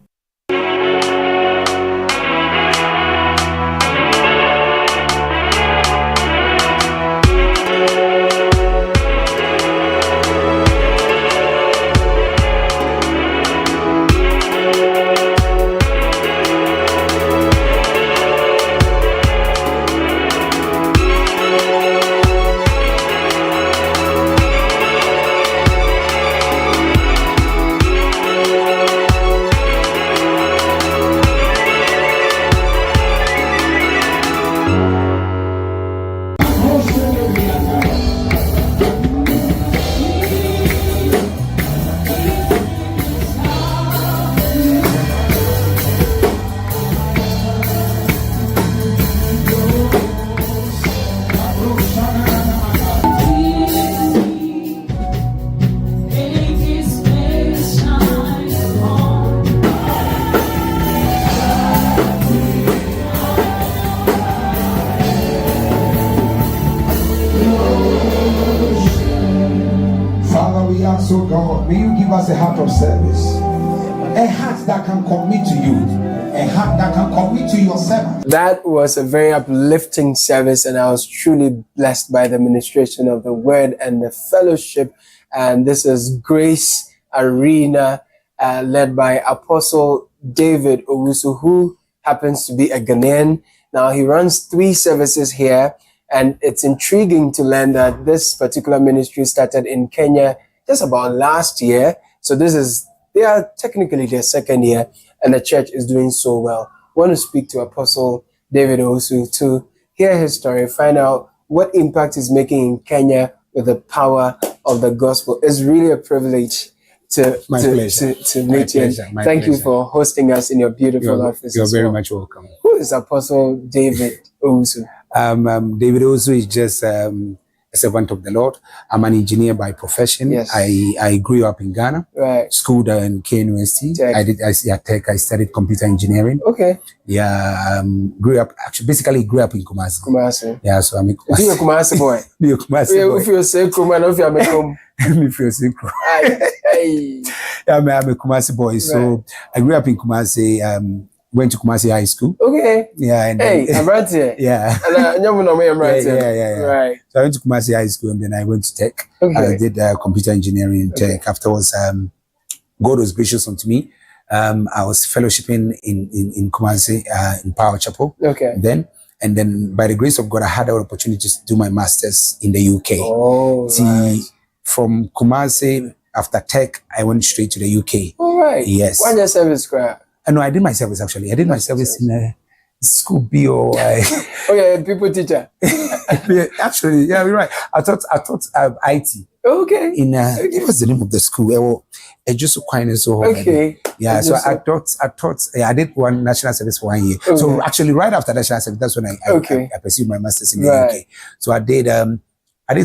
God, may you give us a heart of service, a heart that can commit to you, a heart that can commit to your servant. That was a very uplifting service, and I was truly blessed by the ministration of the word and the fellowship. And this is Grace Arena, led by Apostle David Owusu, who happens to be a Ghanaian. Now, he runs 3 services here, and it's intriguing to learn that this particular ministry started in Kenya just about last year. So they are technically their 2nd year, and the church is doing so well. I want to speak to Apostle David Owusu to hear his story, find out what impact he's making in Kenya with the power of the gospel. It's really a privilege to meet you. Thank you for hosting us in your beautiful office. You're very much welcome. Who is Apostle David Owusu? David Owusu is just a servant of the Lord. I'm an engineer by profession. Yes. I grew up in Ghana. Right. Schooled in University. Tech. I studied computer engineering. Okay. Yeah. Grew up in Kumasi. Kumasi. Yeah. So I'm a Kumasi. You're a Kumasi boy. You're a Kumasi boy. If you say Kumasi, if you're a home. If you're sick. Yeah, I'm a Kumasi boy. So I grew up in Kumasi. Went to Kumasi High School. Okay. Yeah. And I'm right here. Yeah. And I'm right here. Yeah. Right. So I went to Kumasi High School, and then I went to Tech. Okay. I did computer engineering in Tech. Afterwards, God was gracious unto me. I was fellowshipping in Kumasi, in Power Chapel. Okay. And then by the grace of God, I had the opportunity to do my master's in the UK. Oh, right. From Kumasi, after Tech, I went straight to the UK. All right. Yes. Why your service grad? No, I did my service actually. I did my service in a school BO. Oh yeah, people teacher. Actually, yeah, you're right. I taught IT. Okay. What was the name of the school? Just so okay. Yeah, so I taught. Yeah, I did one national service for 1 year. Okay. So actually, right after national service, that's when I pursued my master's in the UK. So I did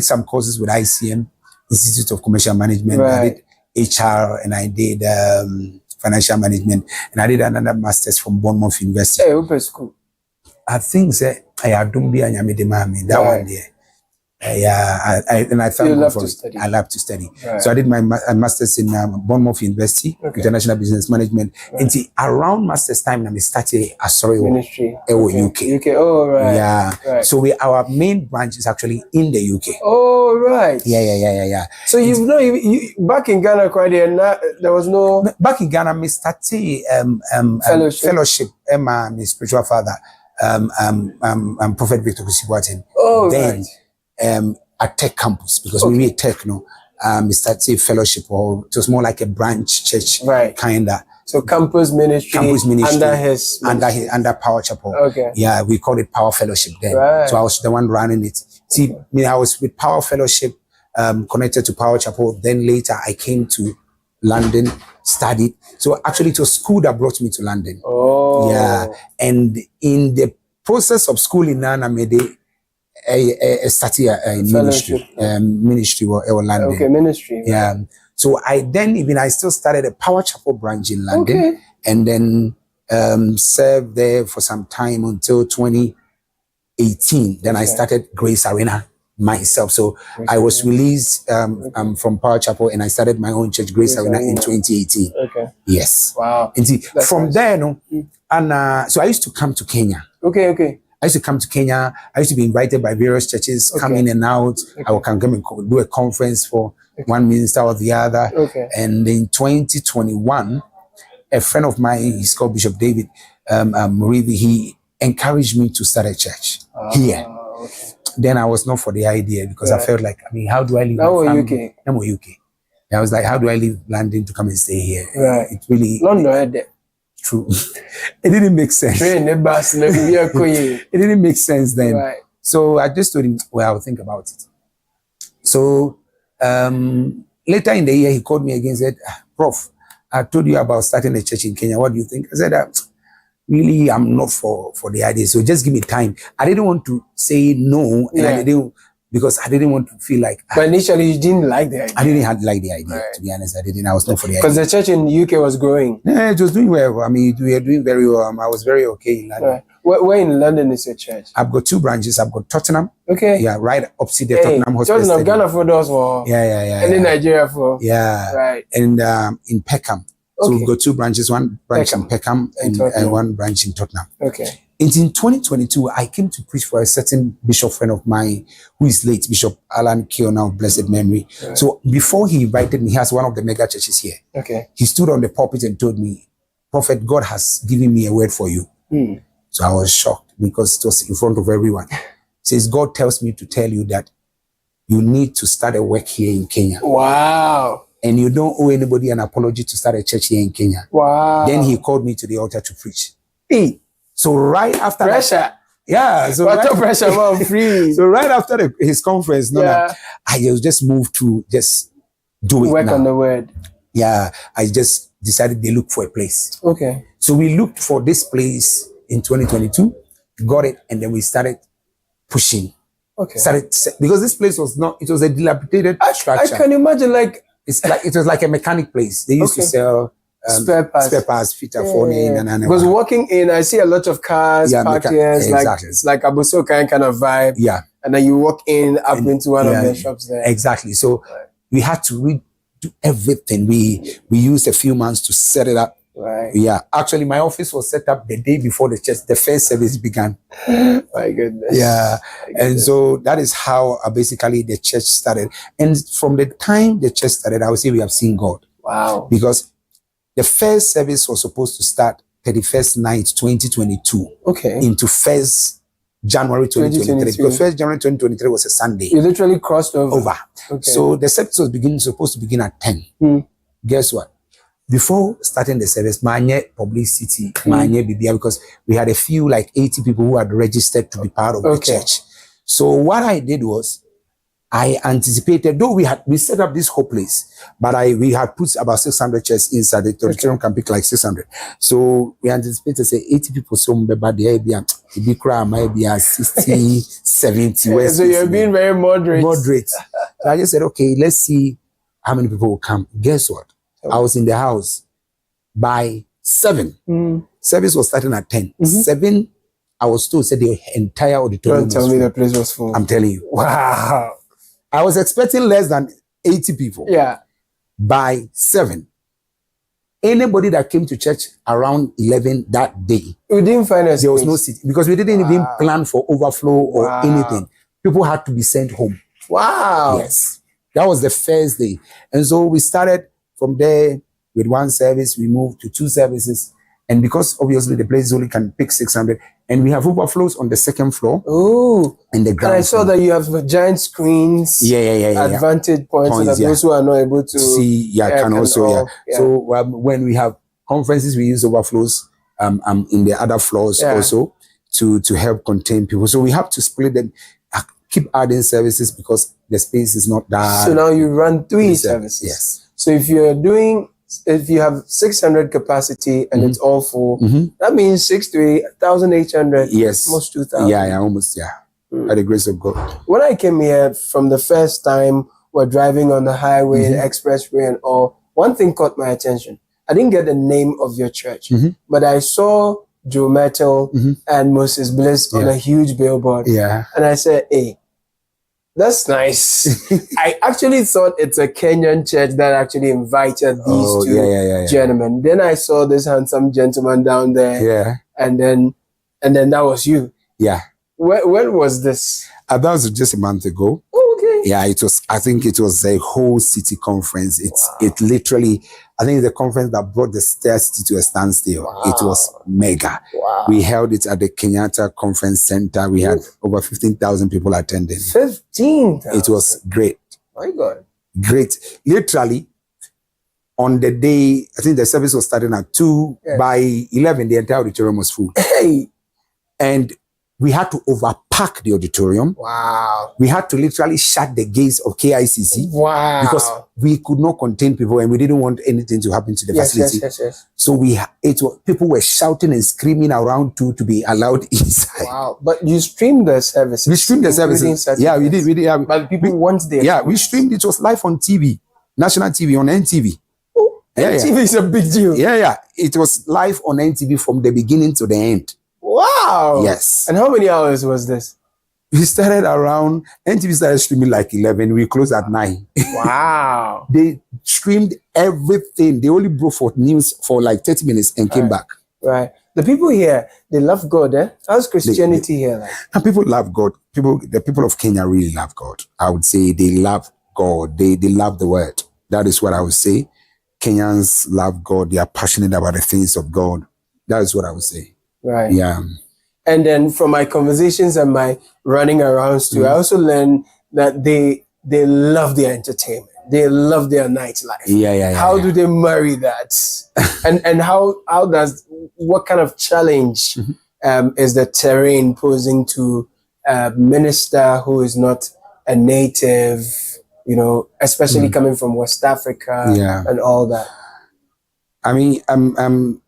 some courses with ICM, Institute of Commercial Management. Right. I did HR, and I did financial management, and I did another master's from Bournemouth University. Hey, open school. I think that one there. I found love to study. I love to study. Right. So I did my master's in Bournemouth University, International Business Management. Right. And around master's time, I started Ministry. UK. Oh, right. Yeah. Right. So our main branch is actually in the UK. Oh, right. Yeah. So you back in Ghana, quite there was no. Back in Ghana, I started fellowship. My spiritual father, Prophet Victor Kusibuatin. Oh, then, at Tech campus, because we were Tech, started fellowship, or it was more like a branch church, right? Kinda. So campus ministry under Power Chapel. Okay. Yeah, we called it Power Fellowship then. Right. So I was the one running it. See, I was with Power Fellowship, connected to Power Chapel. Then later I came to London, studied. So actually it was school that brought me to London. Oh. Yeah. And in the process of school in Nana Mede, I started a ministry or London. Okay, ministry. Yeah. So I still started a Power Chapel branch in London, and then served there for some time until 2018. Then I started Grace Arena myself. So I was released from Power Chapel, and I started my own church, Grace Arena, in 2018. Okay. Yes. Wow. And from there, so I used to come to Kenya. Okay. I used to come to Kenya. I used to be invited by various churches, come in and out. I would come and do a conference for one minister or the other. Okay. And in 2021, a friend of mine, he's called Bishop David Murithi, he encouraged me to start a church here. Okay. Then I was not for the idea, because I felt like, how do I leave UK? I'm UK. I was like, how do I leave London to come and stay here? Right. It really... London, true. It didn't make sense. It didn't make sense then. Right. So I just told him, well, I'll think about it. So later in the year, he called me again and said, Prof, I told you about starting a church in Kenya. What do you think? I said, really, I'm not for the idea. So just give me time. I didn't want to say no, and because I didn't want to feel like... But initially, you didn't like the idea. I didn't like the idea, to be honest. I was not for the idea. Because the church in the UK was growing. Yeah, it was doing well. I mean, we were doing very well. I was very okay in London. Right. Where in London is your church? I've got 2 branches. I've got Tottenham. Okay. Yeah, right opposite the Tottenham Hospital. Tottenham, Ghana for those for. Yeah. And in Nigeria for. Yeah. Right. And in Peckham. So we've got 2 branches, 1 branch in Peckham and 1 branch in Tottenham. Okay. And in 2022, I came to preach for a certain bishop friend of mine who is late, Bishop Alan Kiona of blessed memory. Right. So before he invited me, he has one of the mega churches here. Okay. He stood on the pulpit and told me, Prophet, God has given me a word for you. So I was shocked because it was in front of everyone. He says, God tells me to tell you that you need to start a work here in Kenya. Wow. And you don't owe anybody an apology to start a church here in Kenya. Wow. Then he called me to the altar to preach. Hey. So right after pressure. Yeah. So what pressure, man, free. So right after his conference, I just moved to just do it. Work on the word. Yeah. I just decided they look for a place. Okay. So we looked for this place in 2022, got it, and then we started pushing. Okay. Because this place was it was a dilapidated structure. I can imagine it was like a mechanic place. They used to sell spare parts, fitter, phone-in, and because walking in, I see a lot of cars parked here. It's like a Busoka kind of vibe. Yeah. And then you walk in up into one of the shops there. Exactly. So we had to redo everything. We used a few months to set it up. Right. Yeah. Actually, my office was set up the day before the first service began. My goodness. Yeah. And so that is how basically the church started. And from the time the church started, I would say we have seen God. Wow. Because the first service was supposed to start 31st night 2022. Okay. Into 1st January 2023. Because 1st January 2023 was a Sunday. You literally crossed over. Okay. So the service was supposed to begin at 10. Guess what? Before starting the service, manye publicity, manye BBA, because we had a few, like 80 people who had registered to be part of the church. So what I did was, I anticipated, though we set up this whole place, but we had put about 600 chairs inside. The auditorium can pick like 600. So we anticipated, say, 80 people, so maybe 60, 70. So you're being very moderate. Moderate. So I just said, okay, let's see how many people will come. Guess what? I was in the house by 7. Service was starting at 10. 7, I was told, said the entire auditorium was full. Tell me the place was full. I'm telling you. Wow. I was expecting less than 80 people. Yeah. By 7. Anybody that came to church around 11 that day, we didn't find a space. There was no seat because we didn't even plan for overflow or anything. People had to be sent home. Wow. Yes. That was the first day. And so we started from there with 1 service, we moved to 2 services. And because obviously the place only can pick 600, and we have overflows on the 2nd floor. Oh. And the ground. And I saw that you have giant screens. Yeah. Advantage points so that those who are not able to see, can also. So when we have conferences, we use overflows in the other floors also to help contain people. So we have to split them, keep adding services because the space is not that. So now you run 3 services. Yes. So if you have 600 capacity and it's all full, that means 6 to 1,800. Yes. Almost 2,000. Yeah, almost, by the grace of God. When I came here from the first time we're driving on the highway, the expressway and all, one thing caught my attention. I didn't get the name of your church, but I saw Joe Metal and Moses Bliss on a huge billboard. Yeah. And I said, hey, that's nice. I actually thought it's a Kenyan church that actually invited these two gentlemen. Then I saw this handsome gentleman down there. Yeah. And then that was you. Yeah. When was this? That was just a month ago. Oh, okay. Yeah, it was. I think it was a whole city conference. It literally. I think the conference that brought the city to a standstill. Wow. It was mega. Wow. We held it at the Kenyatta Conference Center. We had over 15,000 people attending. 15,000. It was great. My God. Great. Literally, on the day, I think the service was starting at 2. Yes. By 11, the entire auditorium was full. Hey. And we had to overpack the auditorium. Wow. We had to literally shut the gates of KICC. Wow. Because we could not contain people and we didn't want anything to happen to the facility. Yes. So people were shouting and screaming around to be allowed inside. Wow. But you streamed the services. We streamed the services. Yeah, we did. Yeah. But people want their Yeah, we streamed. It was live on TV. National TV on NTV. Oh, NTV is a big deal. Yeah. It was live on NTV from the beginning to the end. Wow. Wow. Yes. And how many hours was this? We started around, NTV started streaming like 11. We closed at 9. Wow. They streamed everything. They only broke for news for like 30 minutes and came back. Right. The people here, they love God, eh? How's Christianity here like? And people love God. The people of Kenya really love God. I would say they love God. They love the word. That is what I would say. Kenyans love God. They are passionate about the things of God. That is what I would say. Right. Yeah. And then from my conversations and my running arounds too, I also learned that they love their entertainment. They love their nightlife. Yeah. How do they marry that? and what kind of challenge is the terrain posing to a minister who is not a native, especially coming from West Africa and all that? I mean, I'm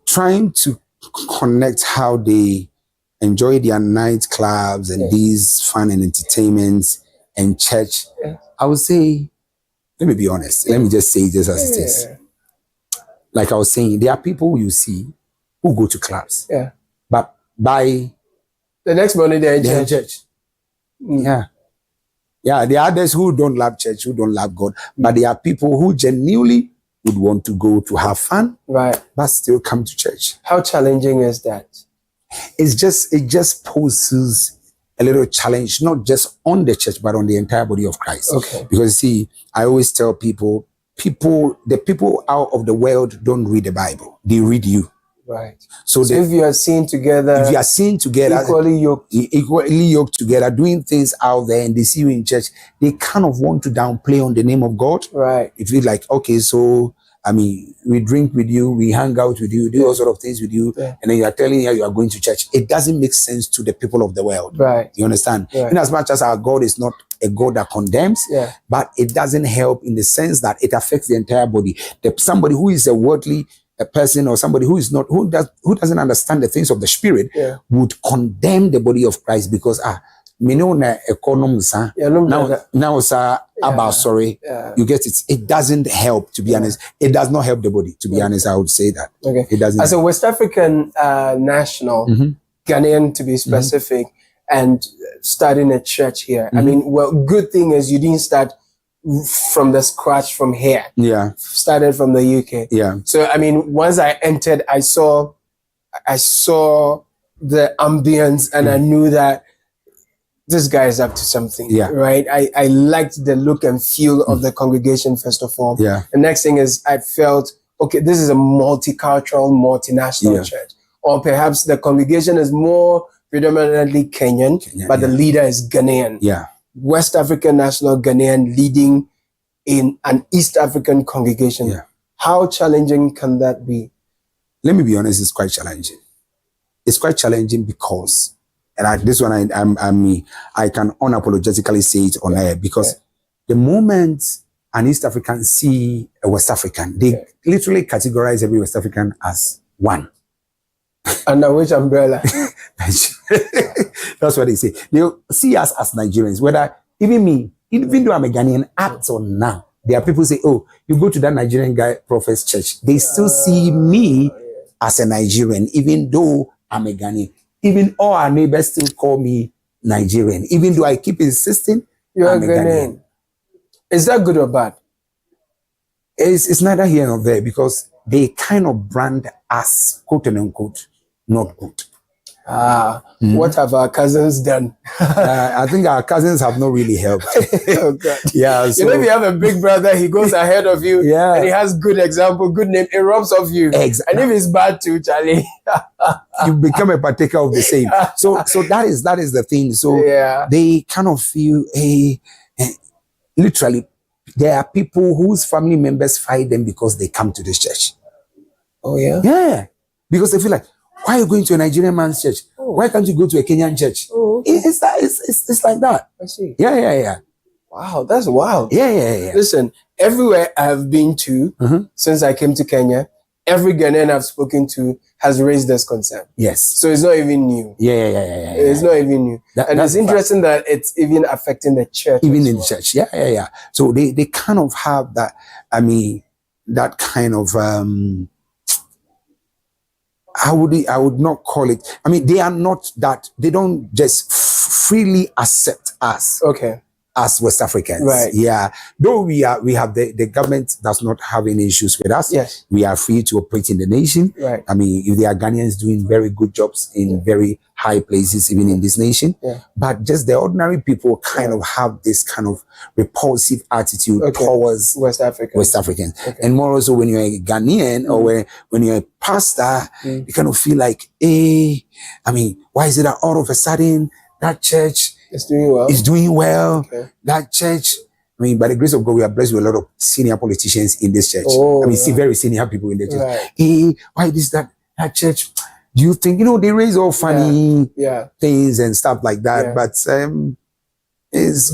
trying to connect how they enjoy their nightclubs and these fun and entertainments and church. I would say, let me be honest. Let me just say this as it is. Like I was saying, there are people you see who go to clubs. Yeah. But by the next morning they're in church. Yeah. Yeah, there are others who don't love church, who don't love God. But there are people who genuinely would want to go to have fun, right? But still come to church. How challenging is that? It just poses a little challenge, not just on the church, but on the entire body of Christ. Okay. Because see, I always tell people, the people out of the world don't read the Bible. They read you. Right. So if you are seen together, equally yoked together, doing things out there, and they see you in church, they kind of want to downplay on the name of God. Right. If you're like, okay, so I mean, we drink with you, we hang out with you, do all sort of things with you, and then you are telling her you are going to church. It doesn't make sense to the people of the world. Right. You understand? Right. In as much as our God is not a God that condemns, but it doesn't help in the sense that it affects the entire body. Somebody who is a worldly person or somebody who is not, who doesn't understand the things of the spirit would condemn the body of Christ because now sorry, you get it. It doesn't help, to be honest. It does not help the body, to be honest. I would say that. Okay. It doesn't. As a West African national, Ghanaian to be specific, and starting a church here. I mean, well, good thing is you didn't start from the scratch from here. Yeah. Started from the UK. Yeah. So I mean, once I entered, I saw the ambience and I knew that this guy is up to something. Yeah. Right. I liked the look and feel of the congregation, first of all. Yeah. The next thing is I felt, okay, this is a multicultural, multinational church. Or perhaps the congregation is more predominantly Kenyan, but the leader is Ghanaian. Yeah. West African national Ghanaian leading in an East African congregation. Yeah. How challenging can that be? Let me be honest, it's quite challenging. It's quite challenging because, and this one I can unapologetically say it on air, because the moment an East African see a West African, they literally categorize every West African as one. Under which umbrella? That's what they say. They'll see us as Nigerians, whether even me, even though I'm a Ghanaian, act or now. There are people who say, oh, you go to that Nigerian guy, Prophet's church. They still see me as a Nigerian, even though I'm a Ghanaian. Even all our neighbors still call me Nigerian, even though I keep insisting I'm a Ghanaian. Is that good or bad? It's neither here nor there, because they kind of brand us, quote and unquote, not good. What have our cousins done? I think our cousins have not really helped. Oh God. Yeah. So, if you have a big brother, he goes ahead of you, and he has good example, good name, it rubs off you. Exactly. And if it's bad too, Charlie, you become a partaker of the same. So that is the thing. So they kind of feel literally, there are people whose family members fight them because they come to this church. Oh yeah? Yeah. Because they feel like, why are you going to a Nigerian man's church? Why can't you go to a Kenyan church? It's like that. I see. Yeah. Wow, that's wild. Yeah. Listen, everywhere I've been to since I came to Kenya, every Ghanaian I've spoken to has raised this concern. Yes. So it's not even new. Yeah. It's not even new. And it's interesting that it's even affecting the church. Even in the church. Yeah. So they kind of have that, that kind of I would not call it. I mean, they are not that. They don't just freely accept us. Okay. As West Africans. Right. Yeah. Though we have the government does not have any issues with us. Yes. We are free to operate in the nation. Right. I mean, if there are Ghanaians doing very good jobs in very high places, even in this nation. Yeah. But just the ordinary people kind of have this kind of repulsive attitude towards West Africans. Okay. And more also when you're a Ghanaian or when you're a pastor, you kind of feel like, I mean, why is it that all of a sudden that church it's doing well. Okay. That church, I mean, by the grace of God, we are blessed with a lot of senior politicians in this church. See very senior people in the church. Right. Why is that church? Do you think, they raise all funny things and stuff like that? Yeah. But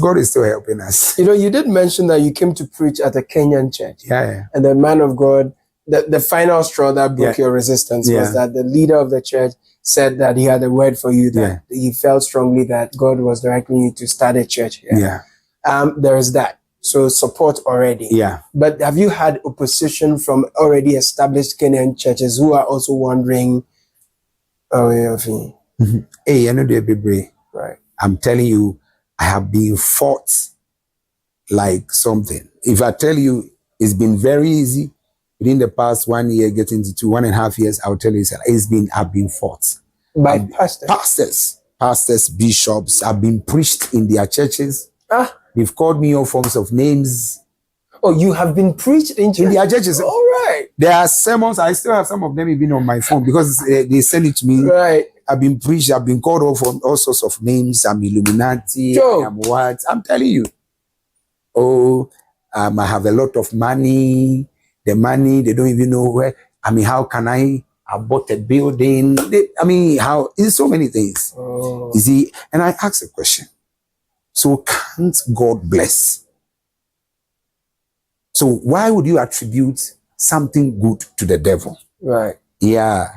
God is still helping us. You did mention that you came to preach at a Kenyan church. Yeah. And the man of God, the final straw that broke your resistance was that the leader of the church said that he had a word for you, that he felt strongly that God was directing you to start a church here. There is that. So support already. Yeah. But have you had opposition from already established Kenyan churches who are also wondering, Hey, I know they're brave. Right. I'm telling you, I have been fought like something. If I tell you it's been very easy, within the past 1 year, getting to 2.5 years, I'll tell you, I've been fought. By pastors? Pastors, bishops, I've been preached in their churches. They've called me all forms of names. Oh, you have been preached in their churches? All right. There are sermons, I still have some of them even on my phone because they send it to me. Right. I've been preached, I've been called all sorts of names. I'm Illuminati, I'm what? I'm telling you. I have a lot of money. The money, they don't even know where. I mean, how can I bought a building? How? It's so many things. You see, and I asked a question. So can't God bless? So why would you attribute something good to the devil? Right. Yeah.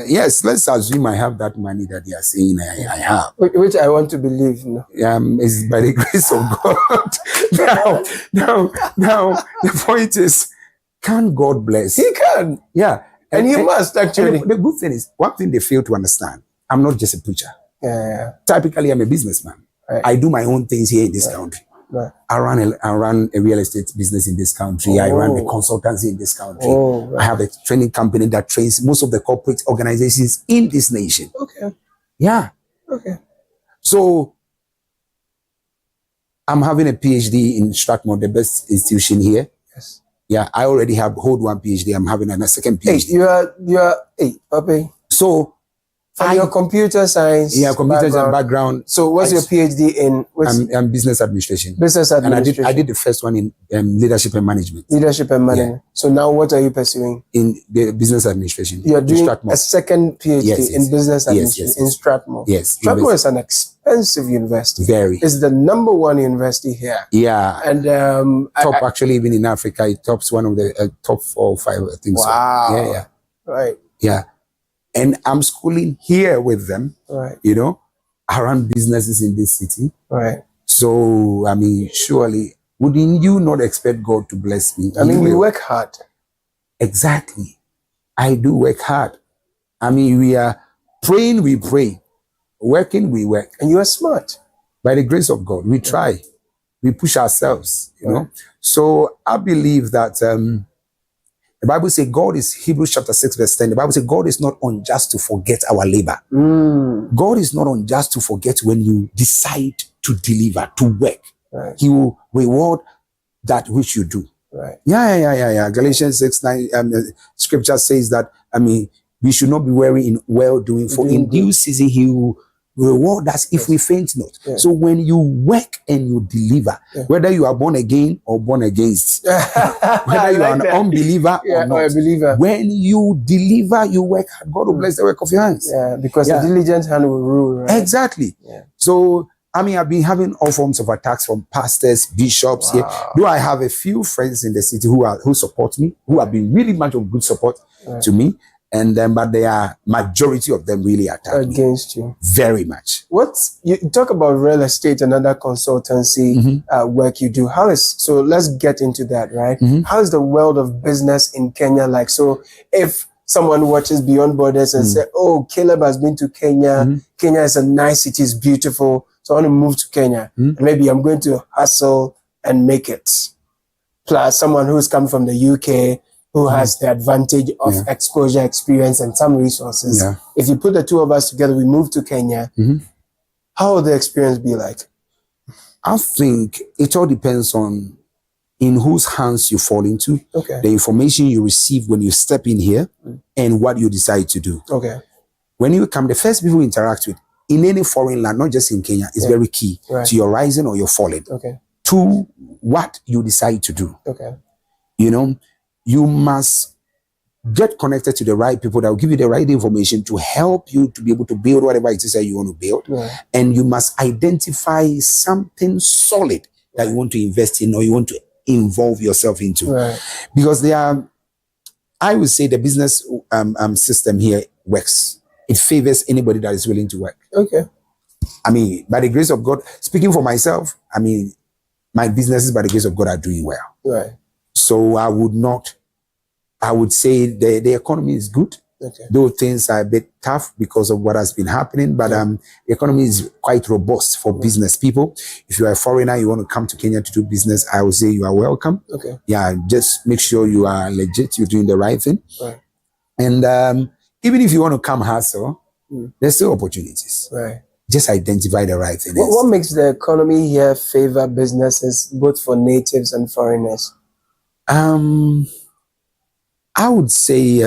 Yes, let's assume I have that money that they are saying I have. Which I want to believe. No? It's by the grace of God. Now, the point is, can God bless? He can. Yeah. And he must, actually. The good thing is, one thing they fail to understand, I'm not just a preacher. Yeah. Typically, I'm a businessman. Right. I do my own things here in this country. Right. I run a real estate business in this country. I run a consultancy in this country. Right. I have a training company that trains most of the corporate organizations in this nation. Okay. Yeah. Okay. So I'm having a PhD in Strathmore, the best institution here. Yes. Yeah, I already hold one PhD. I'm having a second PhD. You are Papi. So your computer science. Yeah, computer science background. So what's your PhD in? I'm business administration. Business administration. And I did the first one in leadership and management. Leadership and management. Yeah. So now what are you pursuing? In the business administration. You're doing a second PhD in business administration in Strathmore. Yes. Strathmore is an expensive university. Very. It's the #1 university here. Yeah. And actually even in Africa, it tops one of the top 4 or 5, I think. Wow. So. Yeah. Right. Yeah. And I'm schooling here with them, right? I run businesses in this city, right? So, surely, wouldn't you not expect God to bless me? You work hard. Exactly. I do work hard. We are praying, we pray. Working, we work. And you are smart. By the grace of God, we try. We push ourselves, you know. So, I believe that... the Bible says God is, Hebrews chapter 6 verse 10, the Bible says God is not unjust to forget our labor. God is not unjust to forget when you decide to deliver, to work. Right. He will reward that which you do. Right. Yeah. Galatians 6:9, scripture says that, we should not be weary in well-doing, for in due season he will reward us if we faint not. Yeah. So when you work and you deliver, whether you are born again or born against, whether you are an unbeliever or not, or a believer, when you deliver, you work hard, God will bless the work of your hands. Yeah, because the diligent hand will rule. Right? Exactly. Yeah. So I've been having all forms of attacks from pastors, bishops here. Though I have a few friends in the city who support me, who have been really much of good support to me. And then, but they are majority of them really attack against you very much. You talk about real estate and other consultancy work you do. So let's get into that, right? How is the world of business in Kenya like? So if someone watches Beyond Borders and say, oh, Caleb has been to Kenya. Kenya is a nice city, it's beautiful. So I want to move to Kenya. And maybe I'm going to hustle and make it. Plus someone who's come from the UK who has the advantage of exposure, experience, and some resources. Yeah. If you put the two of us together, we move to Kenya. How will the experience be like? I think it all depends on in whose hands you fall into, the information you receive when you step in here, and what you decide to do. Okay. When you come, the first people you interact with in any foreign land, not just in Kenya, is very key to your rising or your falling. Okay. To what you decide to do. Okay. You know, you must get connected to the right people that will give you the right information to help you to be able to build whatever it is that you want to build. And you must identify something solid that you want to invest in or you want to involve yourself into. Because there are, I would say the business system here works. It favors anybody that is willing to work. Okay. I mean, by the grace of God, speaking for myself, I mean, my businesses by the grace of God are doing well. Right. So I would say the economy is good. Okay. Though things are a bit tough because of what has been happening, but the economy is quite robust for business people. If you are a foreigner, you want to come to Kenya to do business, I would say you are welcome. Okay. Yeah, just make sure you are legit, you're doing the right thing. Right. And even if you want to come hustle, there's still opportunities. Right. Just identify the right thing. What makes the economy here favor businesses, both for natives and foreigners? I would say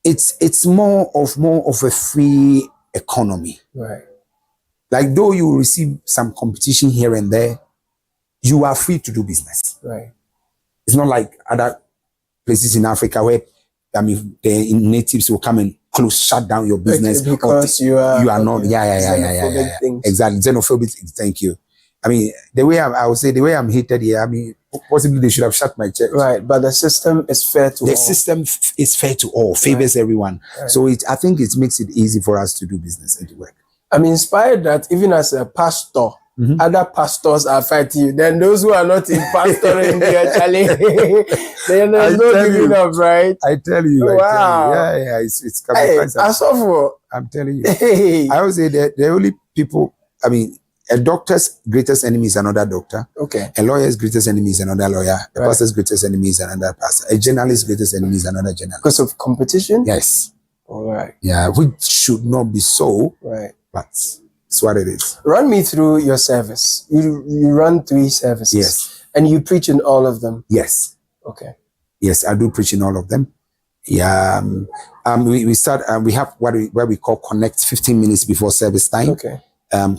it's more of a free economy. Right. Like though you receive some competition here and there, you are free to do business. Right. It's not like other places in Africa where I mean the natives will come and shut down your business because you are not. Exactly, xenophobic. Thank you. I mean, the way I would say the way I'm hated here, I mean, possibly they should have shut my church. Right, but the system is fair to all. The system is fair to all, favors everyone. Right. So I think it makes it easy for us to do business and to work. I'm inspired that even as a pastor, other pastors are fighting you. Then those who are not in pastoring, then there's no giving up, right? I tell you. Wow. Yeah, it's coming. I'm telling you. Hey. I would say that the only people, I mean, a doctor's greatest enemy is another doctor. Okay. A lawyer's greatest enemy is another lawyer. A pastor's greatest enemy is another pastor. A journalist's greatest enemy is another journalist. Because of competition? Yes. All right. Yeah, which should not be so. Right. But it's what it is. Run me through your service. You run 3 services. Yes. And you preach in all of them? Yes. Okay. Yes, I do preach in all of them. Yeah. We start, we have what we call connect 15 minutes before service time. Okay.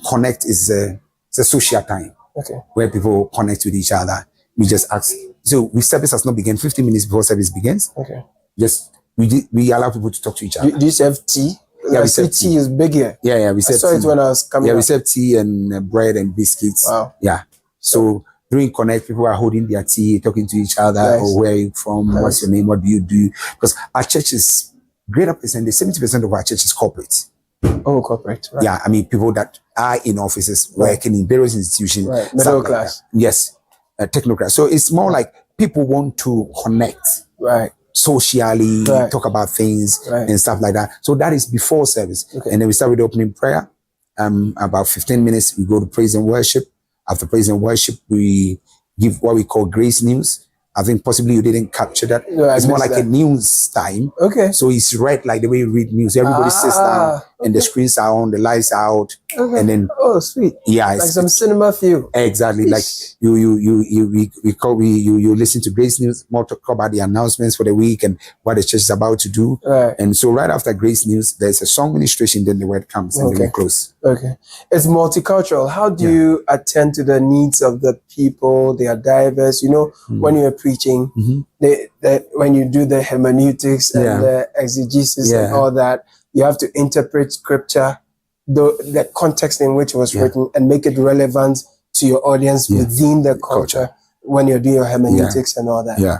Connect is it's a social time. Okay. Where people connect with each other. We just ask. So service has not begun. 15 minutes before service begins. Okay. Just we allow people to talk to each other. Do you serve tea? Yeah, we serve tea. Is big here. Yeah, we serve tea. I saw it when I was coming. Yeah, up. we serve tea and bread and biscuits. Wow. Yeah. So during connect, people are holding their tea, talking to each other. Nice. Or where are you from? Nice. What's your name? What do you do? Because our church is greater percent. 70% of our church is corporate. Oh, corporate. Right. Yeah, I mean people that are in offices, working in various institutions. Right. Middle class. Like yes, technocrat. So it's more like people want to connect. Right. Socially, talk about things and stuff like that. So that is before service. Okay. And then we start with the opening prayer. About 15 minutes, we go to praise and worship. After praise and worship, we give what we call grace news. I think possibly you didn't capture that. No, it's more like a news time. Okay. So it's read like the way you read news. Everybody sits down and the screens are on, the lights are out. Okay. And then sweet. Yeah. Like some cinema feel. Exactly. Like you listen to Grace News, more talk about the announcements for the week and what the church is about to do. Right. And so right after Grace News, there's a song ministration, then the word comes and then we close. Okay. It's multicultural. How do you attend to the needs of the people? They are diverse. You know, when you're preaching, when you do the hermeneutics and the exegesis and all that, you have to interpret scripture, the context in which it was written, and make it relevant to your audience within the culture when you're doing your hermeneutics and all that. Yeah.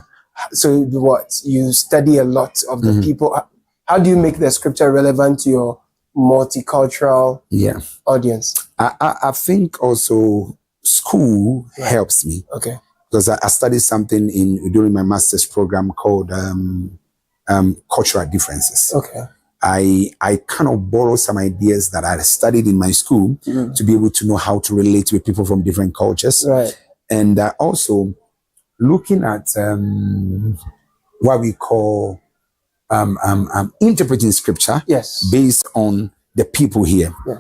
So what? You study a lot of the people. How do you make the scripture relevant to your multicultural audience? I think also school helps me. Okay. because I studied something during my master's program called cultural differences. Okay. I kind of borrow some ideas that I studied in my school to be able to know how to relate with people from different cultures. Right. And also looking at what we call interpreting scripture based on the people here. Yes.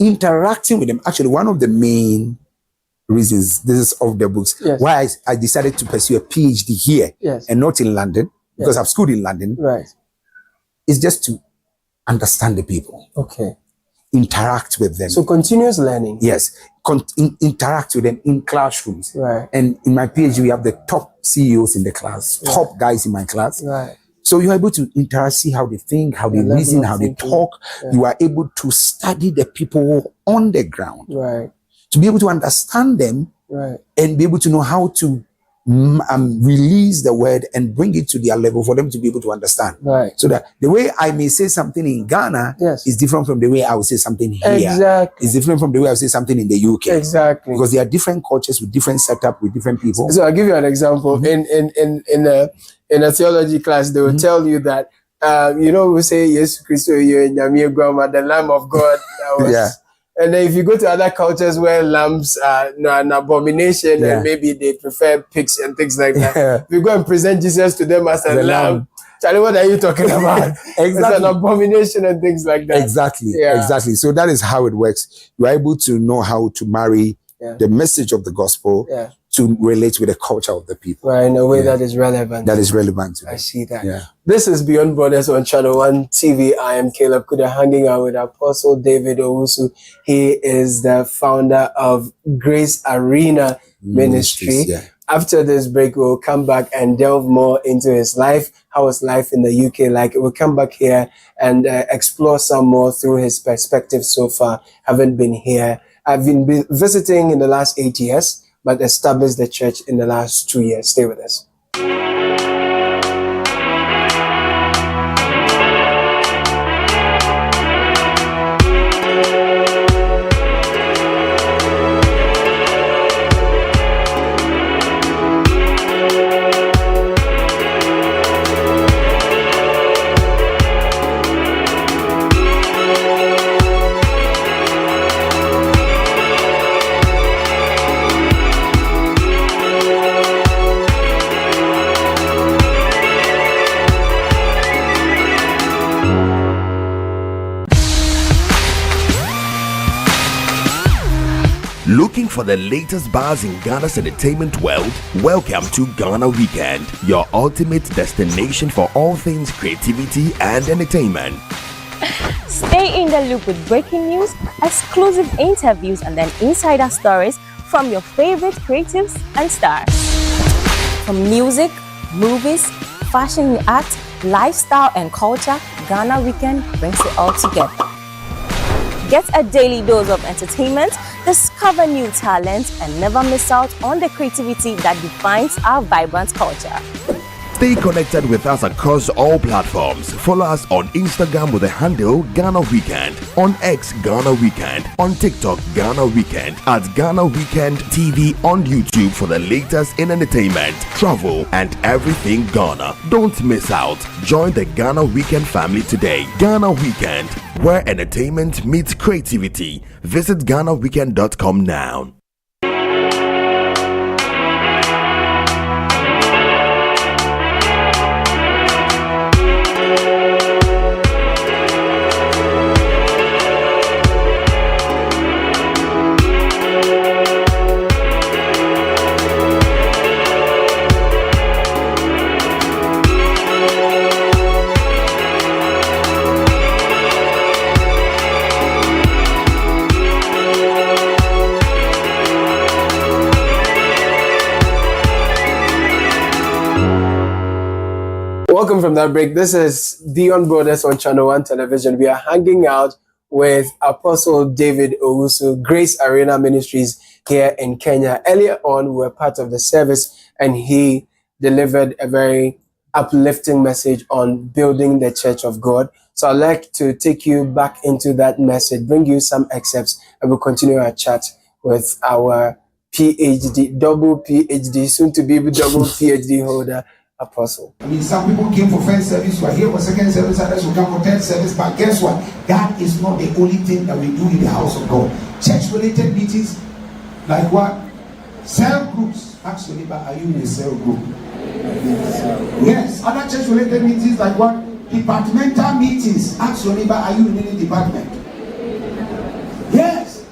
Interacting with them. Actually, one of the main reasons, this is of the books, why I decided to pursue a PhD here and not in London, because I've schooled in London. Right. Is just to understand the people. Okay. Interact with them. So continuous learning. Yes. Interact with them in classrooms. Right. And in my PhD, we have the top CEOs in the class, top guys in my class. Right. So you're able to interact, see how they think, how they reason, how they talk. Yeah. You are able to study the people on the ground. Right. To be able to understand them. Right. And be able to know how to release the word and bring it to their level for them to be able to understand. Right. So that the way I may say something in Ghana is different from the way I would say something here. Exactly. It's different from the way I would say something in the UK. Exactly. Because there are different cultures with different setup with different people. So I'll give you an example. In a theology class, they will tell you that we say yes, Christ, you're in Yamir Grandma, the Lamb of God. That was, and then if you go to other cultures where lambs are an abomination and maybe they prefer pigs and things like that, if you go and present Jesus to them as a lamb, Charlie, what are you talking about? It's an abomination and things like that. Exactly. Exactly. So that is how it works. You're able to know how to marry the message of the gospel to relate with the culture of the people. Right, in a way that is relevant. That is relevant to them. I see that. Yeah. This is Beyond Borders on Channel 1 TV. I am Caleb Kuda, hanging out with Apostle David Owusu. He is the founder of Grace Arena Ministry. After this break, we'll come back and delve more into his life. How is life in the UK like? We'll come back here and explore some more through his perspective so far. Haven't been here. I've been visiting in the last 8 years, but established the church in the last 2 years. Stay with us. Looking for the latest buzz in Ghana's entertainment world? Welcome to Ghana Weekend, your ultimate destination for all things creativity and entertainment. Stay in the loop with breaking news, exclusive interviews, and then insider stories from your favorite creatives and stars. From music, movies, fashion and art, lifestyle and culture, Ghana Weekend brings it all together. Get a daily dose of entertainment, discover new talents, and never miss out on the creativity that defines our vibrant culture. Stay connected with us across all platforms. Follow us on Instagram with the handle Ghana Weekend, on X Ghana Weekend, on TikTok Ghana Weekend, at Ghana Weekend TV on YouTube for the latest in entertainment, travel, and everything Ghana. Don't miss out. Join the Ghana Weekend family today. Ghana Weekend, where entertainment meets creativity. Visit GhanaWeekend.com now. Welcome from that break. This is Beyond Borders on Channel 1 Television. We are hanging out with Apostle David Owusu, Grace Arena Ministries here in Kenya. Earlier on, we were part of the service and he delivered a very uplifting message on building the Church of God. So I'd like to take you back into that message, bring you some excerpts, and we'll continue our chat with our PhD, double PhD, soon to be double PhD holder, Apostle. I mean, some people came for first service, who are here for second service, others will come for third service. But guess what? That is not the only thing that we do in the house of God. Church-related meetings, like what? Cell groups. Actually, but are you in a cell group? Yes. Other church-related meetings, like what? Departmental meetings. Actually, but are you in any department? Yes.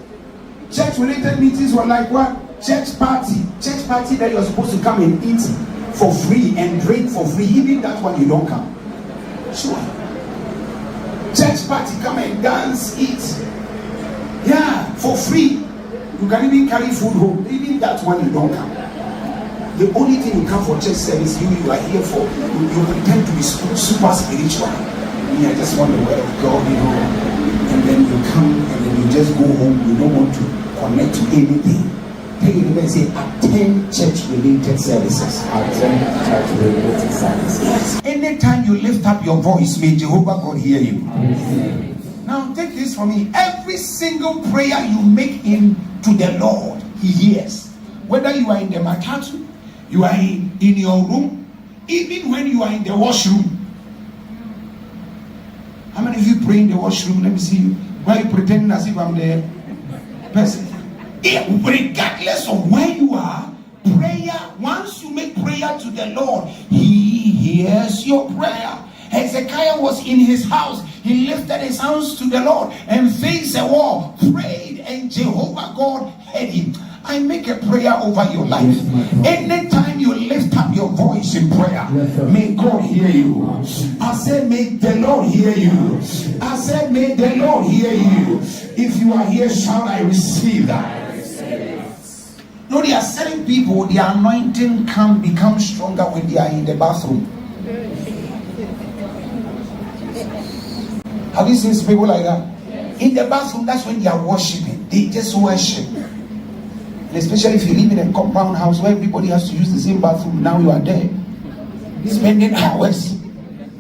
Church-related meetings were like what? Church party. Church party that you're supposed to come and eat for free and drink for free. Even that one you don't come. Sure. Church party, come and dance, eat. Yeah, for free. You can even carry food home. Even that one you don't come. The only thing you come for church service, you are here for, you pretend to be super spiritual. I just want the word of God, and then you come and then you just go home. You don't want to connect to anything. Take it and say, attend church-related services. Attend church-related services. Yes. Anytime you lift up your voice, may Jehovah God hear you. Now take this from me. Every single prayer you make to the Lord, He hears. Whether you are in the matatu, you are in your room, even when you are in the washroom. How many of you pray in the washroom? Let me see you. Why are you pretending as if I'm the person? Regardless of where you are, prayer, once you make prayer to the Lord, He hears your prayer. Hezekiah was in his house. He lifted his hands to the Lord and faced the wall, prayed, and Jehovah God heard him. I make a prayer over your life. Anytime you lift up your voice in prayer, may God hear you. I said, may the Lord hear you. I said, may the Lord hear you. If you are here, shall I receive that? No, there are certain people, the anointing can become stronger when they are in the bathroom. Have you seen people like that? In the bathroom, that's when they are worshiping. They just worship. And especially if you live in a compound house where everybody has to use the same bathroom, now you are there spending hours.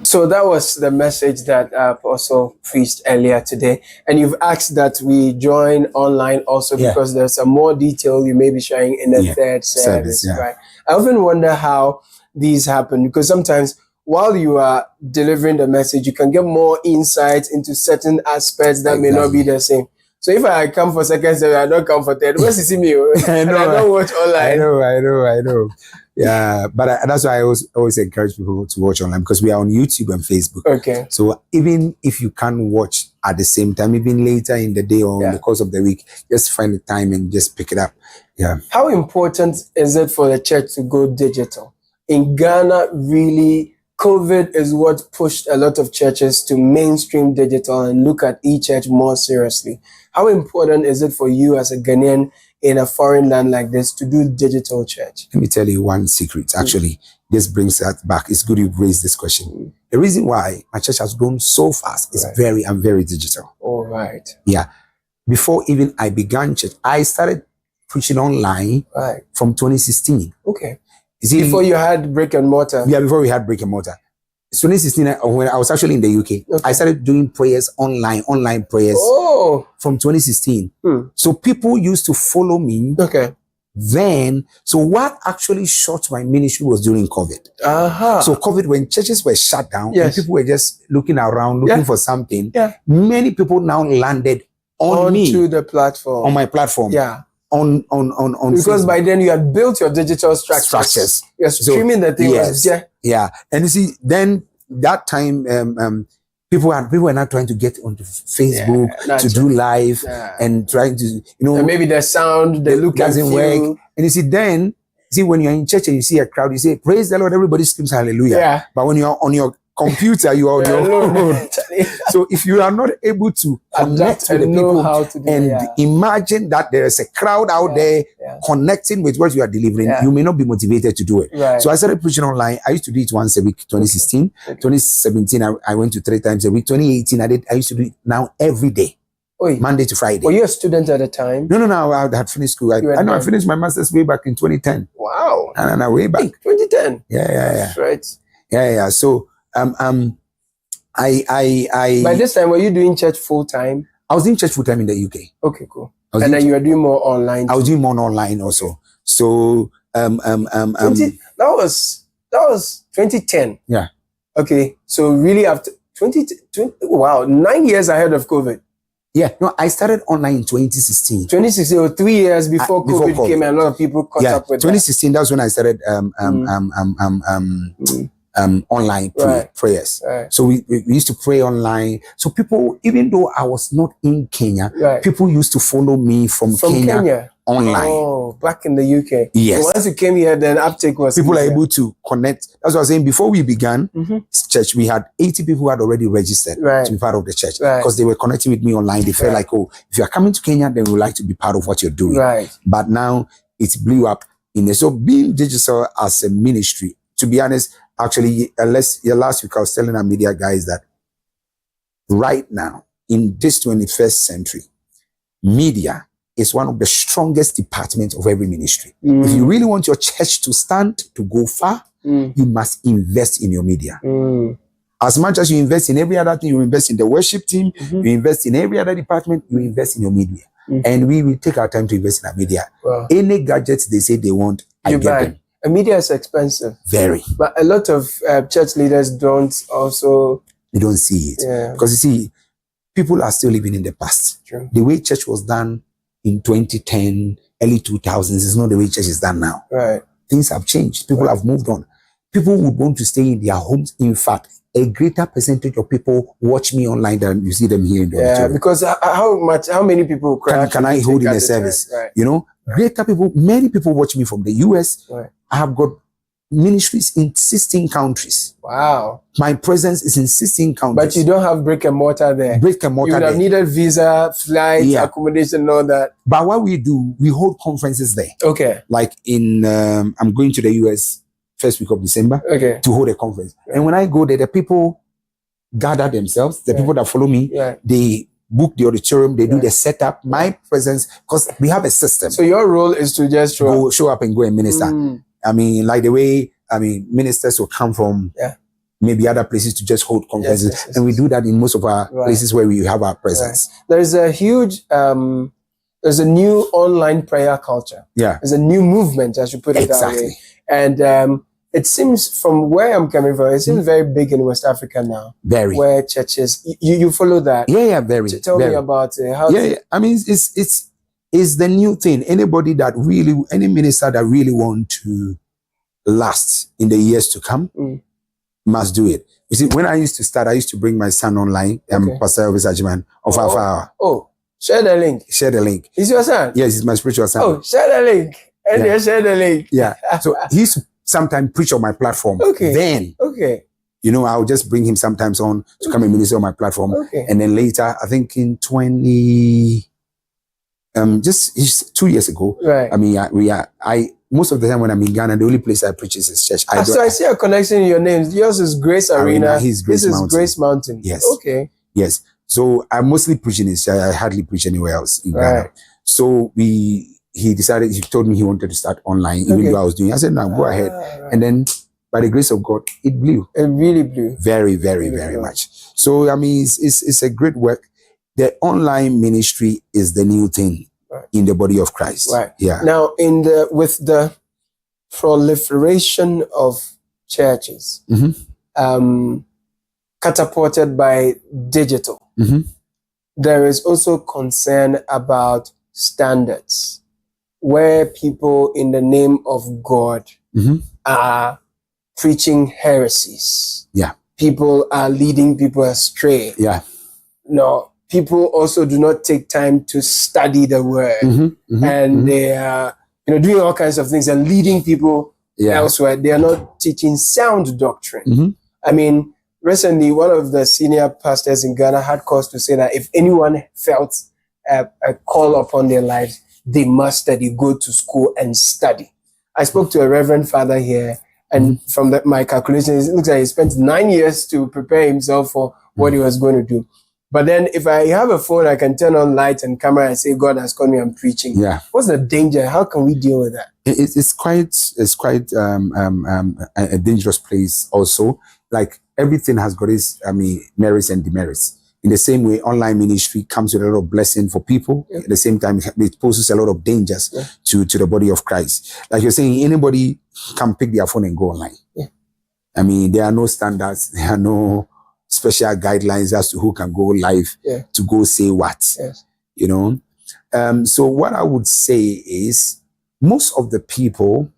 So that was the message that Apostle preached earlier today. And you've asked that we join online also because there's some more detail you may be sharing in the third service. Right? I often wonder how these happen, because sometimes while you are delivering the message, you can get more insights into certain aspects that may not be the same. So if I come for second service, I don't come for third. Where's you see me? I don't watch online. I know. Yeah, but that's why I always encourage people to watch online, because we are on YouTube and Facebook. Okay. So even if you can't watch at the same time, even later in the day or in the course of the week, just find the time and just pick it up. Yeah. How important is it for the church to go digital? In Ghana, really, COVID is what pushed a lot of churches to mainstream digital and look at e-church more seriously. How important is it for you as a Ghanaian in a foreign land like this to do digital church? Let me tell you one secret. Actually, this brings that back. It's good you raised this question. The reason why my church has grown so fast is I'm very digital. All right. Yeah. Before even I began church, I started preaching online from 2016. Okay. Before you had brick and mortar? Yeah, before we had brick and mortar. 2016, when I was actually in the UK, I started doing prayers online prayers from 2016. So people used to follow me. Okay. Then, so what actually shot my ministry was during COVID. So COVID, when churches were shut down and people were just looking around, looking for something, many people now landed on me. Onto the platform. On my platform. Yeah. On because Facebook. By then you had built your digital structures. You're streaming the thing. Yeah. And you see, then that time people were now trying to get onto Facebook to do live and trying to, and maybe the sound, the look doesn't work. And you see, when you're in church and you see a crowd, you say, praise the Lord, everybody screams hallelujah. Yeah. But when you're on your computer, you are on your own. So if you are not able to connect with the people and imagine that there is a crowd out there connecting with what you are delivering, you may not be motivated to do it. Right. So I started preaching online. I used to do it once a week. 2016, 2017, I went to 3 times a week. 2018, I used to do it now every day. Monday to Friday. Were you a student at the time? No. I had finished school. I finished my master's way back in 2010. Wow. And way back. 2010. Yeah. That's right. Yeah. So I by this time, were you doing church full time? I was doing church full time in the UK. Okay, cool. And then you were doing more online. I was doing more online also. So that was 2010. Yeah. Okay. So really after 2020, wow, 9 years ahead of COVID. Yeah, no, I started online in 2016. 2016, or 3 years before COVID came, and a lot of people caught up with 2016, that's when I started online prayers. Right. So we used to pray online. So people, even though I was not in Kenya, people used to follow me from Kenya online. Oh, back in the UK. Yes. So once you came here, then uptake was people easier. are able to connect. That's what I was saying. Before we began church, we had 80 people who had already registered to be part of the church because they were connecting with me online. They felt like, oh, if you are coming to Kenya, then we would like to be part of what you're doing. Right. But now it blew up in there. So being digital as a ministry, to be honest, actually, last week I was telling our media guys that right now, in this 21st century, media is one of the strongest departments of every ministry. If you really want your church to stand, to go far, you must invest in your media. As much as you invest in every other thing, you invest in the worship team, you invest in every other department, you invest in your media. And we will take our time to invest in our media. Wow. Any gadgets they say they want, I get them. And media is expensive. Very. But a lot of church leaders don't also... They don't see it. Yeah. Because you see, people are still living in the past. True. The way church was done in 2010, early 2000s is not the way church is done now. Right. Things have changed. People have moved on. People would want to stay in their homes. In fact, a greater percentage of people watch me online than you see them here in the auditorium. Because how many people can I hold in a service? Right. You know, many people watch me from the US. Right. I have got ministries in 16 countries. Wow. My presence is in 16 countries. But you don't have brick and mortar there. Brick and mortar You would have needed visa, flights, accommodation, and all that. But what we do, we hold conferences there. Okay. Like I'm going to the US first week of December to hold a conference. And when I go there, the people gather themselves. The people that follow me, they book the auditorium, they do the setup, my presence, because we have a system. So your role is to just show up and go and minister. I mean, like the way, ministers will come from maybe other places to just hold conferences. And we do that in most of our places where we have our presence. There's a huge, there's a new online prayer culture. Yeah. There's a new movement, I should put it that way. And it seems, from where I'm coming from, it seems very big in West Africa now. Very. Where churches, you follow that? Yeah, very. Tell me about how. Yeah, I mean, it's the new thing. Any minister that really want to last in the years to come must do it. You see, when I used to start, I used to bring my son online, Pastor Elvis Ajman of Alpha Hour. Oh, share the link. Share the link. He's your son? Yes, he's my spiritual son. Oh, share the link. And then share the link. Yeah. So he used to sometimes preach on my platform. Okay. Then, you know, I'll just bring him sometimes on to come and minister on my platform. And then later, I think in just 2 years ago. Right. I mean, I most of the time when I'm in Ghana, the only place I preach is his church. So I see a connection in your names. Yours is Grace Arena. His Grace This Mountain. is Grace Mountain. Yes. Okay. Yes. So I mostly preach in his church. I hardly preach anywhere else in Ghana. So he told me he wanted to start online, even though I was doing it. I said, no, go ahead. Right. And then by the grace of God, it blew. It really blew. Very, very, very much. So, I mean, it's a great work. The online ministry is the new thing in the body of Christ. Right. Yeah. Now, with the proliferation of churches, catapulted by digital, there is also concern about standards, where people in the name of God are preaching heresies. Yeah. People are leading people astray. Yeah. No, people also do not take time to study the word. And they are, doing all kinds of things and leading people elsewhere. They are not teaching sound doctrine. I mean, recently, one of the senior pastors in Ghana had cause to say that if anyone felt a call upon their lives, they must study, go to school and study. I spoke to a reverend father here, and from my calculations, it looks like he spent 9 years to prepare himself for what he was going to do. But then if I have a phone, I can turn on light and camera and say, God has called me, I'm preaching. Yeah. What's the danger? How can we deal with that? It's quite a dangerous place also. Like everything has got its, merits and demerits. In the same way, online ministry comes with a lot of blessing for people. At the same time, it poses a lot of dangers to the body of Christ. Like you're saying, anybody can pick their phone and go online. I mean, there are no standards. There are no special guidelines as to who can go live to go say what. You know? So what I would say is, most of the people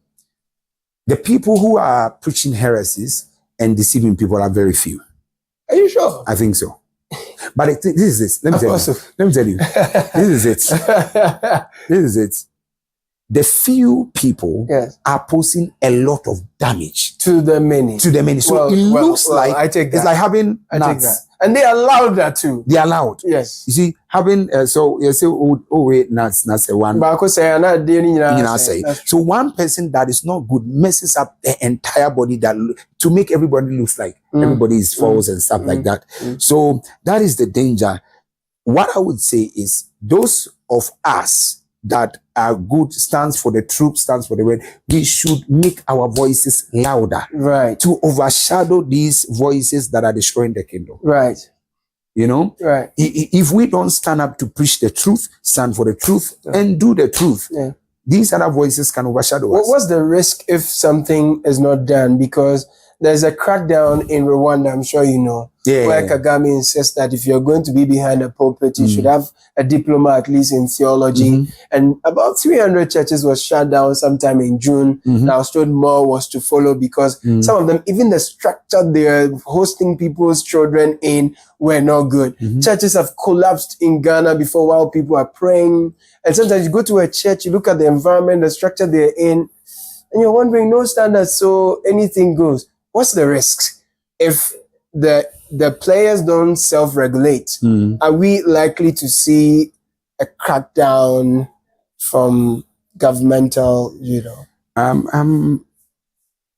who are preaching heresies and deceiving people are very few. Are you sure? I think so. But this is it. Let me tell you. This is it. This is it. The few people are posing a lot of damage to the many. So it looks like I take that. It's like having nuts. Take that. And they allowed that too. They allowed. Yes. You see, having so you say wait nuts one. So one person that is not good messes up the entire body to make everybody looks like everybody is false and stuff like that. So that is the danger. What I would say is, those of us that are good, stands for the truth, stands for the word, we should make our voices louder, right, to overshadow these voices that are destroying the kingdom, right. You know, right. If we don't stand up to preach the truth, stand for the truth, and do the truth, these other voices can overshadow us. What's the risk if something is not done? Because there's a crackdown in Rwanda, I'm sure you know, where Kagame insists that if you're going to be behind a pulpit, you should have a diploma at least in theology. And about 300 churches was shut down sometime in June. And I was told more was to follow, because some of them, even the structure they're hosting people's children in, were not good. Churches have collapsed in Ghana before while people are praying. And sometimes you go to a church, you look at the environment, the structure they're in, and you're wondering, no standards, so anything goes. What's the risk if the players don't self-regulate? Are we likely to see a crackdown from governmental, even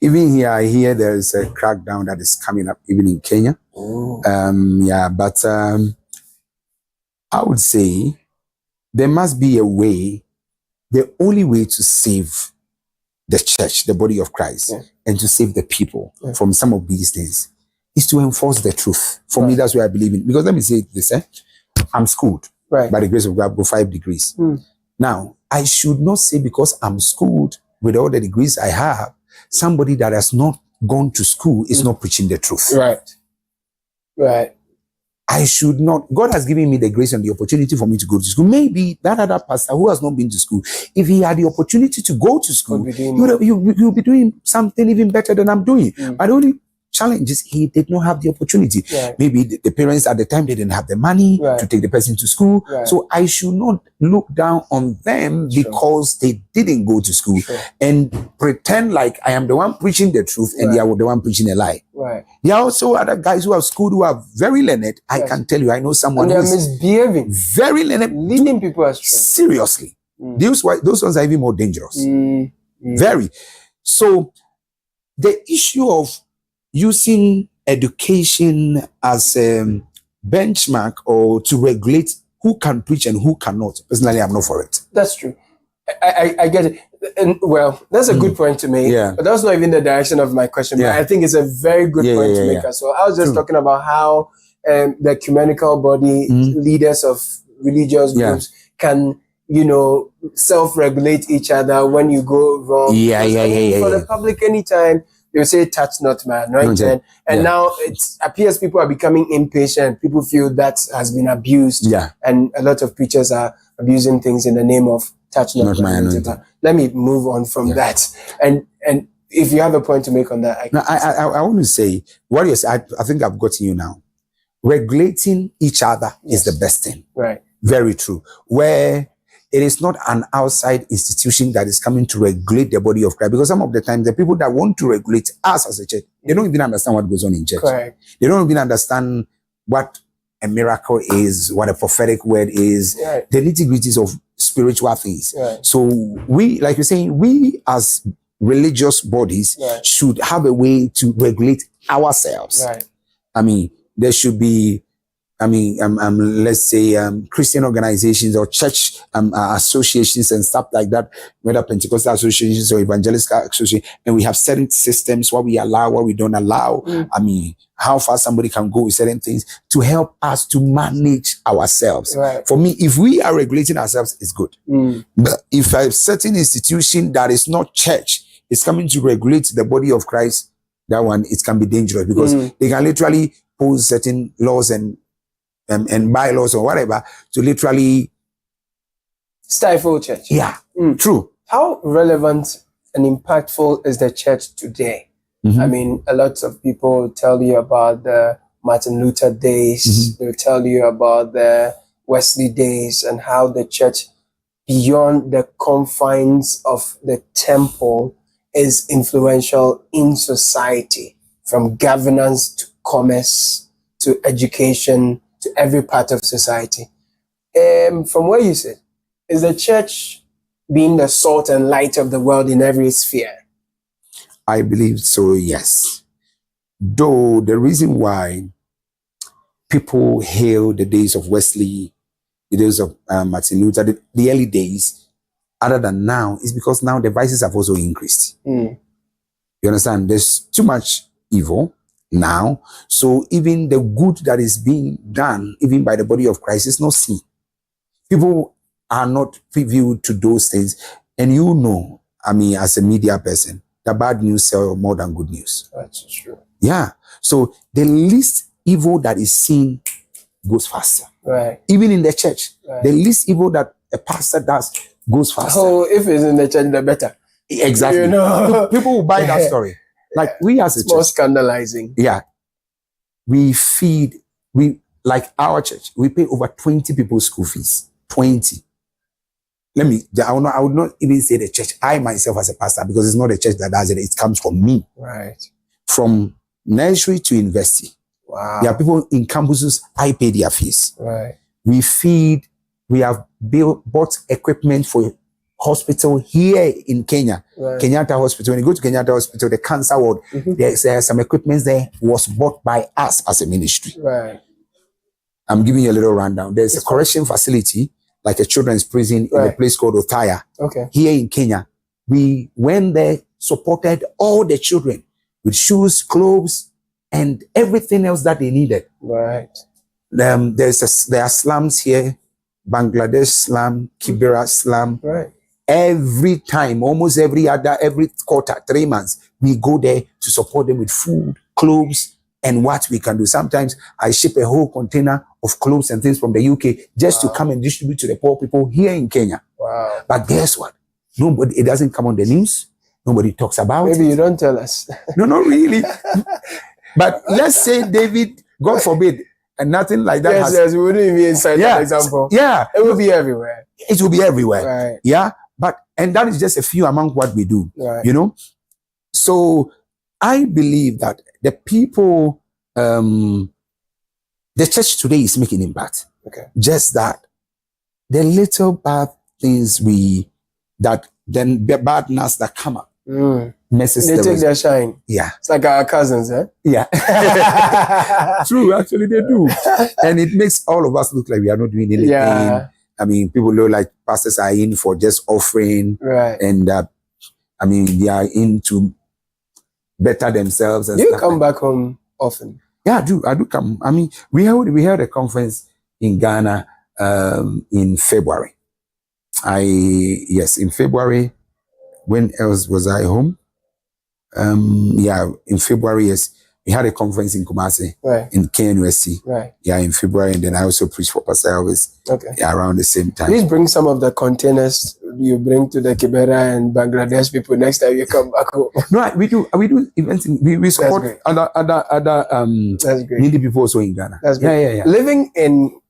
here, I hear there is a crackdown that is coming up even in Kenya. But I would say there must be a way, the only way to save the church, the body of Christ, and to save the people from some of these things, is to enforce the truth. For me, that's what I believe in. Because let me say this, I'm schooled by the grace of God, go 5 degrees. Now, I should not say because I'm schooled with all the degrees I have, somebody that has not gone to school is not preaching the truth. Right. I should not. God has given me the grace and the opportunity for me to go to school. Maybe that other pastor who has not been to school, if he had the opportunity to go to school, you'll be doing something even better than I'm doing. But the only challenge is he did not have the opportunity. Maybe the parents at the time, they didn't have the money to take the person to school. So I should not look down on them because they didn't go to school and pretend like I am the one preaching the truth and they are the one preaching a lie. There are also other guys who have schooled who are very learned. I can tell you, I know someone who is misbehaving, very learned, leading people astray. Seriously. Those ones are even more dangerous. Very. So the issue of using education as a benchmark or to regulate who can preach and who cannot, personally, I'm not for it. That's true. I get it. And well, that's a good point to make. But that's not even the direction of my question. But I think it's a very good point to make. So I was just talking about how the ecumenical body, leaders of religious groups can, self-regulate each other when you go wrong. For the public, anytime you say, touch not my anointed. And now it appears people are becoming impatient. People feel that has been abused. And a lot of preachers are abusing things in the name of touch not my anointed. Let me move on from that. And if you have a point to make on that. I want to say, what you say, I think I've gotten you now. Regulating each other is the best thing. Very true. Where it is not an outside institution that is coming to regulate the body of Christ. Because some of the time, the people that want to regulate us as a church, they don't even understand what goes on in church. They don't even understand what a miracle is, what a prophetic word is, the nitty-gritties of spiritual things. So we, like you're saying, we as religious bodies should have a way to regulate ourselves. I mean, there should be let's say, Christian organizations or church associations and stuff like that, whether Pentecostal associations or evangelical associations, and we have certain systems, what we allow, what we don't allow. How far somebody can go with certain things to help us to manage ourselves. Right. For me, if we are regulating ourselves, it's good. But if a certain institution that is not church is coming to regulate the body of Christ, that one, it can be dangerous because they can literally pose certain laws and bylaws or whatever to literally stifle church. Yeah, true. How relevant and impactful is the church today? I mean, a lot of people tell you about the Martin Luther days. They'll tell you about the Wesley days and how the church, beyond the confines of the temple, is influential in society, from governance to commerce to education to every part of society. From where you sit, is the church being the salt and light of the world in every sphere? I believe so, yes. Though the reason why people hail the days of Wesley, the days of Martin Luther, the early days, other than now, is because now the vices have also increased. You understand? There's too much evil now. So even the good that is being done, even by the body of Christ, is not seen. People are not previewed to those things. And you know, as a media person, the bad news sell more than good news. That's true. Yeah. So the least evil that is seen goes faster. Right. Even in the church, Right. the least evil that a pastor does goes faster. Oh, if it's in the church, the better. Exactly. You know? People will buy that story. Like we as a It's more church, scandalizing. yeah, like our church, we pay over 20 people's school fees. 20. I would not even say the church. I myself as a pastor, because it's not the church that does it. It comes from me. Right. From nursery to university. Wow. There are people in campuses, I pay their fees. Right. We have bought equipment for hospital here in Kenya. Right. Kenyatta Hospital. When you go to Kenyatta Hospital, the cancer ward, there's some equipment there was bought by us as a ministry. Right. I'm giving you a little rundown. There's a correction facility, like a children's prison in a place called Othaya. Okay. Here in Kenya. We went there, supported all the children with shoes, clothes, and everything else that they needed. Right. There are slums here, Bangladesh slum, Kibera slum. Right. Every time, almost every quarter, 3 months, we go there to support them with food, clothes, and what we can do. Sometimes I ship a whole container of clothes and things from the UK just to come and distribute to the poor people here in Kenya. Wow. But guess what? It doesn't come on the news. Nobody talks about it. Maybe you don't tell us. No, not really. But let's say David, God forbid, and nothing like that. Yes, we wouldn't even be inside that example. Yeah. It will be everywhere. It will be everywhere. Right. Yeah. And that is just a few among what we do. Right. You know? So I believe that the people, the church today is making impact. Okay. Just that the little bad things the badness that come up messes They take their shine. Yeah. It's like our cousins, eh? Yeah. True, actually they do. And it makes all of us look like we are not doing anything. Yeah. People look like pastors are in for just offering. Right. And they are in to better themselves. And You come back home often? Yeah, I do come. We held a conference in Ghana in February. In February. When else was I home? In February, yes. We had a conference in Kumasi, right, in KNUST. Right. Yeah, in February, and then I also preached for Pastor Elvis. Okay. Yeah, around the same time. Please bring some of the containers you bring to the Kibera and Bangladesh people next time you come back home. No, we do events. We support other needy people also in Ghana. That's great. Yeah.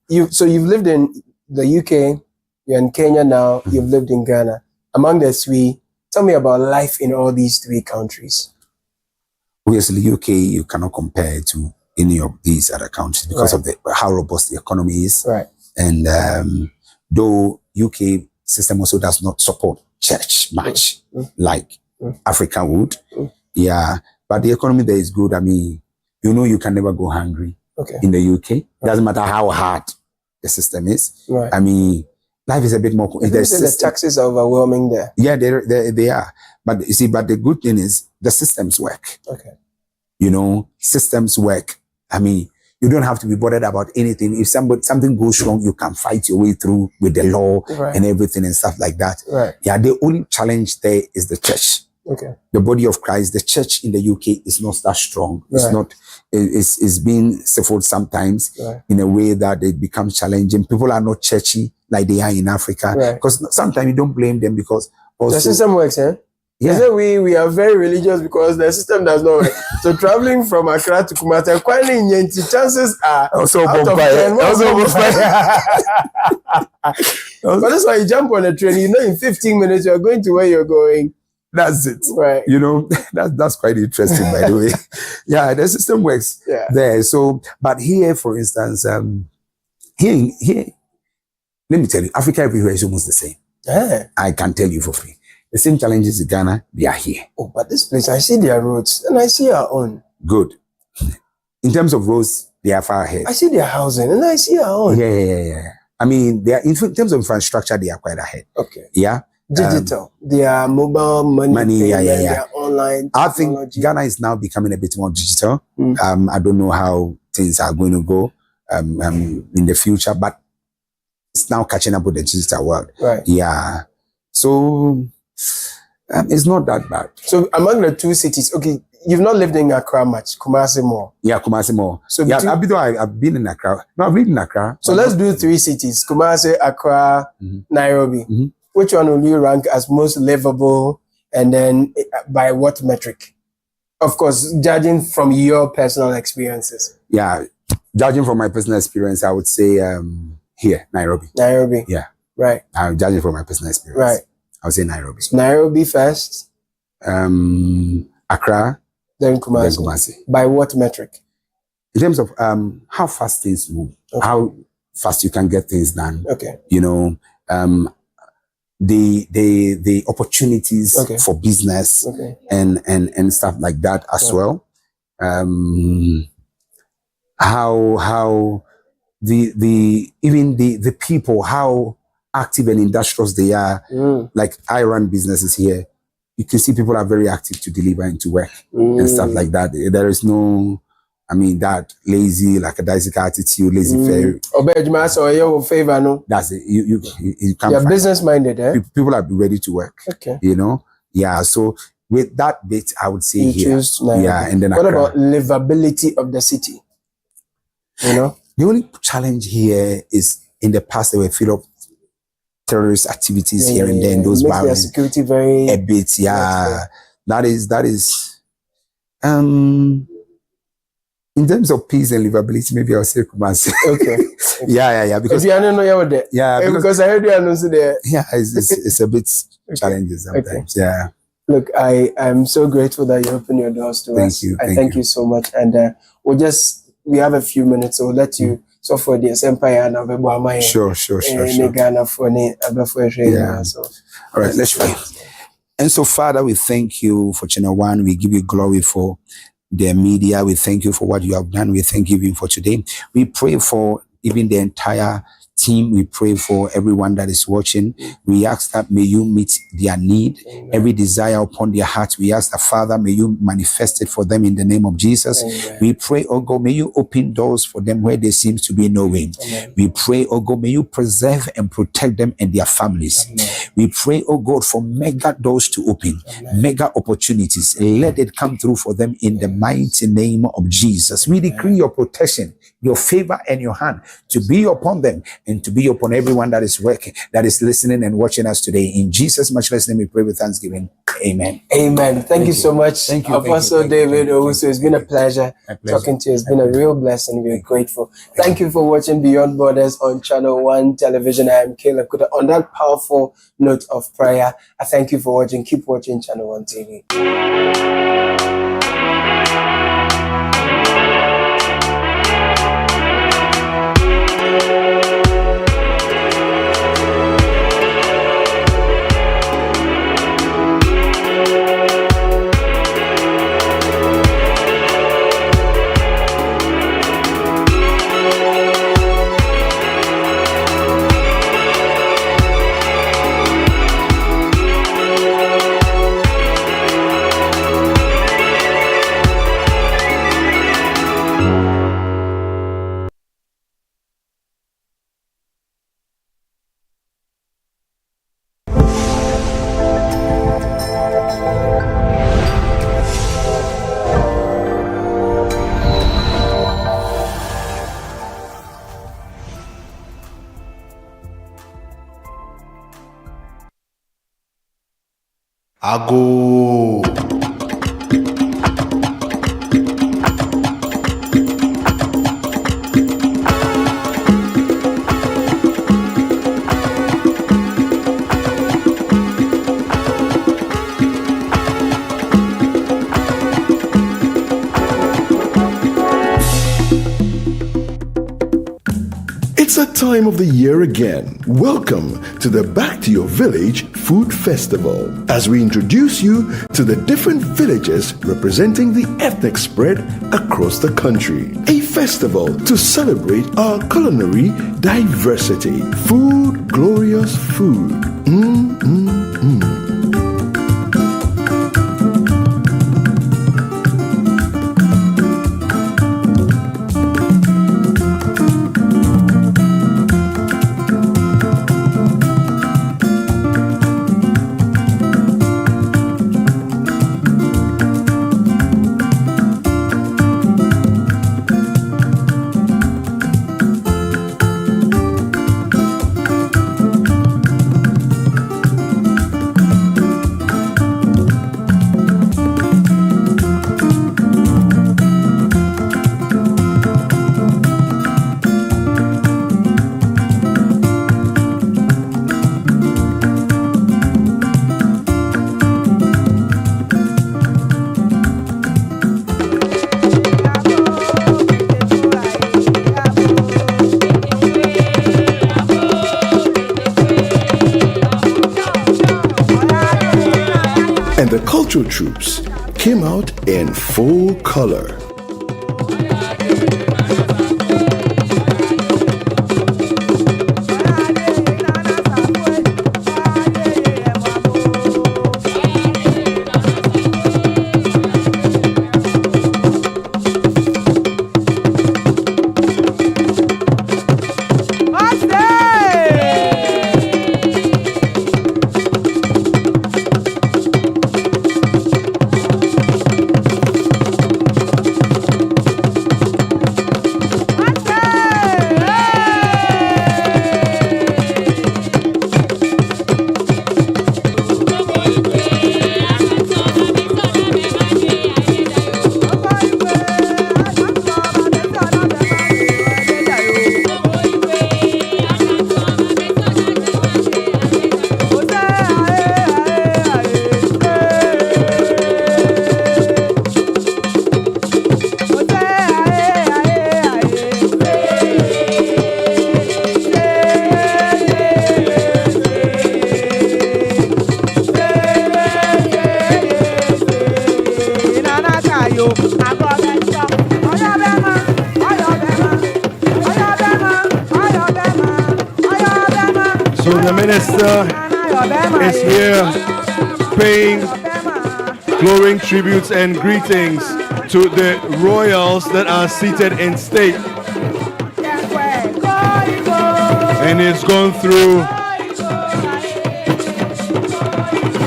You've lived in the UK, you're in Kenya now, you've lived in Ghana. Among the three, tell me about life in all these three countries. Obviously, UK, you cannot compare to any of these other countries because of how robust the economy is. Right. And though UK system also does not support church much like Africa would. Yeah. But the economy there is good. You can never go hungry. Okay. In the UK, it doesn't matter how hard the system is. Right. I mean, life is a bit more. The taxes are overwhelming there. Yeah, they are. But you see, but the good thing is the systems work. Okay. You know, systems work. I mean, you don't have to be bothered about anything. If something goes wrong, you can fight your way through with the law and everything and stuff like that. Right. Yeah, the only challenge there is the church. Okay. The body of Christ, the church in the UK is not that strong. It's Right. not, it's being suffered sometimes in a way that it becomes challenging. People are not churchy like they are in Africa. Right. Because sometimes you don't blame them because also, the system works, eh? Yeah. So we are very religious because the system does not work. So traveling from Accra to Kumasi, chances are also out of 10. But that's why you jump on a train, you know in 15 minutes you're going to where you're going. That's it. Right. You know, that's quite interesting, by the way. Yeah, the system works there. So, but here, for instance, here, let me tell you, Africa everywhere is almost the same. Yeah. I can tell you for free. The same challenges in Ghana, they are here. Oh, but this place, I see their roads and I see our own. Good. In terms of roads, they are far ahead. I see their housing and I see our own. Yeah. I mean, they are in terms of infrastructure, they are quite ahead. Okay. Yeah. Digital. Their mobile money. Yeah. Online. I think Ghana is now becoming a bit more digital. I don't know how things are going to go in the future, but it's now catching up with the digital world. Right. Yeah. So it's not that bad. So among the two cities, okay, you've not lived in Accra much, Kumasi more. Yeah, Kumasi more. So yeah, I've been in Accra. No, I've been in Accra. So let's do 3 cities: Kumasi, Accra, Nairobi. Which one will you rank as most livable, and then by what metric? Of course, judging from your personal experiences. Yeah, judging from my personal experience, I would say here, Nairobi. Nairobi. Yeah. Right. I'm judging from my personal experience. Right. I would say Nairobi. So Nairobi first. Accra. Then Kumasi. By what metric? In terms of how fast things move, how fast you can get things done. Okay. You know, the opportunities for business and stuff like that as well. How even the people, how active and industrious they are. Like I run businesses here. You can see people are very active to deliver and to work and stuff like that. There is no, I mean, that lazy, like a lazy attitude, lazy fair. Favor, no? That's it. You can't. You're business minded, eh? People are ready to work. Okay. You know? Yeah. So with that bit, I would say you choose Nairobi. Yeah. And then what about livability of the city? You know? The only challenge here is in the past they were filled up terrorist activities here and there in those barriers. Security very a bit, That is in terms of peace and livability, maybe I'll say Kumasi. Okay. Yeah. Because I don't know you were there. Yeah, because I heard you announced there. Yeah, it's a bit challenging sometimes. Yeah. Look, I'm so grateful that you opened your doors to us. Thank you so much. And we have a few minutes, so we'll let you. So for the empire and Sure. All right, let's pray. And so, Father, we thank you for Channel One. We give you glory for the media. We thank you for what you have done. We thank you even for today. We pray for even the entire team. We pray for everyone that is watching. We ask that may you meet their need, every desire upon their hearts. We ask that, Father, may you manifest it for them in the name of Jesus. We pray, oh God, may you open doors for them where there seems to be no way. We pray, oh God, may you preserve and protect them and their families. We pray, oh God, for mega doors to open, mega opportunities. Let it come through for them in the mighty name of Jesus. We decree your protection, your favor and your hand to be upon them and to be upon everyone that is working, that is listening and watching us today. In Jesus' matchless name we pray with thanksgiving. Amen. Amen. Thank you so much. Thank you. Apostle David Owusu, it's been a pleasure talking to you. It's been a real blessing. We're grateful. Thank you for watching Beyond Borders on Channel One Television. I am Caleb Kuta. On that powerful note of prayer, I thank you for watching. Keep watching Channel One TV. Ago. It's that time of the year again. Welcome to the Back to Your Village Food Festival, as we introduce you to the different villages representing the ethnic spread across the country. A festival to celebrate our culinary diversity. Food, glorious food. And the cultural troops came out in full color. So the minister is here paying glowing tributes and greetings to the royals that are seated in state. And he's gone through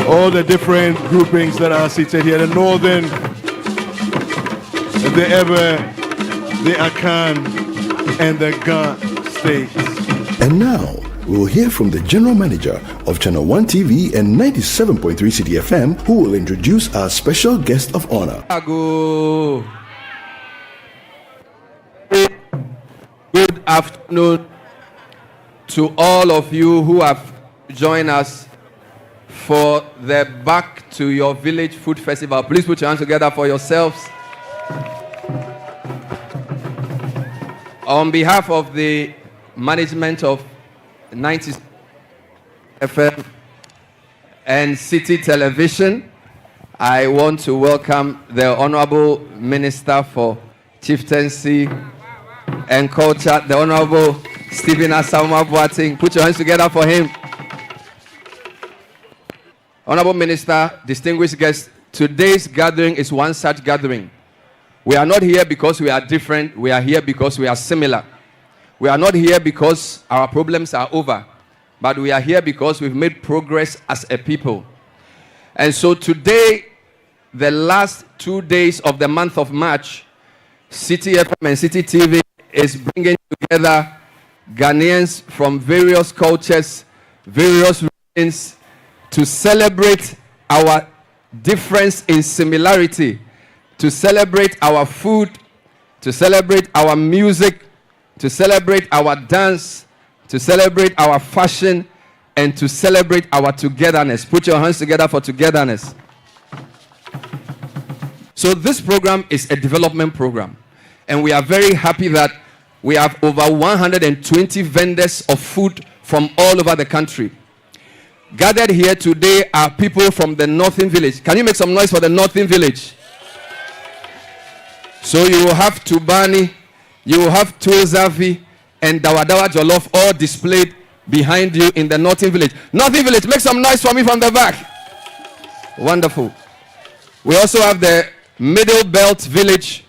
all the different groupings that are seated here, the northern, the Ewe, the Akan, and the Ga states. And now, we'll hear from the General Manager of Channel 1 TV and 97.3 City FM, who will introduce our special guest of honor. Good afternoon to all of you who have joined us for the Back to Your Village Food Festival. Please put your hands together for yourselves. On behalf of the management of 90 FM and City Television, I want to welcome the Honorable Minister for Chieftaincy and Culture, the Honorable Stephen Asamoah Boateng. Put your hands together for him. Honorable Minister, distinguished guests, today's gathering is one such gathering. We are not here because we are different. We are here because we are similar. We are not here because our problems are over, but we are here because we've made progress as a people. And so today, the last 2 days of the month of March, City FM and City TV is bringing together Ghanaians from various cultures, various regions, to celebrate our difference in similarity, to celebrate our food, to celebrate our music, to celebrate our dance, to celebrate our fashion, and to celebrate our togetherness. Put your hands together for togetherness. So this program is a development program, and we are very happy that we have over 120 vendors of food from all over the country. Gathered here today are people from the Northern Village. Can you make some noise for the Northern Village? So you will have Tubani, you will have Tuzavi, and Dawadawa Jollof all displayed behind you in the Northern Village. Northern Village, make some noise for me from the back. Wonderful. We also have the Middle Belt Village,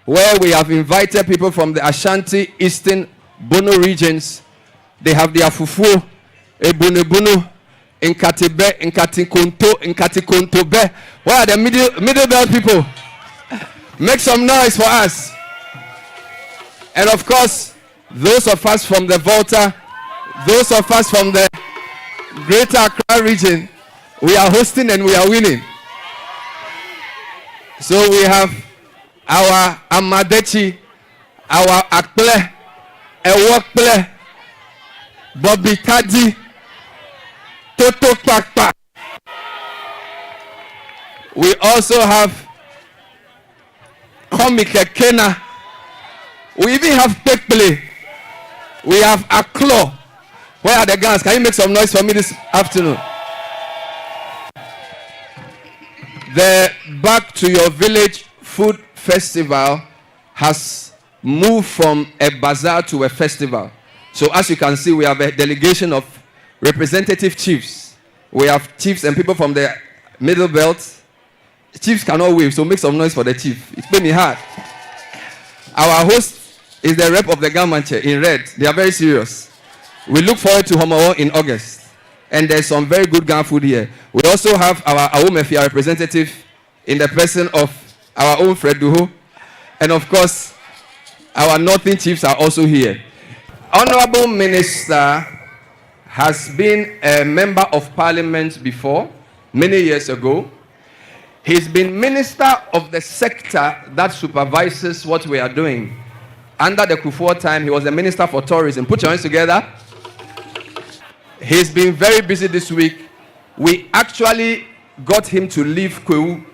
where we have invited people from the Ashanti, Eastern, Bono regions. They have the Afufu, Ebunebunu, Nkatibe, Nkatikonto, Nkatikontobe. Where are the Middle Belt people? Make some noise for us. And of course, those of us from the Volta, those of us from the Greater Accra region, we are hosting and we are winning. So we have our Amadechi, our Akple, Ewokple, Bobby Kaji, Toto Pakpa. We also have Komike Kena. We even have Pekple. We have Aklo. Where are the guns? Can you make some noise for me this afternoon? The Back to Your Village Food Festival has moved from a bazaar to a festival. So as you can see, we have a delegation of representative chiefs. We have chiefs and people from the Middle Belt. Chiefs cannot wave, so make some noise for the chief. It's been hard. Our host is the rep of the government in red. They are very serious. We look forward to Homo in August. And there's some very good Ghana food here. We also have our Awomefia representative in the person of our own Fred Duho. And of course, our Northern chiefs are also here. Honorable Minister has been a member of Parliament before, many years ago. He's been Minister of the sector that supervises what we are doing. Under the Kufuor time, he was the Minister for Tourism. Put your hands together. He's been very busy this week. We actually got him to leave Kwewu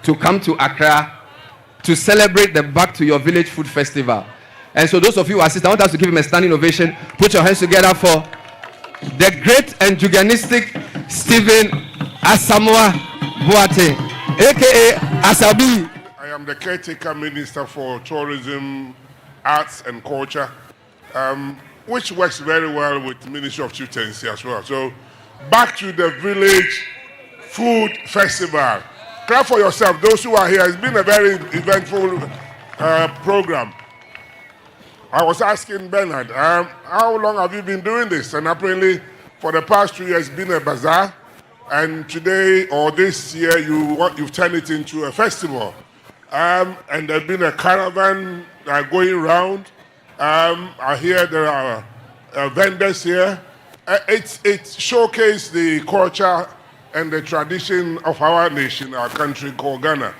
to come to Accra to celebrate the Back to Your Village Food Festival. And so those of you who assist, I want us to give him a standing ovation. Put your hands together for the great and juganistic Stephen Asamoah Boateng, a.k.a. Asabi. I am the caretaker minister for tourism, arts and culture, which works very well with the Ministry of Chieftaincy as well. So, Back to the Village Food Festival. Clap for yourself, those who are here. It's been a very eventful program. I was asking Bernard, how long have you been doing this? And apparently, for the past 2 years, it's been a bazaar. And today, or this year, you've turned it into a festival. And there's been a caravan going around. I hear there are vendors here. It showcases the culture and the tradition of our nation, our country called Ghana.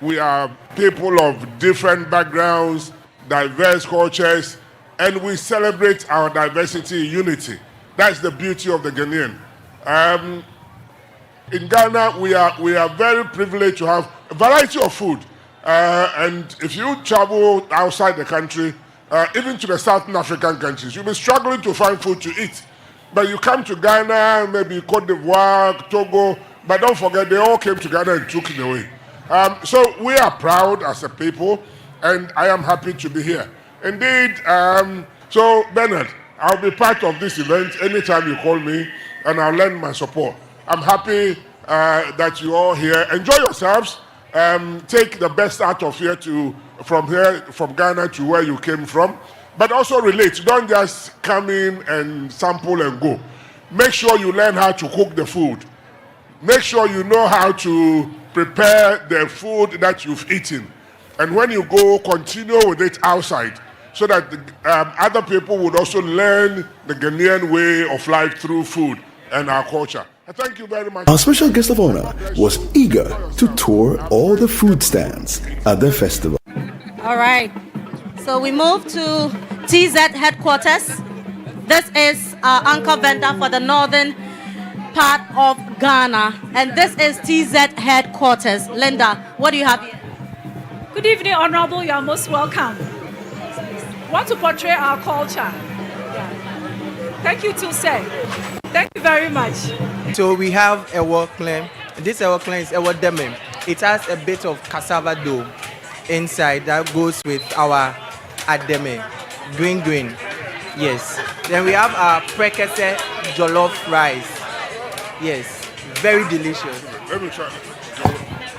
We are people of different backgrounds, diverse cultures, and we celebrate our diversity in unity. That's the beauty of the Ghanaian. In Ghana, we are very privileged to have a variety of food. And if you travel outside the country, even to the Southern African countries, you'll be struggling to find food to eat. But you come to Ghana, maybe Cote d'Ivoire, Togo, but don't forget they all came to Ghana and took it away. So we are proud as a people, and I am happy to be here. Indeed, so Bernard, I'll be part of this event anytime you call me, and I'll lend my support. I'm happy that you're all here. Enjoy yourselves. Take the best out of here from Ghana to where you came from, but also relate. Don't just come in and sample and go. Make sure you learn how to cook the food. Make sure you know how to prepare the food that you've eaten. And when you go, continue with it outside so that other people would also learn the Ghanaian way of life through food and our culture. Thank you very much. Our special guest of honor was eager to tour all the food stands at the festival. All right. So we move to TZ headquarters. This is our anchor vendor for the northern part of Ghana. And this is TZ headquarters. Linda, what do you have here? Good evening, Honorable. You are most welcome. Want to portray our culture. Thank you too, sir. Thank you very much. So we have a work claim. This work claim is a deme. It has a bit of cassava dough inside that goes with our ademe. Green. Yes. Then we have our prekese jollof rice. Yes. Very delicious. Let me try it.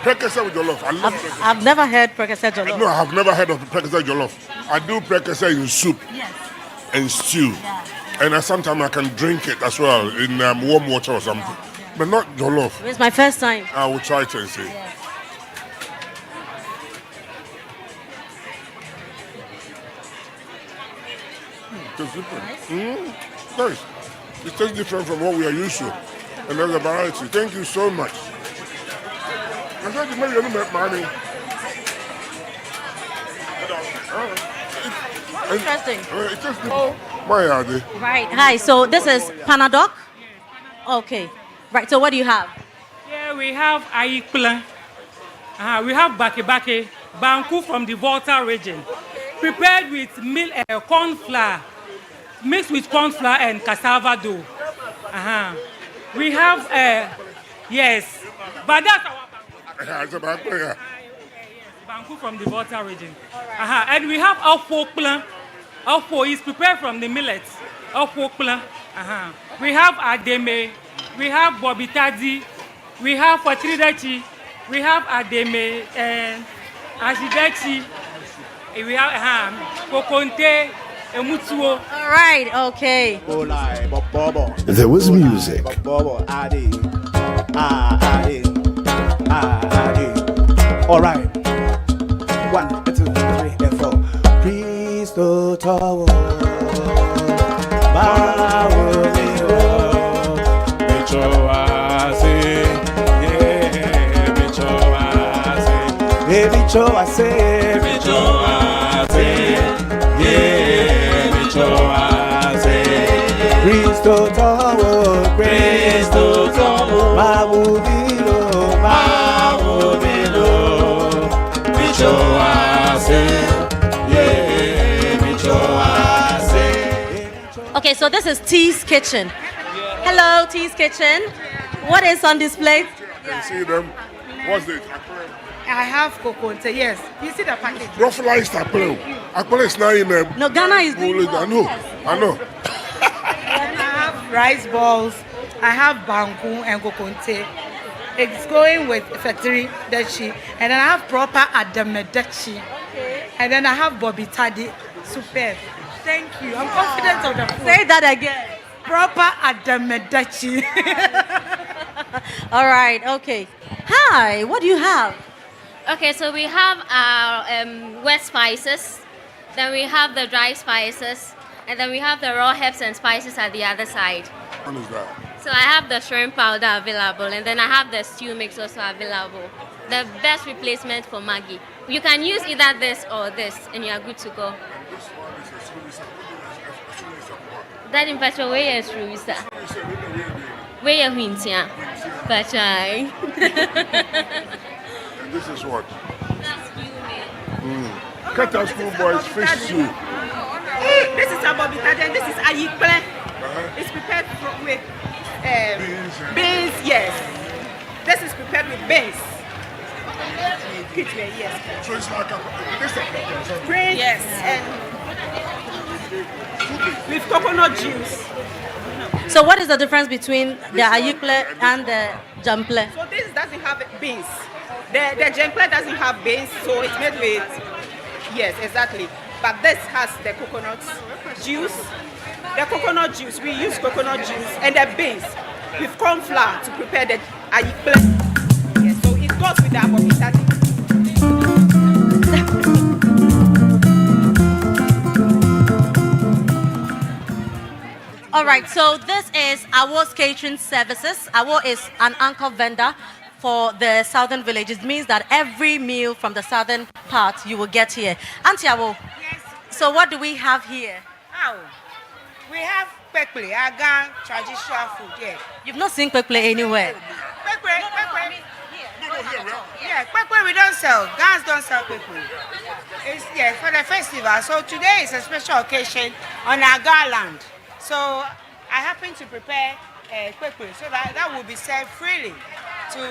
Prekese with jollof. I love prekese. I've never heard prekese jollof. No, I have never heard of prekese jollof. I do prekese in soup and stew. Yeah. And sometimes I can drink it as well in warm water or something. But not jollof. It's my first time. I will try it and see. Yeah. It tastes different. Nice. It tastes different from what we are used to. And there's a variety. Thank you so much. I said you made your money. Interesting. It tastes different. Why are they? Right. Hi. So this is Panadoc. Okay. Right. So what do you have? Yeah, we have Aikula. We have Bake, Banku from the Volta region. Prepared with corn flour, mixed with corn flour and cassava dough. We have, yes, but that's our Banku. Banku from the Volta region. And we have Opioid. Opioid is prepared from the millet. Opioid. We have Ademe. We have Bobitadi. We have Patridachi. We have Ademe and Ashidachi. We have Kokonte, Emutuo. All right, okay. There was music. All right. 1, 2, 3, 4. Please don't talk. Okay, so this is T's Kitchen. Hello, T's Kitchen. What is on display? You see them? What's it? I have coconut, yes. You see the package? Ruffalized apple. Apple is not in them. No, Ghana is doing I know. I know. Then I have rice balls. I have banku and coconut. It's going with factory dachi. And then I have proper adamedachi. Okay. And then I have bobitadi. Superb. Thank you. I'm confident of the food. Say that again. Proper adamedachi. All right, okay. Hi, what do you have? Okay, so we have our wet spices, then we have the dry spices, and then we have the raw herbs and spices at the other side. What is that? So I have the shrimp powder available, and then I have the stew mix also available. The best replacement for Maggi. You can use either this or this, and you are good to go. That in fact, where is Ruisa? Where are Wintia? But I. And this is what? Cut out schoolboys fish stew. This is a bobitadi and this is ayikple. It's prepared with beans, yes. This is prepared with beans. Yes. So it's like Prince, yes, and with coconut juice. So what is the difference between the ayikple and the jample? So this doesn't have beans. The jample doesn't have beans, so it's made with, yes, exactly. But this has the coconut juice. The coconut juice, we use coconut juice and the beans with corn flour to prepare the ayikple. Yes, so it goes with the abobitadi. All right, so this is Awo's Catering Services. Awo is an anchor vendor for the southern villages. It means that every meal from the southern part you will get here. Auntie Awo, so what do we have here? Oh, we have Pekple, Agan traditional food, yeah. You've not seen Pekple anywhere? Pekple. Yeah, Pekple we don't sell. Gans don't sell Pekple. It's for the festival. So today is a special occasion on Aga land. So I happen to prepare Pekple so that will be served freely to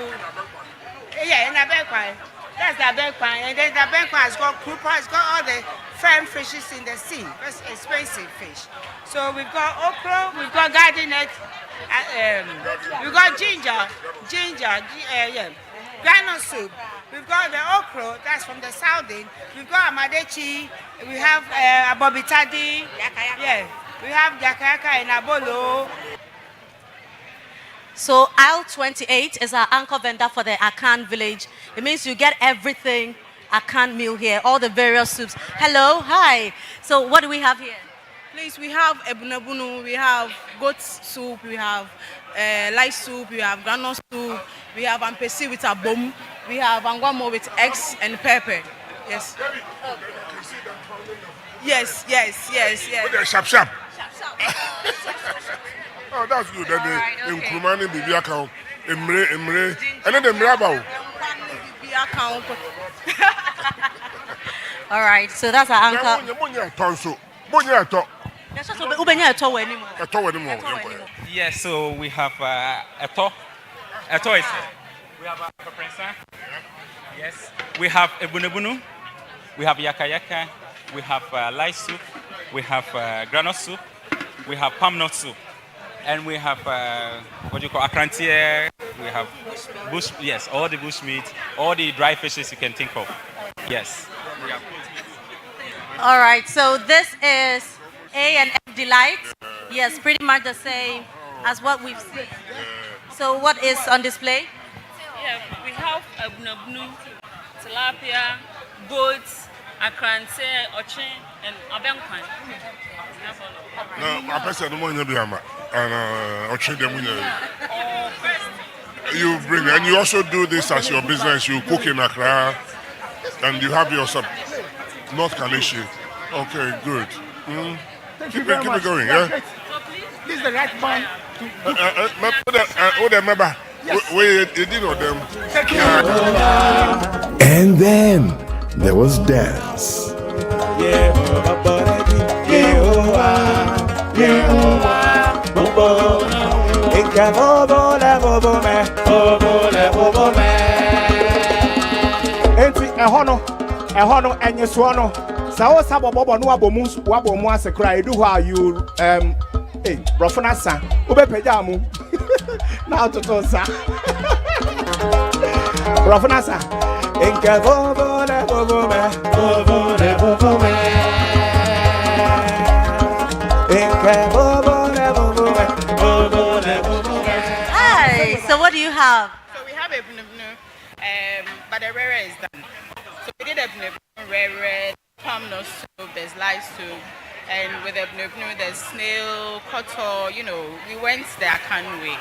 in the Benkwan. That's the Benkwan, and then the Benkwan has got grouper, it's got all the firm fishes in the sea. That's expensive fish. So we've got okra, we've got garden egg, we've got ginger, granite soup. We've got the okra, that's from the southern. We've got amadechi. We have abobitadi. We have yakayaka and abolo. So aisle 28 is our anchor vendor for the Akan village. It means you get everything Akan meal here, all the various soups. Hello, hi. So what do we have here? Please, we have ebunebunu, we have goat soup, we have light soup, we have granite soup, we have ampesi with a bomb, we have angwamo with eggs and pepper. Yes. Yes. With the sharp. Oh, that's good. Then in Kumani, Bibi account, Emre, and then the Mrabao. All right, so that's our anchor. Yes, so we have Eto. Eto is we have a prensa. Yes, we have ebunebunu, we have yakayaka, we have light soup, we have granite soup, we have palm nut soup, and we have what you call akrantie. We have bush, yes, all the bush meat, all the dry fishes you can think of. Yes. All right, so this is A and F Delight. Yes, pretty much the same as what we've seen. So what is on display? Yeah, we have abnabnu, tilapia, goats, akrante, ochin, and abenkwan. No, I person no more and ochin them. You bring, and you also do this as your business. You cook in Accra, and you have your North Kanishi. Okay, good. Keep it going, yeah? This is the right man. Remember, we did know them. And then there was dance. Ehono enye suono sawo sabo bobo no abomu asekra edu ho ayu brofona sa obepeja mu na ototo sa brofona sa enke bobo le bobo me enke bobo le bobo me. Hi, so what do you have? So we have a but the rare is done. So we did a rare palm nut soup, there's light soup, and with the there's snail, koto, we went the Akan way.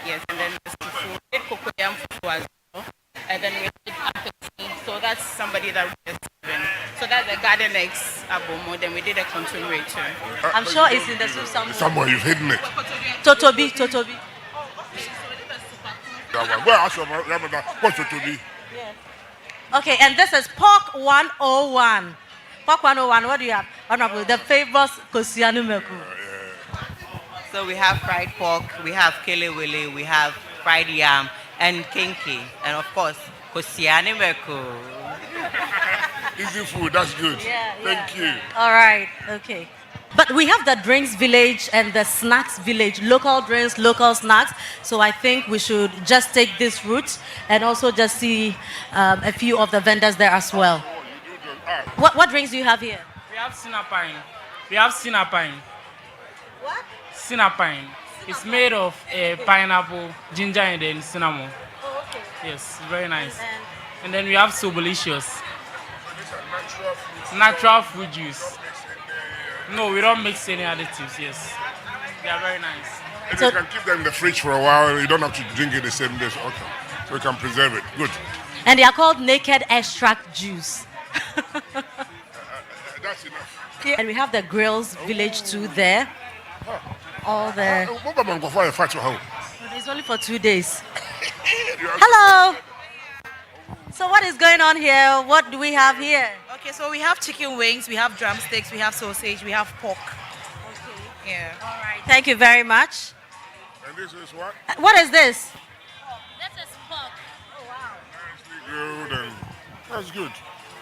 Yes, and then there's fufu, we did cocoyam fufu as well, and then we did apeti, so that's somebody that we're serving. So that's the garden eggs abomo, then we did a contourage too. I'm sure it's in the soup somewhere. Somewhere you've hidden it. Totobi. What's Totobi? Yes. Okay, and this is Pork 101. Pork 101, what do you have? Honorable, the famous Kosianu Meku. So we have fried pork, we have kelewele, we have fried yam, and kinky, and of course, Kosianu Meku. Easy food, that's good. Thank you. All right, okay. But we have the drinks village and the snacks village, local drinks, local snacks. So I think we should just take this route and also just see a few of the vendors there as well. What drinks do you have here? We have cinnapine. What? Cinnapine. It's made of pineapple, ginger, and then cinnamon. Oh, okay. Yes, very nice. And then we have Sobolicious. Natural fruit juice. No, we don't mix any additives, yes. They are very nice. And you can keep them in the fridge for a while. You don't have to drink it the same day. So, okay. So you can preserve it. Good. And they are called naked extract juice. That's enough. Yeah. And we have the Grills Village too there. All the. It's only for 2 days. Hello. So what is going on here? What do we have here? Okay, so we have chicken wings, we have drumsticks, we have sausage, we have pork. Okay. Yeah. All right. Thank you very much. And this is what? What is this? This is pork. Oh wow. Good and that's good.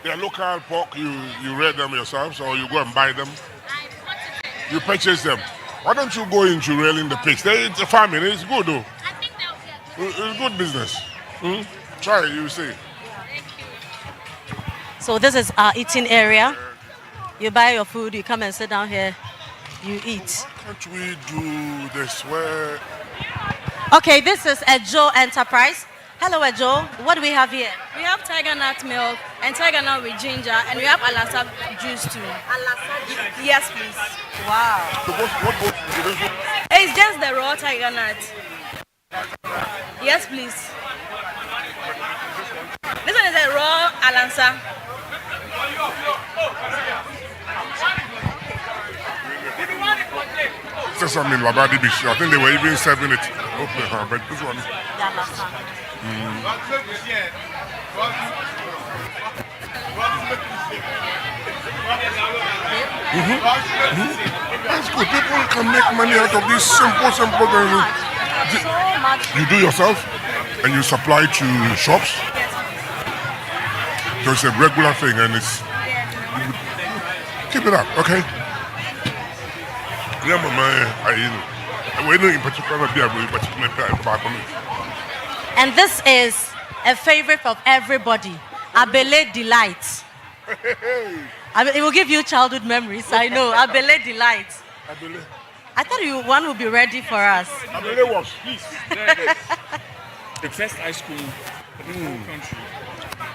They are local pork. You rear them yourselves or you go and buy them? You purchase them. Why don't you go into rearing the pigs? It's a farming. It's good though. I think that would be a It's good business. Try it, you see. So this is our eating area. You buy your food, you come and sit down here, you eat. Can't we do this where? Okay, this is Ejo Enterprise. Hello, Ejo. What do we have here? We have tiger nut milk and tiger nut with ginger, and we have alasa juice too. Alasa juice? Yes, please. Wow. So what is this? It's just the raw tiger nut. Yes, please. This one is a raw alasa. There's some in Labadi Beach. I think they were even serving it. Okay, but this one. That's good. People can make money out of this simple thing. You do yourself and you supply to shops. So it's a regular thing and it's keep it up, okay? Yeah, and this is a favorite of everybody. Abele Delight. It will give you childhood memories, I know. Abele Delight. I thought one would be ready for us. Abele was. Please, there it is. The best ice cream in the whole country.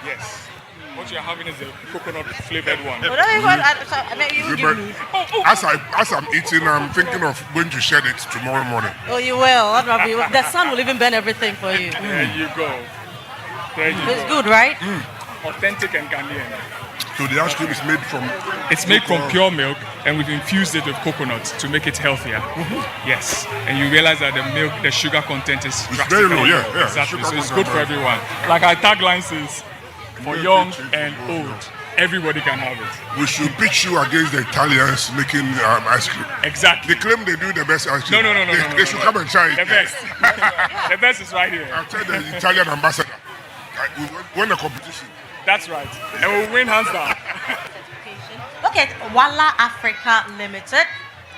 Yes. What you're having is a coconut flavored one. As I'm eating, I'm thinking of going to shed it tomorrow morning. Oh, you will. The sun will even burn everything for you. There you go. It's good, right? Authentic and Ghanaian. So the ice cream is made from? It's made from pure milk, and we've infused it with coconut to make it healthier. Yes, and you realize that the milk, the sugar content is very low. Yeah, exactly. So it's good for everyone. Like our tagline says, for young and old, everybody can have it. We should pitch you against the Italians making ice cream. Exactly. They claim they do the best ice cream. No. They should come and try it. The best. The best is right here. I'll tell the Italian ambassador. We won the competition. That's right. And we'll win hands down. Look at Wala Africa Limited.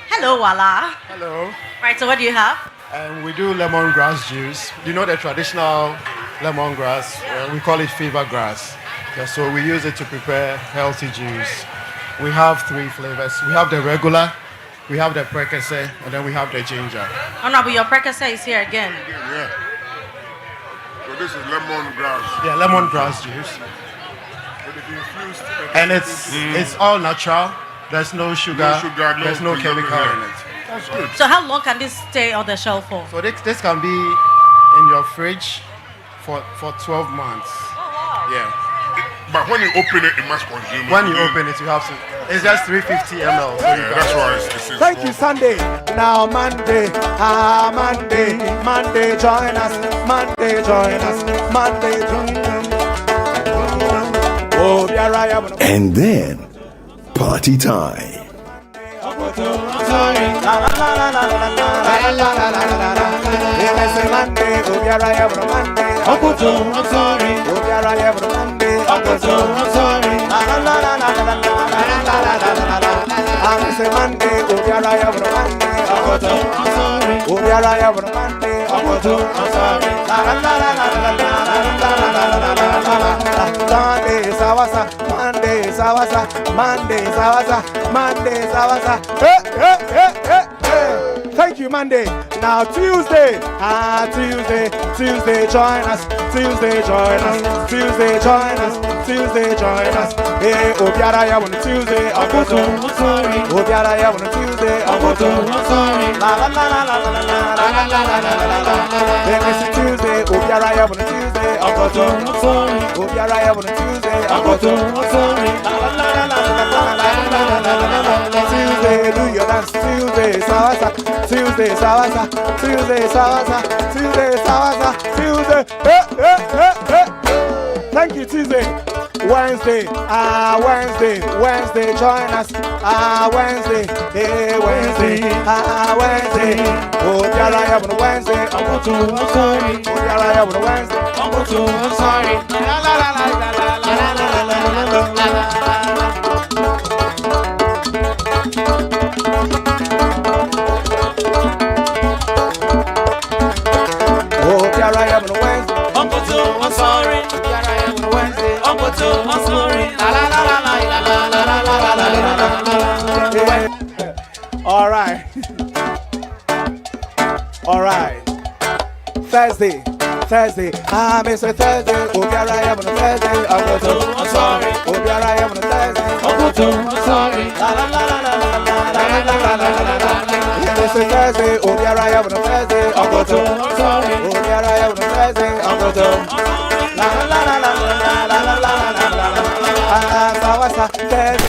Hello, Wala. Hello. Right, so what do you have? We do lemongrass juice. You know the traditional lemongrass? We call it fever grass. Yeah, so we use it to prepare healthy juice. We have 3 flavors. We have the regular, we have the prekese, and then we have the ginger. Oh no, but your prekese is here again. Yeah. So this is lemongrass. Yeah, lemongrass juice. And it's all natural. There's no sugar. There's no chemical in it. That's good. So how long can this stay on the shelf for? So this can be in your fridge for 12 months. Oh wow. Yeah. But when you open it, it must consume. When you open it, you have to. It's just 350 ml. So yeah, that's why it's Thank you, Sunday. Now Monday, Monday, join us. Monday, join us. Monday, join us. Oh, and then, party time. Monday, Sawasa. Hey, hey, hey, hey, hey. Thank you, Monday. Now Tuesday. Tuesday, join us. Tuesday, join us. Tuesday, join us. Tuesday, join us. Hey, Obiara ya on Tuesday. Obiara ya on Tuesday. La la la la la la la la la la la la. Hey, Mr. Tuesday. Obiara ya on Tuesday. Obiara ya on Tuesday. La la la la la la la. Tuesday, do your dance. Tuesday, Sawasa. Tuesday, Sawasa. Tuesday, Sawasa. Tuesday, Sawasa. Tuesday. Thank you, Tuesday. Wednesday, Wednesday, join us. Wednesday, hey, Wednesday, Wednesday. Oh, Diara, I have on Wednesday. I'm sorry. Oh, Diara, I have on Wednesday. I'm sorry. La la la la la la la la la la. Oh, Diara, I have on Wednesday. I'm sorry. Diara, I have on Wednesday. I'm sorry. La la la la la la la la la. All right. All right. Thursday. Mr. Thursday. Obiara, I am on a Thursday. I'm sorry. Obiara, I am on a Thursday. I'm sorry. La la la la la la la la la. Mr. Thursday. Obiara, I am on a Thursday. I'm sorry. Obiara, I am on a Thursday. I'm sorry. La la la la la la la la la. Sawasa, Thursday.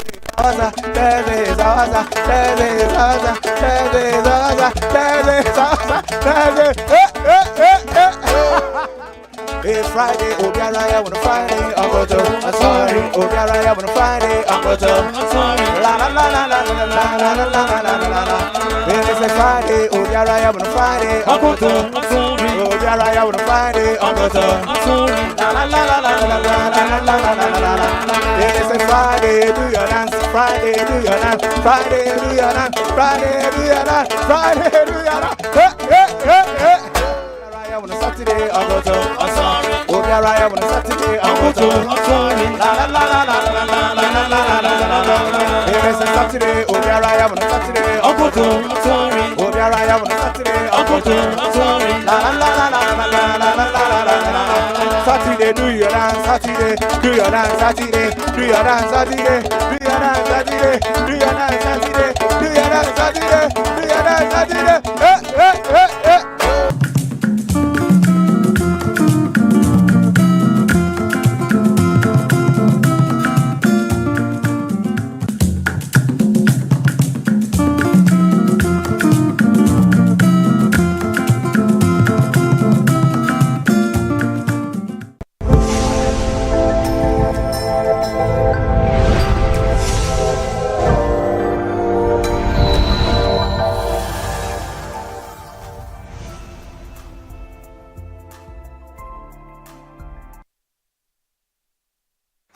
It's Friday, Obiara, I want a Friday, I'm sorry, Obiara, I want a Friday, I'm sorry, la la la la la la la la la la la. It's a Friday, Obiara, I want a Friday, I'm sorry, Obiara, I want a Friday, I'm sorry, la la la la la la la la la la. It's a Friday, do your dance, Friday, do your dance, Friday, do your dance, Friday, do your dance, Friday, do your dance. I want a Saturday, I'm sorry. Obiara, I want a Saturday, I'm sorry. La la la la la la la la la la la. It's a Saturday, Obiara, I want a Saturday, I'm sorry. Obiara, I want a Saturday, I'm sorry. La la la la la la la la la la. Saturday, do your dance, Saturday, do your dance, Saturday, do your dance, Saturday, do your dance, Saturday, do your dance, Saturday, do your dance, Saturday, do your dance, Saturday.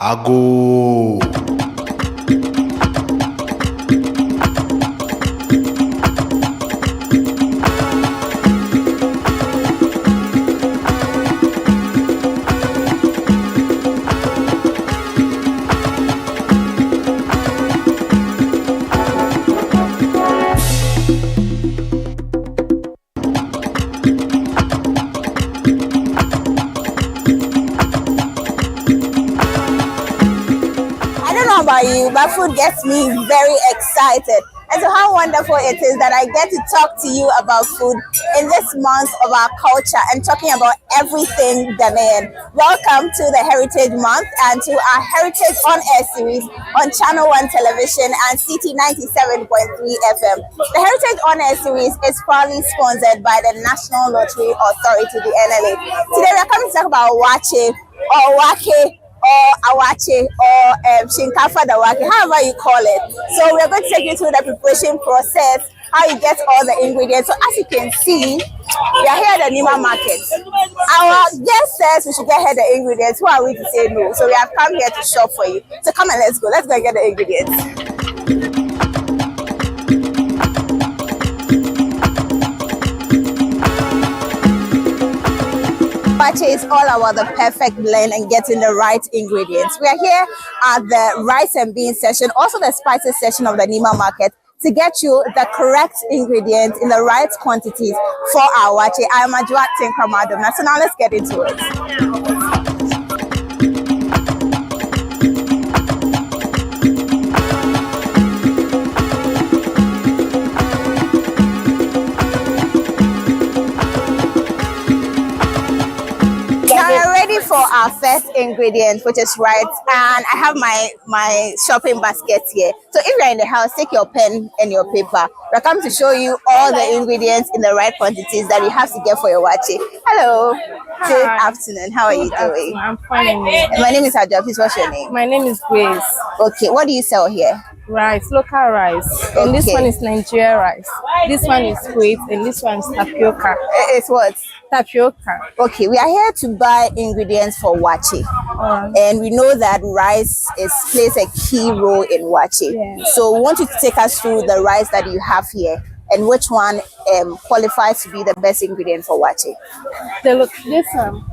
Ago. About you, but food gets me very excited. And so how wonderful it is that I get to talk to you about food in this month of our culture and talking about everything Ghanaian. Welcome to the Heritage Month and to our Heritage On Air series on Channel 1 Television and CT 97.3 FM. The Heritage On Air series is proudly sponsored by the National Lottery Authority, the NLA. Today we are coming to talk about Waakye or Waakye, or awache, or shinkafa dawake, however you call it. So we're going to take you through the preparation process, how you get all the ingredients. So as you can see, we are here at the Nima market. Our guest says we should get here the ingredients. Who are we to say no? So we have come here to shop for you. So come and let's go and get the ingredients. Waakye is all about the perfect blend and getting the right ingredients. We are here at the rice and beans section, also the spices section of the Nima market, to get you the correct ingredients in the right quantities for our waakye. I am Ajwa Tinkramadum. So now let's get into it. Now we're ready for our first ingredient, which is rice, and I have my shopping basket here. So if you're in the house, take your pen and your paper. We're coming to show you all the ingredients in the right quantities that you have to get for your waakye. Hello. Hi. Good afternoon. How are you doing? I'm fine. My name is Adja. Please, what's your name? My name is Grace. Okay. What do you sell here? Rice, local rice. And this one is Nigeria rice. This one is wheat, and this one is tapioca. It's what? Tapioca. Okay, we are here to buy ingredients for waakye. And we know that rice plays a key role in waakye. Yeah. So we want you to take us through the rice that you have here and which one qualifies to be the best ingredient for waakye. This one.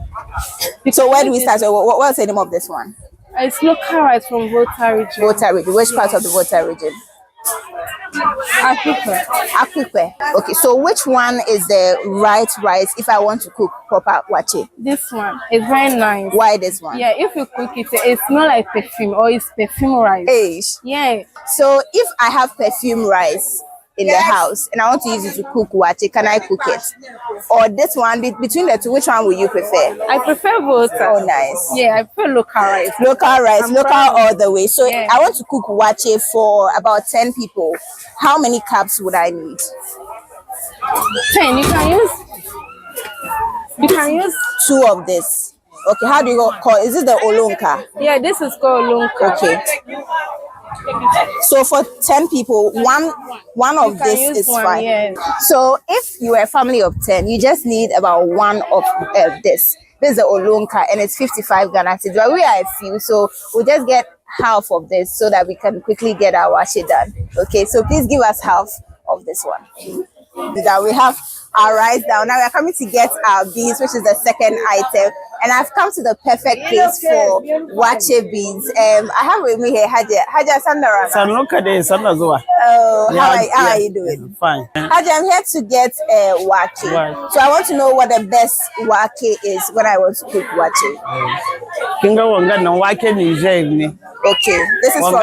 So where do we start? So what's the name of this one? It's local rice from Volta region. Volta region. Which part of the Volta region? Akukwe. Okay, so which one is the right rice if I want to cook proper waakye? This one is very nice. Why this one? Yeah, if you cook it, it's not like perfume or it's perfume rice. Yeah. So if I have perfume rice in the house and I want to use it to cook waakye, can I cook it? Or this one, between the two, which one would you prefer? I prefer both. Oh, nice. Yeah, I prefer local rice. Local rice, local all the way. So I want to cook waakye for about 10 people. How many cups would I need? 10. You can use 2 of this. Okay, how do you call it? Is it the olonka? Yeah, this is called olonka. Okay. So for 10 people, one of this is fine. Yeah. So if you are a family of 10, you just need about 1 of this. This is the olonka and it's 55 Ghana cedis. But we are a few, so we'll just get half of this so that we can quickly get our waakye done. Okay, so please give us half of this one. That we have our rice down. Now we are coming to get our beans, which is the second item. And I've come to the perfect place for waakye beans. I have with me here Haja Sandara. Oh, how are you doing? Fine. Haja, I'm here to get waakye. Right. So I want to know what the best waakye is when I want to cook waakye. Okay, this is from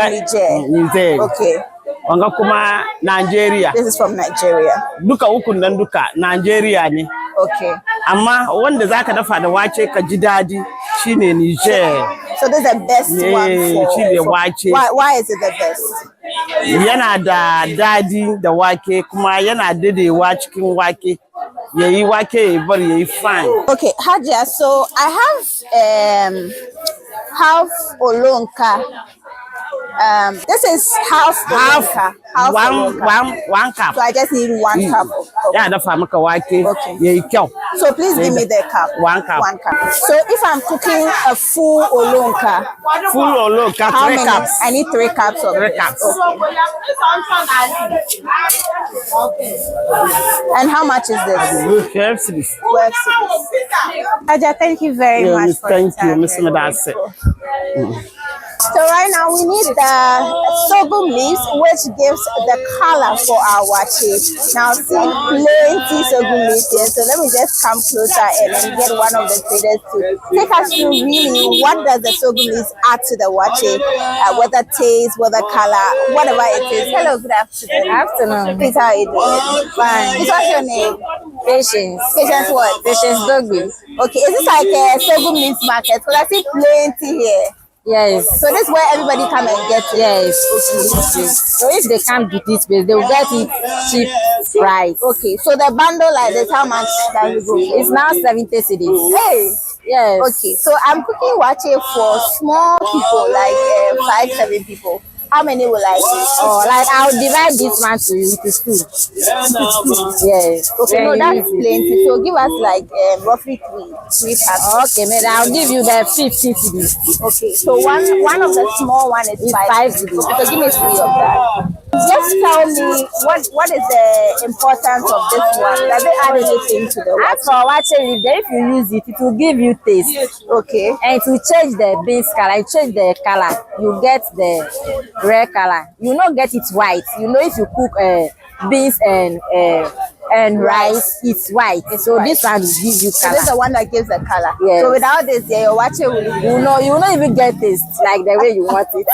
Niger. Okay. Kuma Nigeria. This is from Nigeria. Duka ukun nan duka Nigeria ne. Okay. Amma wanda zaka dafa da waakye ka ji dadi shine Niger. So this is the best one for waakye. Why is it the best? Yana da dadi da wake kuma yana dadewa cikin wake. Yayi wake bar yayi fine. Okay, Haja, so I have half olonka. This is half olonka. One cup. So I just need 1 cup. Yeah, dafa maka wake yayi kyau. So please give me the cup. 1 cup. 1 cup. So if I'm cooking a full olonka, 3 cups. I need 3 cups of 3 this. cups. Okay. And how much is this? 12 cedis. Aja, thank you very much. Thank you, Miss Medase. So right now we need the sorghum leaves, which gives the color for our waakye. Now I've seen plenty sorghum leaves here, so let me just come closer and then get one of the traders to take us through really what does the sorghum leaves add to the waakye, whether taste, whether color, whatever it is. Hello, good afternoon. Afternoon. Please, how are you doing? Fine. What's your name? Patience. Patience what? Patience Dogby. Okay, is this like a sorghum leaves market? Because I see plenty here. Yes. So this is where everybody come and get it. Yes. So if they can't do this place, they will get it cheap price. Okay. So the bundle like this, how much does it go? It's now 70 cedis. Hey. Yes. Okay. So I'm cooking waakye for small people, like 5-7 people. How many will I eat? Oh, like I'll divide this one to you to 2. Yes. Okay, no, that's plenty. So give us like roughly 3 cups. Okay, man, I'll give you the 50 cedis. Okay, so one of the small one is 5 cedis. So give me 3 of that. Just tell me what is the importance of this one? Does it add anything to the As for watching leaf, if you use it, it will give you taste. Okay. And it will change the beans color. It change the color. You get the red color. You not get it white. You know if you cook beans and rice, it's white. So white. this one will give you So color. this is the one that gives the color. Yes. So without this, yeah, your watcher will you will not even get taste like the way you want it.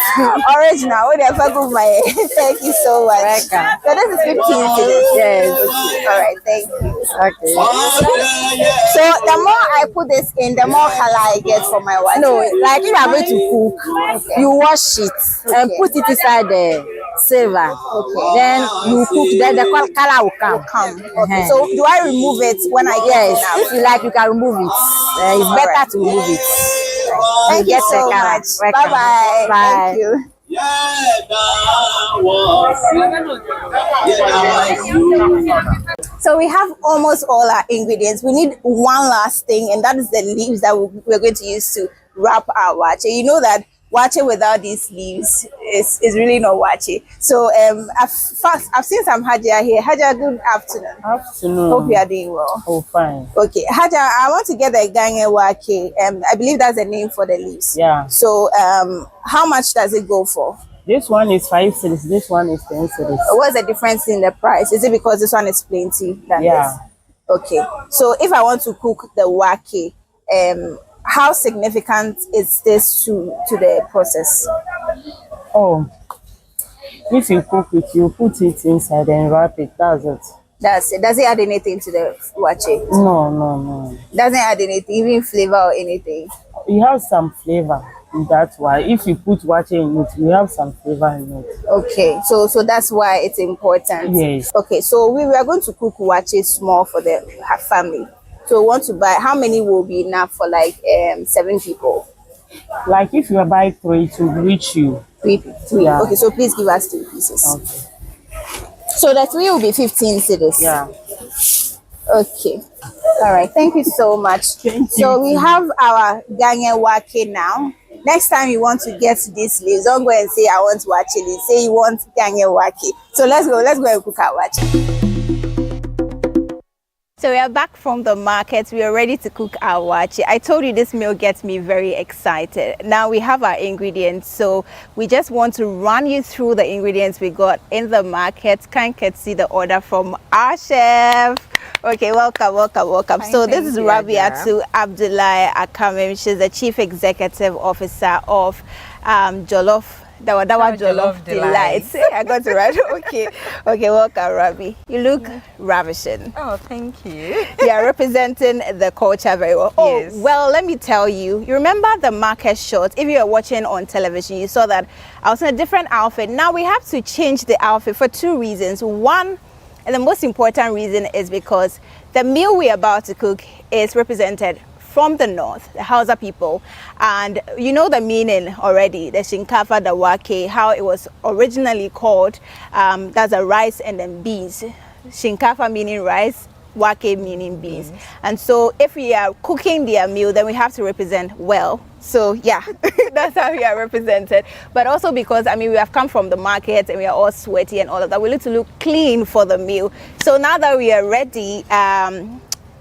original. What the fuck with my thank you so much. Welcome. So this is 15 to this. Yes. Okay. All right, thank you. Okay. So the more I put this in, the more color I get for my watcher. No, like if you are going to cook, you wash it and put it inside the silver. Okay. Then you cook, then the color will come. Okay. So do I remove it when I get it Yes, now? if you like, you can remove it. It's better to remove it. Thank you get the so color. much. Welcome. Bye-bye. Bye. Thank you. So we have almost all our ingredients. We need one last thing, and that is the leaves that we're going to use to wrap our waakye. You know that waakye without these leaves is really not waakye. So I've seen some Haja here. Haja, good afternoon. Afternoon. Hope you are doing well. Oh, fine. Okay, Haja, I want to get the Ganye Waakye. I believe that's the name for the leaves. Yeah. So how much does it go for? This one is 5 cedis. This one is 10 cedis. What's the difference in the price? Is it because this one is plenty than Yeah. this? Okay. So if I want to cook the waakye, how significant is this to the process? Oh, if you cook it, you put it inside and wrap it. That's it. That's it. Does it add anything to the waakye? No. Doesn't add anything, even flavor or anything. You have some flavor. That's why if you put waakye in it, you have some flavor in it. Okay, so that's why it's important. Yes. Okay, so we are going to cook waakye small for the family. So we want to buy, how many will be enough for like 7 people? Like if you buy 3 to reach you. 3. Yeah. Okay, so please give us 3 pieces. Okay. So the 3 will be 15 cedis. Yeah. Okay. All right. Thank you so much. So we have our Ghanaian waakye now. Next time you want to get these leaves, don't go and say I want waakye leaves. Say you want Ghanaian waakye. So let's go and cook our waakye. So we are back from the market. We are ready to cook our waakye. I told you this meal gets me very excited. Now we have our ingredients. So we just want to run you through the ingredients we got in the market. Can see the order from our chef. Okay, welcome. So this is Rabiatu Abdullahi Akamim. She's the Chief Executive Officer of Jollof Delights. I got it right. Okay, welcome, Rabi. You look ravishing. Oh, thank you. You are representing the culture very well. Oh, yes. Well, let me tell you. You remember the market shot? If you were watching on television, you saw that I was in a different outfit. Now we have to change the outfit for 2 reasons. One, and the most important reason, is because the meal we're about to cook is represented from the north, the Hausa people, and you know the meaning already, the shinkafa, the waakye, how it was originally called. That's a rice and then beans. Shinkafa meaning rice, waakye meaning beans. And so if we are cooking their meal, then we have to represent well. So yeah, that's how we are represented. But also because, I mean, we have come from the market and we are all sweaty and all of that. We need to look clean for the meal. So now that we are ready,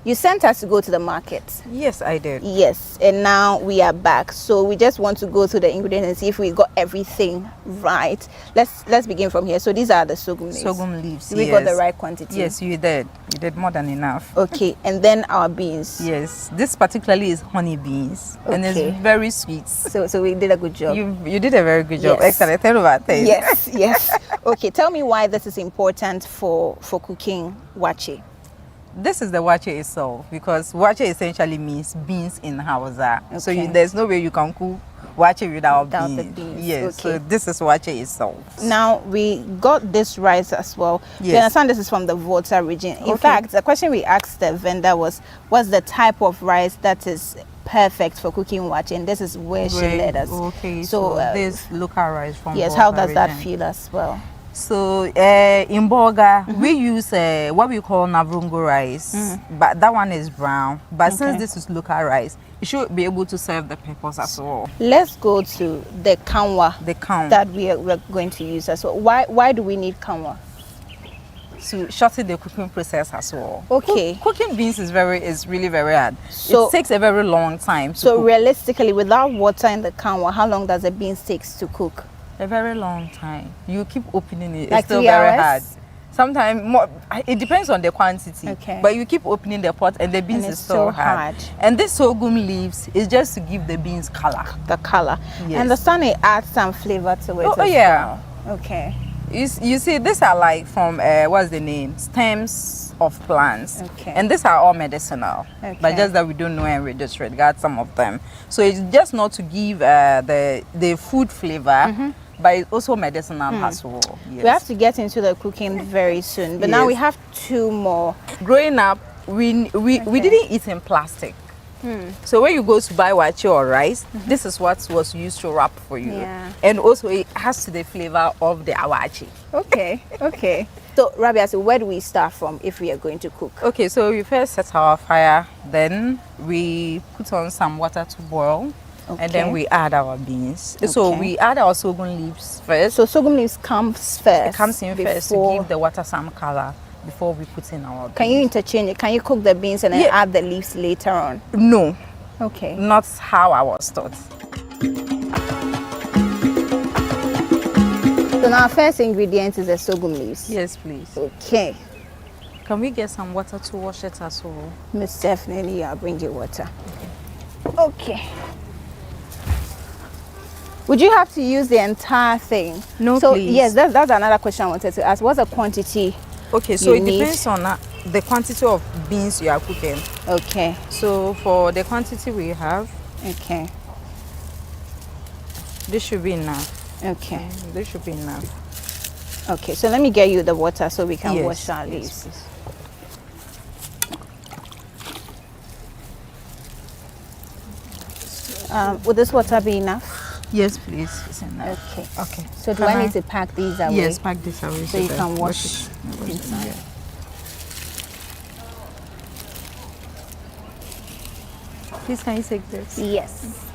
you sent us to go to the market. Yes, I did. Yes, and now we are back. So we just want to go through the ingredients and see if we got everything right. Let's begin from here. So these are the sorghum leaves. Sorghum leaves. We got the right quantity. Yes, you did. You did more than enough. Okay, and then our beans. Yes, this particularly is honey beans, and it's very sweet. So we did a good job. You did a very good job. Yes. Excellent. Tell me about things. Yes. Okay, tell me why this is important for cooking waakye. This is the waakye itself, because waakye essentially means beans in Hausa. Okay. So there's no way you can cook waakye without beans. The beans. Yes, okay. So this is waakye itself. Now we got this rice as well. Yes. You understand this is from the Volta region. In fact, the question we asked the vendor was, what's the type of rice that is perfect for cooking waakye? And this is where she led us. Okay, so this local rice from yes, Volta how does that region. feel as well? So in Boga, we use what we call Navrungo rice, but that one is brown. But since this is local rice, it should be able to serve the purpose as well. Let's go to the kanwa. The kanwa that we're going to use as well. Why do we need kanwa? To shorten the cooking process as well. Okay. Cooking beans is really very hard. So it takes a very long time. So cook. Realistically, without water in the kanwa, how long does the beans take to cook? A very long time. You keep opening it. Like it's still 3 very hours? hard. Sometimes more. It depends on the quantity. Okay. But you keep opening the pot, and the beans And is it's so so hard. hard. And this sorghum leaves is just to give the beans color. The color. Yes. And the sun it adds some flavor to it. Oh, as yeah. well. Okay. You see, these are like from what's the name? Stems of plants. Okay. And these are all medicinal. Okay. But just that we don't know and we disregard some of them. So it's just not to give the food flavor, but it's also medicinal as well. Yes. We have to get into the cooking very soon. But now we have 2 more. Growing up, we didn't eat in plastic. So when you go to buy waakye or rice, this is what was used to wrap for you. Yeah. And also it has to the flavor of the awachi. Okay, okay. So Rabia, so where do we start from if we are going to cook? Okay, so we first set our fire, then we put on some water to boil, and then we add our beans. So we add our sorghum leaves first. So sorghum leaves comes first. It comes in first to give the water some color before we put in our beans. Can you interchange it? Can you cook the beans and then add the leaves later on? No. Okay. Not how I was taught. So now our first ingredient is the sorghum leaves. Yes, please. Okay. Can we get some water to wash it as well? Most definitely, I'll bring you water. Okay. Would you have to use the entire thing? No, so, please. Yes, that's another question I wanted to ask. What's the quantity? Okay, so it need? depends on the quantity of beans you are cooking. Okay. So for the quantity we have, okay, this should be enough. Okay. This should be enough. Okay, so let me get you the water so we can wash our yes, leaves. Would this water be enough? Yes, please. It's enough. Okay. Okay. So do I need to pack these away? Yes, pack this away. So you that can wash it. inside. Yeah. Please, can you take this? Yes.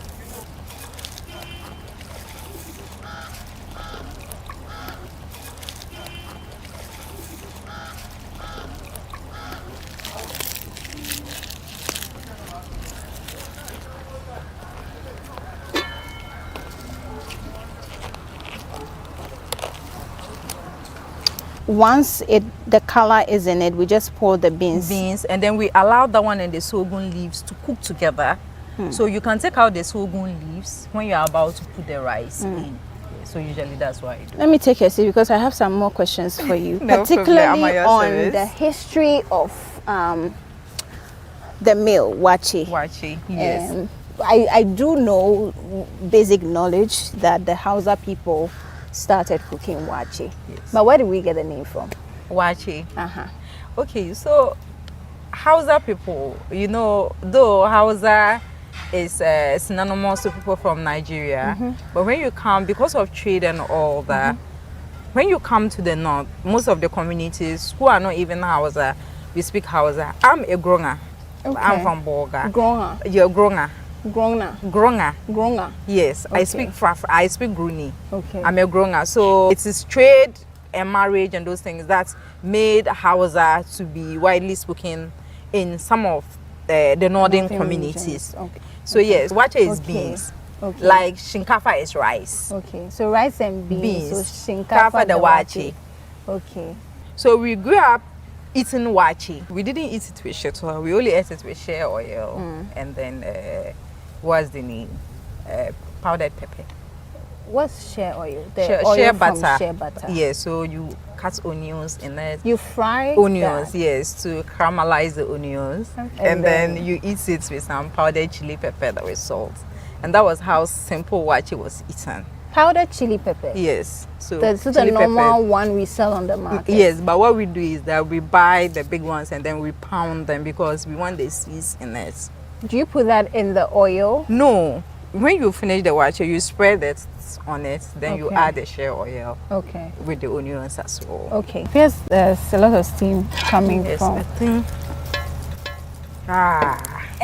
Once the color is in it, we just pour the beans. And then we allow that one and the sorghum leaves to cook together. So you can take out the sorghum leaves when you are about to put the rice in. So usually that's why I do. Let me take a seat because I have some more questions for you, No particularly problem. on the history of the meal, waakye. Waakye, yes. I do know basic knowledge that the Hausa people started cooking waakye. Yes. But where did we get the name from? Waakye. Uh-huh. Okay, so Hausa people, you know, though Hausa is synonymous to people from Nigeria, but when you come, because of trade and all that, when you come to the north, most of the communities who are not even Hausa, we speak Hausa. I'm a Gronga. Okay. I'm from Boga. Gronga. You're Gronga. Gronga. Gronga. Gronga. Yes, Okay. I speak Gruni. Okay. I'm a Gronga. So it is trade and marriage and those things that made Hausa to be widely spoken in some of the northern communities. Regions. Okay. So yes, waakye is Okay. beans. Okay. Like shinkafa is rice. Okay, so rice and beans. So Shinkafa the waakye. Okay. So we grew up eating waakye. We didn't eat it with shea. We only ate it with shea oil. And then what's the name? Powdered pepper. What's shea oil? Shea from butter. shea butter. Yes, so you cut onions in it. You fry onions, that? yes, to caramelize the onions. And then you eat it with some powdered chili pepper that with salt. And that was how simple waakye was eaten. Powdered chili pepper? Yes. So the chili normal pepper. one we sell on the market? Yes, but what we do is that we buy the big ones and then we pound them because we want the seeds in it. Do you put that in the oil? No. when you finish the waakye, you spread it on it, then you Okay. add the shea oil. Okay. With the onions as well. Okay. Yes, there's a lot of steam coming Yes, from. I think.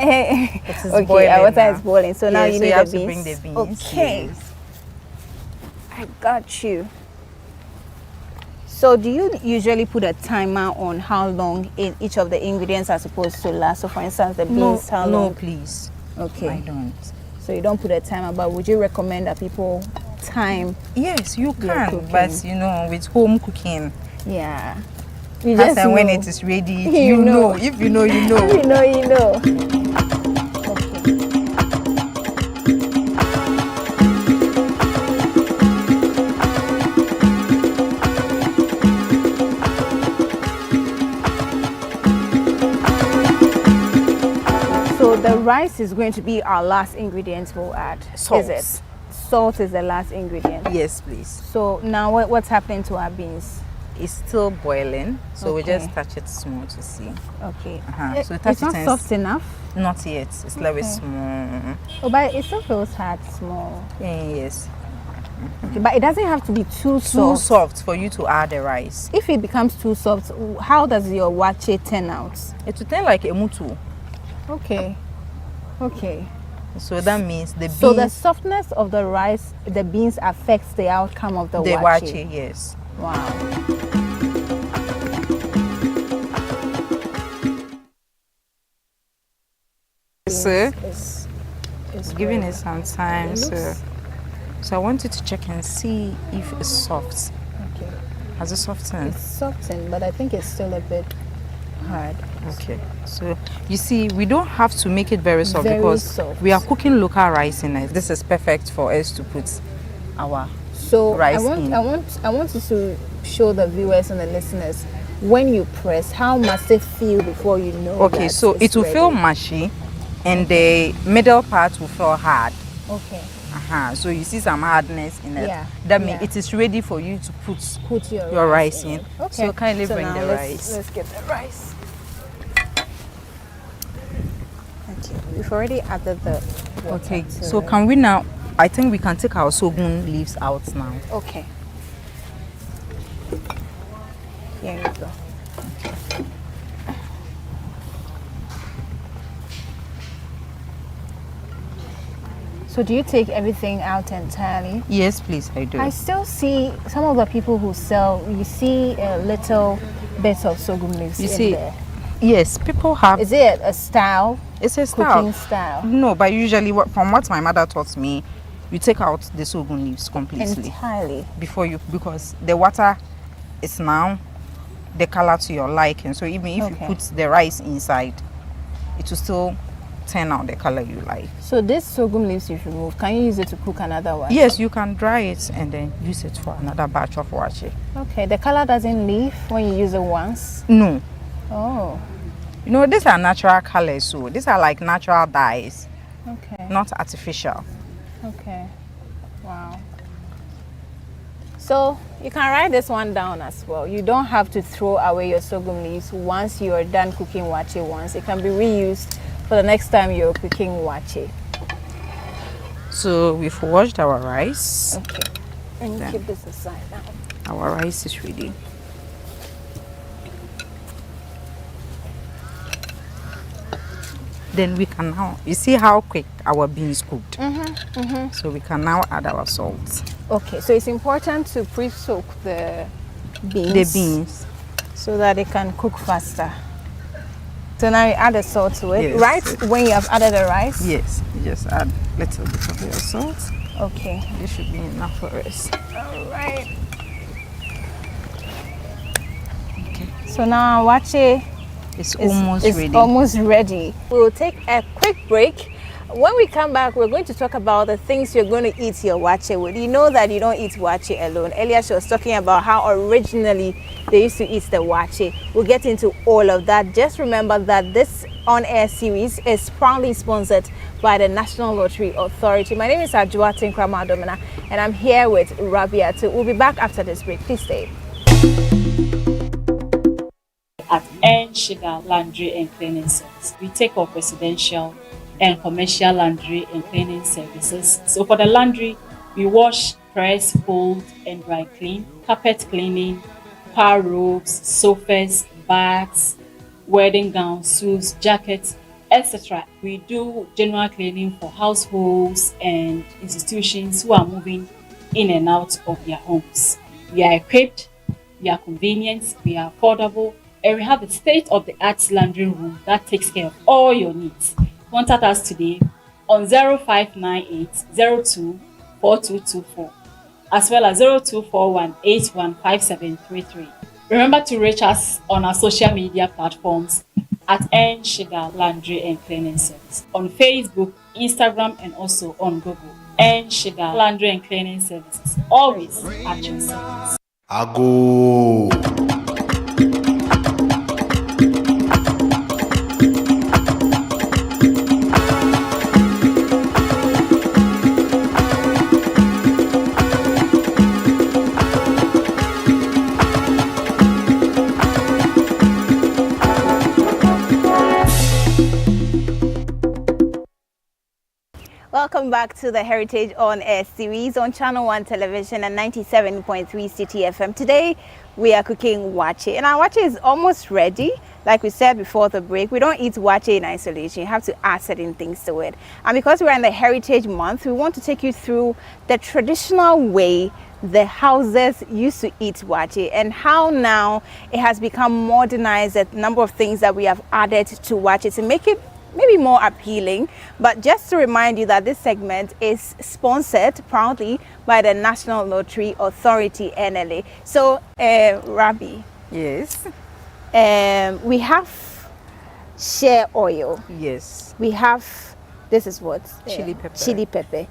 It is Okay, boiling our water now. is boiling. So now Yes, you so need you have the to beans. bring the beans. Okay. Yes. I got you. So do you usually put a timer on how long in each of the ingredients are supposed to last? So for instance, the beans, how long? No, please. Okay. I don't. So you don't put a timer, but would you recommend that people time? Yes, you their can, cooking? but you know, with home cooking. Yeah. You As just and when know. it is ready, You you know. know. If you know, you know. If you know, you know. So the rice is going to be our last ingredient we'll add. Salt. Is it? Salt is the last ingredient. Yes, please. So now what's happening to our beans? It's still boiling, so we Okay. just touch it small to see. Okay. So touch It's not and soft enough? Not yet. It's a little bit Okay. small. Oh, but it still feels hard, small. Yes. Okay, but it doesn't have to be too soft. Too soft for you to add the rice. If it becomes too soft, how does your waakye turn out? It will turn like a mutu. Okay. Okay. So that means the beans. So the softness of the rice, the beans affects the outcome of the waakye. Yes. Wow. So it's giving very- it some time. It So, looks- so I want you to check and see if it's soft. Okay. Has it softened? It's softened, but I think it's still a bit hard. Okay. So you see, we don't have to make it very soft Very because soft. we are cooking local rice in it. This is perfect for us to put our So rice I want in. I want you to show the viewers and the listeners when you press, how must it feel before you know? Okay, that so it's it will ready? feel mushy, and the middle part will feel hard. Okay. So you see some hardness in it. Yeah, That means yeah. it is ready for you to put your rice in. Okay. So kindly bring now the let's- rice. Let's get the rice. Okay, we've already added the water. Okay, to so it. can we now? I think we can take our sorghum leaves out now. Okay. Here you go. So do you take everything out entirely? Yes, please, I do. I still see some of the people who sell, you see little bits of sorghum leaves You in see, there. yes, people have. Is it a style? It's a style. Cooking style? No, but usually, from what my mother taught me, you take out the sorghum leaves completely Entirely. before you, because the water is now the color to your liking. So even if Okay. you put the rice inside, it will still turn out the color you like. So this sorghum leaves you've removed, can you use it to cook another one? Yes, you can dry it and then use it for another batch of waakye. Okay, the color doesn't leave when you use it once? No. Oh, You know, these are natural colors, so these are like natural dyes, okay. not artificial. Okay. Wow. So you can write this one down as well. You don't have to throw away your sorghum leaves once you're done cooking waakye once. It can be reused for the next time you're cooking waakye. So we've washed our rice. Okay. And Then keep this aside now. our rice is ready. Then we can now, you see how quick our beans cooked. So we can now add our salt. Okay, so it's important to pre-soak the beans. The beans. So that it can cook faster. So now you add the salt to it. Yes. Right when you have added the rice? Yes, you just add a little bit of your salt. Okay. This should be enough for us. All right. Okay. So now waakye It's almost is ready. almost ready. We will take a quick break. When we come back, we're going to talk about the things you're going to eat your waakye with. You know that you don't eat waakye alone. Earlier, she was talking about how originally they used to eat the waakye. We'll get into all of that. Just remember that this on-air series is proudly sponsored by the National Lottery Authority. My name is Ajua Tinkrama Domina, and I'm here with Rabia too. We'll be back after this break. Please stay. At Sugar Laundry and Cleaning Service, we take up residential and commercial laundry and cleaning services. So for the laundry, we wash, press, fold, and dry clean, carpet cleaning, power robes, sofas, bags, wedding gowns, suits, jackets, etc. We do general cleaning for households and institutions who are moving in and out of their homes. We are equipped, we are convenient, we are affordable, and we have a state-of-the-art laundry room that takes care of all your needs. Contact us today on 0598 02 4224 as well as 0241 815733. Remember to reach us on our social media platforms at Sugar Laundry and Cleaning Service on Facebook, Instagram, and also on Google. Sugar Laundry and Cleaning Services, always at your service. Ago. Welcome back to the Heritage on Air series on Channel 1 Television and 97.3 City FM. Today we are cooking waakye, and our waakye is almost ready. Like we said before the break, we don't eat waakye in isolation. You have to add certain things to it. And because we're in the Heritage Month, we want to take you through the traditional way the houses used to eat waakye and how now it has become modernized, a number of things that we have added to waakye to make it maybe more appealing. But just to remind you that this segment is sponsored proudly by the National Lottery Authority, NLA. So, Rabbi. Yes. We have shea oil. Yes. We have, this is what? Chili pepper. Chili pepper.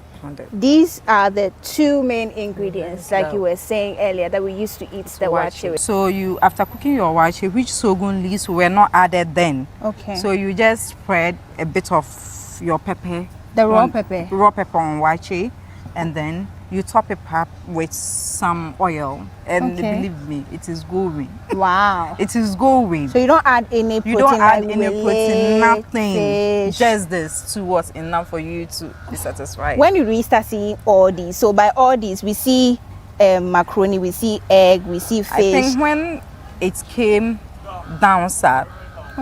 These are the two main ingredients, like you were saying earlier, that we used to eat the waakye with. So you, after cooking your waakye, which sorghum leaves were not added then. Okay. So you just spread a bit of your pepper. The raw pepper. Raw pepper on waakye, and then you top it up with some oil. And believe me, it is going. Wow. It is going. So you don't add any protein? You don't add like any protein, nothing. Fish. Just this to what's enough for you to be satisfied. When we start seeing all these, so by all these, we see macaroni, we see egg, we see fish. I think when it came down south,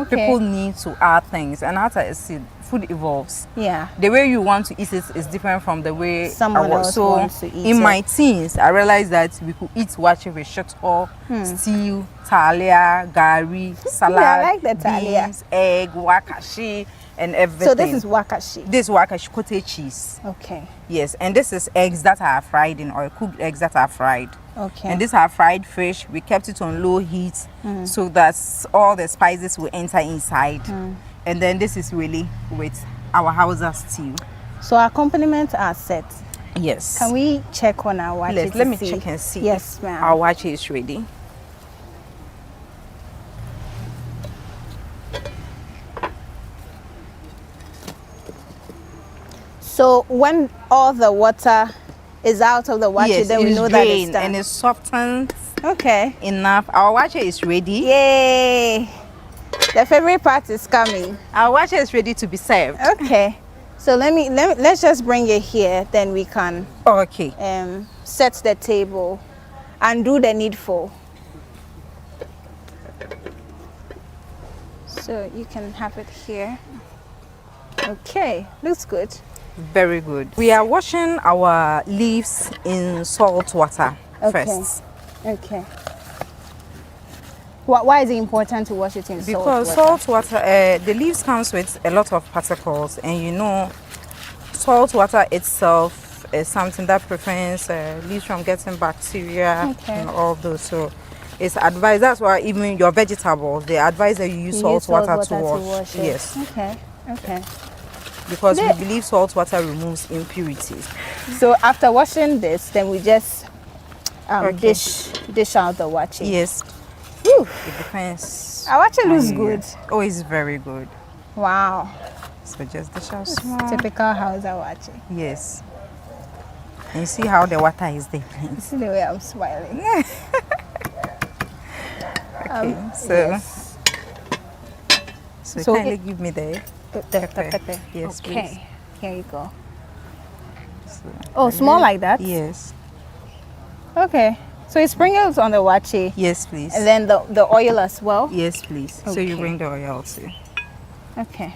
people need to add things. And after I see food evolves. Yeah. The way you want to eat it is different from the way someone else wants to eat it. In my teens, I realized that we could eat waakye with short or stew, talia, gari, salad, I like the talia. beans, egg, wakashi, and everything. So this is wakashi. This wakashi cottage cheese. Okay. Yes, and this is eggs that are fried in oil, cooked eggs that are fried. Okay. And these are fried fish. We kept it on low heat so that all the spices will enter inside. And then this is really with our Hausa stew. So our accompaniments are set. Yes. Can we check on our waakye? Let me check and see. Yes, ma'am. Our waakye is ready. So when all the water is out of the waakye, then we know that it's done. And it's softened. Okay. Enough. Our waakye is ready. Yay! The favorite part is coming. Our waakye is ready to be served. Okay. So let's just bring it here, then we can set the table and do the needful. So you can have it here. Okay, looks good. Very good. We are washing our leaves in salt water first. Okay. Why is it important to wash it in salt water? Because salt water, the leaves comes with a lot of particles, and you know, salt water itself is something that prevents leaves from getting bacteria and all those. So it's advised. That's why even your vegetables, they advise that you use salt water to wash. Yes. Okay. Because we believe salt water removes impurities. So after washing this, then we just dish out the waakye. Yes. Whew. It depends. Our waakye looks good. Oh, it's very good. Wow. So just dish out small. Typical Hausa waakye. Yes. And you see how the water is there. You see the way I'm smiling. Okay, so kindly give me the The pepper. Yes, okay. please. Here you go. So, Oh, small like that? Yes. Okay. So it sprinkles on the waakye. Yes, please. And then the oil as well? Yes, please. So you Okay. bring the oil too. Okay.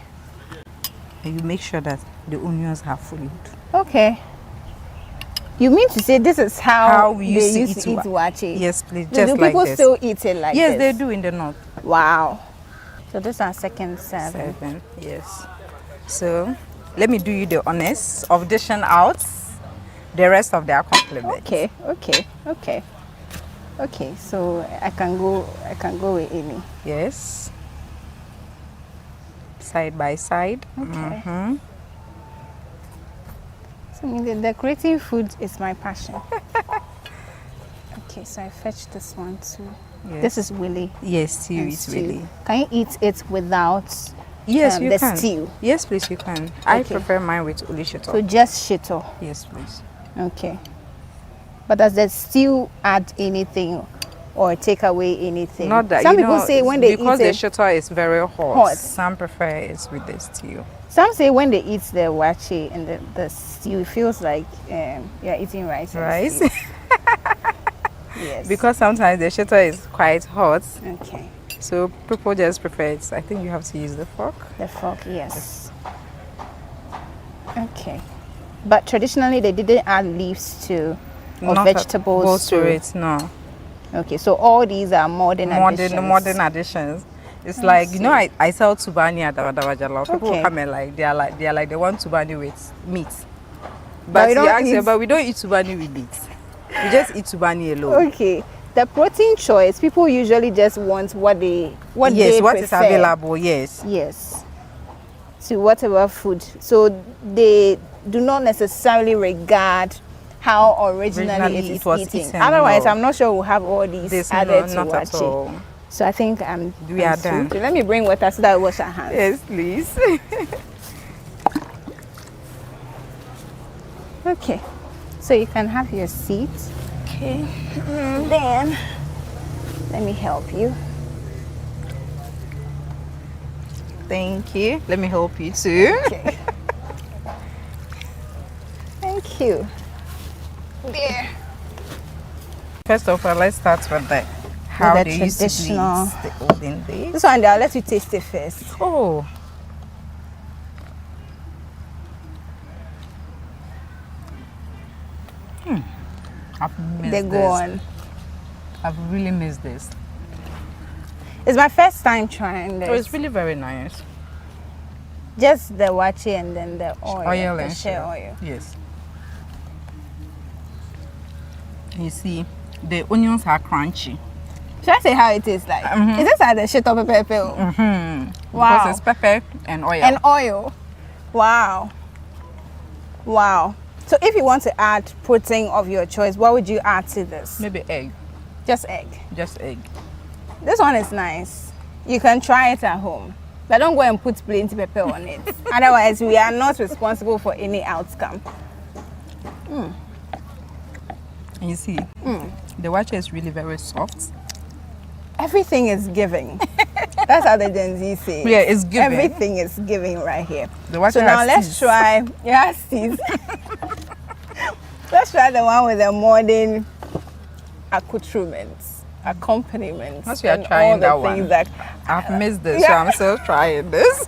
And you make sure that the onions are fully. Okay. You mean to say this is how we they used to eat waakye? Yes, please. Do Just like people this. still eat it like yes, this? they do in the north. Wow. So this is our second serving. Yes. So let me do you the honors of dishing out the rest of their compliments. Okay. So I can go with any. Yes. Side by side. Okay. Mhm. So I mean, the decorating food is my passion. Okay, so I fetched this one too. Yes. This is willy. Yes, stew And is stew. willy. Can you eat it without Yes, you the can. stew? Yes, please, you can. I Okay. prefer mine with ulishito. So just shito. Yes, please. Okay. But does the stew add anything or take away anything? Not that Some you people know, say when they because eat the it, shito is very hot. Hot. Some prefer it with the stew. some say when they eat the waakye and the stew, it feels like you're eating rice. and Rice? stew. Yes. Because sometimes the shito is quite hot. Okay. So people just prefer it. I think you have to use the fork. The fork, yes. Okay. But traditionally they didn't add leaves to or Not vegetables to it, no. Okay, so all these are modern additions. Modern additions. It's I like, see. you know, I sell tubani at Dawa Jala. People Okay. come and like they are like they want tubani with meat. But But we don't you ask eat- them, but we don't eat tubani with meat. We just eat tubani alone. Okay. The protein choice, people usually just want what they Yes, they what is prefer. available, yes. Yes. To whatever food. So they do not necessarily regard how originally it was eaten. eaten, Otherwise, no. I'm not sure we'll have all these This added no, to not at waakye. all. So I think We are through. done. So let me bring water so that we wash our hands. Yes, please. Okay. So you can have your seat. Okay. Then let me help you. Thank you. Let me help you too. Okay. Thank you. There. First of all, let's start with the how the they used to do traditional. it the olden days. This one, I'll let you taste it first. Oh. I've missed They this. go on. I've really missed this. It's my first time trying this. So it's really very nice. Just the waakye and then the oil, the and shea shea. oil. Yes. You see, the onions are crunchy. Should I say how it tastes like? Is this like the shit of pepper? Wow. Because it's pepper and oil. And oil. Wow. Wow. So if you want to add protein of your choice, what would you add to this? Maybe egg. Just egg. Just egg. This one is nice. You can try it at home. But don't go and put plenty pepper on it. Otherwise, we are not responsible for any outcome. And you see, the waakye is really very soft. Everything is giving. That's how the Gen Z say. Yeah, it's giving. Everything is giving right here. The waakye So now has let's teeth. try. Yeah, teeth. Let's try the one with the modern accoutrements, accompaniments. Once we are and trying all the that one, things that I've missed this, Yeah. so I'm still trying this.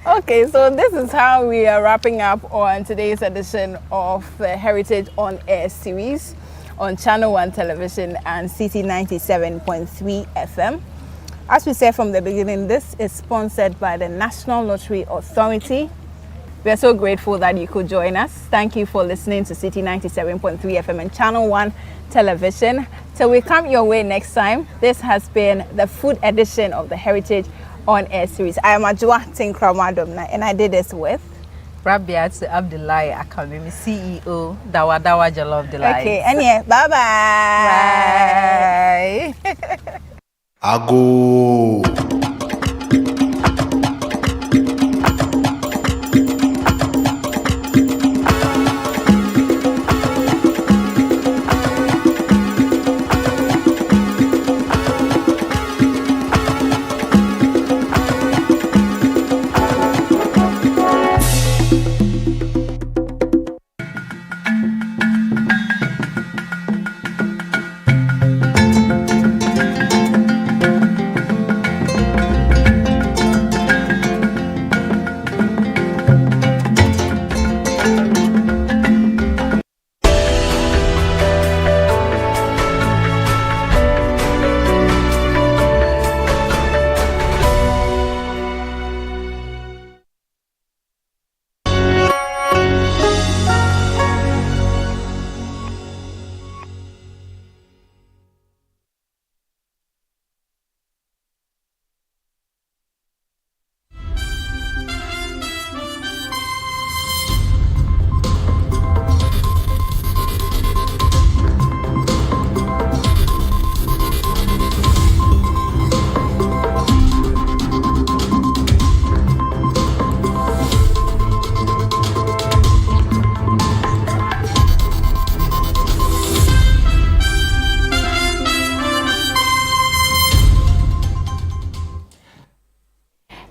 Okay, so this is how we are wrapping up on today's edition of the Heritage On Air series on Channel 1 Television and City 97.3 FM. As we said from the beginning, this is sponsored by the National Lottery Authority. We are so grateful that you could join us. Thank you for listening to City 97.3 FM and Channel 1 Television. Till we come your way next time, this has been the food edition of the Heritage On Air series. I am Ajua Tinkramadumna and I did this with Rabiat Abdullahi Akamimi, CEO, Dawa Dawa Jollof Delight. Okay, and yeah, bye-bye. Bye. Ago.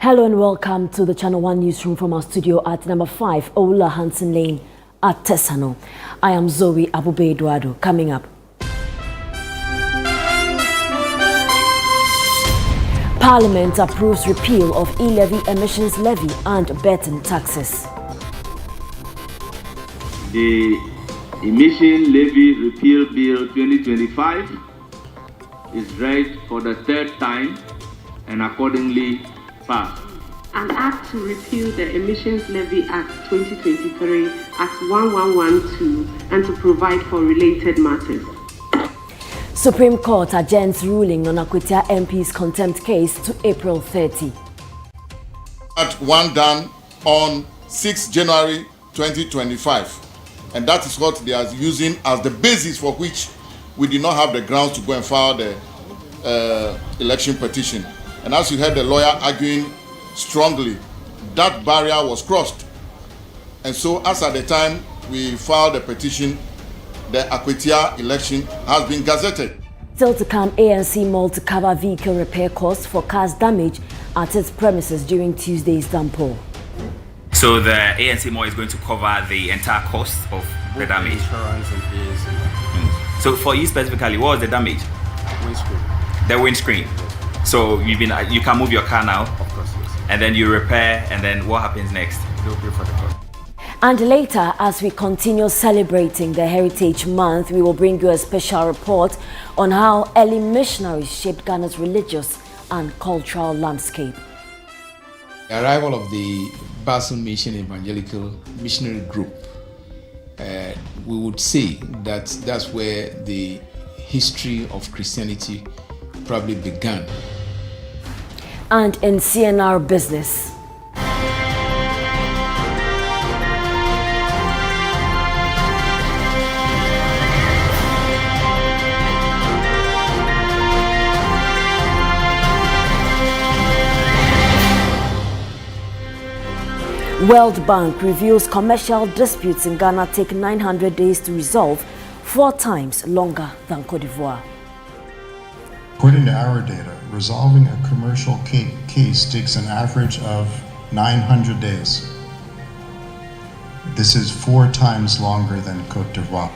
Hello and welcome to the Channel 1 Newsroom from our studio at number 5, Ola Hansen Lane at Tesano. I am Zoe Abube Eduardo. Coming up. Parliament approves repeal of E-Levy emissions levy and betting taxes. The Emission Levy Repeal Bill 2025 is read for the third time and accordingly passed. An act to repeal the Emissions Levy Act 2023 Act 1112 and to provide for related matters. Supreme Court adjourns ruling on Akwetia MP's contempt case to April 30. At one done on 6 January 2025. And that is what they are using as the basis for which we did not have the grounds to go and file the election petition. And as you heard the lawyer arguing strongly, that barrier was crossed. And so as at the time we filed the petition, the Akwetia election has been gazetted. Still to come, ANC mall to cover vehicle repair costs for cars damaged at its premises during Tuesday's downpour. So the ANC mall is going to cover the entire cost of the damage. Insurance and fees. So for you specifically, what was the damage? Windscreen. The windscreen. So you can move your car now. Of course, yes. And then you repair, and then what happens next? They'll pay for the cost. And later, as we continue celebrating the Heritage Month, we will bring you a special report on how early missionaries shaped Ghana's religious and cultural landscape. The arrival of the Basel Mission Evangelical Missionary Group, we would say that that's where the history of Christianity probably began. And in CNR business. World Bank reveals commercial disputes in Ghana take 900 days to resolve, 4 times longer than Cote d'Ivoire. According to our data, resolving a commercial case takes an average of 900 days. This is 4 times longer than Cote d'Ivoire.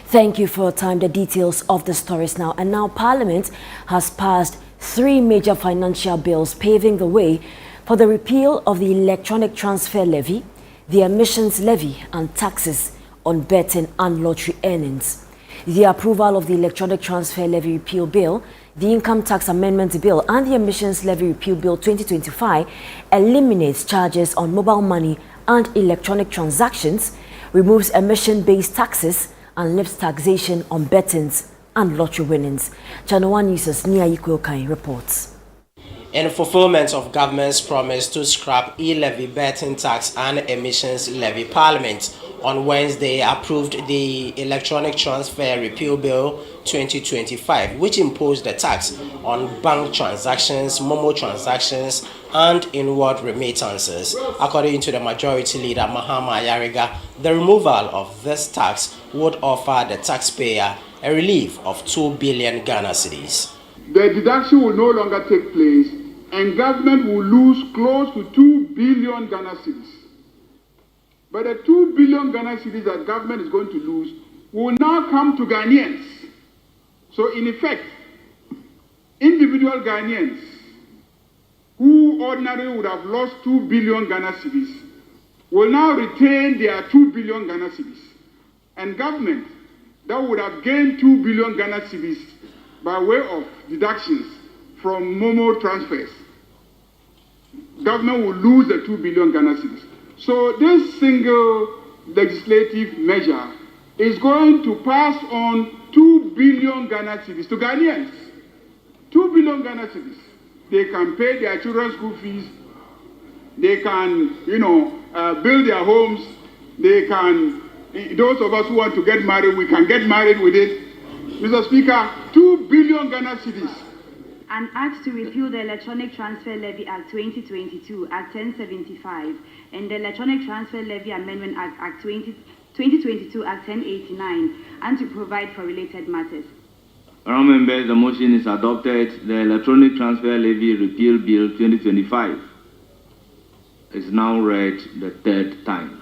Thank you for your time. The details of the stories now. And now Parliament has passed 3 major financial bills paving the way for the repeal of the electronic transfer levy, the emissions levy and taxes on betting and lottery earnings. The approval of the electronic transfer levy repeal bill, the income tax amendment bill and the emissions levy repeal bill 2025 eliminates charges on mobile money and electronic transactions, removes emission-based taxes and lifts taxation on bettings and lottery winnings. Channel 1 News' Nia Ikokai reports. In fulfillment of government's promise to scrap E-Levy betting tax and emissions levy, Parliament on Wednesday approved the Electronic Transfer Repeal Bill 2025, which imposed the tax on bank transactions, Momo transactions, and inward remittances. According to the Majority Leader Mahama Ayariga, the removal of this tax would offer the taxpayer a relief of 2 billion Ghana cedis. The deduction will no longer take place and government will lose close to 2 billion Ghana cedis. But the 2 billion Ghana cedis that government is going to lose will now come to Ghanaians. So in effect, individual Ghanaians who ordinarily would have lost 2 billion Ghana cedis will now retain their 2 billion Ghana cedis. And government that would have gained 2 billion Ghana cedis by way of deductions from Momo transfers, government will lose the 2 billion Ghana cedis. So this single legislative measure is going to pass on 2 billion Ghana cedis to Ghanaians. 2 billion Ghana cedis. They can pay their children's school fees. They can, build their homes. They can, those of us who want to get married, we can get married with it. Mr. Speaker, 2 billion Ghana cedis An act to repeal the Electronic Transfer Levy Act 2022 Act 1075 and the Electronic Transfer Levy Amendment Act 2022 Act 1089 and to provide for related matters. Honourable members, the motion is adopted. The Electronic Transfer Levy Repeal Bill 2025 is now read the third time.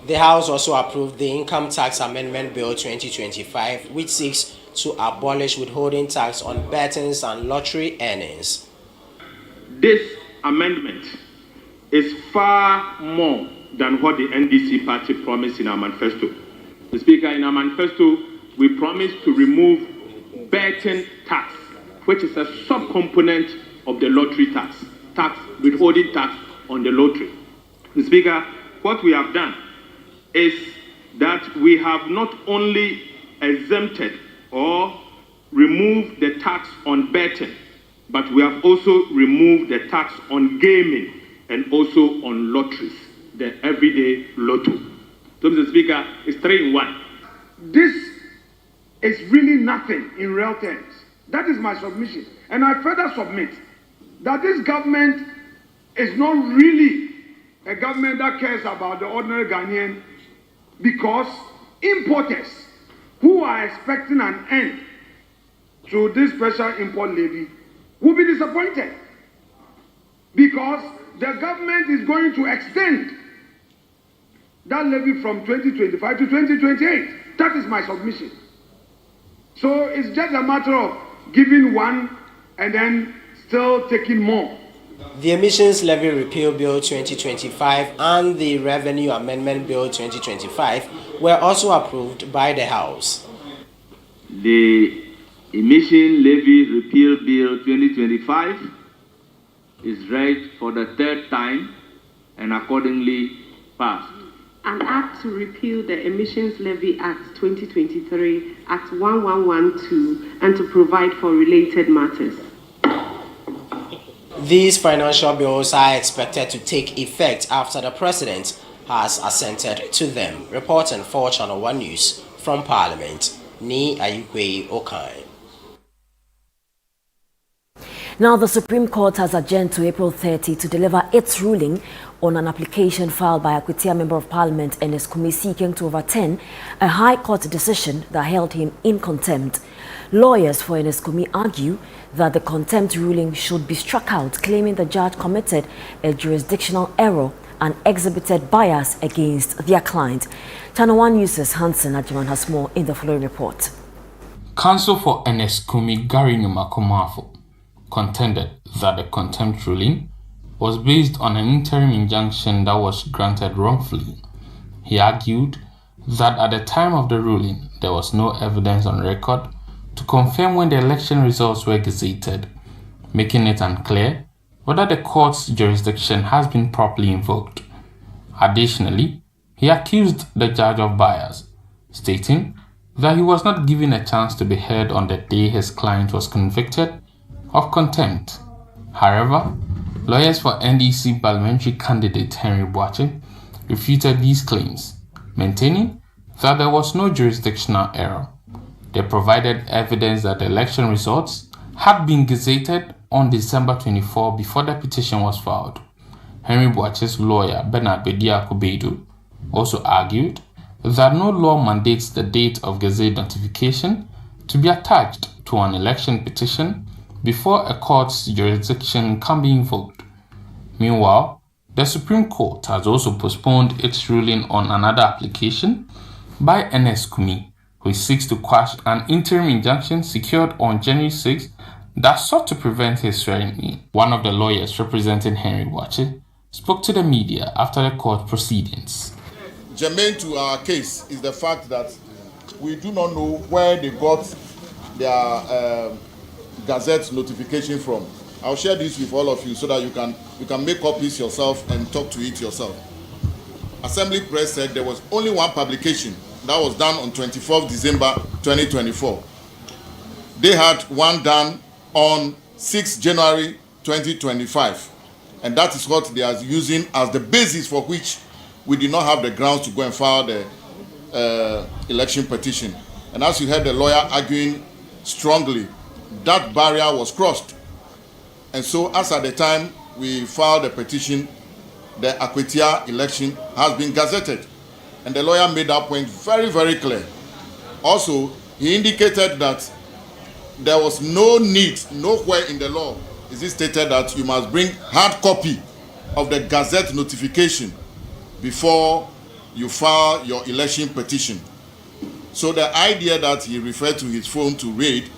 The House also approved the Income Tax Amendment Bill 2025, which seeks to abolish withholding tax on bettings and lottery earnings. This amendment is far more than what the NDC party promised in our manifesto. The Speaker, in our manifesto, we promised to remove betting tax, which is a subcomponent of the lottery tax, withholding tax on the lottery. The Speaker, what we have done is that we have not only exempted or removed the tax on betting, but we have also removed the tax on gaming and also on lotteries, the everyday lotto. So, Mr. Speaker, it's 3 in 1. This is really nothing in real terms. That is my submission. And I further submit that this government is not really a government that cares about the ordinary Ghanaian, because importers who are expecting an end to this special import levy will be disappointed, because the government is going to extend that levy from 2025 to 2028. That is my submission. So it's just a matter of giving one and then still taking more. The Emissions Levy Repeal Bill 2025 and the Revenue Amendment Bill 2025 were also approved by the House. The Emission Levy Repeal Bill 2025 is read for the third time and accordingly passed. An act to repeal the Emissions Levy Act 2023, Act 1112, and to provide for related matters. These financial bills are expected to take effect after the President has assented to them. Reporting for Channel 1 News from Parliament, Ni Ayukwe Okai. Now, the Supreme Court has adjourned to April 30 to deliver its ruling on an application filed by a Quotia Member of Parliament and his committee seeking to overturn a High Court decision that held him in contempt. Lawyers for Enes Kumi argue that the contempt ruling should be struck out, claiming the judge committed a jurisdictional error and exhibited bias against their client. Channel 1 News' Hansen Ajiman has more in the following report. Counsel for Enes Kumi, Gary Numakomafo, contended that the contempt ruling was based on an interim injunction that was granted wrongfully. He argued that at the time of the ruling, there was no evidence on record to confirm when the election results were gazetted, making it unclear whether the court's jurisdiction has been properly invoked. Additionally, he accused the judge of bias, stating that he was not given a chance to be heard on the day his client was convicted of contempt. However, lawyers for NDC Parliamentary candidate Henry Waakye refuted these claims, maintaining that there was no jurisdictional error. They provided evidence that the election results had been gazetted on December 24 before the petition was filed. Henry Waakye's lawyer, Bernard Bediako-Beidou, also argued that no law mandates the date of gazette notification to be attached to an election petition before a court's jurisdiction can be invoked. Meanwhile, the Supreme Court has also postponed its ruling on another application by Enes Kumi, who seeks to quash an interim injunction secured on January 6 that sought to prevent his swearing in. One of the lawyers representing Henry Waakye spoke to the media after the court proceedings. Germane to our case is the fact that we do not know where they got their Gazette notification from. I'll share this with all of you so that you can make copies yourself and talk to it yourself. Assembly Press said there was only one publication that was done on 24th December 2024. They had one done on 6th January 2025, and that is what they are using as the basis for which we did not have the grounds to go and file the election petition. And as you heard the lawyer arguing strongly that barrier was crossed. And so, as at the time we filed a petition, the Akwetia election has been gazetted. And the lawyer made that point very, very clear. Also, he indicated that there was no need, nowhere in the law is it stated that you must bring hard copy of the Gazette notification before you file your election petition. So the idea that he referred to his phone to read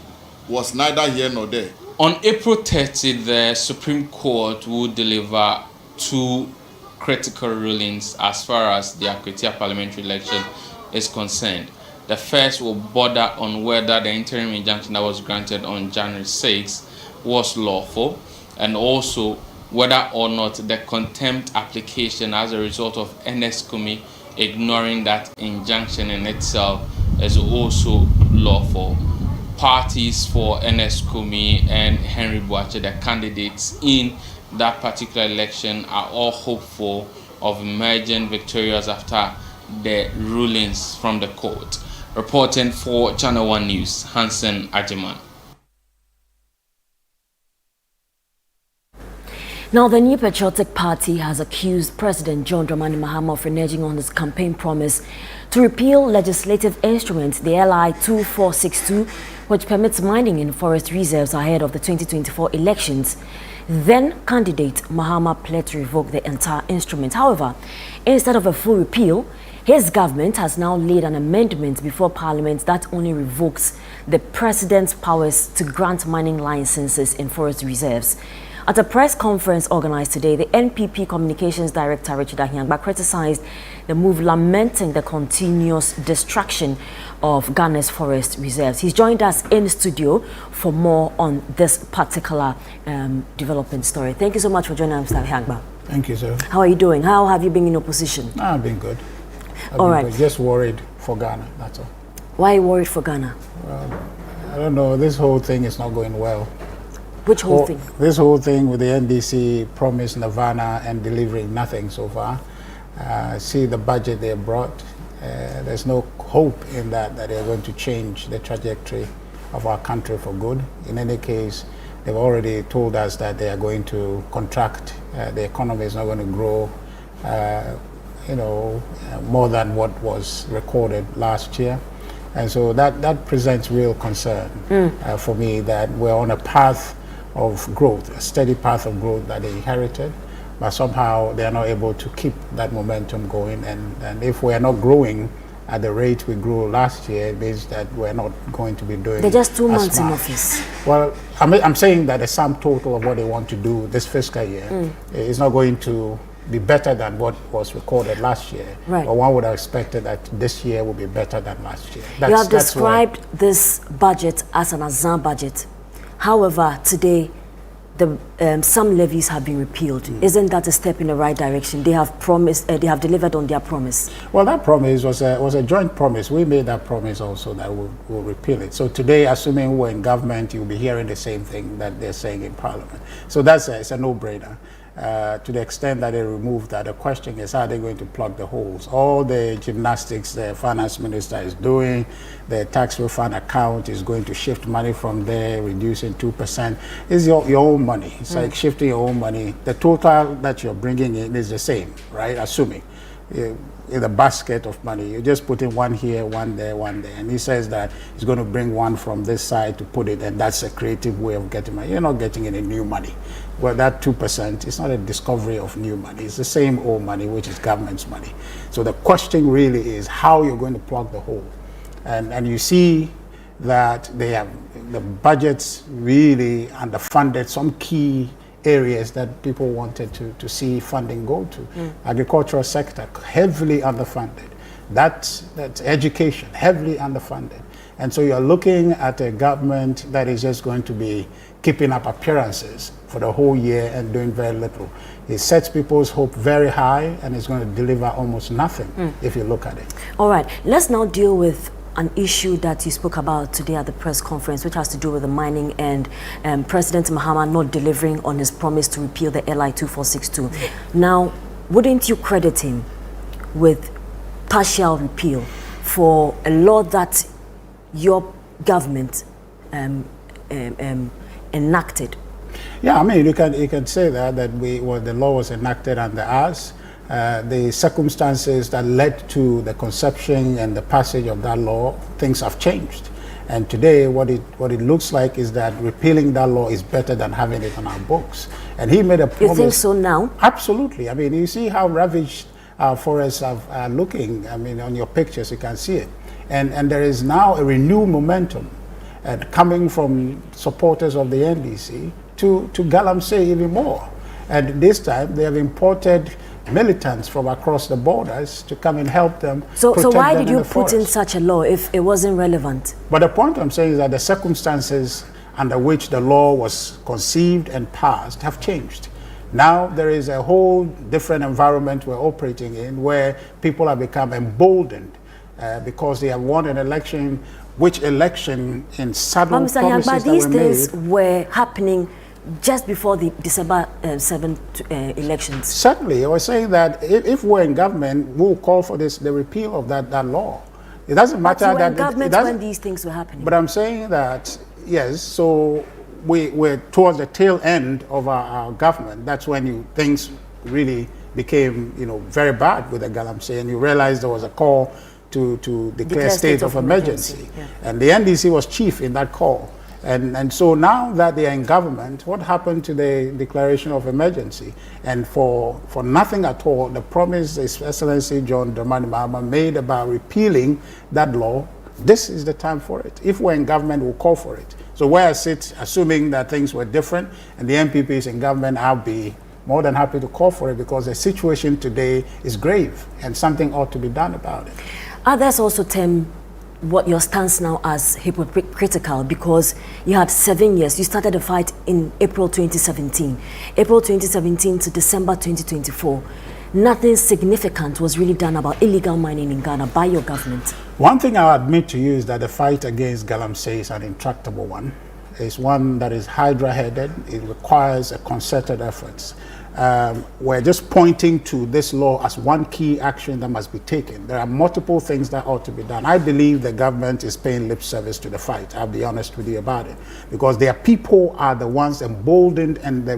was neither here nor there. On April 30, the Supreme Court will deliver 2 critical rulings as far as the Akwetia parliamentary election is concerned. The first will border on whether the interim injunction that was granted on January 6 was lawful, and also whether or not the contempt application as a result of Ernest Kumi ignoring that injunction in itself is also lawful. Parties for Ernest Kumi and Henry Boakye, the candidates in that particular election, are all hopeful of emerging victorious after the rulings from the court. Reporting for Channel 1 News, Hansen Ajiman. Now, the New Patriotic Party has accused President John Dramani Mahama of reneging on his campaign promise to repeal legislative instruments, the LI 2462, which permits mining in forest reserves ahead of the 2024 elections. Then candidate Mahama pled to revoke the entire instrument. However, instead of a full repeal, his government has now laid an amendment before Parliament that only revokes the president's powers to grant mining licenses in forest reserves. At a press conference organized today, the NPP Communications Director Richard Ahiangba criticized the move, lamenting the continuous destruction of Ghana's forest reserves. He's joined us in studio for more on this particular development story. Thank you so much for joining us, Mr. Ahiangba. Thank you, sir. How are you doing? How have you been in opposition? I've been good. All right. Just worried for Ghana, that's all. Why are you worried for Ghana? Well, I don't know. This whole thing is not going well. Which whole thing? This whole thing with the NDC promised Nirvana and delivering nothing so far. See the budget they brought. There's no hope in that they're going to change the trajectory of our country for good. In any case, they've already told us that they are going to contract. The economy is not going to grow, more than what was recorded last year. And so that presents real concern for me, that we're on a path of growth, a steady path of growth that they inherited, but somehow they are not able to keep that momentum going. And if we are not growing at the rate we grew last year, it means that we're not going to be doing. They're just 2 months in office. Well, I'm saying that the sum total of what they want to do this fiscal year is not going to be better than what was recorded last year. Right. But one would have expected that this year will be better than last year. You have described this budget as an Azan budget. However, today, some levies have been repealed. Isn't that a step in the right direction? They have promised, they have delivered on their promise. Well, that promise was a joint promise. We made that promise also that we'll repeal it. So today, assuming we're in government, you'll be hearing the same thing that they're saying in Parliament. So it's a no-brainer. To the extent that they remove that, the question is, how are they going to plug the holes? All the gymnastics the finance minister is doing, the tax refund account is going to shift money from there, reducing 2%. It's your own money. It's like shifting your own money. The total that you're bringing in is the same, right? Assuming. In a basket of money, you just put in one here, one there, one there, and he says that he's going to bring one from this side to put it, and that's a creative way of getting money. You're not getting any new money. Well, that 2% is not a discovery of new money. It's the same old money, which is government's money. So the question really is how you're going to plug the hole, and you see that they have the budgets really underfunded some key areas that people wanted to see funding go to. Agricultural sector, heavily underfunded. That's education, heavily underfunded. And so you're looking at a government that is just going to be keeping up appearances for the whole year and doing very little. It sets people's hope very high and it's going to deliver almost nothing if you look at it. All right, let's now deal with an issue that you spoke about today at the press conference, which has to do with the mining and President Mahama not delivering on his promise to repeal the LI 2462. Now, wouldn't you credit him with partial repeal for a law that your government enacted? Yeah, I mean, you can say that the law was enacted under us. The circumstances that led to the conception and the passage of that law, things have changed. And today, what it looks like is that repealing that law is better than having it on our books. And he made a promise. You think so now? Absolutely. I mean, you see how ravaged our forests are looking. I mean, on your pictures, you can see it. And there is now a renewed momentum coming from supporters of the NDC to galamsey even more. And this time, they have imported militants from across the borders to come and help them. So why did you put in such a law if it wasn't relevant? But the point I'm saying is that the circumstances under which the law was conceived and passed have changed. Now there is a whole different environment we're operating in where people have become emboldened because they have won an election, which election in subtle promises that these were things made. were happening just before the December 7th elections. Certainly, I was saying that if we're in government, we'll call for the repeal of that law. It doesn't matter But you were that in government when these things were happening. But I'm saying that, yes, so we're towards the tail end of our government. That's when things really became, very bad with the galamsey, and you realize there was a call to declare state of emergency. Yeah. And the NDC was chief in that call. And so now that they are in government, what happened to the declaration of emergency? And for nothing at all, the promise His Excellency John Dramani Mahama made about repealing that law, this is the time for it. If we're in government, we'll call for it. So where I sit, assuming that things were different and the MPP is in government, I'll be more than happy to call for it because the situation today is grave and something ought to be done about it. Others also term what your stance now as hypocritical because you had 7 years. You started the fight in April 2017. April 2017 to December 2024. Nothing significant was really done about illegal mining in Ghana by your government. One thing I'll admit to you is that the fight against galamsey is an intractable one. It's one that is hydra-headed. It requires a concerted effort. We're just pointing to this law as one key action that must be taken. There are multiple things that ought to be done. I believe the government is paying lip service to the fight. I'll be honest with you about it. Because their people are the ones emboldened, and the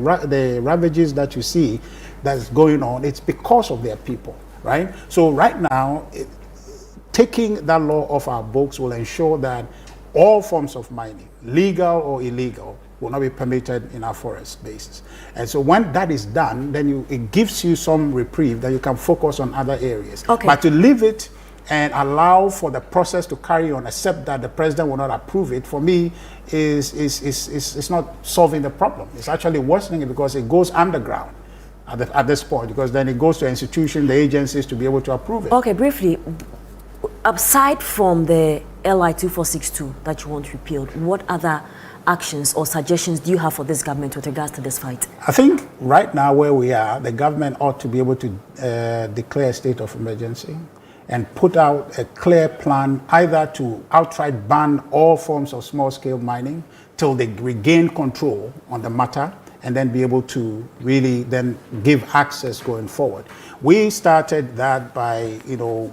ravages that you see that's going on, it's because of their people, right? So right now, taking that law off our books will ensure that all forms of mining, legal or illegal, will not be permitted in our forest bases. And so when that is done, then it gives you some reprieve that you can focus on other areas. Okay. But to leave it and allow for the process to carry on, except that the president will not approve it, for me, is not solving the problem. It's actually worsening it because it goes underground at this point, because then it goes to institutions, the agencies to be able to approve it. Okay, briefly, aside from the LI 2462 that you want repealed, what other actions or suggestions do you have for this government with regards to this fight? I think right now where we are, the government ought to be able to declare a state of emergency and put out a clear plan either to outright ban all forms of small-scale mining till they regain control on the matter, and then be able to really then give access going forward. We started that by,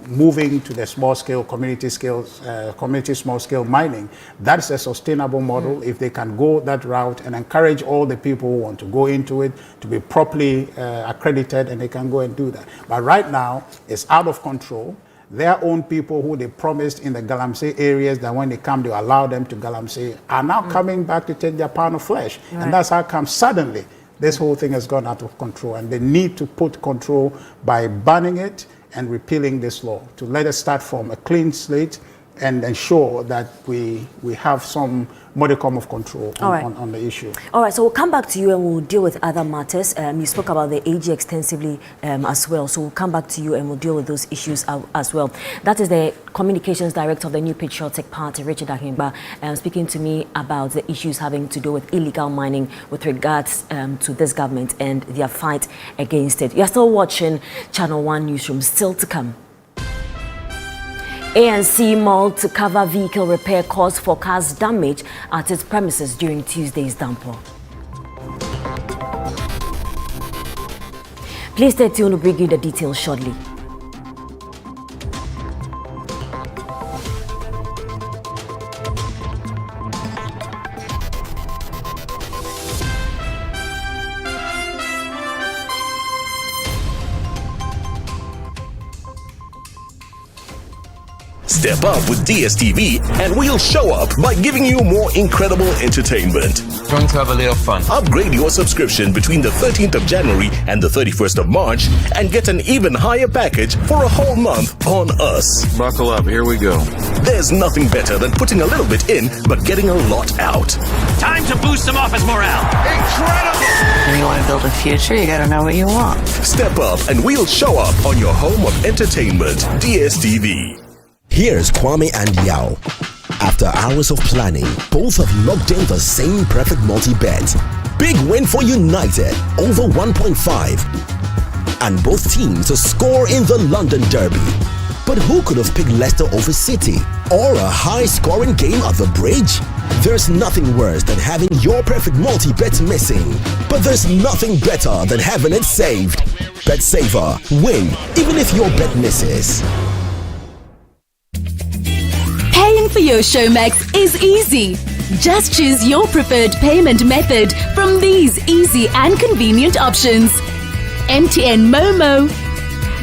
moving to the small-scale, community small-scale mining. That's a sustainable model. If they can go that route and encourage all the people who want to go into it to be properly accredited, and they can go and do that. But right now, it's out of control. Their own people who they promised in the galamsey areas that when they come, they allow them to galamsey are now coming back to take their pound of flesh. Right. And that's how come suddenly this whole thing has gone out of control. And they need to put control by banning it and repealing this law to let us start from a clean slate and ensure that we have some modicum of control on the issue. All right, so we'll come back to you and we'll deal with other matters. You spoke about the AG extensively as well, so we'll come back to you and we'll deal with those issues as well. That is the Communications Director of the New Patriotic Party, Richard Ahimba, speaking to me about the issues having to do with illegal mining with regards to this government and their fight against it. You're still watching Channel 1 Newsroom, still to come. ANC Mall to cover vehicle repair costs for cars damaged at its premises during Tuesday's downpour. Please stay tuned to bring you the details shortly. Step up with DSTV and we'll show up by giving you more incredible entertainment. Going to have a little fun. Upgrade your subscription between the 13th of January and the 31st of March and get an even higher package for a whole month on us. Buckle up, here we go. There's nothing better than putting a little bit in but getting a lot out. Time to boost some office morale. Incredible! When you want to build a future, you gotta know what you want. Step up and we'll show up on your home of entertainment, DSTV. Here's Kwame and Yao. After hours of planning, both have locked in the same perfect multi-bet. Big win for United, over 1.5. And both teams to score in the London Derby. But who could have picked Leicester over City? Or a high-scoring game at the Bridge? There's nothing worse than having your perfect multi-bet missing. But there's nothing better than having it saved. Bet saver, win, even if your bet misses. Paying for your Showmax is easy. Just choose your preferred payment method from these easy and convenient options. MTN Momo,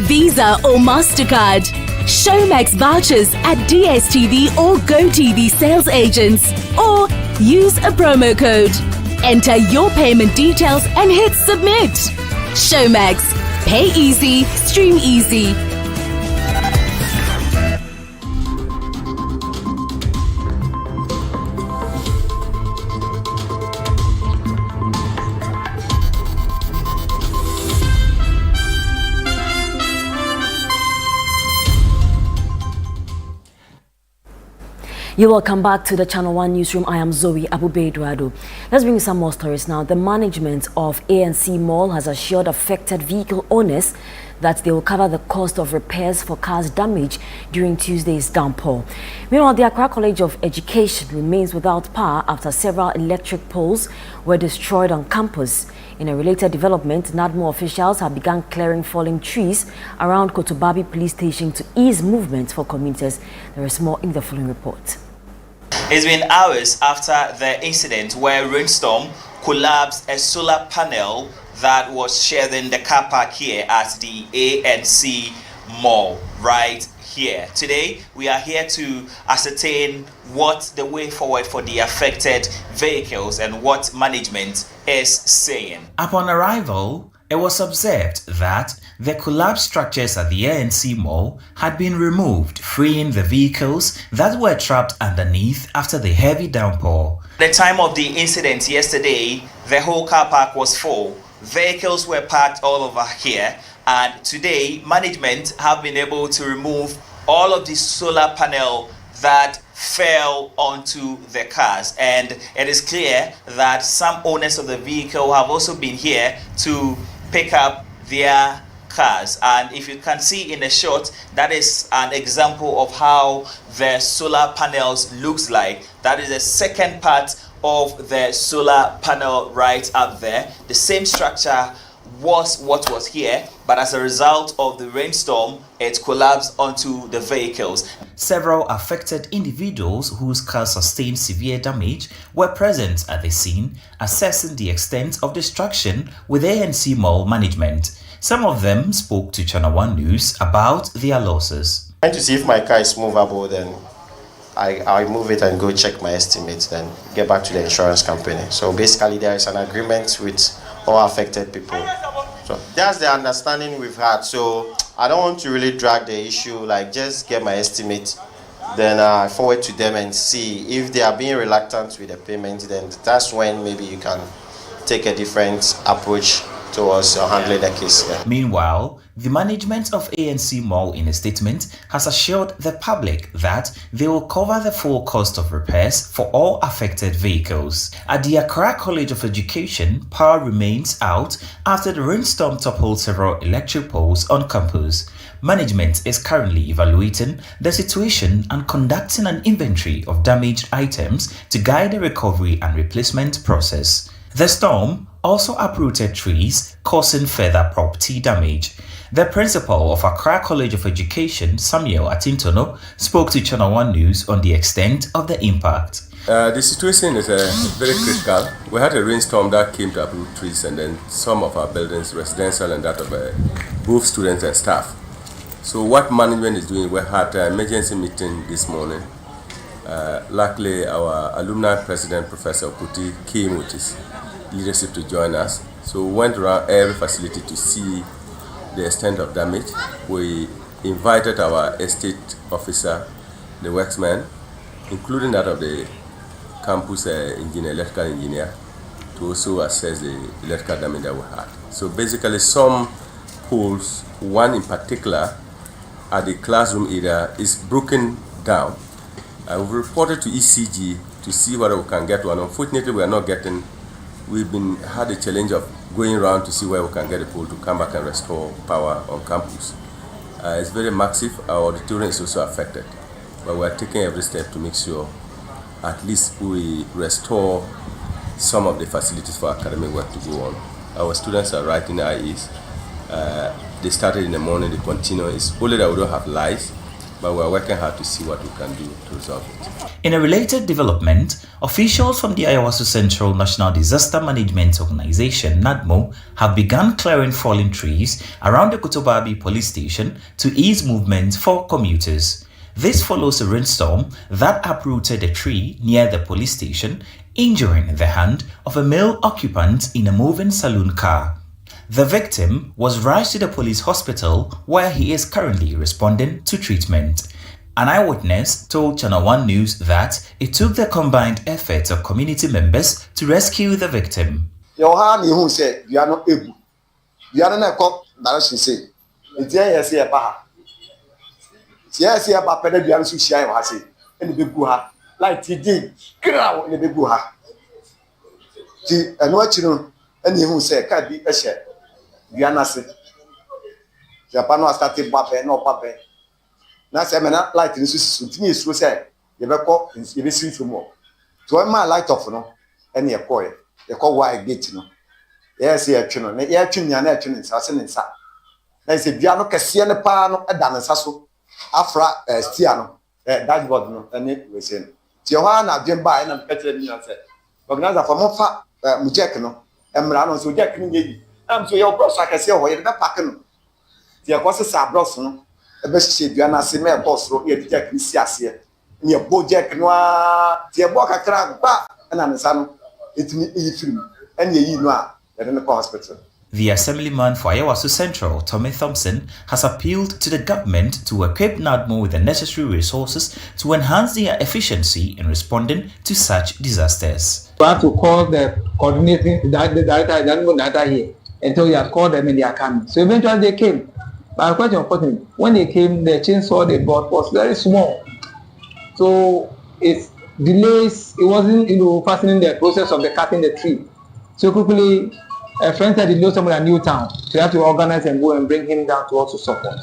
Visa or MasterCard, Showmax vouchers at DSTV or GoTV sales agents, or use a promo code. Enter your payment details and hit submit. Showmax, pay easy, stream easy. You're welcome back to the Channel 1 Newsroom. I am Zoe Abube-Eduardo. Let's bring you some more stories now. The management of ANC Mall has assured affected vehicle owners that they will cover the cost of repairs for cars damaged during Tuesday's downpour. Meanwhile, the Accra College of Education remains without power after several electric poles were destroyed on campus. In a related development, NADMO officials have begun clearing falling trees around Kotobabi police station to ease movement for commuters. There is more in the following report. It's been hours after the incident where rainstorm collapsed a solar panel that was shading the car park here at the ANC Mall right here. Today, we are here to ascertain what the way forward for the affected vehicles and what management is saying. Upon arrival, it was observed that the collapsed structures at the ANC Mall had been removed, freeing the vehicles that were trapped underneath after the heavy downpour. At the time of the incident yesterday, the whole car park was full. Vehicles were parked all over here, and today management have been able to remove all of the solar panel that fell onto the cars, and it is clear that some owners of the vehicle have also been here to pick up their cars. And if you can see in the shot, that is an example of how the solar panels looks like. That is the second part of the solar panel right up there. The same structure was what was here, but as a result of the rainstorm, it collapsed onto the vehicles. Several affected individuals whose cars sustained severe damage were present at the scene, assessing the extent of destruction with ANC Mall management. Some of them spoke to Channel 1 News about their losses. Trying to see if my car is movable, then I move it and go check my estimate, then get back to the insurance company. So basically there is an agreement with all affected people. So that's the understanding we've had. So I don't want to really drag the issue, like just get my estimate, then I forward to them and see if they are being reluctant with the payment, then that's when maybe you can take a different approach towards handling the case. Yeah. Meanwhile, the management of ANC Mall in a statement has assured the public that they will cover the full cost of repairs for all affected vehicles. At the Accra College of Education, power remains out after the rainstorm toppled several electric poles on campus. Management is currently evaluating the situation and conducting an inventory of damaged items to guide the recovery and replacement process. The storm also uprooted trees, causing further property damage. The principal of Accra College of Education, Samuel Atintono, spoke to Channel 1 News on the extent of the impact. The situation is very critical. We had a rainstorm that came to uproot trees, and then some of our buildings, residential and that of both students and staff. So what management is doing, we had an emergency meeting this morning. Luckily, our alumni president, Professor Puti, came with his leadership to join us. So we went around every facility to see the extent of damage. We invited our estate officer, the worksman, including that of the campus electrical engineer, to also assess the electrical damage that we had. So basically, some poles, one in particular, at the classroom area is broken down. We've reported to ECG to see whether we can get one. Unfortunately, we are not getting. We've had a challenge of going around to see where we can get a pole to come back and restore power on campus. It's very massive. Our auditorium is also affected, but we're taking every step to make sure at least we restore some of the facilities for academic work to go on. Our students are writing IEs. They started in the morning, they continue. It's only that we don't have lights, but we're working hard to see what we can do to resolve it. In a related development, officials from the Ayawaso Central National Disaster Management Organization, NADMO, have begun clearing fallen trees around the Kotobabi police station to ease movement for commuters. This follows a rainstorm that uprooted a tree near the police station, injuring the hand of a male occupant in a moving saloon car. The victim was rushed to the police hospital where he is currently responding to treatment. An eyewitness told Channel 1 News that it took the combined efforts of community members to rescue the victim. Japano started bape no pape. Na se mena light ni so tini so say ye be ko ye be see from. To my light off no e na ye ko wide gate no. Yes ye twe no. Ye twe nya na twe nsa se nsa. Na se bia no kese ne pa no e da nsa so. Afra steer no dashboard no ene we say no. Ti ho na dwen ba e na petre ni na say. Organizer for mo fa mu check no. Emra no so jack ni ye. Am so your bros akase ho ye be pack no. Ti akwose sa bros no e be hye dua na se me boss ro ye jack ni si ase. Ni bo jack no a ti e bo kakra ba na nsa no etimi e film ene yi no a ye de no hospital. The assemblyman for Ayawaso Central, Tommy Thompson, has appealed to the government to equip NADMO with the necessary resources to enhance their efficiency in responding to such disasters. We have to call the coordinating director here until we have called them and they are coming. So eventually they came. But quite important, when they came, the chainsaw they bought was very small. So it delays, it wasn't fastening the process of the cutting the tree. So quickly, a friend said he knows someone at Newtown. So you have to organize and go and bring him down to also support.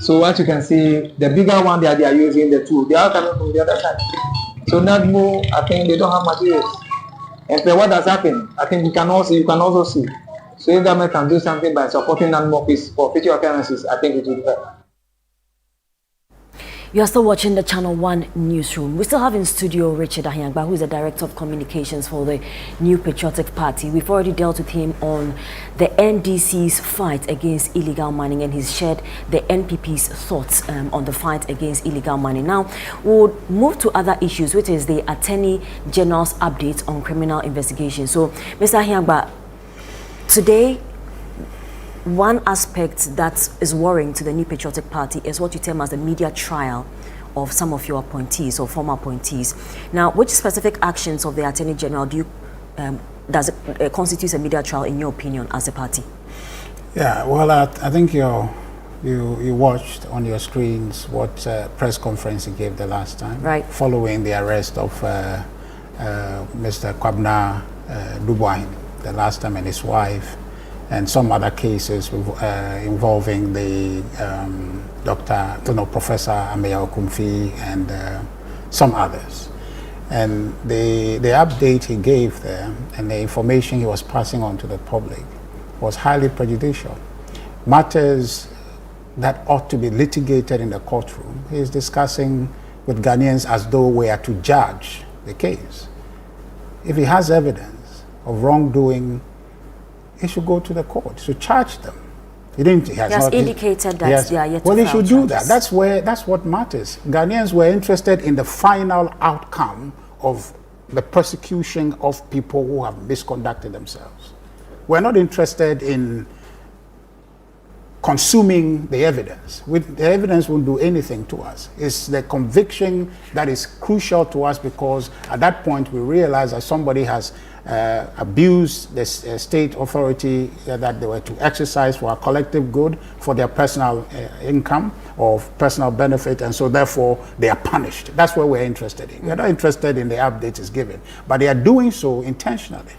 So as you can see, the bigger one that they are using, the two, they are coming from the other side. So NADMO, I think they don't have materials. And so what has happened, I think you can also see. So if government can do something by supporting NADMO for future occurrences, I think it will help. You are still watching the Channel 1 Newsroom. We still have in studio Richard Ahiangba, who is the Director of Communications for the New Patriotic Party. We've already dealt with him on the NDC's fight against illegal mining, and he's shared the NPP's thoughts on the fight against illegal mining. Now, we'll move to other issues, which is the Attorney General's update on criminal investigation. So, Mr. Ahiangba, today, one aspect that is worrying to the New Patriotic Party is what you term as the media trial of some of your appointees or former appointees. Now, which specific actions of the Attorney General do you does it constitute a media trial in your opinion as a party? Yeah, well, I think you watched on your screens what press conference he gave the last time, right? Following the arrest of Mr. Kwabna Dubois the last time, and his wife, and some other cases involving the Professor Ameya Okumfi and some others. And the update he gave there and the information he was passing on to the public was highly prejudicial. Matters that ought to be litigated in the courtroom, he is discussing with Ghanaians as though we are to judge the case. If he has evidence of wrongdoing, he should go to the court to charge them He didn't. He has indicated that they are yet to well, file he should do charges. that. That's what matters. Ghanaians were interested in the final outcome of the prosecution of people who have misconducted themselves. We're not interested in consuming the evidence. The evidence won't do anything to us. It's the conviction that is crucial to us, because at that point we realize that somebody has abused the state authority that they were to exercise for a collective good, for their personal income or personal benefit, and so therefore they are punished. That's what we're interested in. We're not interested in the update is given, but they are doing so intentionally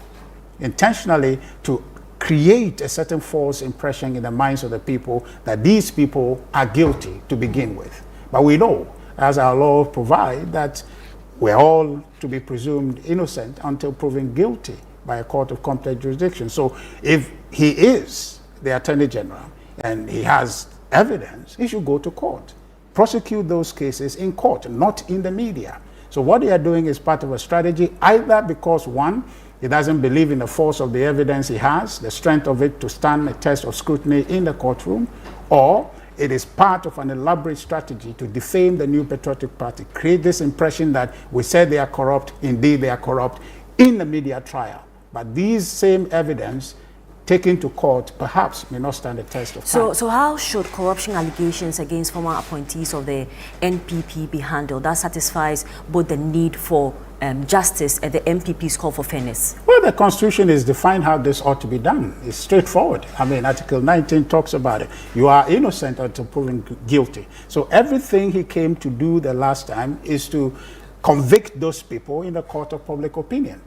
to create a certain false impression in the minds of the people that these people are guilty to begin with. But we know, as our law provides, that we're all to be presumed innocent until proven guilty by a court of competent jurisdiction. So if he is the Attorney General and he has evidence, he should go to court. Prosecute those cases in court, not in the media. So what they are doing is part of a strategy, either because, one, he doesn't believe in the force of the evidence he has, the strength of it to stand a test of scrutiny in the courtroom, or it is part of an elaborate strategy to defame the New Patriotic Party, create this impression that we said they are corrupt, indeed they are corrupt, in the media trial. But these same evidence taken to court perhaps may not stand the test of time. So how should corruption allegations against former appointees of the NPP be handled? That satisfies both the need for justice and the MPP's call for fairness. Well, the Constitution is defined how this ought to be done. It's straightforward. I mean, Article 19 talks about it. You are innocent until proven guilty. So everything he came to do the last time is to convict those people in the court of public opinion.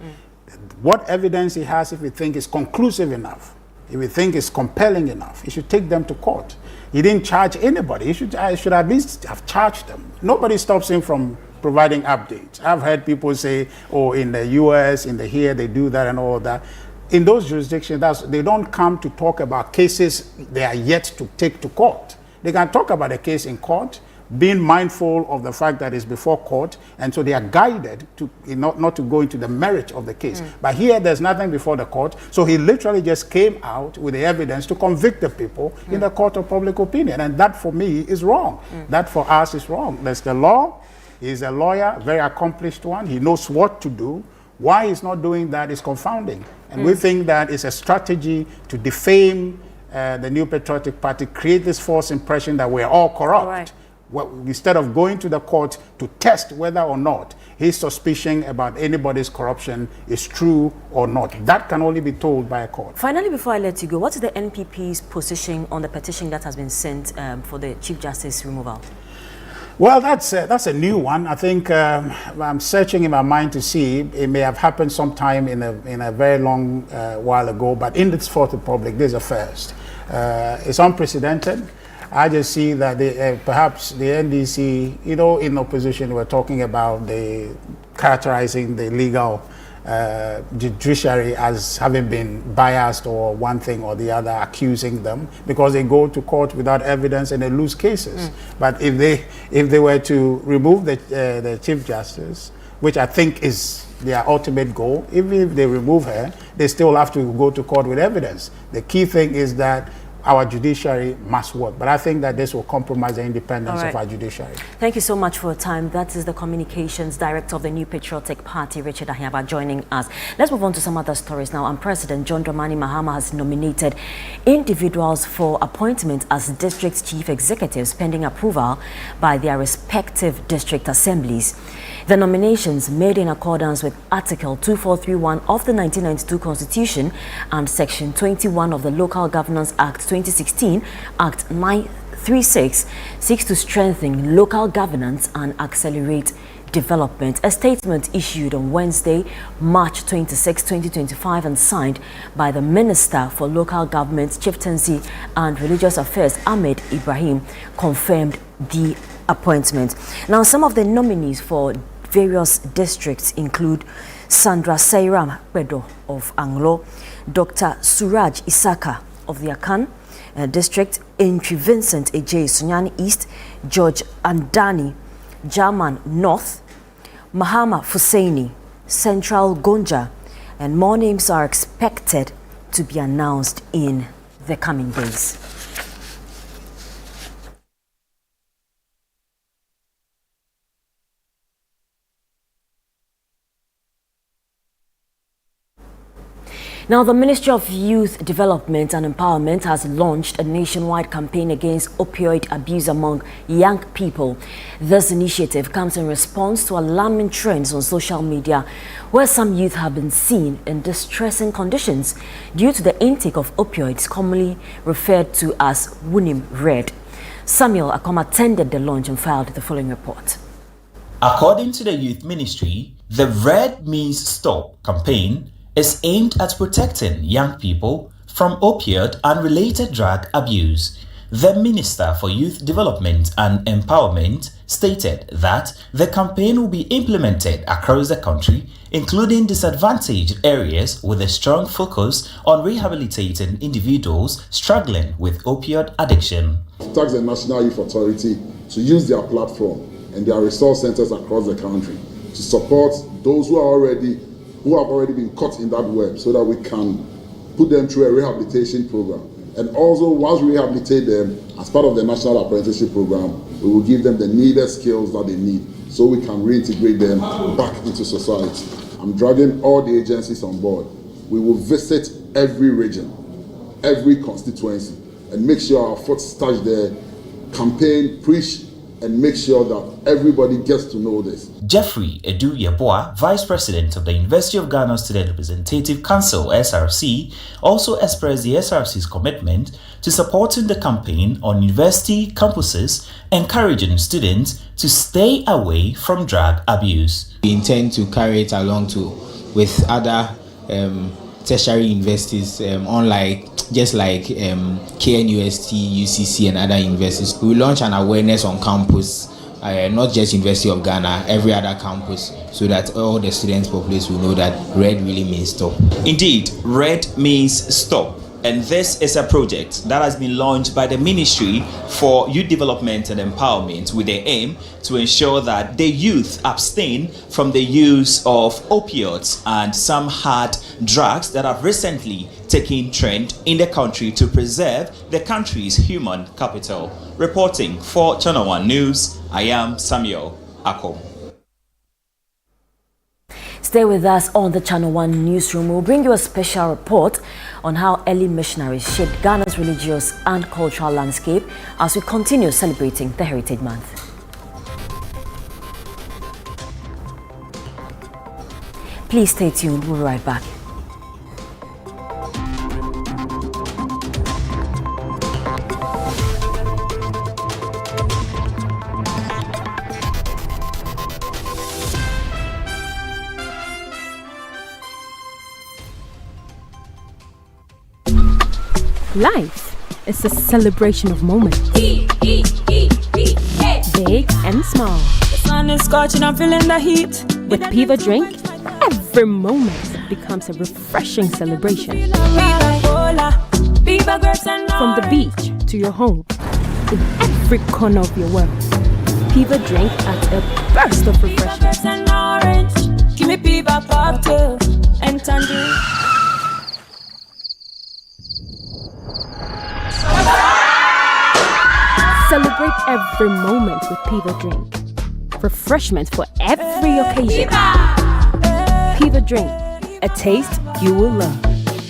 What evidence he has, if we think is conclusive enough, if we think is compelling enough, he should take them to court. He didn't charge anybody. He should at least have charged them. Nobody stops him from providing updates. I've heard people say, oh, in the US, in the here, they do that and all of that. In those jurisdictions, they don't come to talk about cases they are yet to take to court. They can talk about a case in court, being mindful of the fact that it's before court, and so they are guided to not to go into the merit of the case. But here, there's nothing before the court, so he literally just came out with the evidence to convict the people in the court of public opinion, and that for me is wrong. That for us is wrong. That's the law. He's a lawyer, a very accomplished one. He knows what to do. Why he's not doing that is confounding. And we think that it's a strategy to defame the New Patriotic Party, create this false impression that we're all corrupt. Right. Well, instead of going to the court to test whether or not his suspicion about anybody's corruption is true or not. That can only be told by a court. Finally, before I let you go, what is the NPP's position on the petition that has been sent for the Chief Justice removal? Well, that's a new one. I think I'm searching in my mind to see. It may have happened sometime in a very long while ago, but in this Fourth Republic, this is a first. It's unprecedented. I just see that perhaps the NDC, in opposition, were talking about characterizing the legal judiciary as having been biased or one thing or the other, accusing them because they go to court without evidence and they lose cases. But if they were to remove the Chief Justice, which I think is their ultimate goal, even if they remove her, they still have to go to court with evidence. The key thing is that our judiciary must work. But I think that this will compromise the independence of our judiciary. Thank you so much for your time. That is the Communications Director of the New Patriotic Party, Richard Ahiaba, joining us. Let's move on to some other stories now. President John Dramani Mahama has nominated individuals for appointment as district chief executives pending approval by their respective district assemblies. The nominations made in accordance with Article 2431 of the 1992 Constitution and Section 21 of the Local Governance Act 2016, Act 936, seeks to strengthen local governance and accelerate development. A statement issued on Wednesday, March 26, 2025 and signed by the Minister for Local Government, Chieftaincy and Religious Affairs, Ahmed Ibrahim, confirmed the appointment. Now, some of the nominees for various districts include Sandra Sairam Bedo of Anglo, Dr. Suraj Isaka of the Akan district, Entry Vincent Ejay Sunyani East, George Andani German North, Mahama Fusaini Central Gonja, and more names are expected to be announced in the coming days. Now, the Ministry of Youth Development and Empowerment has launched a nationwide campaign against opioid abuse among young people. This initiative comes in response to alarming trends on social media, where some youth have been seen in distressing conditions due to the intake of opioids, commonly referred to as Wunim Red. Samuel Akom attended the launch and filed the following report. According to the Youth Ministry, the Red Means Stop campaign is aimed at protecting young people from opioid and related drug abuse. The Minister for Youth Development and Empowerment stated that the campaign will be implemented across the country, including disadvantaged areas, with a strong focus on rehabilitating individuals struggling with opioid addiction. Tax the National Youth Authority to use their platform and their resource centers across the country to support those who have already been caught in that web, so that we can put them through a rehabilitation program. And also, once we rehabilitate them as part of the National Apprenticeship Program, we will give them the needed skills that they need so we can reintegrate them back into society. I'm dragging all the agencies on board. We will visit every region, every constituency, and make sure our foot touch there, campaign, preach, and make sure that everybody gets to know this. Jeffrey Edu Yeboah, Vice President of the University of Ghana Student Representative Council (SRC), also expressed the SRC's commitment to supporting the campaign on university campuses, encouraging students to stay away from drug abuse. We intend to carry it along with other tertiary universities, just like KNUST, UCC, and other universities. We will launch an awareness on campus, not just University of Ghana, every other campus, so that all the students populace will know that RED really means stop. Indeed, RED means stop. And this is a project that has been launched by the Ministry for Youth Development and Empowerment with the aim to ensure that the youth abstain from the use of opioids and some hard drugs that have recently taken trend in the country to preserve the country's human capital. Reporting for Channel 1 News, I am Samuel Akom. Stay with us on the Channel 1 Newsroom. We'll bring you a special report on how early missionaries shaped Ghana's religious and cultural landscape as we continue celebrating the Heritage Month. Please stay tuned. We'll be right back. Life is a celebration of moments. Big and small. The sun is scorching, I'm feeling the heat. With FIFA Drink, every moment becomes a refreshing celebration. From the beach to your home, in every corner of your world, FIFA Drink adds a burst of refreshment. Give me FIFA cocktail and tangerine. Celebrate every moment with FIFA Drink. Refreshment for every occasion. FIFA Drink, a taste you will love.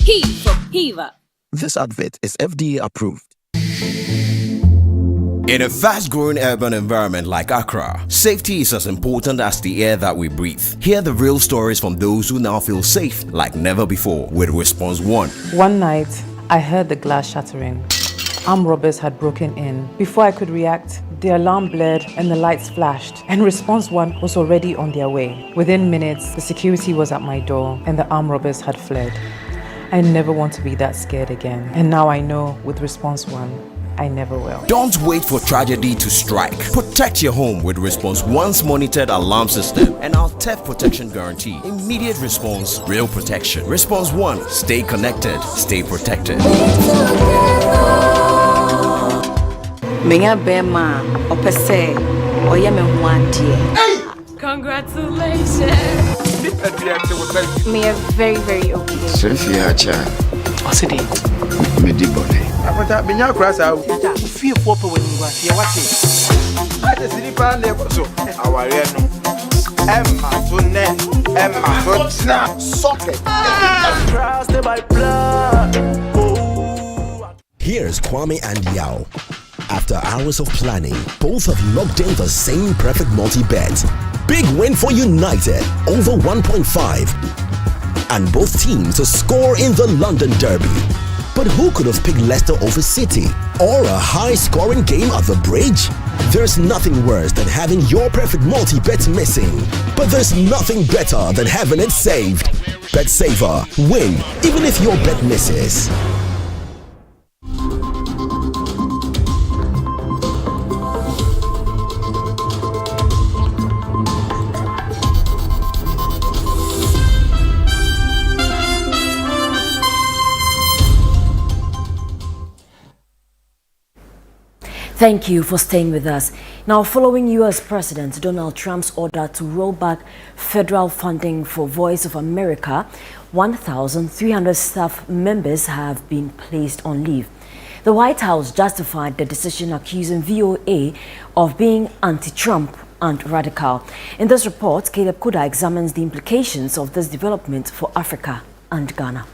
P for FIFA. This advert is FDA approved. In a fast-growing urban environment like Accra, safety is as important as the air that we breathe. Hear the real stories from those who now feel safe like never before with Response 1. One night, I heard the glass shattering. Armed robbers had broken in. Before I could react, the alarm blared and the lights flashed, and Response 1 was already on their way. Within minutes, the security was at my door and the armed robbers had fled. I never want to be that scared again. And now I know with Response 1, I never will. Don't wait for tragedy to strike. Protect your home with Response 1's monitored alarm system and our theft protection guarantee. Immediate response, real protection. Response 1, stay connected, stay protected. Menya bema opese oyeme huantie. Congratulations. Me are very okay. Sophia cha. Osidi. Medibone. Apata benya krasa fie fopo weningwa fie wate. Ate siripa ne so aware no. Emma to ne Here's Kwame and Yao. After hours of planning, both have locked in the same perfect multi-bet. Big win for United, over 1.5. And both teams to score in the London Derby. But who could have picked Leicester over City? Or a high-scoring game at the Bridge? There's nothing worse than having your perfect multi-bet missing. But there's nothing better than having it saved. Bet saver, win, even if your bet misses. Thank you for staying with us. Now, following U.S. President Donald Trump's order to roll back federal funding for Voice of America, 1,300 staff members have been placed on leave. The White House justified the decision, accusing VOA of being anti-Trump and radical. In this report, Caleb Kuda examines the implications of this development for Africa and Ghana.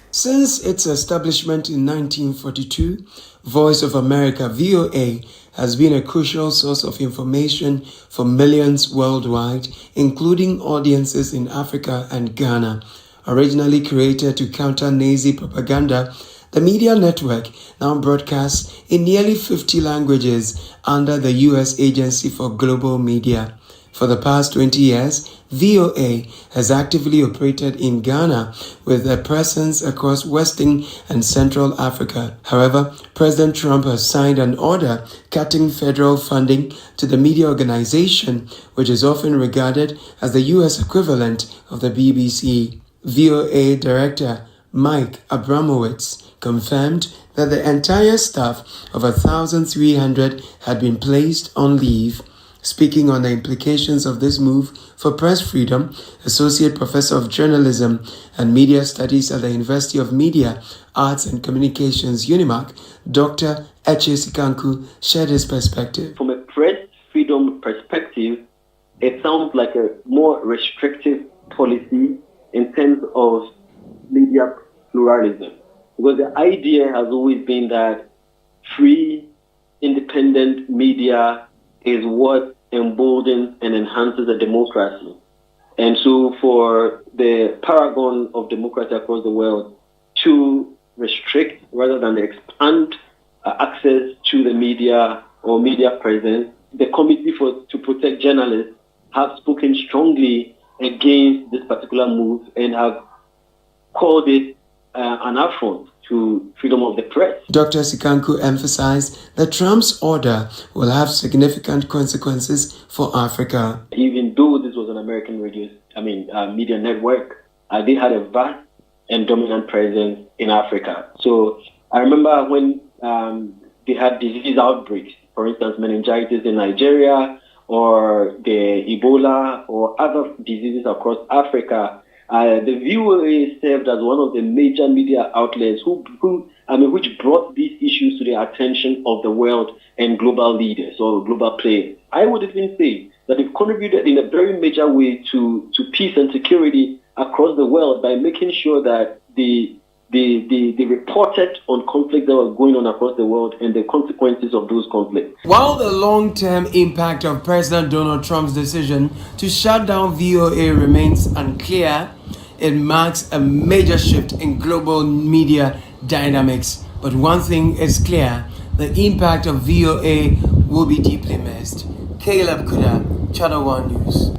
Since its establishment in 1942, Voice of America, VOA, has been a crucial source of information for millions worldwide, including audiences in Africa and Ghana. Originally created to counter Nazi propaganda, the media network now broadcasts in nearly 50 languages under the U.S. Agency for Global Media. For the past 20 years, VOA has actively operated in Ghana with a presence across Western and Central Africa. However, President Trump has signed an order cutting federal funding to the media organization, which is often regarded as the U.S. equivalent of the BBC. VOA Director Mike Abramowitz confirmed that the entire staff of 1,300 had been placed on leave. Speaking on the implications of this move for press freedom, Associate Professor of Journalism and Media Studies at the University of Media, Arts and Communications, UNIMAC, Dr. Eche Sikanku shared his perspective. From a press freedom perspective, it sounds like a more restrictive policy in terms of media pluralism. Because the idea has always been that free, independent media is what emboldens and enhances a democracy. And so for the paragon of democracy across the world to restrict rather than expand access to the media or media presence, the Committee to Protect Journalists have spoken strongly against this particular move and have called it an affront to freedom of the press. Dr. Sikanku emphasized that Trump's order will have significant consequences for Africa. Even though this was an American media network, they had a vast and dominant presence in Africa. So I remember when they had disease outbreaks, for instance, meningitis in Nigeria, or the Ebola, or other diseases across Africa. The VOA served as one of the major media outlets which brought these issues to the attention of the world and global leaders or global players. I would even say that it contributed in a very major way to peace and security across the world by making sure that they reported on conflicts that were going on across the world and the consequences of those conflicts. While the long-term impact of President Donald Trump's decision to shut down VOA remains unclear, it marks a major shift in global media dynamics. But one thing is clear, the impact of VOA will be deeply missed. Caleb Kuda, Channel 1 News.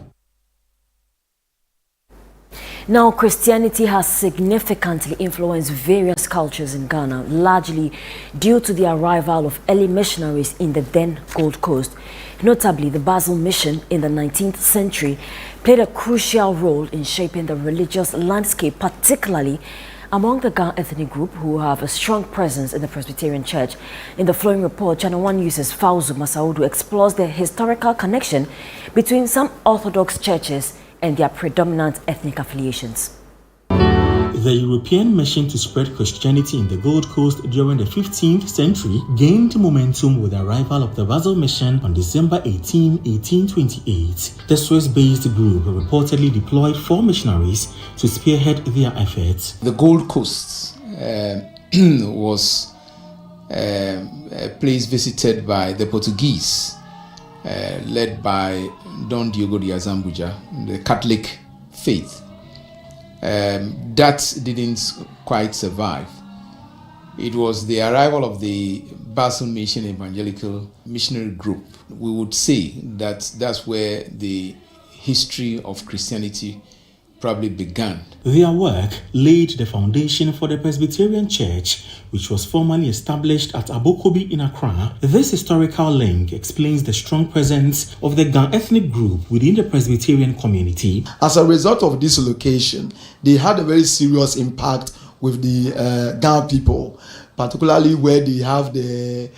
Now, Christianity has significantly influenced various cultures in Ghana, largely due to the arrival of early missionaries in the then Gold Coast. Notably, the Basel Mission in the 19th century played a crucial role in shaping the religious landscape, particularly among the Ga ethnic group who have a strong presence in the Presbyterian Church. In the following report, Channel 1 News' Fauzu Masaudu explores the historical connection between some Orthodox churches and their predominant ethnic affiliations. The European mission to spread Christianity in the Gold Coast during the 15th century gained momentum with the arrival of the Basel mission on December 18, 1828. The Swiss-based group reportedly deployed 4 missionaries to spearhead their efforts. The Gold Coast was a place visited by the Portuguese, led by Don Diogo de Azambuja, the Catholic faith. That didn't quite survive. It was the arrival of the Basel Mission Evangelical Missionary Group. We would say that that's where the history of Christianity probably began. Their work laid the foundation for the Presbyterian Church, which was formally established at Abokobi in Accra. This historical link explains the strong presence of the Ga ethnic group within the Presbyterian community. As a result of this location, they had a very serious impact with the Ga people, particularly where they have their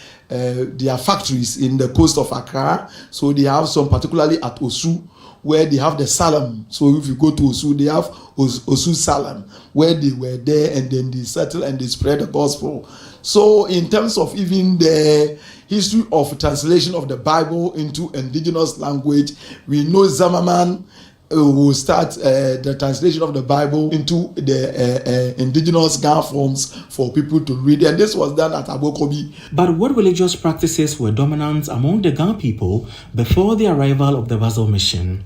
factories in the coast of Accra. So they have some, particularly at Osu, where they have the Salam. So if you go to Osu, they have Osu Salam, where they were there and then they settle and they spread the gospel. So in terms of even the history of translation of the Bible into indigenous language, we know Zimmerman will start the translation of the Bible into the indigenous Ga forms for people to read, and this was done at Abokobi. But what religious practices were dominant among the Ga people before the arrival of the Basel mission?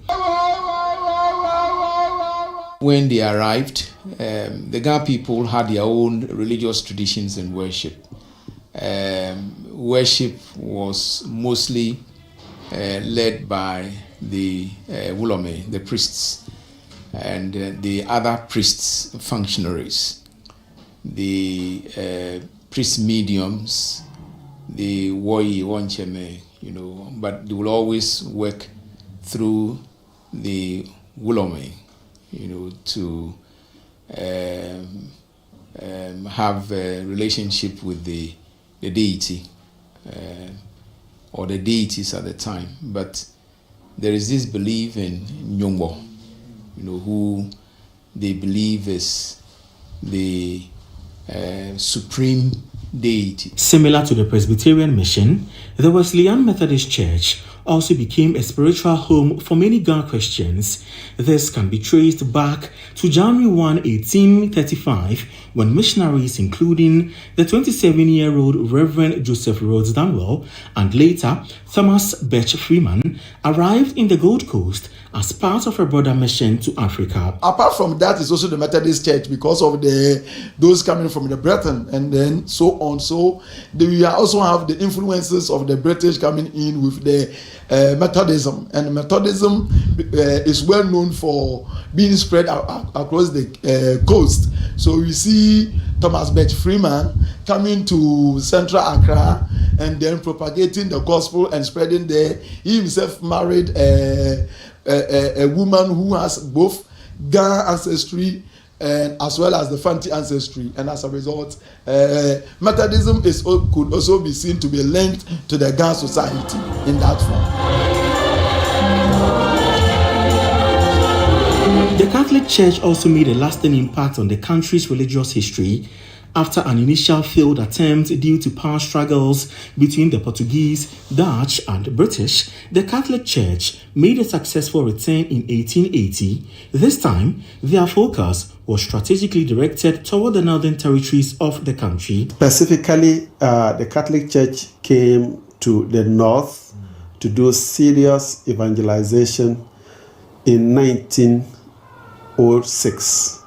When they arrived, the Ga people had their own religious traditions and worship. Worship was mostly led by the Wulome, the priests, and the other priests, functionaries, the priest mediums, the Woyi Woncheme, but they will always work through the Wulome, to have a relationship with the deity or the deities at the time. But there is this belief in Nyongbo, who they believe is the supreme deity. Similar to the Presbyterian mission, the Wesleyan Methodist Church also became a spiritual home for many Ga Christians. This can be traced back to January 1, 1835, when missionaries, including the 27-year-old Reverend Joseph Rhodes Danwell and later Thomas Birch Freeman, arrived in the Gold Coast as part of a broader mission to Africa. Apart from that is also the Methodist Church, because of those coming from the Britain and then so on. So we also have the influences of the British coming in with the Methodism, and Methodism is well known for being spread across the coast. So we see Thomas Birch Freeman coming to Central Accra and then propagating the gospel and spreading there. He himself married a woman who has both Ga ancestry and as well as the Fanti ancestry, and as a result, Methodism could also be seen to be linked to the Ga society in that form. The Catholic Church also made a lasting impact on the country's religious history. After an initial failed attempt due to power struggles between the Portuguese, Dutch, and British, the Catholic Church made a successful return in 1880. This time, their focus was strategically directed toward the northern territories of the country. Specifically, the Catholic Church came to the north to do serious evangelization in 1906.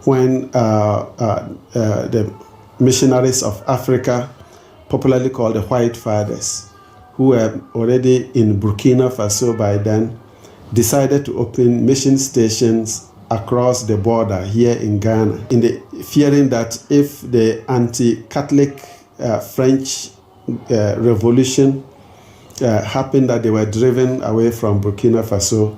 When the missionaries of Africa, popularly called the White Fathers, who were already in Burkina Faso by then, decided to open mission stations across the border here in Ghana, in the fearing that if the anti-Catholic French Revolution happened, that they were driven away from Burkina Faso,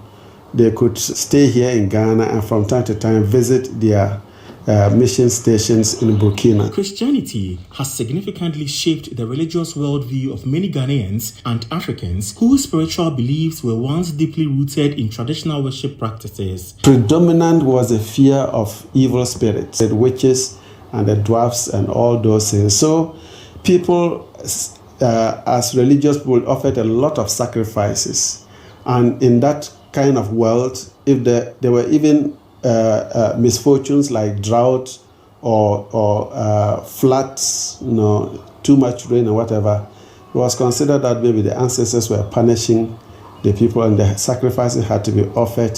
they could stay here in Ghana and from time to time visit their mission stations in Burkina. Christianity has significantly shaped the religious worldview of many Ghanaians and Africans whose spiritual beliefs were once deeply rooted in traditional worship practices. Predominant was the fear of evil spirits, the witches and the dwarfs and all those things. So people, as religious people, offered a lot of sacrifices. And in that kind of world, if there were even misfortunes like drought or floods, too much rain or whatever, it was considered that maybe the ancestors were punishing the people and the sacrifices had to be offered,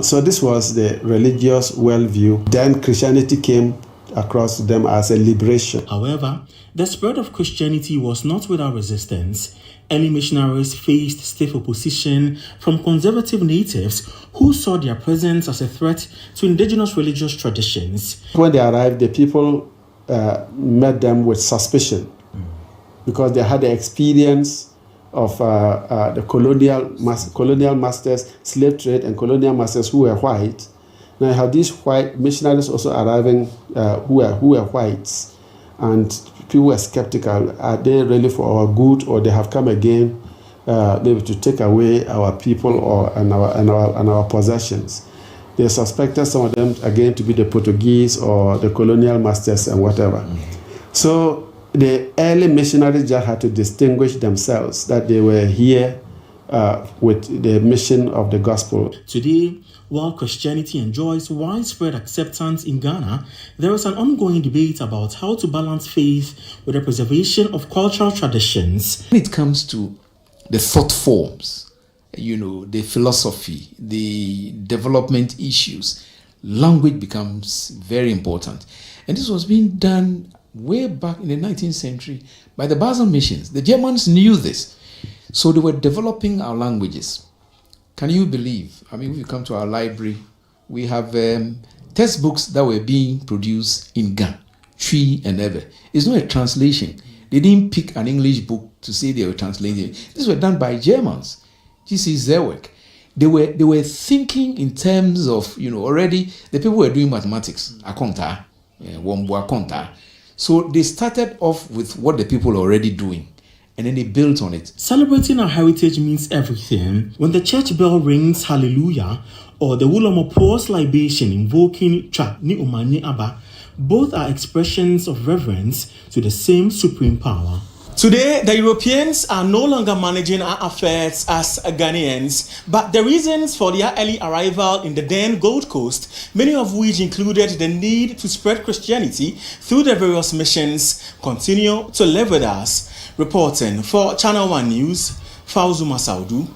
So this was the religious worldview. Then Christianity came across them as a liberation. However, the spread of Christianity was not without resistance. Early missionaries faced stiff opposition from conservative natives who saw their presence as a threat to indigenous religious traditions. When they arrived, the people met them with suspicion because they had the experience of the colonial masters, slave trade and colonial masters who were white. Now you have these white missionaries also arriving who were whites, and people were skeptical. Are they really for our good, or they have come again maybe to take away our people and our possessions? They suspected some of them again to be the Portuguese or the colonial masters and whatever. So the early missionaries just had to distinguish themselves that they were here with the mission of the gospel. Today, while Christianity enjoys widespread acceptance in Ghana, there is an ongoing debate about how to balance faith with the preservation of cultural traditions. When it comes to the thought forms, the philosophy, the development issues, language becomes very important. And this was being done way back in the 19th century by the Basel missions. The Germans knew this. So they were developing our languages. Can you believe? I mean, if you come to our library, we have textbooks that were being produced in Ghana, Tree and Ever. It's not a translation. They didn't pick an English book to say they were translating. These were done by Germans. This is their work. They were thinking in terms of, already the people were doing mathematics, akonta, wombo akonta. So they started off with what the people are already doing, and then they built on it. Celebrating our heritage means everything. When the church bell rings hallelujah, or the Wulomo pours libation invoking Cha Ni Umanye Abba, both are expressions of reverence to the same supreme power. Today, the Europeans are no longer managing our affairs as Ghanaians, but the reasons for their early arrival in the then Gold Coast, many of which included the need to spread Christianity through the various missions, continue to live with us. Reporting for Channel 1 News, Fauzuma Saudu,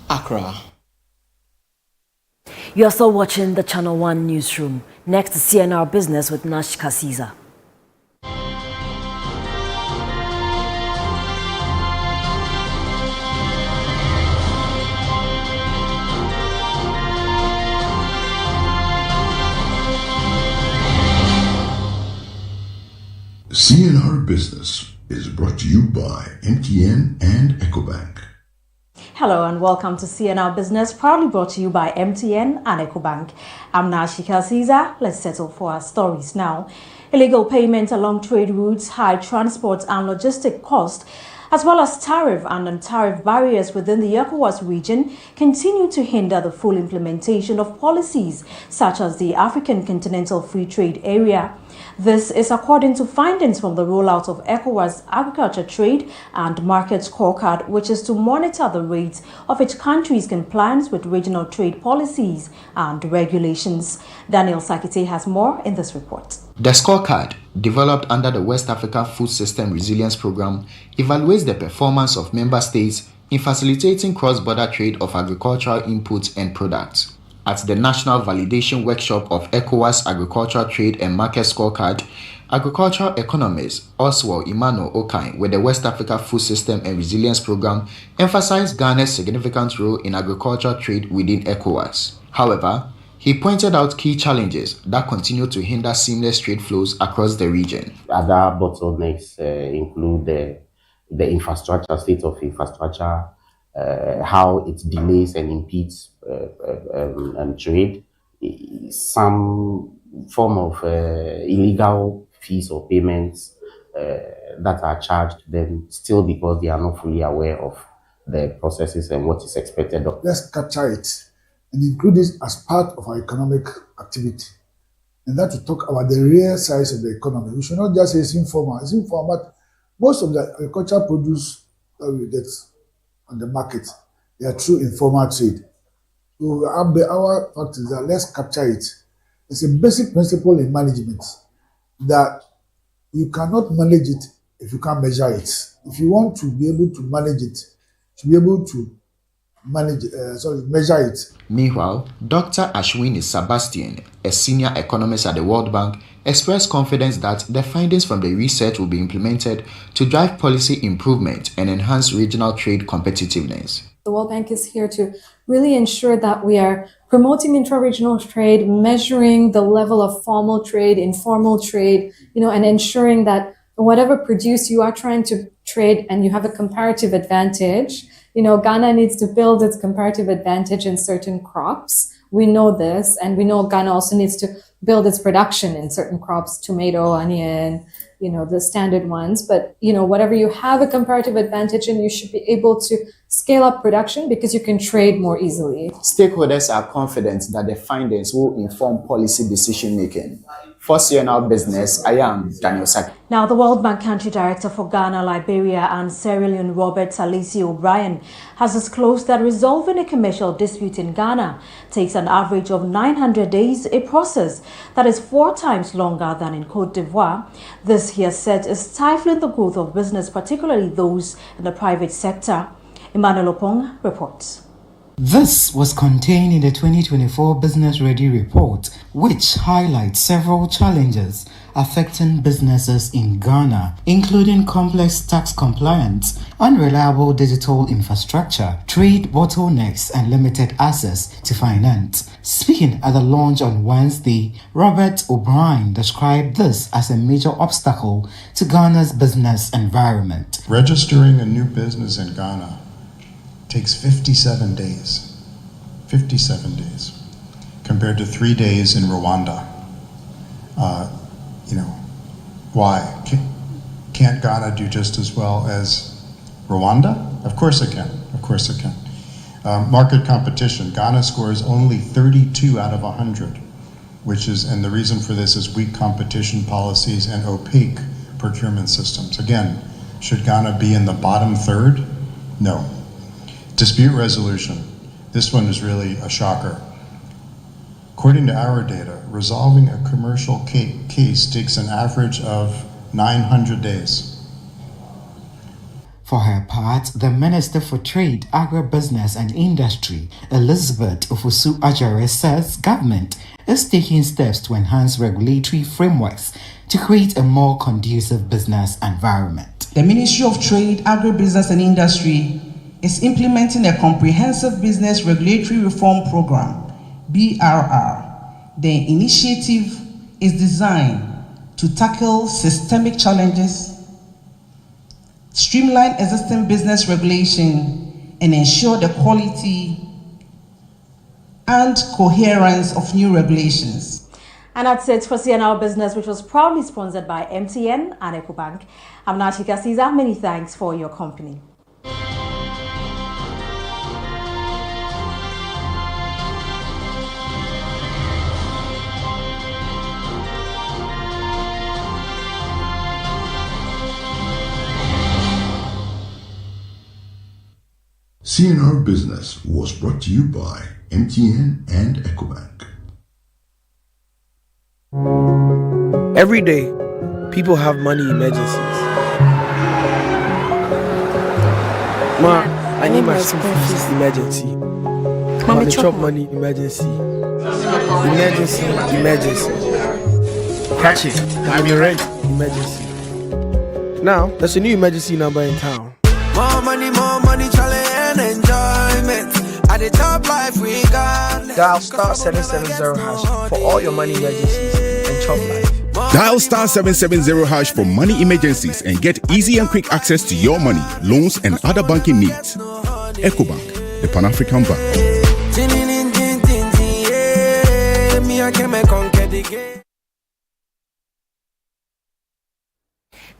Accra. You are still watching the Channel 1 Newsroom. Next, CNR Business with Nash Kasiza. CNR Business is brought to you by MTN and EcoBank. Hello and welcome to CNR Business, proudly brought to you by MTN and EcoBank. I'm Nashika Caesar. Let's settle for our stories now. Illegal payment along trade routes, high transport and logistic costs, as well as tariff and non-tariff barriers within the ECOWAS region continue to hinder the full implementation of policies such as the African Continental Free Trade Area. This is according to findings from the rollout of ECOWAS Agriculture Trade and Market Scorecard, which is to monitor the rates of each country's compliance with regional trade policies and regulations. Daniel Sakite has more in this report. The scorecard, developed under the West Africa Food System Resilience Program, evaluates the performance of member states in facilitating cross-border trade of agricultural inputs and products. At the National Validation Workshop of ECOWAS Agricultural Trade and Market Scorecard, agricultural economist Oswald Emmanuel Okai with the West Africa Food System and Resilience Program emphasized Ghana's significant role in agricultural trade within ECOWAS. However, he pointed out key challenges that continue to hinder seamless trade flows across the region. Other bottlenecks include the infrastructure, state of infrastructure, how it delays and impedes trade. Some form of illegal fees or payments that are charged to them, still because they are not fully aware of the processes and what is expected of them. Let's capture it and include it as part of our economic activity. And that to talk about the real size of the economy. We should not just say it's informal. It's informal, but most of the agricultural produce that we get on the market, they are through informal trade. So our fact is that let's capture it. It's a basic principle in management that you cannot manage it if you can't measure it. If you want to be able to manage it, to be able to measure it. Meanwhile, Dr. Ashwini Sebastian, a senior economist at the World Bank, expressed confidence that the findings from the research will be implemented to drive policy improvement and enhance regional trade competitiveness. The World Bank is here to really ensure that we are promoting intra-regional trade, measuring the level of formal trade, informal trade, and ensuring that whatever produce you are trying to trade and you have a comparative advantage. Ghana needs to build its comparative advantage in certain crops. We know this, and we know Ghana also needs to build its production in certain crops, tomato, onion, the standard ones. But, whatever you have a comparative advantage in, you should be able to scale up production because you can trade more easily. Stakeholders are confident that the findings will inform policy decision-making. For CNR Business, I am Daniel Sakordie. Now, the World Bank Country Director for Ghana, Liberia and Sierra Leone, Robert Salisi O'Brien, has disclosed that resolving a commercial dispute in Ghana takes an average of 900 days, a process that is 4 times longer than in Cote d'Ivoire. This, he has said, is stifling the growth of business, particularly those in the private sector. Emmanuel Opong reports. This was contained in the 2024 Business Ready report, which highlights several challenges affecting businesses in Ghana, including complex tax compliance, unreliable digital infrastructure, trade bottlenecks, and limited access to finance. Speaking at the launch on Wednesday, Robert O'Brien described this as a major obstacle to Ghana's business environment. Registering a new business in Ghana takes 57 days. 57 days. Compared to 3 days in Rwanda. Why? Can't Ghana do just as well as Rwanda? Of course it can. Of course it can. Market competition. Ghana scores only 32 out of 100, and the reason for this is weak competition policies and opaque procurement systems. Again, should Ghana be in the bottom third? No. Dispute resolution. This one is really a shocker. According to our data, resolving a commercial case takes an average of 900 days. For her part, the Minister for Trade, Agribusiness and Industry, Elizabeth Ofosu-Adjare, says government is taking steps to enhance regulatory frameworks to create a more conducive business environment. The Ministry of Trade, Agribusiness and Industry is implementing a comprehensive business regulatory reform program, BRR. The initiative is designed to tackle systemic challenges, streamline existing business regulation, and ensure the quality and coherence of new regulations. And that's it for CNR Business, which was proudly sponsored by MTN and EcoBank. I'm Nachika Caesar. Many thanks for your company. CNR Business was brought to you by MTN and EcoBank. Every day, people have money emergencies. Ma, I need my school fees emergency. Mommy, chop money emergency. Emergency. Catch it. I'm your rent emergency. Now, there's a new emergency number in town. More money, challenge and enjoyment. At the top life we got. Dial star 770 hash for all your money emergencies and chop life. Dial star 770 hash for money emergencies and get easy and quick access to your money, loans, and other banking needs. EcoBank, the Pan-African Bank.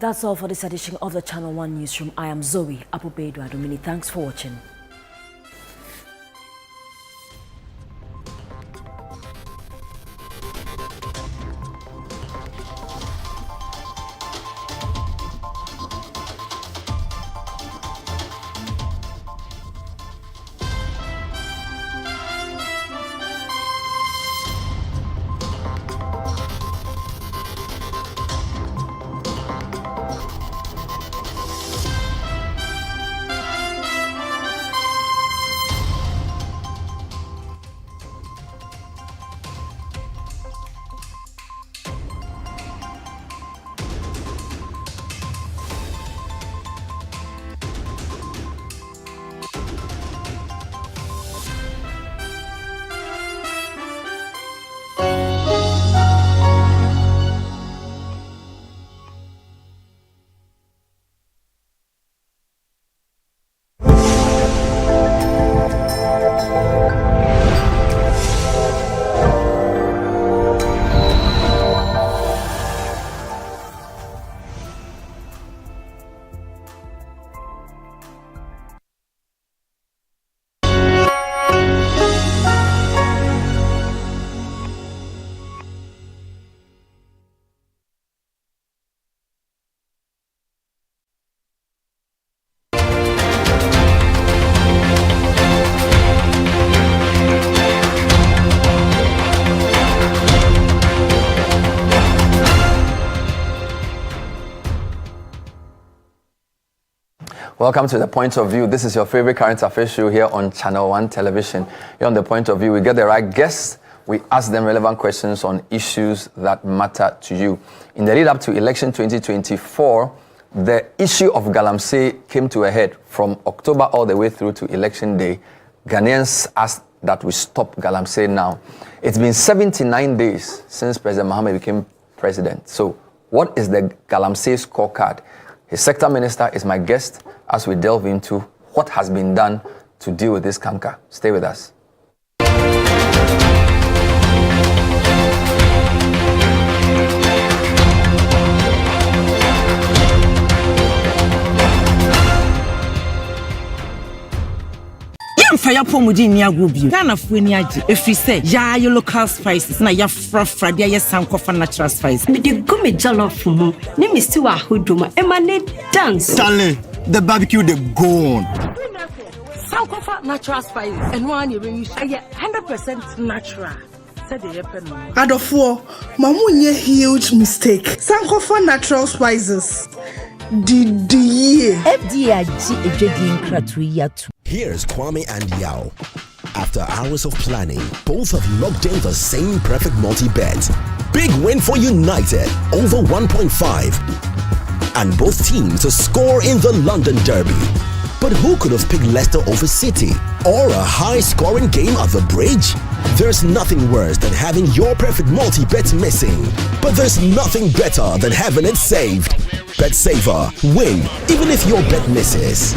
That's all for this edition of the Channel 1 Newsroom. I am Zoe Apobedu Adomini. Thanks for watching. Welcome to The Point of View. This is your favorite current affairs show here on Channel 1 television. Here on The Point of View, we get the right guests. We ask them relevant questions on issues that matter to you. In the lead up to election 2024, the issue of Galamsey came to a head from October all the way through to election day. Ghanaians asked that we stop Galamsey now. It's been 79 days since President Mahama became president. So what is the Galamsey scorecard? His sector minister is my guest as we delve into what has been done to deal with this canker. Stay with us. Fire pomudi ni agubio Ghana fueni age efri say ya your local spices na ya frafra dia ya sankofa natural spice me de gumi jollof mu ni mi sti wa hodoma e ma ne dance Stanley the barbecue the go on sankofa natural spice and one you use 100% natural. Adofo mamunye huge mistake sankofa natural spices Here's Kwame and Yao. After hours of planning, both have locked in the same perfect multi-bet. Big win for United, over 1.5. And both teams to score in the London Derby. But who could have picked Leicester over City? Or a high-scoring game at the Bridge? There's nothing worse than having your perfect multi-bet missing. But there's nothing better than having it saved. Bet saver, win, even if your bet misses.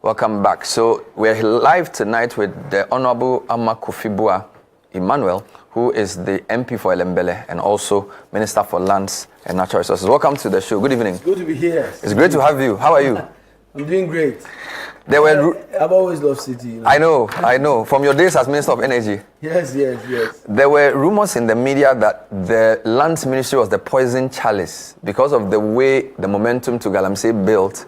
Welcome back. So we're live tonight with the Honorable Ama Kofi Emmanuel, who is the MP for Elembele and also Minister for Lands and Natural Resources. Welcome to the show. Good evening. It's good to be here. It's great to have you. How are you? I'm doing great. I've always loved City. You know. I know. From your days as Minister of Energy. Yes. There were rumors in the media that the Lands Ministry was the poison chalice because of the way the momentum to Galamsey built.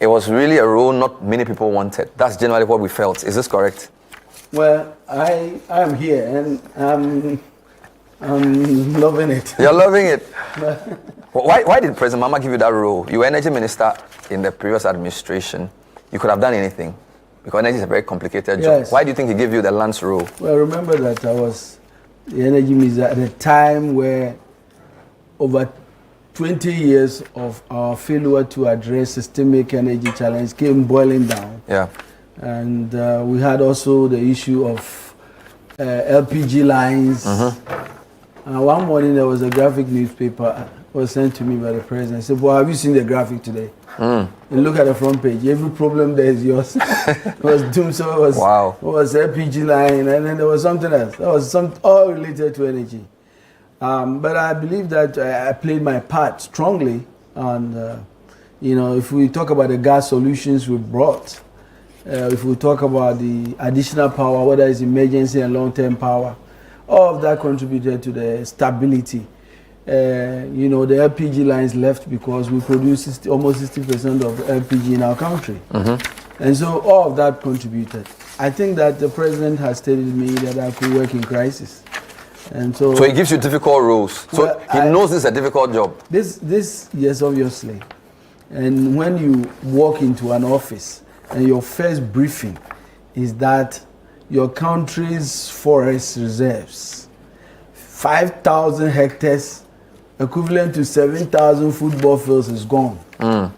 It was really a role not many people wanted. That's generally what we felt. Is this correct? Well, I am here and I'm loving it. You're loving it? Why did President Mahama give you that role? You were energy minister in the previous administration. You could have done anything because energy is a very complicated job. Yes. Why do you think he gave you the Lands role? Well, remember that I was the energy minister at a time where over 20 years of our failure to address systemic energy challenge came boiling down. Yeah. And we had also the issue of LPG lines. One morning there was a graphic newspaper was sent to me by the president. I said, well, have you seen the graphic today? And look at the front page. Every problem there is yours. It was doom, so it was LPG line, and then there was something else. That was all related to energy. But I believe that I played my part strongly. And, if we talk about the gas solutions we brought, if we talk about the additional power, whether it's emergency and long-term power, all of that contributed to the stability. The LPG lines left because we produce almost 60% of LPG in our country. And so all of that contributed. I think that the president has stated to me that I could work in crisis. And so he gives you difficult roles. So he knows this is a difficult job. This, yes, obviously. And when you walk into an office and your first briefing is that your country's forest reserves, 5,000 hectares, equivalent to 7,000 football fields, is gone. And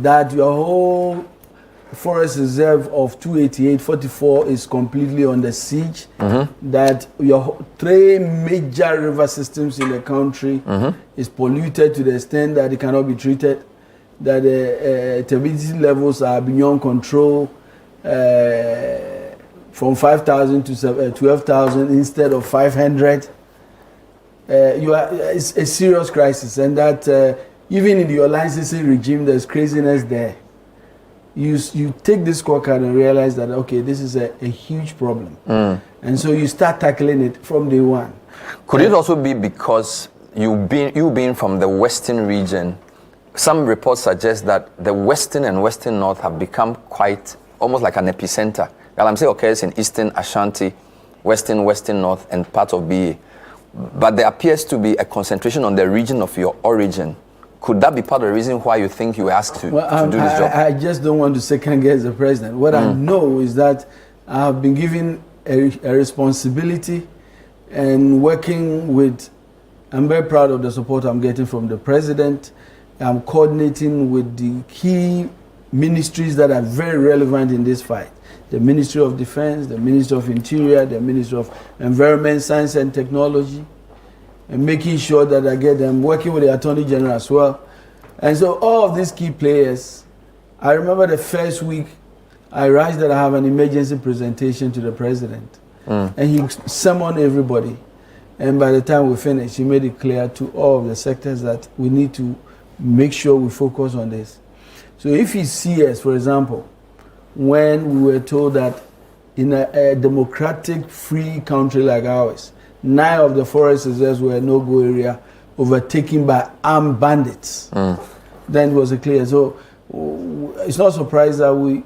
that your whole forest reserve of 288.44 is completely under siege. That your 3 major river systems in the country is polluted to the extent that it cannot be treated. That the turbidity levels are beyond control. From 5,000 to 12,000 instead of 500. It's a serious crisis, and that even in your licensing regime, there's craziness there. You take this scorecard and realize that, okay, this is a huge problem. And so you start tackling it from day one. Could it also be because you being from the western region, some reports suggest that the western and western north have become quite almost like an epicenter. Galamsey occurs in eastern Ashanti, western north, and part of BA. But there appears to be a concentration on the region of your origin. Could that be part of the reason why you think you were asked to do this job? I just don't want to second guess the president. What I know is that I have been given a responsibility and working with, I'm very proud of the support I'm getting from the president. I'm coordinating with the key ministries that are very relevant in this fight. The Ministry of Defense, the Ministry of Interior, the Ministry of Environment, Science and Technology, and making sure that I get them, working with the Attorney General as well. And so all of these key players, I remember the first week, I write that I have an emergency presentation to the president. And he summoned everybody. And by the time we finished, he made it clear to all of the sectors that we need to make sure we focus on this. So if you see us, for example, when we were told that in a democratic, free country like ours, 9 of the forest reserves were a no-go area, overtaken by armed bandits. Then it was clear. So it's not surprised that we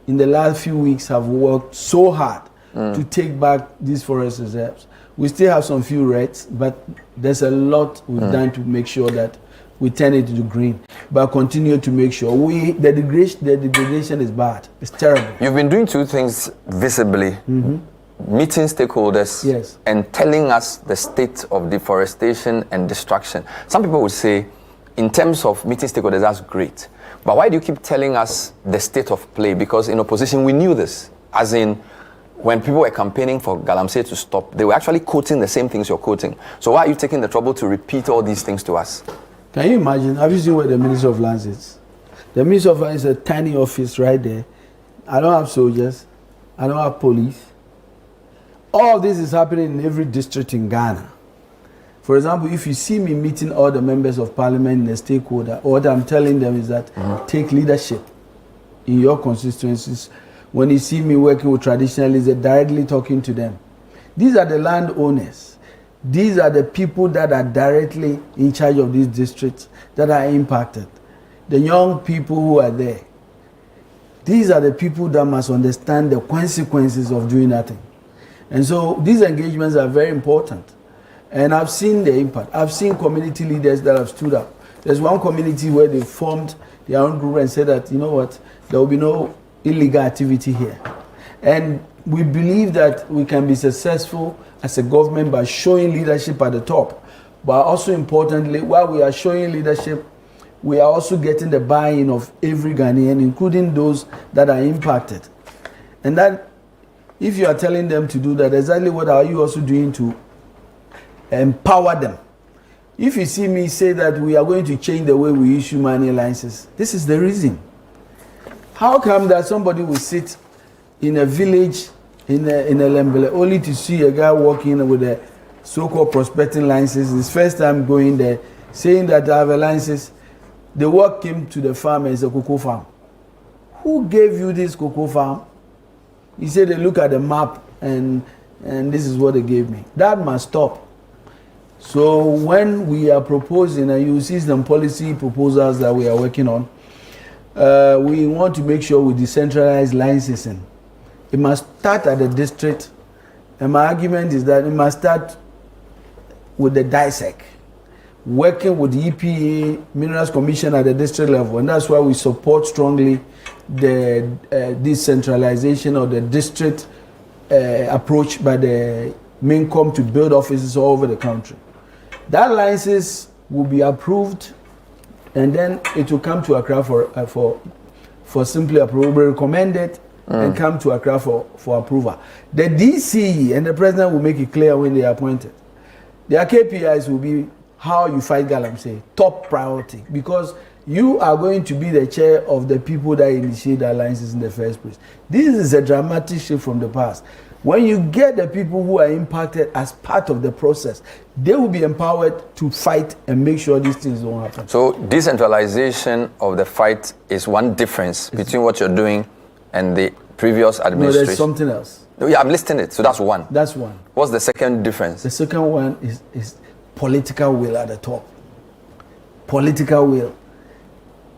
in the last few weeks have worked so hard to take back these forest reserves. We still have some few reds, but there's a lot we've done to make sure that we turn it into green, but continue to make sure the degradation is bad. It's terrible. You've been doing 2 things visibly. Meeting stakeholders and telling us the state of deforestation and destruction. Some people would say, in terms of meeting stakeholders, that's great. But why do you keep telling us the state of play? Because in opposition, we knew this. As in, when people were campaigning for Galamsey to stop, they were actually quoting the same things you're quoting. So why are you taking the trouble to repeat all these things to us? Can you imagine? Have you seen where the Ministry of Lands is? The Ministry of Lands is a tiny office right there. I don't have soldiers. I don't have police. All this is happening in every district in Ghana. For example, if you see me meeting all the members of parliament in the stakeholder, what I'm telling them is that take leadership in your constituencies. When you see me working with traditionalists, directly talking to them. These are the landowners. These are the people that are directly in charge of these districts that are impacted. The young people who are there. These are the people that must understand the consequences of doing nothing. And so these engagements are very important. And I've seen the impact. I've seen community leaders that have stood up. There's one community where they formed their own group and said that, you know what, there will be no illegal activity here. And we believe that we can be successful as a government by showing leadership at the top. But also importantly, while we are showing leadership, we are also getting the buy-in of every Ghanaian, including those that are impacted. And that, if you are telling them to do that, exactly what are you also doing to empower them? If you see me say that we are going to change the way we issue money licenses, this is the reason. How come that somebody will sit in a village in a Lembele only to see a guy walking with a so-called prospecting license, his first time going there, saying that I have a license? The work came to the farm as a cocoa farm. Who gave you this cocoa farm? He said they look at the map and this is what they gave me. That must stop. So when we are proposing, and you see some policy proposals that we are working on, we want to make sure we decentralize licensing. It must start at the district. And my argument is that it must start with the DISEC, working with the EPA, Minerals Commission at the district level. And that's why we support strongly the decentralization of the district approach by the MINCOM to build offices all over the country. That license will be approved, and then it will come to Accra for simply approval, recommended, and come to Accra for approval. The DCE and the president will make it clear when they are appointed. Their KPIs will be how you fight galamsey, top priority, because you are going to be the chair of the people that initiate the alliances in the first place. This is a dramatic shift from the past. When you get the people who are impacted as part of the process, they will be empowered to fight and make sure these things don't happen. So decentralization of the fight is one difference between what you're doing and the previous administration. No, there's something else. Yeah, I'm listing it. So that's one. That's one. What's the second difference? The second one is political will at the top. Political will.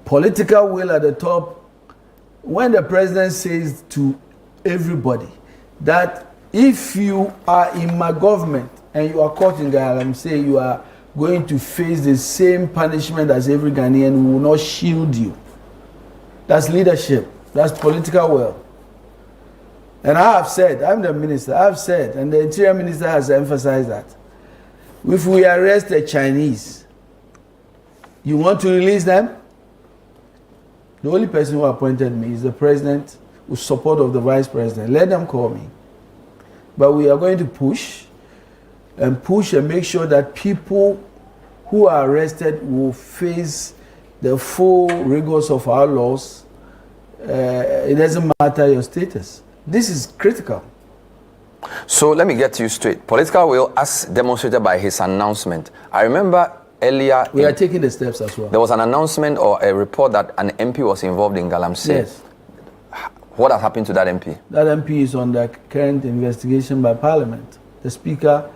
Political will at the top. When the president says to everybody that if you are in my government and you are caught in galamsey, you are going to face the same punishment as every Ghanaian, we will not shield you. That's leadership. That's political will. And I have said, I'm the minister, I have said, and the interior minister has emphasized that, if we arrest the Chinese, you want to release them? The only person who appointed me is the president with support of the vice president. Let them call me. But we are going to push and make sure that people who are arrested will face the full rigors of our laws. It doesn't matter your status. This is critical. So let me get you straight. Political will, as demonstrated by his announcement. I remember earlier... We are taking the steps as well. There was an announcement or a report that an MP was involved in galamsey. Yes. What has happened to that MP? That MP is on the current investigation by Parliament. The Speaker,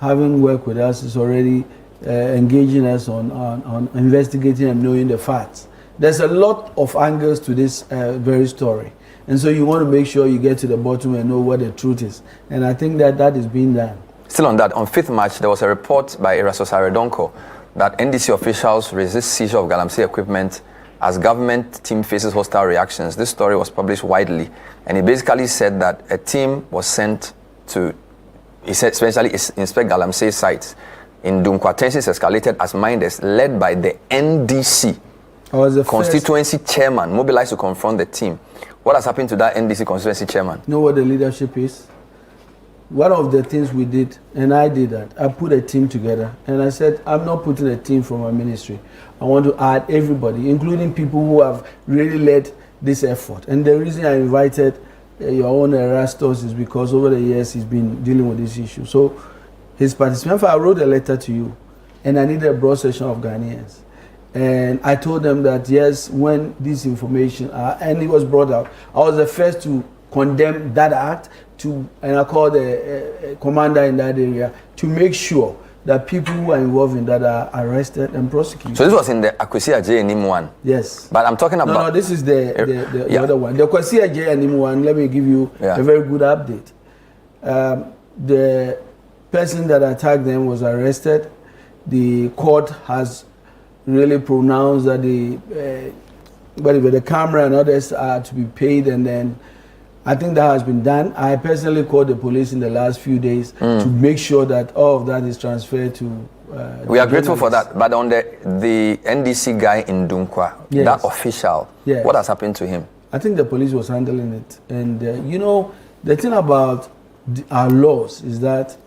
having worked with us, is already engaging us on investigating and knowing the facts. There's a lot of angles to this very story. And so you want to make sure you get to the bottom and know what the truth is. And I think that is being done. Still on that, on 5th March, there was a report by Eraso Saredonko that NDC officials resist seizure of galamsey equipment as government team faces hostile reactions. This story was published widely, and it basically said that a team was sent to especially inspect galamsey sites in Dunkwa. Tensions escalated as minders led by the NDC constituency chairman mobilized to confront the team. What has happened to that NDC constituency chairman? You know what the leadership is? One of the things we did, and I did that, I put a team together, and I said, I'm not putting a team from our ministry. I want to add everybody, including people who have really led this effort. And the reason I invited your own Erastus is because over the years he's been dealing with this issue. So his participation, I wrote a letter to you, and I needed a broad session of Ghanaians. And I told them that yes, when this information, and it was brought out, I was the first to condemn that act, and I called the commander in that area to make sure that people who are involved in that are arrested and prosecuted. So this was in the Akwesi J and Nim one? Yes. But I'm talking about... No, this is the other one. The Akwesi J and Nim one, let me give you a very good update. The person that attacked them was arrested. The court has really pronounced that the camera and others are to be paid, and then I think that has been done. I personally called the police in the last few days to make sure that all of that is transferred to... we are grateful for that. But on the NDC guy in Dunkwa, that official, what has happened to him? I think the police was handling it. And, you know, the thing about our laws is that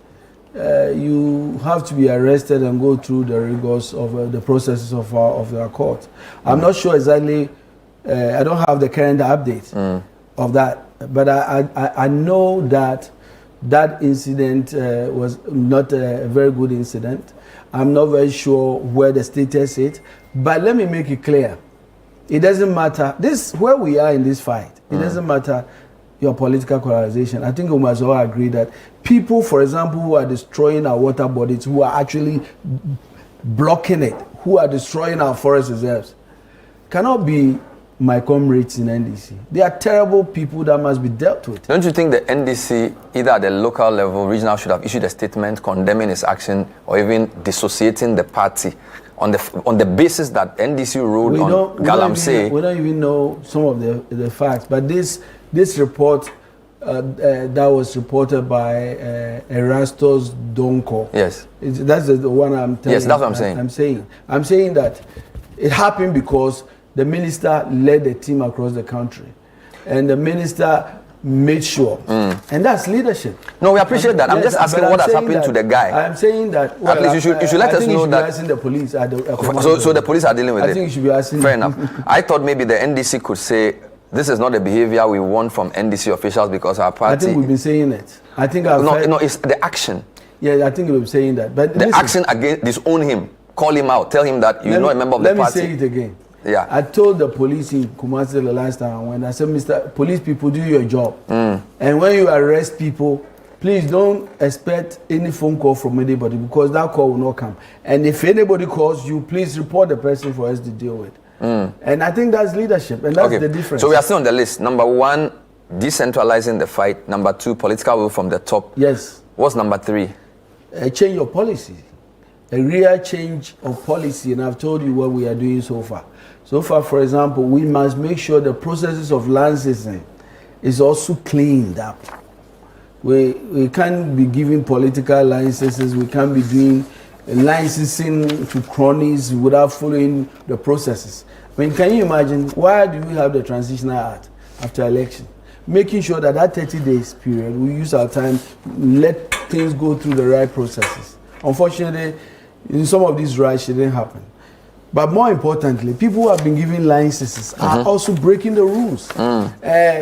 you have to be arrested and go through the rigors of the processes of our court. I'm not sure exactly. I don't have the current update of that, but I know that incident was not a very good incident. I'm not very sure where the status is, but let me make it clear. It doesn't matter. This where we are in this fight. It doesn't matter your political polarization. I think we must all agree that people, for example, who are destroying our water bodies, who are actually blocking it, who are destroying our forest reserves, cannot be my comrades in NDC. They are terrible people that must be dealt with. Don't you think the NDC, either at the local level, regional, should have issued a statement condemning its action or even dissociating the party on the basis that NDC ruled on Galamsey? We don't even know some of the facts, but this report that was reported by Erastus Donko. Yes. That's the one I'm telling you. Yes, that's what I'm saying. I'm saying that it happened because the minister led the team across the country, and the minister made sure, and that's leadership. No, we appreciate that. I'm just asking what has happened to the guy. I'm saying that. Well, at least you should let us know that. Asking the police. So the police are dealing with it. I think you should be asking. Fair enough. I thought maybe the NDC could say this is not the behavior we want from NDC officials because our party. I think we've been saying it. I think no, it's the action. Yeah, I think we've been saying that. But the action against disown him, call him out, tell him that you're not a member of the party. Let me say it again. Yeah. I told the police in Kumasi the last time when I said, Mr. Police people, do your job. And when you arrest people, please don't expect any phone call from anybody because that call will not come. And if anybody calls you, please report the person for us to deal with. And I think that's leadership, and that's the difference. So we are still on the list. Number 1, decentralizing the fight. Number 2, political will from the top. Yes. What's number 3? A change of policy. A real change of policy, and I've told you what we are doing so far. So far, for example, we must make sure the processes of licensing is also cleaned up. We can't be giving political licenses. We can't be doing licensing to cronies without following the processes. I mean, can you imagine why do we have the Transitional Act after election? Making sure that 30 days period, we use our time, let things go through the right processes. Unfortunately, in some of these rights, it didn't happen. But more importantly, people who have been given licenses are also breaking the rules.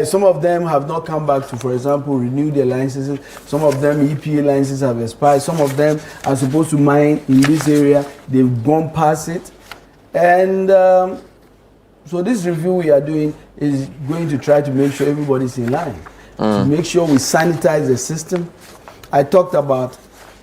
Some of them have not come back to, for example, renew their licenses. Some of them EPA licenses have expired. Some of them are supposed to mine in this area. They've gone past it. And so this review we are doing is going to try to make sure everybody's in line. To make sure we sanitize the system. I talked about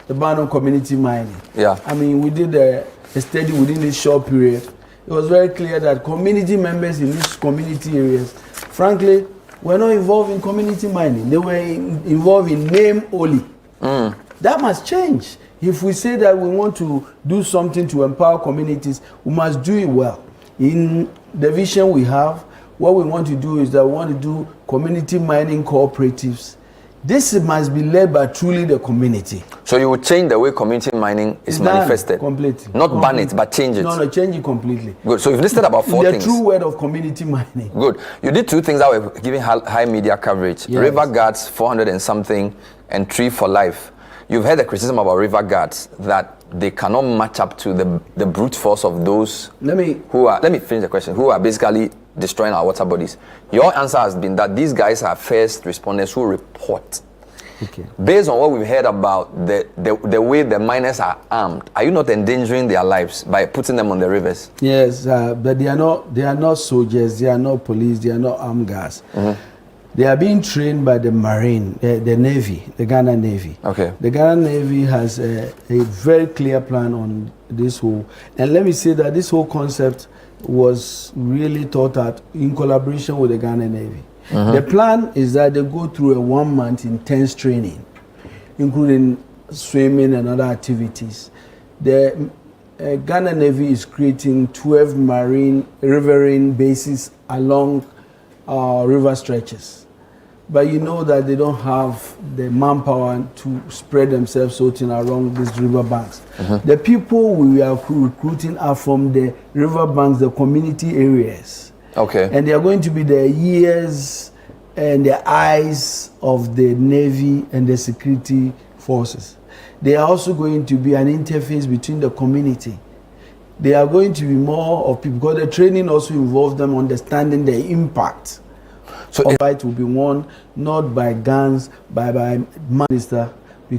the ban on community mining. Yeah. I mean, we did a study within this short period. It was very clear that community members in these community areas, frankly, were not involved in community mining. They were involved in name only. That must change. If we say that we want to do something to empower communities, we must do it well. In the vision we have, what we want to do is that we want to do community mining cooperatives. This must be led by truly the community. So you would change the way community mining is manifested? Completely. Not ban it, but change it? No, change it completely. Good. So you've listed about 4 things. The true word of community mining. Good. You did 2 things that were giving high media coverage. Yes. River guards, 400 and something, and Tree for Life. You've heard the criticism about river guards that they cannot match up to the brute force of those let me finish the question, who are basically destroying our water bodies. Your answer has been that these guys are first responders who report. Okay. Based on what we've heard about the way the miners are armed, are you not endangering their lives by putting them on the rivers? Yes, but they are not soldiers, they are not police, they are not armed guards. They are being trained by the Marine, the Navy, the Ghana Navy. Okay. The Ghana Navy has a very clear plan on this whole, and let me say that this whole concept was really thought out in collaboration with the Ghana Navy. The plan is that they go through a 1-month intense training, including swimming and other activities. The Ghana Navy is creating 12 marine riverine bases along river stretches. But you know that they don't have the manpower to spread themselves so thin along these river banks. The people we are recruiting are from the river banks, the community areas. Okay. And they are going to be the ears and the eyes of the Navy and the security forces. they are also going to be an interface between the community. They are going to be more of people, because the training also involves them understanding the impact. So fight will be won not by guns, by minister,